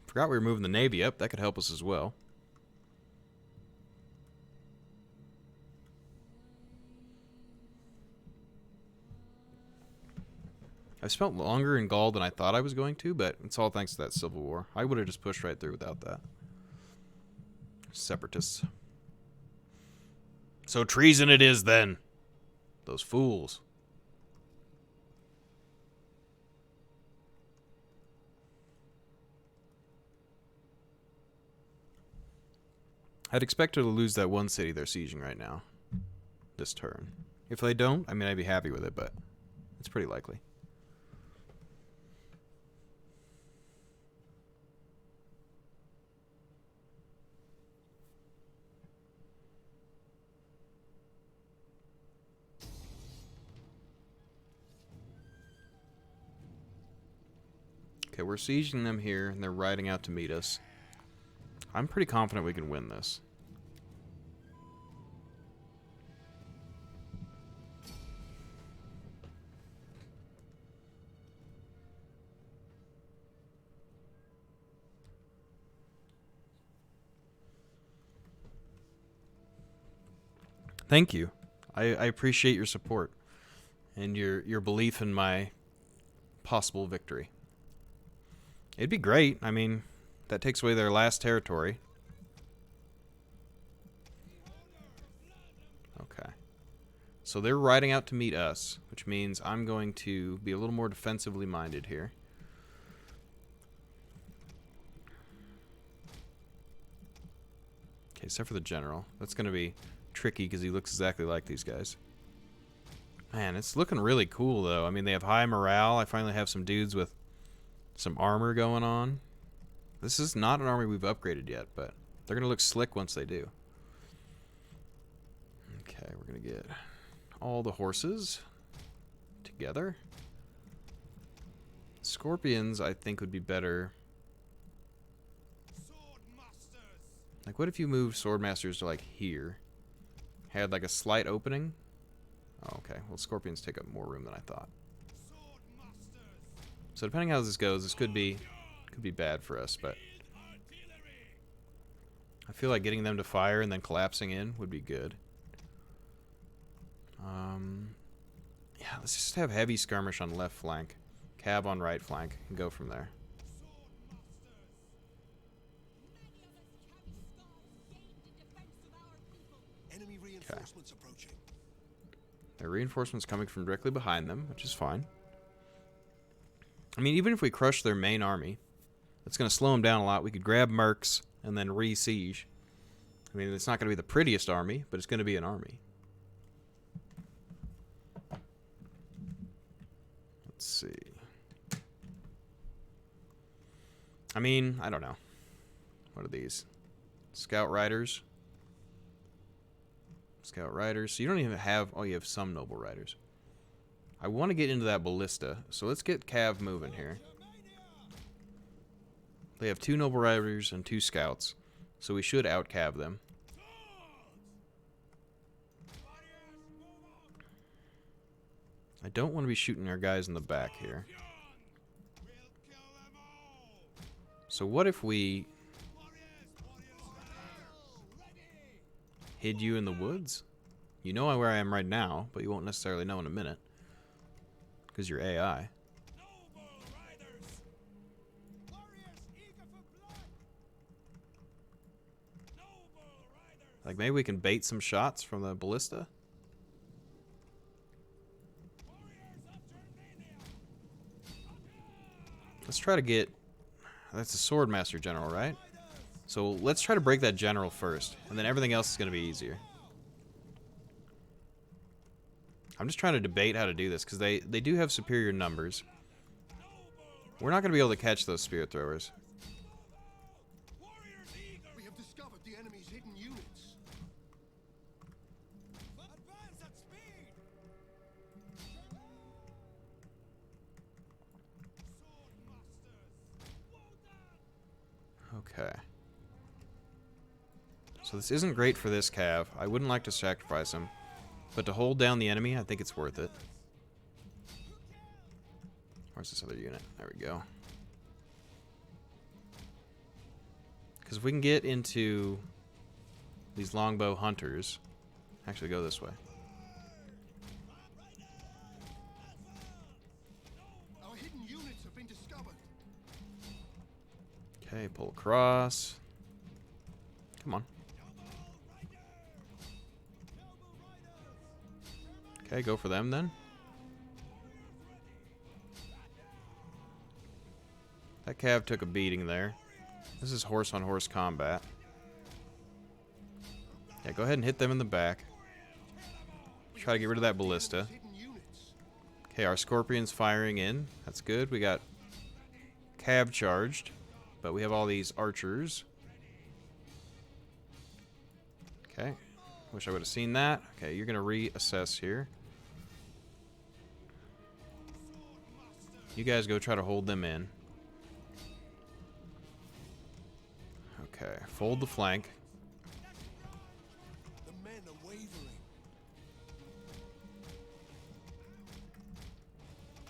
Forgot we were moving the Navy up. That could help us as well. I've spent longer in Gaul than I thought I was going to, but it's all thanks to that civil war. I would have just pushed right through without that. Separatists. So treason it is then. Those fools. I'd expect her to lose that one city they're sieging right now. This turn. If they don't, I mean, I'd be happy with it, but it's pretty likely. Okay, we're sieging them here, and they're riding out to meet us. I'm pretty confident we can win this. Thank you. I appreciate your support and your belief in my possible victory. It'd be great. I mean, that takes away their last territory. Okay. So they're riding out to meet us, which means I'm going to be a little more defensively minded here. Okay, except for the general. That's going to be tricky because he looks exactly like these guys. Man, it's looking really cool, though. I mean, they have high morale. I finally have some dudes with some armor going on. This is not an army we've upgraded yet, but they're going to look slick once they do. Okay, we're going to get all the horses together. Scorpions, I think, would be better. Like, what if you moved Swordmasters to, like, here? Had, like, a slight opening? Oh, okay. Well, Scorpions take up more room than I thought. So depending how this goes, this could be bad for us, but I feel like getting them to fire and then collapsing in would be good. Yeah, let's just have heavy skirmish on left flank, cab on right flank, and go from there. Enemy reinforcements approaching. Their reinforcements coming from directly behind them, which is fine. I mean, even if we crush their main army, it's going to slow them down a lot. We could grab mercs and then re-siege. I mean, it's not going to be the prettiest army, but it's going to be an army. Let's see. I mean, I don't know. What are these? Scout riders. Scout riders. So you don't even have... Oh, you have some noble riders. I want to get into that ballista, so let's get Cav moving here. They have 2 noble riders and 2 scouts, so we should out-Cav them. I don't want to be shooting our guys in the back here. So what if we hid you in the woods? You know where I am right now, but you won't necessarily know in a minute. Because you're AI. Like, maybe we can bait some shots from the ballista? Let's try to get... That's a Swordmaster General, right? So let's try to break that General first, and then everything else is going to be easier. I'm just trying to debate how to do this, because they do have superior numbers. We're not going to be able to catch those Spirit Throwers. We have discovered the enemy's hidden units. Advance at speed! Okay. So this isn't great for this Cav. I wouldn't like to sacrifice him. But to hold down the enemy, I think it's worth it. Where's this other unit? There we go. Because if we can get into these longbow hunters... Actually, go this way. Our hidden units have been discovered. Okay, pull across. Come on. Okay, go for them then. That Cav took a beating there. This is horse-on-horse combat. Yeah, go ahead and hit them in the back. Try to get rid of that ballista. Okay, our Scorpion's firing in. That's good. We got Cav charged, but we have all these archers. Okay. Wish I would have seen that. Okay, you're going to reassess here. You guys go try to hold them in. Okay, fold the flank. The men are wavering.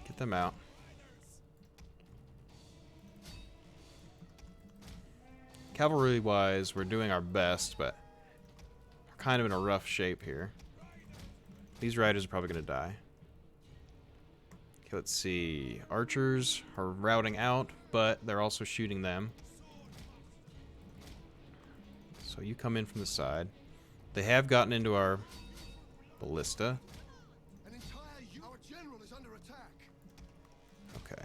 Get them out. Cavalry-wise, we're doing our best, but we're kind of in a rough shape here. These riders are probably going to die. Okay, let's see. Archers are routing out, but they're also shooting them. So you come in from the side. They have gotten into our ballista. Our general is under attack. Okay.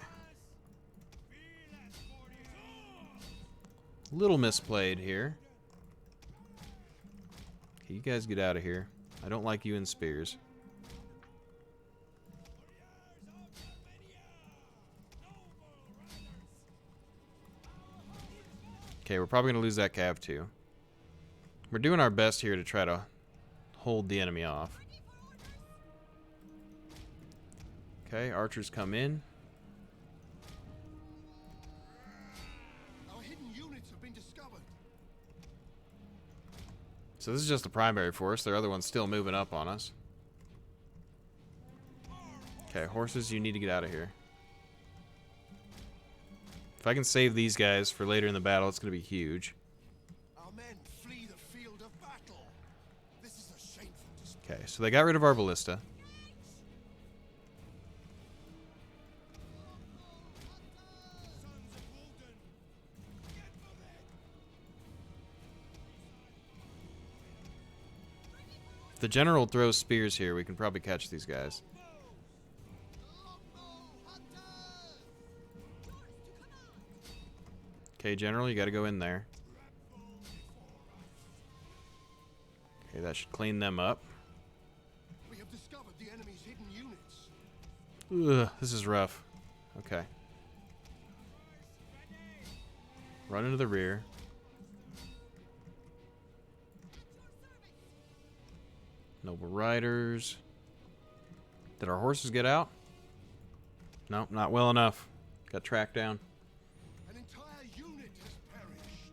Little misplayed here. Okay, you guys get out of here. I don't like you in spears. Okay, we're probably going to lose that Cav too. We're doing our best here to try to hold the enemy off. Okay, archers come in. Our hidden units have been discovered. So this is just the primary force. There are other ones still moving up on us. Okay, horses, you need to get out of here. If I can save these guys for later in the battle, it's going to be huge. Our men flee the field of battle. This is a shameful display. Okay, so they got rid of our ballista. If the general throws spears here, we can probably catch these guys. Okay, general, you gotta go in there. Okay, that should clean them up. We have discovered the enemy's hidden units. Ugh, this is rough. Okay. Run into the rear. Noble riders. Did our horses get out? Nope, not well enough. Got tracked down. An entire unit has perished.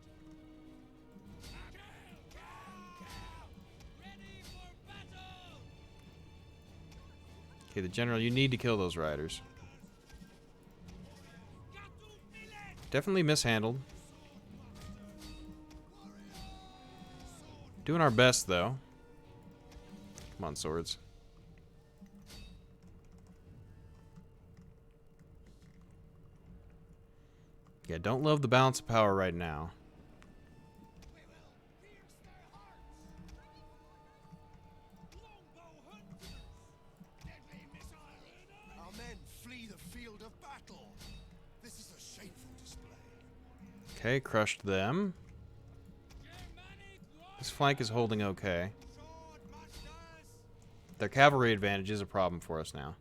Okay, the general, you need to kill those riders. Definitely mishandled. Doing our best, though. Come on, swords. Yeah, don't love the balance of power right now. Our men flee the field of battle. This is a shameful display. Okay, crushed them. This flank is holding okay. Their cavalry advantage is a problem for us now.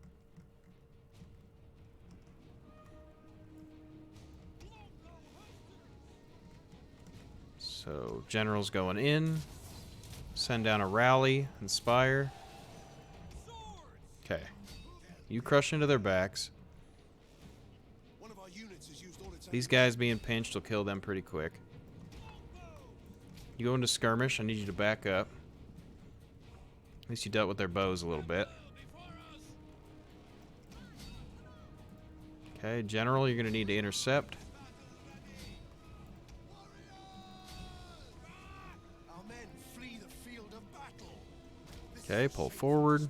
So, general's going in. Send down a rally. Inspire. Okay. You crush into their backs. One of our units has used all its These guys being pinched will kill them pretty quick. You go into skirmish. I need you to back up. At least you dealt with their bows a little bit. Okay, general, you're going to need to intercept. Our men flee the field of battle. This Okay, is a pull shameful forward.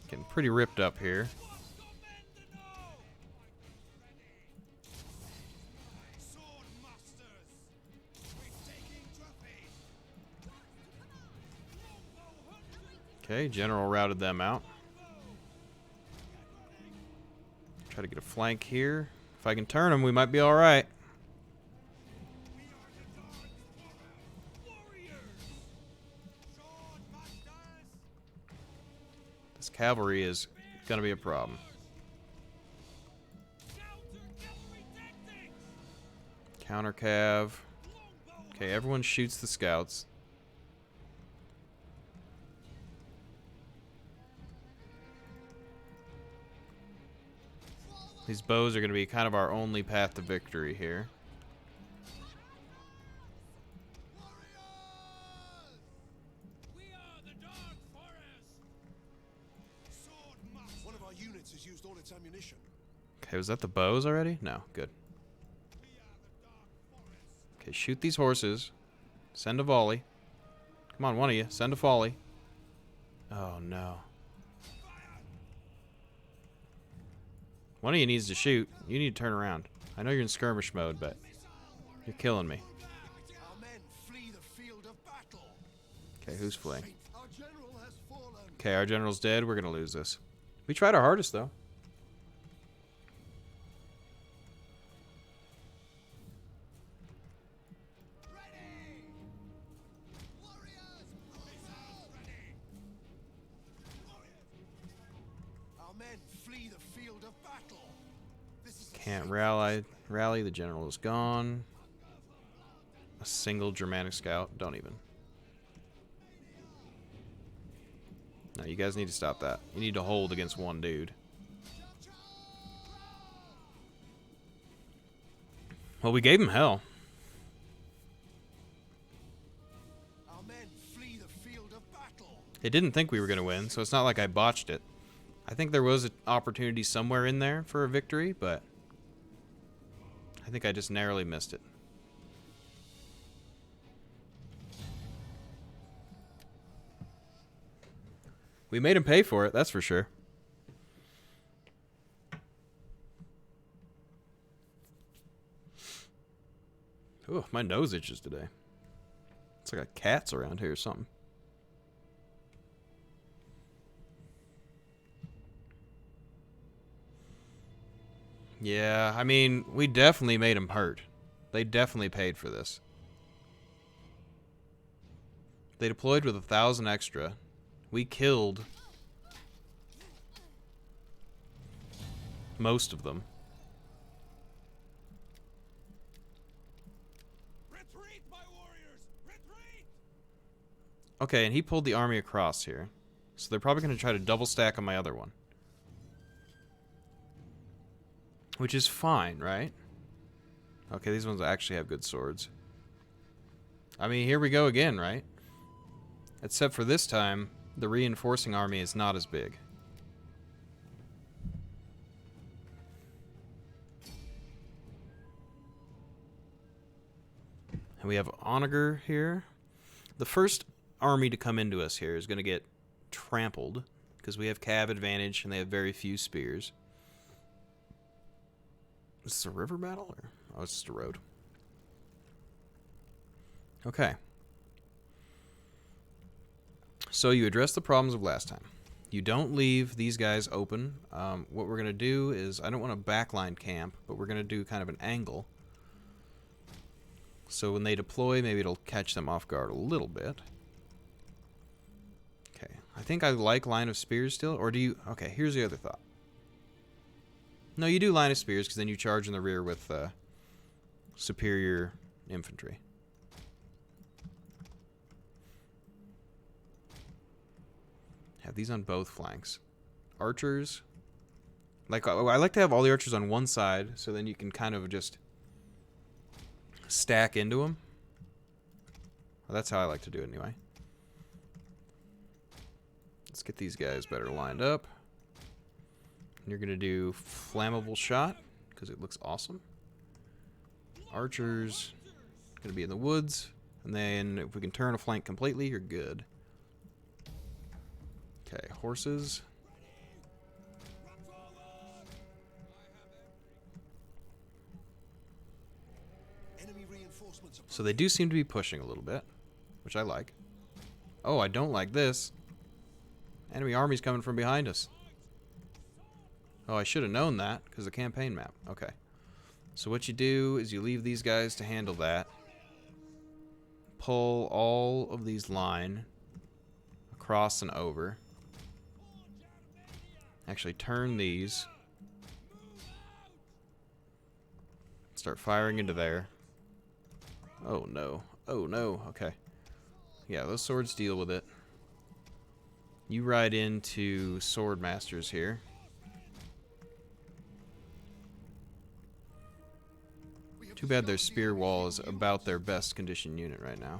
Getting pretty ripped up here. Okay, general routed them out. Try to get a flank here. If I can turn them, we might be all right. This cavalry is going to be a problem. Counter cav. Okay, everyone shoots the scouts. These bows are going to be kind of our only path to victory here. One of our units has used all its ammunition. Okay, was that the bows already? No, good. Okay, shoot these horses. Send a volley. Come on, one of you. Send a volley. Oh, no. One of you needs to shoot. You need to turn around. I know you're in skirmish mode, but you're killing me. Our men flee the field of battle. Okay, who's fleeing? Our general has fallen. Okay, our general's dead. We're going to lose this. We tried our hardest, though. Our men flee the field of battle. This is a Can't shameful rally. The general is gone. A single Germanic scout. Don't even. No, you guys need to stop that. You need to hold against one dude. Well, we gave him hell. Our men flee the field of battle. They didn't think we were going to win, so it's not like I botched it. I think there was an opportunity somewhere in there for a victory, but I think I just narrowly missed it. We made him pay for it, that's for sure. Oh, my nose itches today. It's like a cat's around here or something. Yeah, I mean, we definitely made him hurt. They definitely paid for this. They deployed with 1,000 extra. We killed most of them. Retreat, my warriors! Retreat! Okay, and he pulled the army across here. So they're probably going to try to double stack on my other one. Which is fine, right? Okay, these ones actually have good swords. I mean, here we go again, right? Except for this time, the reinforcing army is not as big. And we have Onager here. The first army to come into us here is going to get trampled because we have cav advantage and they have very few spears. Is this a river battle? Or? Oh, it's just a road. Okay. So you address the problems of last time. You don't leave these guys open. What we're going to do is, I don't want to backline camp, but we're going to do kind of an angle. So when they deploy, maybe it'll catch them off guard a little bit. Okay. I think I like line of spears still. Or do you... Okay, here's the other thought. No, you do line of spears because then you charge in the rear with superior infantry. Have these on both flanks. Archers. Like, I like to have all the archers on one side, so then you can kind of just stack into them. Well, that's how I like to do it anyway. Let's get these guys better lined up. You're going to do flammable shot, because it looks awesome. Archers. Going to be in the woods. And then if we can turn a flank completely, you're good. Okay, horses. Enemy reinforcements. So they do seem to be pushing a little bit, which I like. Oh, I don't like this. Enemy army's coming from behind us. Oh, I should have known that because of the campaign map. Okay. So what you do is you leave these guys to handle that. Pull all of these line across and over. Actually, turn these. Start firing into there. Oh no. Oh no. Okay. Yeah, those swords deal with it. You ride into sword masters here. Too bad their spear wall is about their best condition unit right now.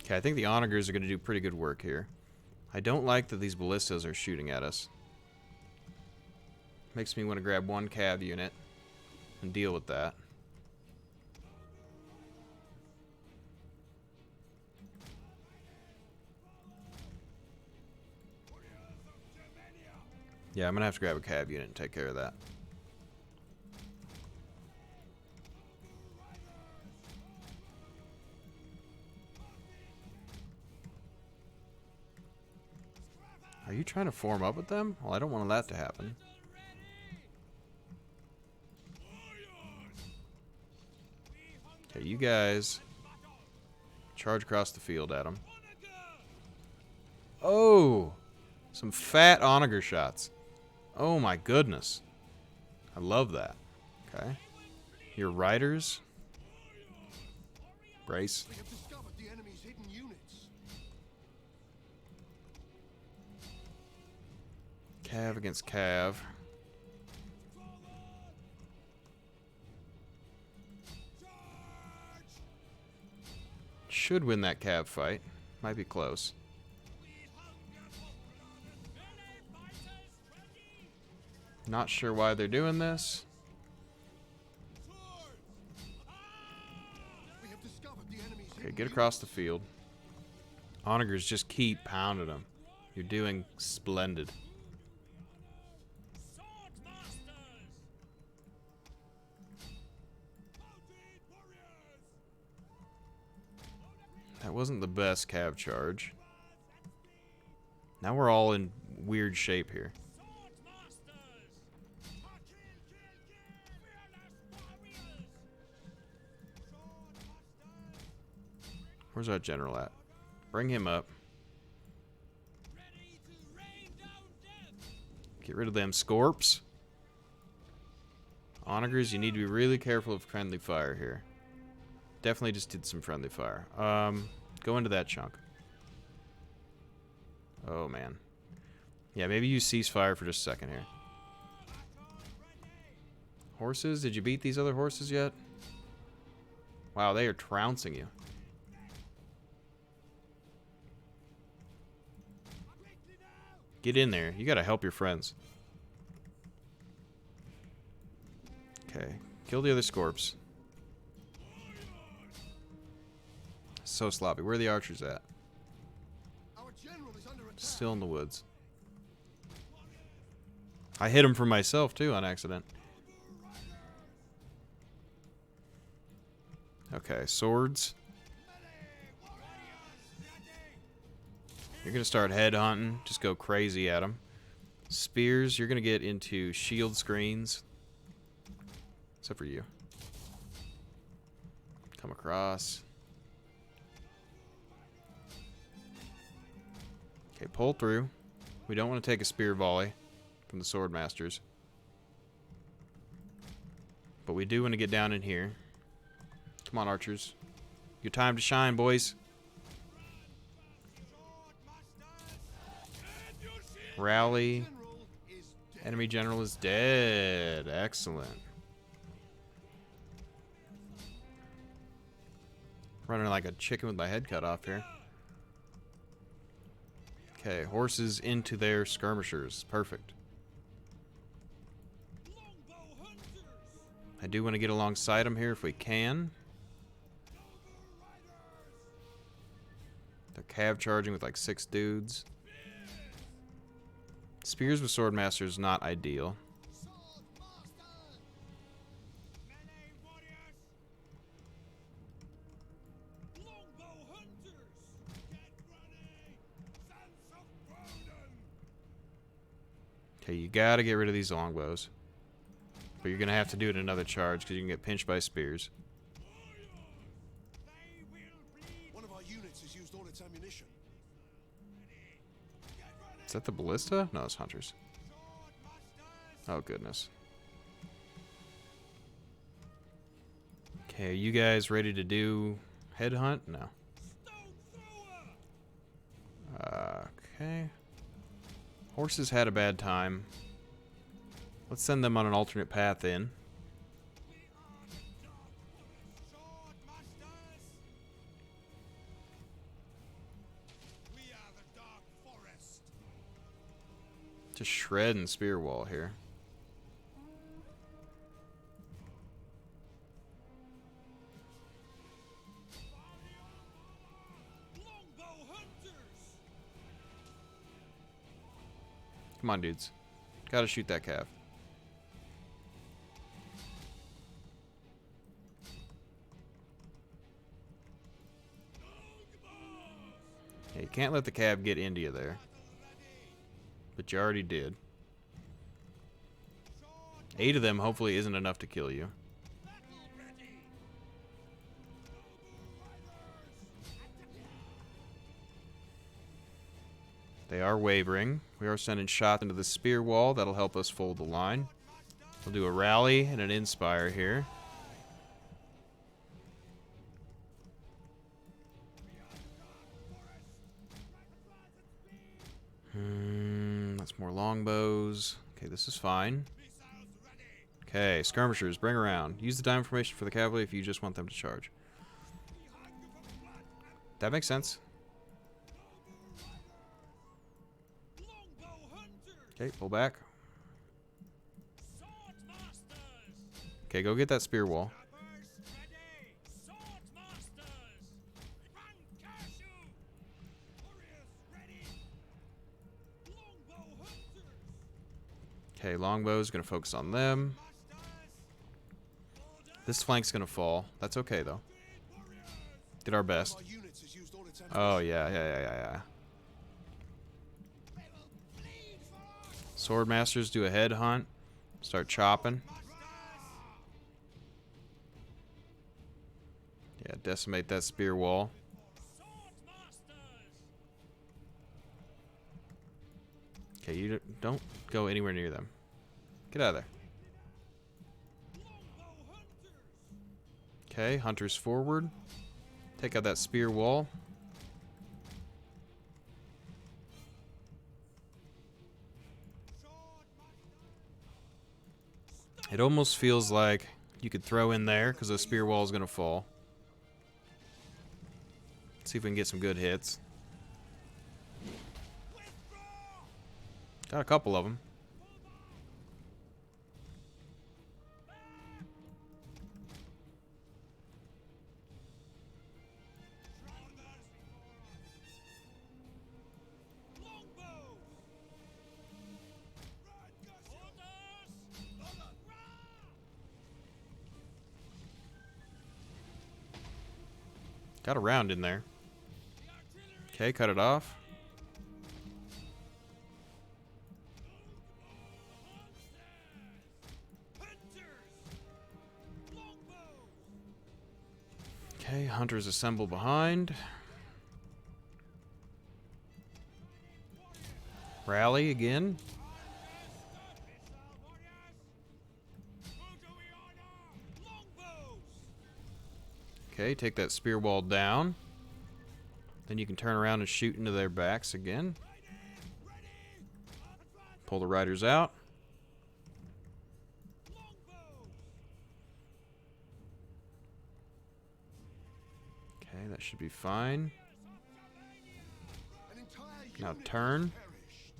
Okay, I think the onagers are going to do pretty good work here. I don't like that these ballistas are shooting at us. Makes me want to grab one cav unit and deal with that. Yeah, I'm going to have to grab a cav unit and take care of that. Are you trying to form up with them? Well, I don't want that to happen. Okay, you guys charge across the field at them. Oh! Some fat onager shots. Oh my goodness. I love that. Okay. Your riders. Brace. We have discovered the enemy's hidden units. Cav against cav. Should win that cav fight. Might be close. Not sure why they're doing this. We have discovered the enemy's Okay, get across the field. Onagers just keep pounding them. You're doing splendid. That wasn't the best cav charge. Now we're all in weird shape here. Where's our general at? Bring him up. Get rid of them scorps. Onagers, you need to be really careful of friendly fire here. Definitely just did some friendly fire. Go into that chunk. Oh, man. Yeah, maybe use ceasefire for just a second here. Horses? Did you beat these other horses yet? Wow, they are trouncing you. Get in there. You gotta help your friends. Okay. Kill the other scorps. So sloppy. Where are the archers at? Our general is under attack. Still in the woods. I hit him for myself, too, on accident. Okay, swords. You're going to start headhunting. Just go crazy at them. Spears, you're going to get into shield screens. Except for you. Come across. Okay, pull through. We don't want to take a spear volley from the sword masters. But we do want to get down in here. Come on, archers. Your time to shine, boys. Rally. Enemy general is dead. Excellent. Running like a chicken with my head cut off here. Okay, horses into their skirmishers. Perfect. I do want to get alongside them here if we can. They're cav charging with like 6 dudes. Spears with swordmaster is not ideal. Okay, you gotta get rid of these longbows. But you're gonna have to do it in another charge because you can get pinched by spears. One of our units has used all its ammunition. Is that the ballista? No, it's hunters. Oh, goodness. Okay, are you guys ready to do headhunt? No. Okay. Horses had a bad time. Let's send them on an alternate path in. Just shred and spear wall here. Come on, dudes. Gotta shoot that cav. Yeah, you can't let the cav get into you there. But you already did. 8 of them hopefully isn't enough to kill you. They are wavering. We are sending shots into the spear wall. That'll help us fold the line. We'll do a rally and an inspire here. That's more longbows. Okay, this is fine. Okay, skirmishers, bring around. Use the diamond formation for the cavalry if you just want them to charge. That makes sense. Okay, pull back. Okay, go get that spear wall. Okay, longbow's gonna focus on them. This flank's gonna fall. That's okay though. Did our best. Our units has used all its enemies. Oh, yeah. Sword masters do a head hunt. Start chopping. Yeah, decimate that spear wall. Okay, you don't go anywhere near them. Get out of there. Okay, hunters forward. Take out that spear wall. It almost feels like you could throw in there because the spear wall is going to fall. Let's see if we can get some good hits. Got a couple of them. Got a round in there. Okay, cut it off. Okay, hunters assemble behind. Rally again. Okay, take that spear wall down. Then you can turn around and shoot into their backs again. Pull the riders out. Okay, that should be fine. An entire Now unit turn. perished.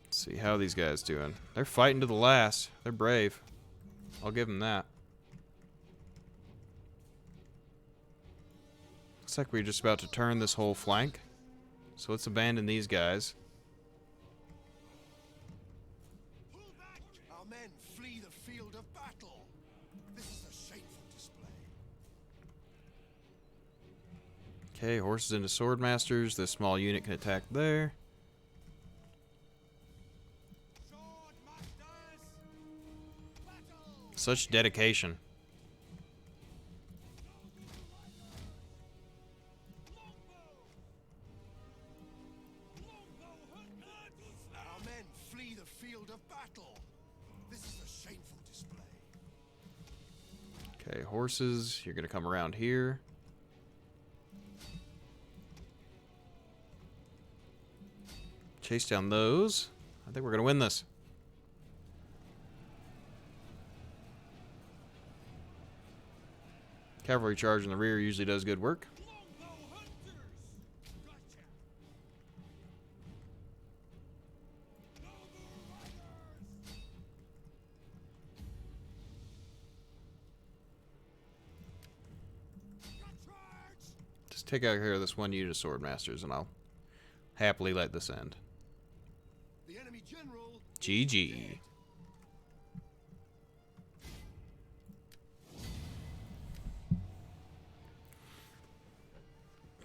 Let's see how these guys doing. They're fighting to the last. They're brave. I'll give them that. Looks like we're just about to turn this whole flank. So let's abandon these guys. Our men flee the field of battle. This is a shameful display. Okay, horses into sword masters. This small unit can attack there. Such dedication. Our men flee the field of battle. This is a shameful display. Okay, horses, you're gonna come around here. Chase down those. I think we're gonna win this. Cavalry charge in the rear usually does good work. Just take out care of this one unit of sword masters and I'll happily let this end. The enemy general GG.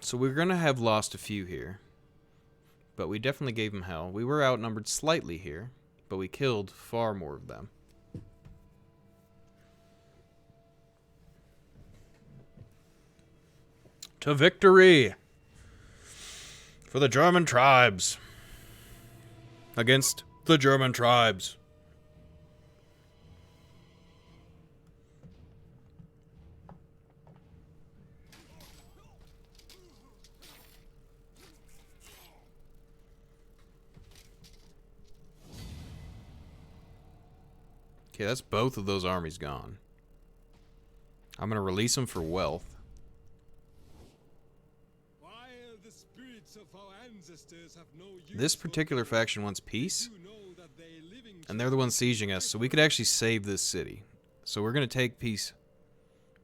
So we're going to have lost a few here. But we definitely gave them hell. We were outnumbered slightly here, but we killed far more of them. To victory! For the German tribes. Against the German tribes. Okay, that's both of those armies gone. I'm going to release them for wealth. While the spirits of our ancestors have no use This for particular gold, faction wants peace, you know that they living and they're the ones sieging us, so we could actually save this city. So we're going to take peace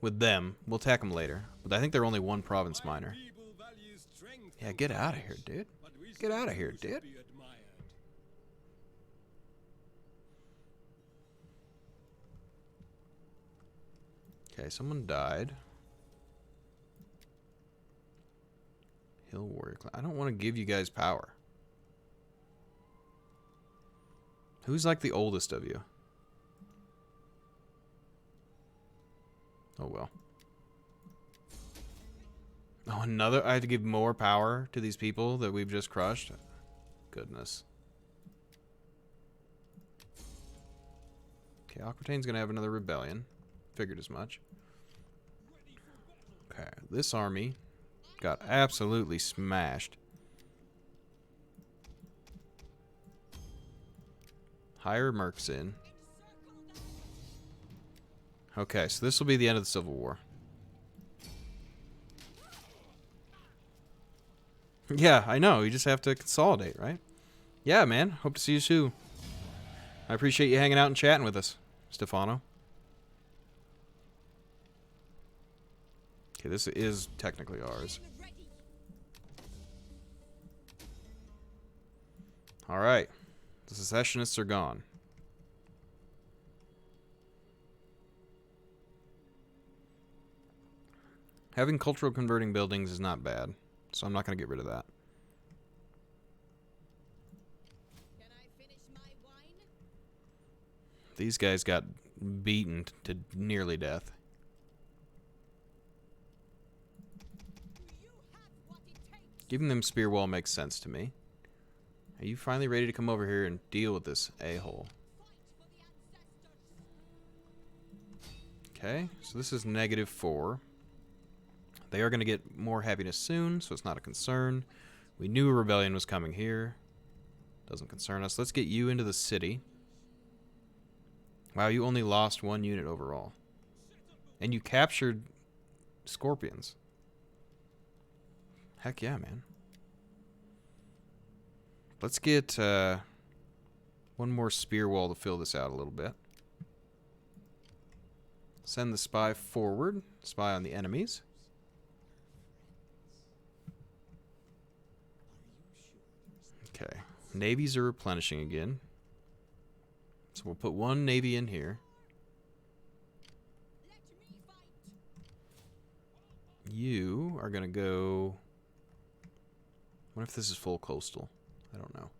with them. We'll attack them later. But I think they're only one province minor. people value strength Yeah, and get out of courage, here, dude. but wisdom Get out of here, should dude. be admired. Okay, someone died. Hill Warrior Clan. I don't want to give you guys power. Who's like the oldest of you? Oh well. Oh, another? I have to give more power to these people that we've just crushed? Goodness. Okay, Aquitaine's gonna have another rebellion. Figured as much. Okay, this army got absolutely smashed. Hire mercs in. Okay, so this will be the end of the Civil War. Yeah, I know. You just have to consolidate, right? Yeah, man. Hope to see you soon. I appreciate you hanging out and chatting with us, Stefano. Okay, this is technically ours. Alright. The secessionists are gone. Having cultural converting buildings is not bad, so I'm not going to get rid of that. Can I finish my wine? These guys got beaten to nearly death. You have what it takes. Giving them spear wall makes sense to me. Are you finally ready to come over here and deal with this a-hole? Fight for the ancestors. Okay, so this is -4. They are going to get more happiness soon, so it's not a concern. We knew a rebellion was coming here. Doesn't concern us. Let's get you into the city. Wow, you only lost 1 unit overall. And you captured scorpions. Heck yeah, man. Let's get 1 more spear wall to fill this out a little bit. Send the spy forward. Spy on the enemies. Okay. Navies are replenishing again. So we'll put 1 navy in here. Let me fight. You are going to go... What if this is full coastal? I don't know.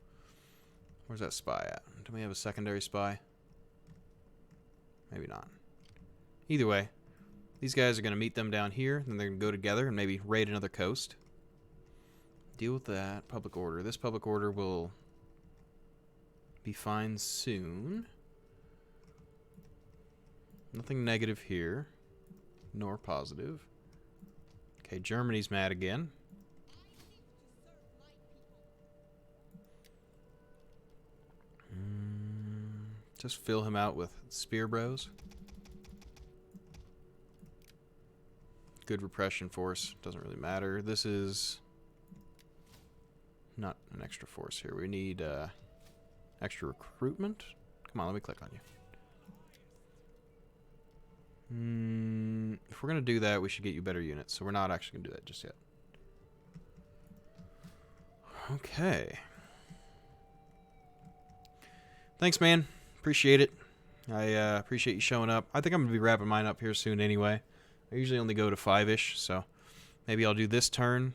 Where's that spy at? Do we have a secondary spy? Maybe not. Either way, these guys are going to meet them down here, then they're going to go together and maybe raid another coast. Deal with that. Public order. This public order will be fine soon. Nothing negative here, nor positive. Okay, Germany's mad again. Just fill him out with spear bros. Good repression force. Doesn't really matter. This is not an extra force here. We need extra recruitment. Come on, let me click on you. If we're going to do that, we should get you better units. So we're not actually going to do that just yet. Okay. Thanks, man. Appreciate it. I appreciate you showing up. I think I'm going to be wrapping mine up here soon anyway. I usually only go to 5-ish, so maybe I'll do this turn.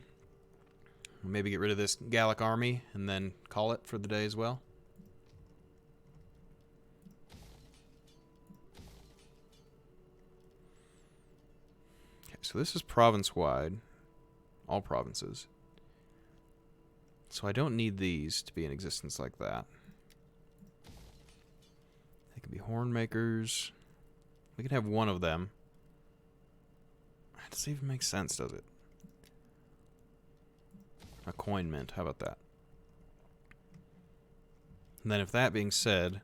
Maybe get rid of this Gallic army and then call it for the day as well. Okay, so this is province-wide. All provinces. So I don't need these to be in existence like that. They could be horn makers. We could have 1 of them. It doesn't even make sense, does it? A coin mint. How about that? And then if that being said,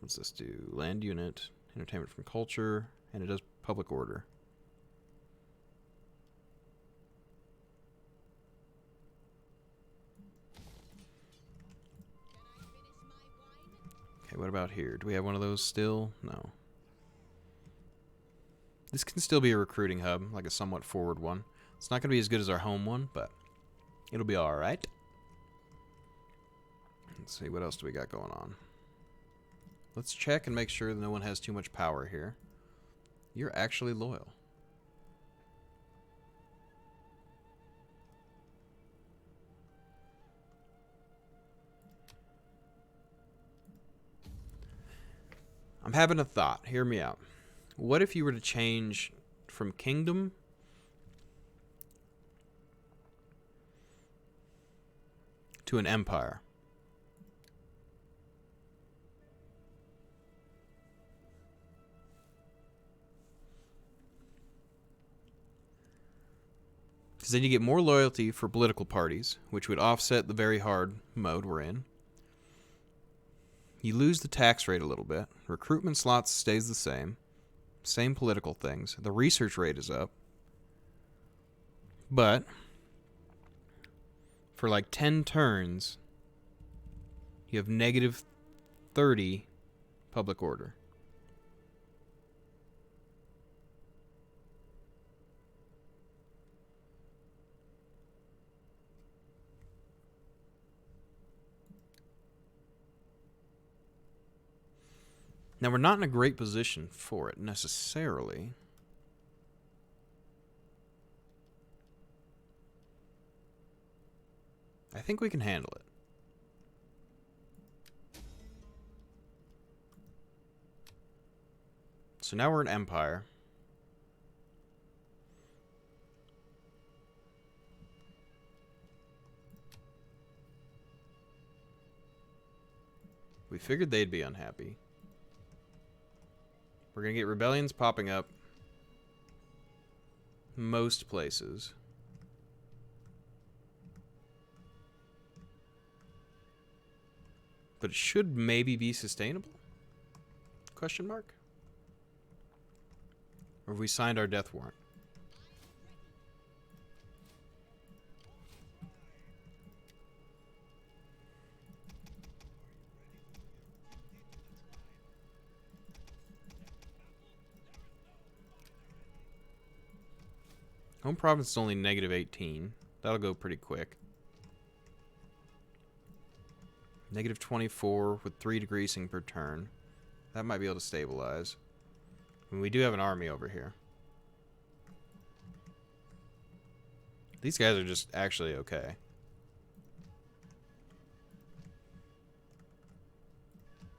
what's this do? Land unit, entertainment from culture, and it does public order. Okay, what about here? Do we have one of those still? No. This can still be a recruiting hub, like a somewhat forward one. It's not going to be as good as our home one, but it'll be alright. Let's see, what else do we got going on? Let's check and make sure that no one has too much power here. You're actually loyal. I'm having a thought. Hear me out. What if you were to change from kingdom to an empire? Because then you get more loyalty for political parties, which would offset the very hard mode we're in. You lose the tax rate a little bit. Recruitment slots stays the same. Same political things. The research rate is up. But for like 10 turns, you have negative 30 public order. Now, we're not in a great position for it, necessarily. I think we can handle it. So now we're an empire. We figured they'd be unhappy. We're going to get rebellions popping up most places. But it should maybe be sustainable? Question mark? Or have we signed our death warrant? Home province is only negative 18. That'll go pretty quick. Negative 24 with 3 degreasing per turn. That might be able to stabilize. And we do have an army over here. These guys are just actually okay.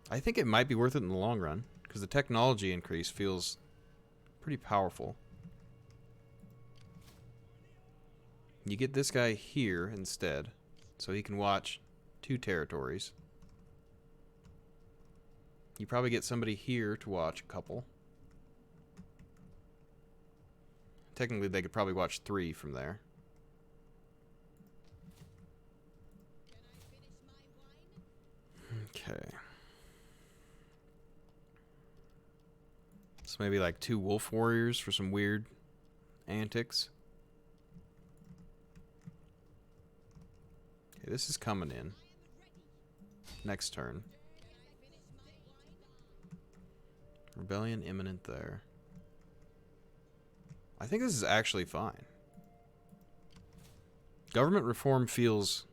I think it might be worth it in the long run, because the technology increase feels pretty powerful. You get this guy here instead, so he can watch 2 territories. You probably get somebody here to watch a couple. Technically, they could probably watch 3 from there. Okay. So maybe like 2 wolf warriors for some weird antics. Okay, this is coming in. Next turn. Rebellion imminent there. I think this is actually fine. Government reform feels...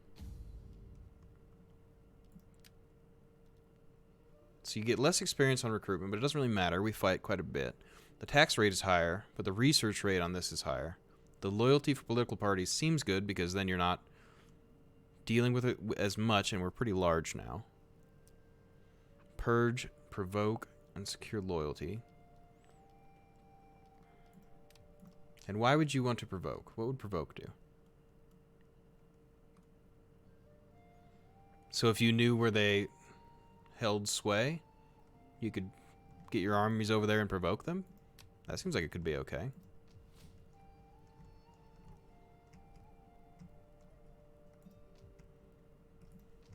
So you get less experience on recruitment, but it doesn't really matter. We fight quite a bit. The tax rate is higher, but the research rate on this is higher. The loyalty for political parties seems good because then you're not dealing with it as much, and we're pretty large now. Purge, provoke, and secure loyalty. And why would you want to provoke? What would provoke do? So if you knew where they held sway, you could get your armies over there and provoke them? That seems like it could be okay.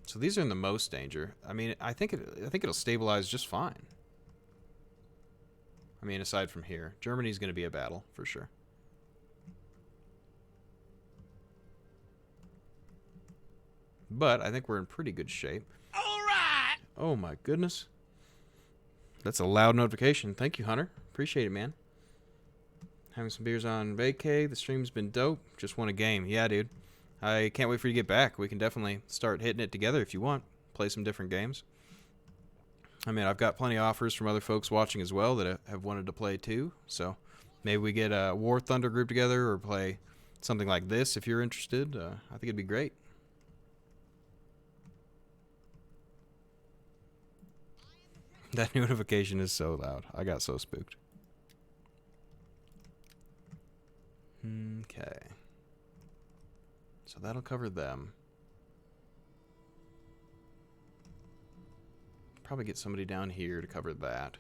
So these are in the most danger. I mean, I think it'll stabilize just fine. I mean, aside from here, Germany's going to be a battle for sure. But I think we're in pretty good shape. All right. Oh my goodness. That's a loud notification. Thank you, Hunter. Appreciate it, man. Having some beers on vacay. The stream's been dope. Just won a game. Yeah, dude. I can't wait for you to get back. We can definitely start hitting it together if you want. Play some different games. I mean, I've got plenty of offers from other folks watching as well that have wanted to play too. So maybe we get a War Thunder group together or play something like this if you're interested. I think it'd be great. That notification is so loud. I got so spooked. Okay. So that'll cover them. Probably get somebody down here to cover that.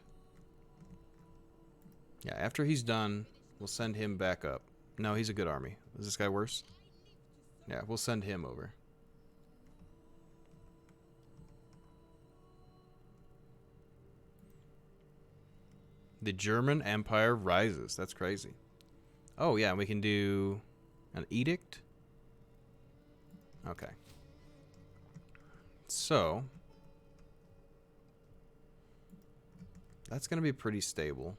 Yeah, after he's done, we'll send him back up. No, he's a good army. Is this guy worse? Yeah, we'll send him over. The German Empire rises. That's crazy. Oh, yeah, we can do an edict. Okay. So, that's going to be pretty stable.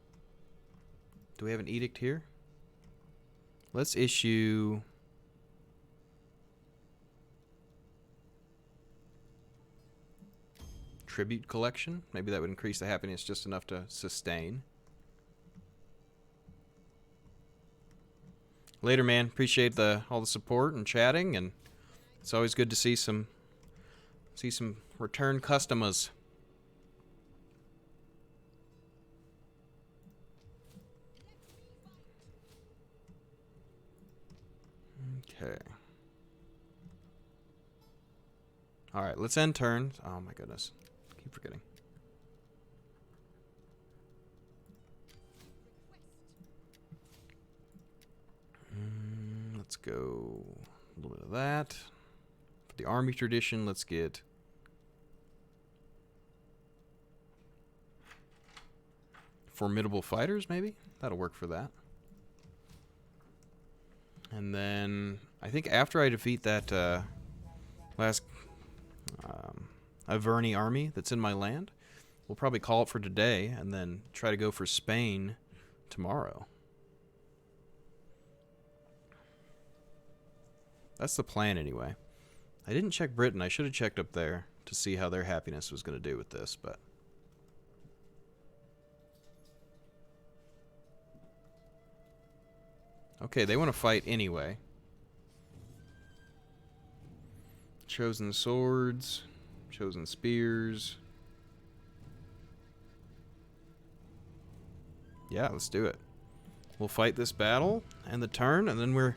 Do we have an edict here? Let's issue... tribute collection. Maybe that would increase the happiness just enough to sustain. Later, man. Appreciate all the support and chatting, and it's always good to see some return customers. Okay. All right, let's end turn. Oh my goodness. Keep forgetting. Let's go a little bit of that. For the army tradition, let's get formidable fighters, maybe? That'll work for that. And then I think after I defeat that last Averni army that's in my land, we'll probably call it for today and then try to go for Spain tomorrow. That's the plan anyway. I didn't check Britain. I should have checked up there to see how their happiness was going to do with this, but... Okay, they want to fight anyway. Chosen swords, chosen spears. Yeah, let's do it. We'll fight this battle and the turn, and then we're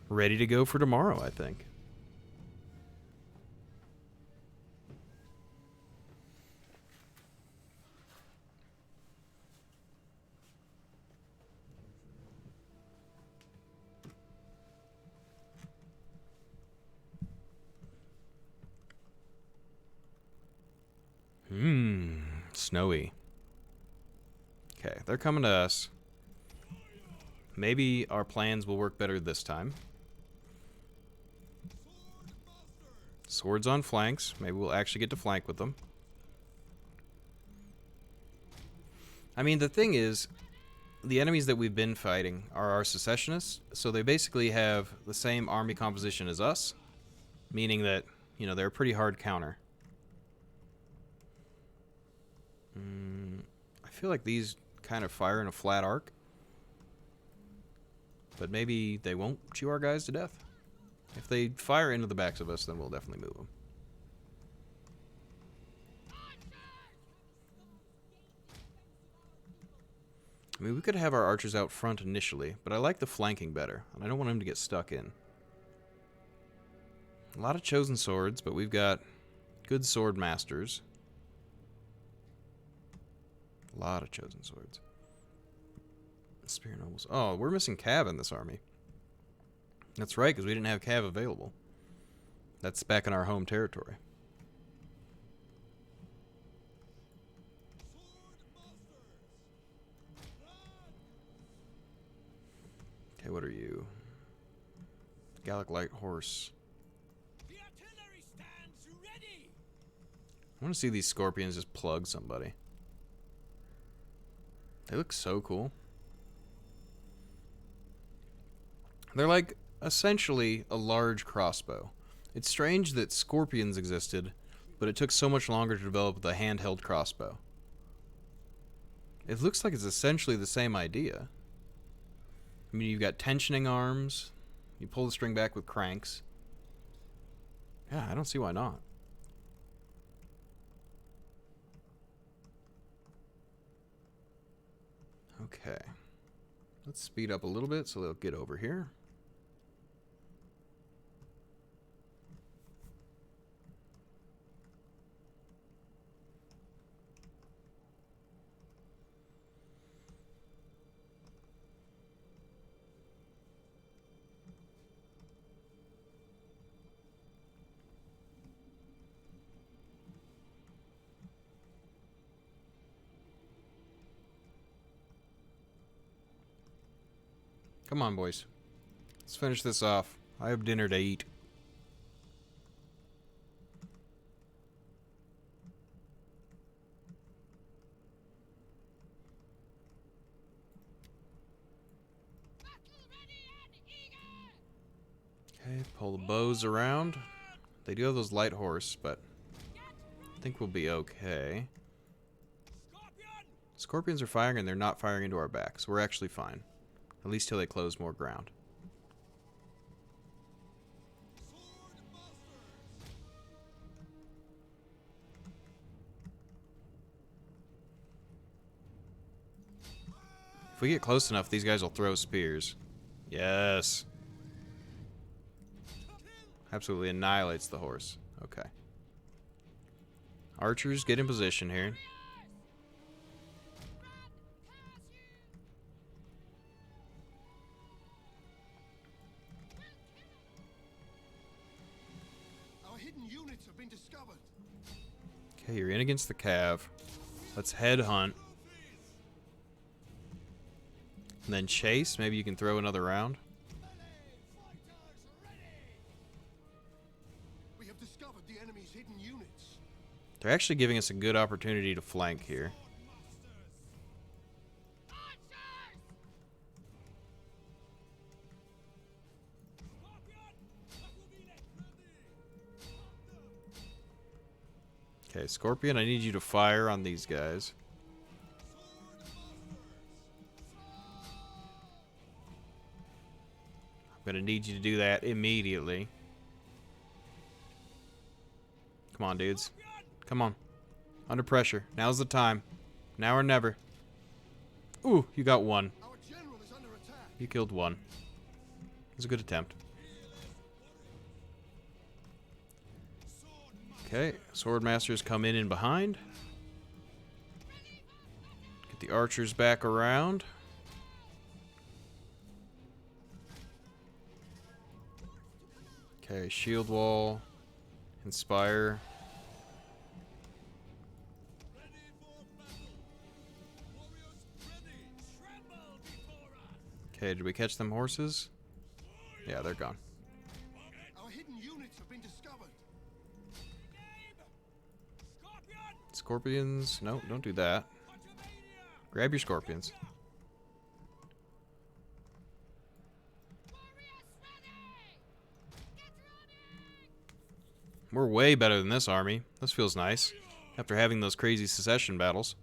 ready to go for tomorrow, I think. Snowy. Okay, they're coming to us. Maybe our plans will work better this time. Swords on flanks. Maybe we'll actually get to flank with them. I mean, the thing is, the enemies that we've been fighting are our secessionists, so they basically have the same army composition as us, meaning that, you know, they're a pretty hard counter. I feel like these kind of fire in a flat arc, but maybe they won't chew our guys to death. If they fire into the backs of us, then we'll definitely move them. I mean, we could have our archers out front initially, but I like the flanking better, and I don't want them to get stuck in. A lot of chosen swords, but we've got good sword masters. A lot of chosen swords. Spear nobles. Oh, we're missing Cav in this army. That's right, because we didn't have Cav available. That's back in our home territory. Okay, what are you? Gallic Light Horse. The artillery stands ready. I want to see these scorpions just plug somebody. They look so cool. They're like essentially a large crossbow. It's strange that scorpions existed, but it took so much longer to develop the handheld crossbow. It looks like it's essentially the same idea. I mean, you've got tensioning arms. You pull the string back with cranks. Yeah, I don't see why not. Okay. Let's speed up a little bit so they'll get over here. Come on, boys. Let's finish this off. I have dinner to eat. Okay, pull the bows around. They do have those light horse, but I think we'll be okay. Scorpions are firing and they're not firing into our backs. We're actually fine. At least till they close more ground. If we get close enough, these guys will throw spears. Yes. Absolutely annihilates the horse. Okay. Archers, get in position here. Our hidden units have been discovered. Okay, you're in against the cav. Let's head hunt. And then chase. Maybe you can throw another round. We have discovered the enemy's hidden units. They're actually giving us a good opportunity to flank here. Okay, Scorpion, I need you to fire on these guys. I'm gonna need you to do that immediately. Come on, dudes. Come on. Under pressure. Now's the time. Now or never. Ooh, you got one. Our general is under attack. You killed one. It was a good attempt. Okay, Swordmasters come in and behind. Get the archers back around. Okay, shield wall. Inspire. Okay, did we catch them horses? Yeah, they're gone. Our hidden units have been discovered. Scorpions? No, don't do that. Grab your scorpions. We're way better than this army. This feels nice. After having those crazy secession battles.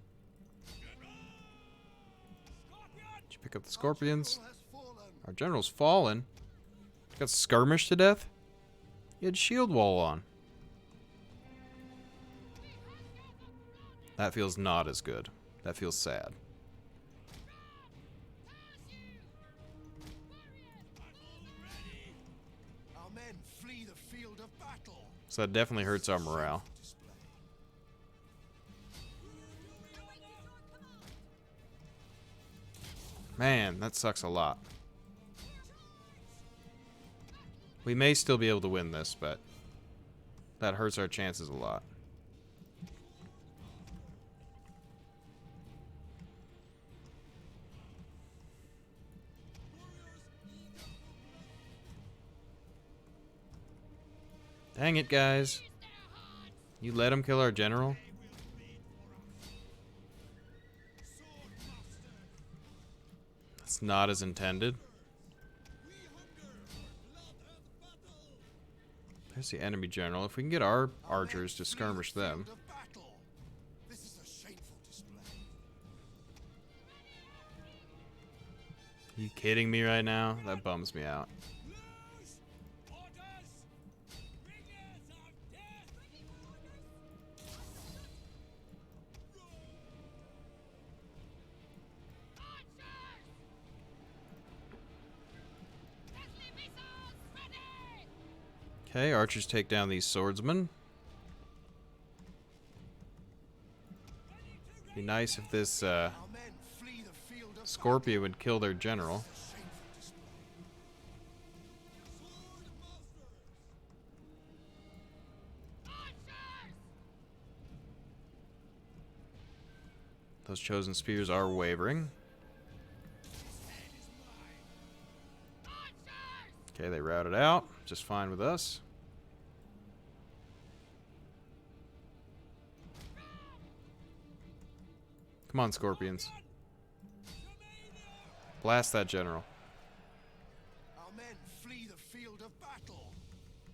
Did you pick up the scorpions? General has fallen. Our general's fallen. Got skirmished to death? He had shield wall on. That feels not as good. That feels sad. Our men flee the field of battle. So that definitely hurts our morale. Man, that sucks a lot. We may still be able to win this, but that hurts our chances a lot. Dang it, guys. You let him kill our general? That's not as intended. There's the enemy general. If we can get our archers to skirmish them. Field of battle. This is a shameful display. Are you kidding me right now? That bums me out. Okay, archers take down these swordsmen. Be nice if this Our men flee the field of Scorpion would kill their general. battle. Shameful display. Those chosen spears are wavering. Okay, they routed out. Just fine with us. Come on, scorpions. Blast that general. Our men flee the field of battle.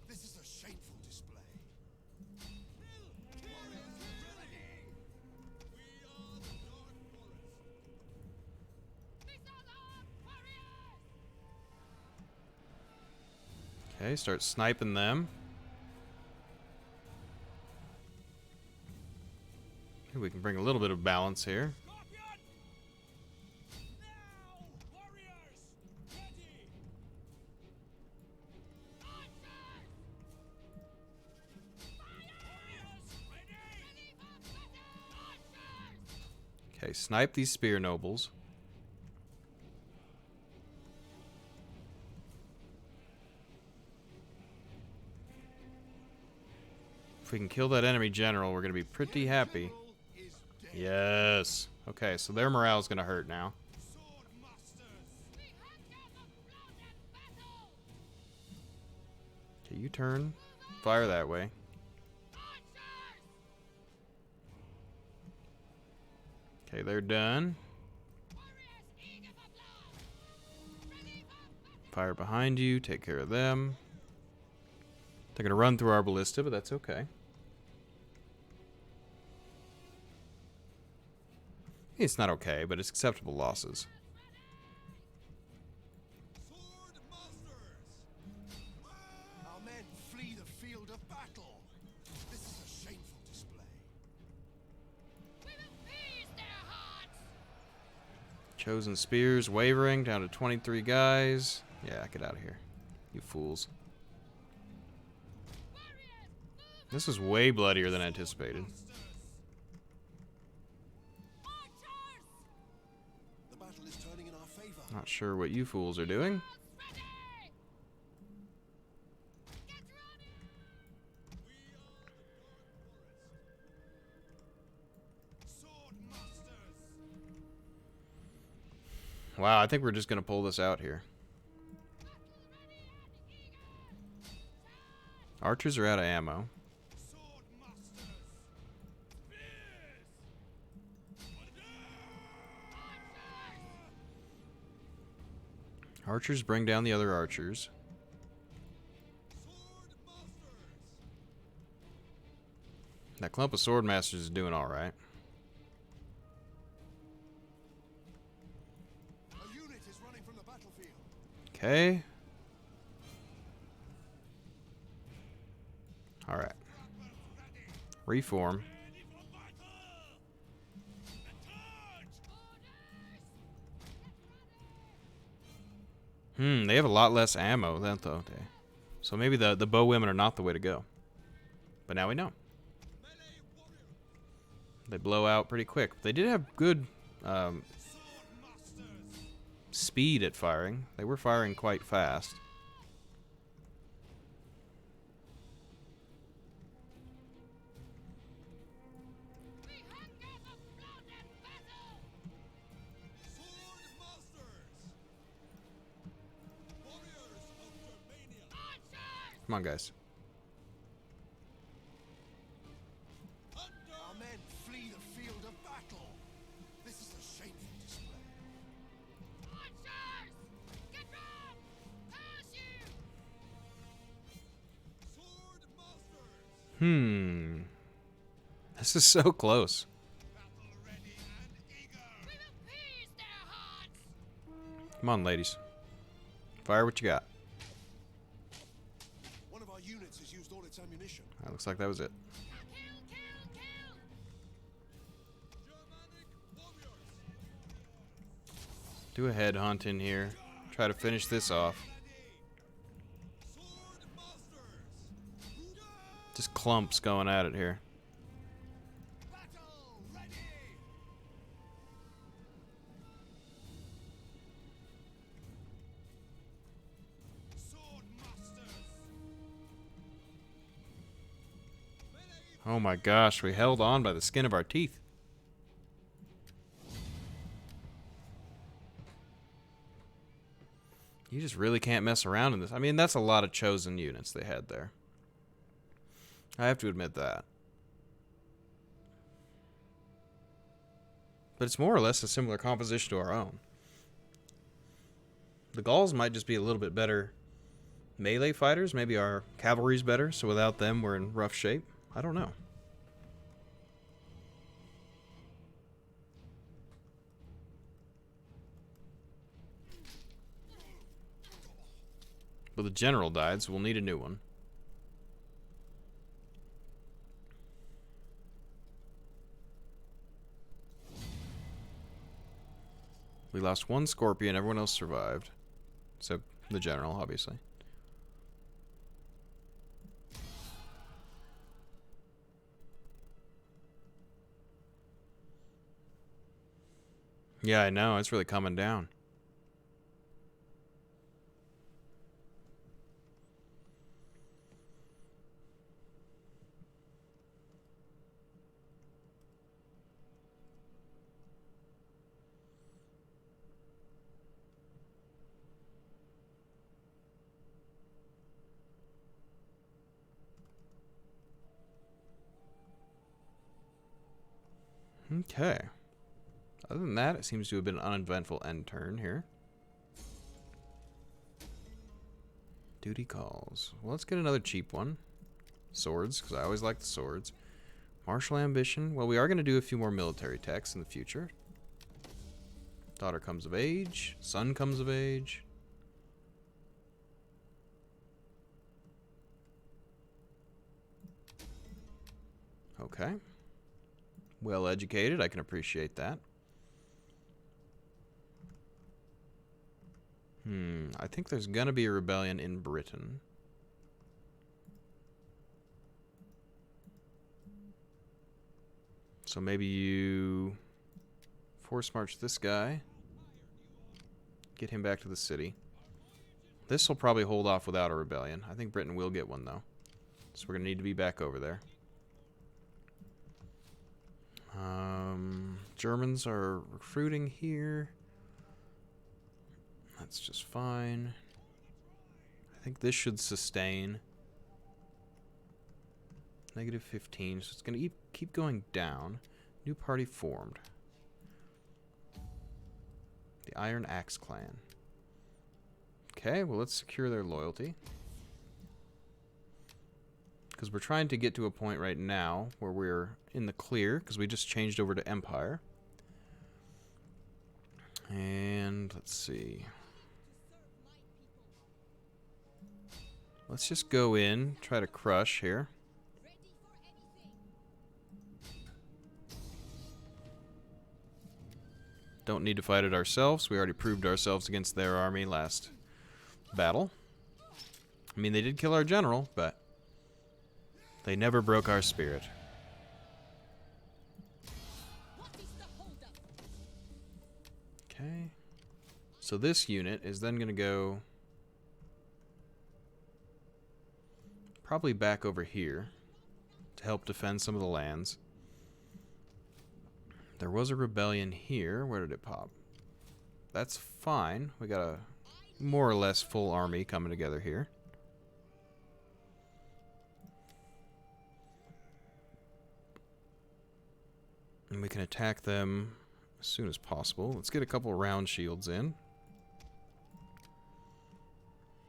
This is a shameful display. Okay, start sniping them. Maybe we can bring a little bit of balance here. Okay, snipe these spear nobles. If we can kill that enemy general, we're going to be pretty happy. Is dead. Yes. Okay, so their morale is going to hurt now. Sword masters. Okay, you turn. Fire that way. Okay, they're done. Fire behind you. Take care of them. They're going to run through our ballista, but that's okay. It's not okay, but it's acceptable losses. Sword masters. Our men flee the field of battle. This is a shameful display. Chosen spears wavering down to 23 guys. Yeah, get out of here. You fools. This was way bloodier than anticipated. The battle is turning in our favor. Not sure what you fools are doing. Sword masters. Wow, I think we're just going to pull this out here. Archers are out of ammo. Sword masters. Archers bring down the other archers. Sword masters. That clump of sword masters is doing all right. A unit is running from the battlefield. Okay. All right. Reform. They have a lot less ammo, don't they? So maybe the bow women are not the way to go. But now we know. They blow out pretty quick. They did have good speed at firing. They were firing quite fast. Sword masters. Warriors of Germania. Come on, guys. Our men flee the field of battle. This is a shameful display. Sword masters. This is so close. Battle ready and eager. Come on, ladies. Fire what you got. One of our units has used all its ammunition. That looks like that was it. Germanic warriors. Do a headhunt in here. Try to finish this off. Sword masters. clumps going at it here. Battle ready. Sword masters. Oh my gosh, we held on by the skin of our teeth. You just really can't mess around in this. I mean, that's a lot of chosen units they had there. I have to admit that. But it's more or less a similar composition to our own. The Gauls might just be a little bit better melee fighters. Maybe our cavalry's better, so without them we're in rough shape. I don't know. But the general died, so we'll need a new one. We lost one scorpion, everyone else survived. Except the general, obviously. Yeah, I know, it's really coming down. Okay. Other than that, it seems to have been an uneventful end turn here. Duty calls. Well, let's get another cheap one. Swords, because I always like the swords. Martial ambition. Well, we are going to do a few more military techs in the future. Daughter comes of age. Son comes of age. Okay. Well educated, I can appreciate that. I think there's gonna be a rebellion in Britain. So maybe you force march this guy. Get him back to the city. This will probably hold off without a rebellion. I think Britain will get one though. So we're gonna need to be back over there. Germans are recruiting here. That's just fine. I think this should sustain. Negative 15, so it's going to keep going down. New party formed. The Iron Axe Clan. Okay, well let's secure their loyalty. Because we're trying to get to a point right now where we're in the clear, because we just changed over to Empire. And let's see. Let's just go in, try to crush here. Don't need to fight it ourselves. We already proved ourselves against their army last battle. I mean, they did kill our general, but they never broke our spirit. Okay. So this unit is then going to go probably back over here to help defend some of the lands. There was a rebellion here. Where did it pop? That's fine. We got a more or less full army coming together here. And we can attack them as soon as possible. Let's get a couple round shields in.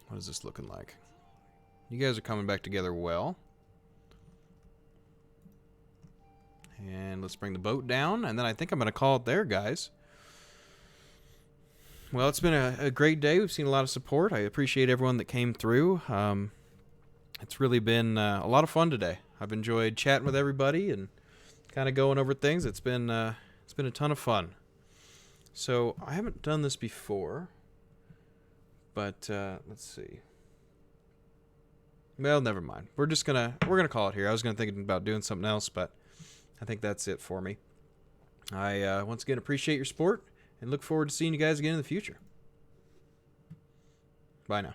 What is this looking like? You guys are coming back together well. And let's bring the boat down, and then I think I'm going to call it there, guys. Well, it's been a great day. We've seen a lot of support. I appreciate everyone that came through. It's really been a lot of fun today. I've enjoyed chatting with everybody and kind of going over things. It's been a ton of fun. So I haven't done this before, but let's see. Well, never mind. We're gonna call it here. I was gonna think about doing something else, but I think that's it for me. I once again appreciate your support and look forward to seeing you guys again in the future. Bye now.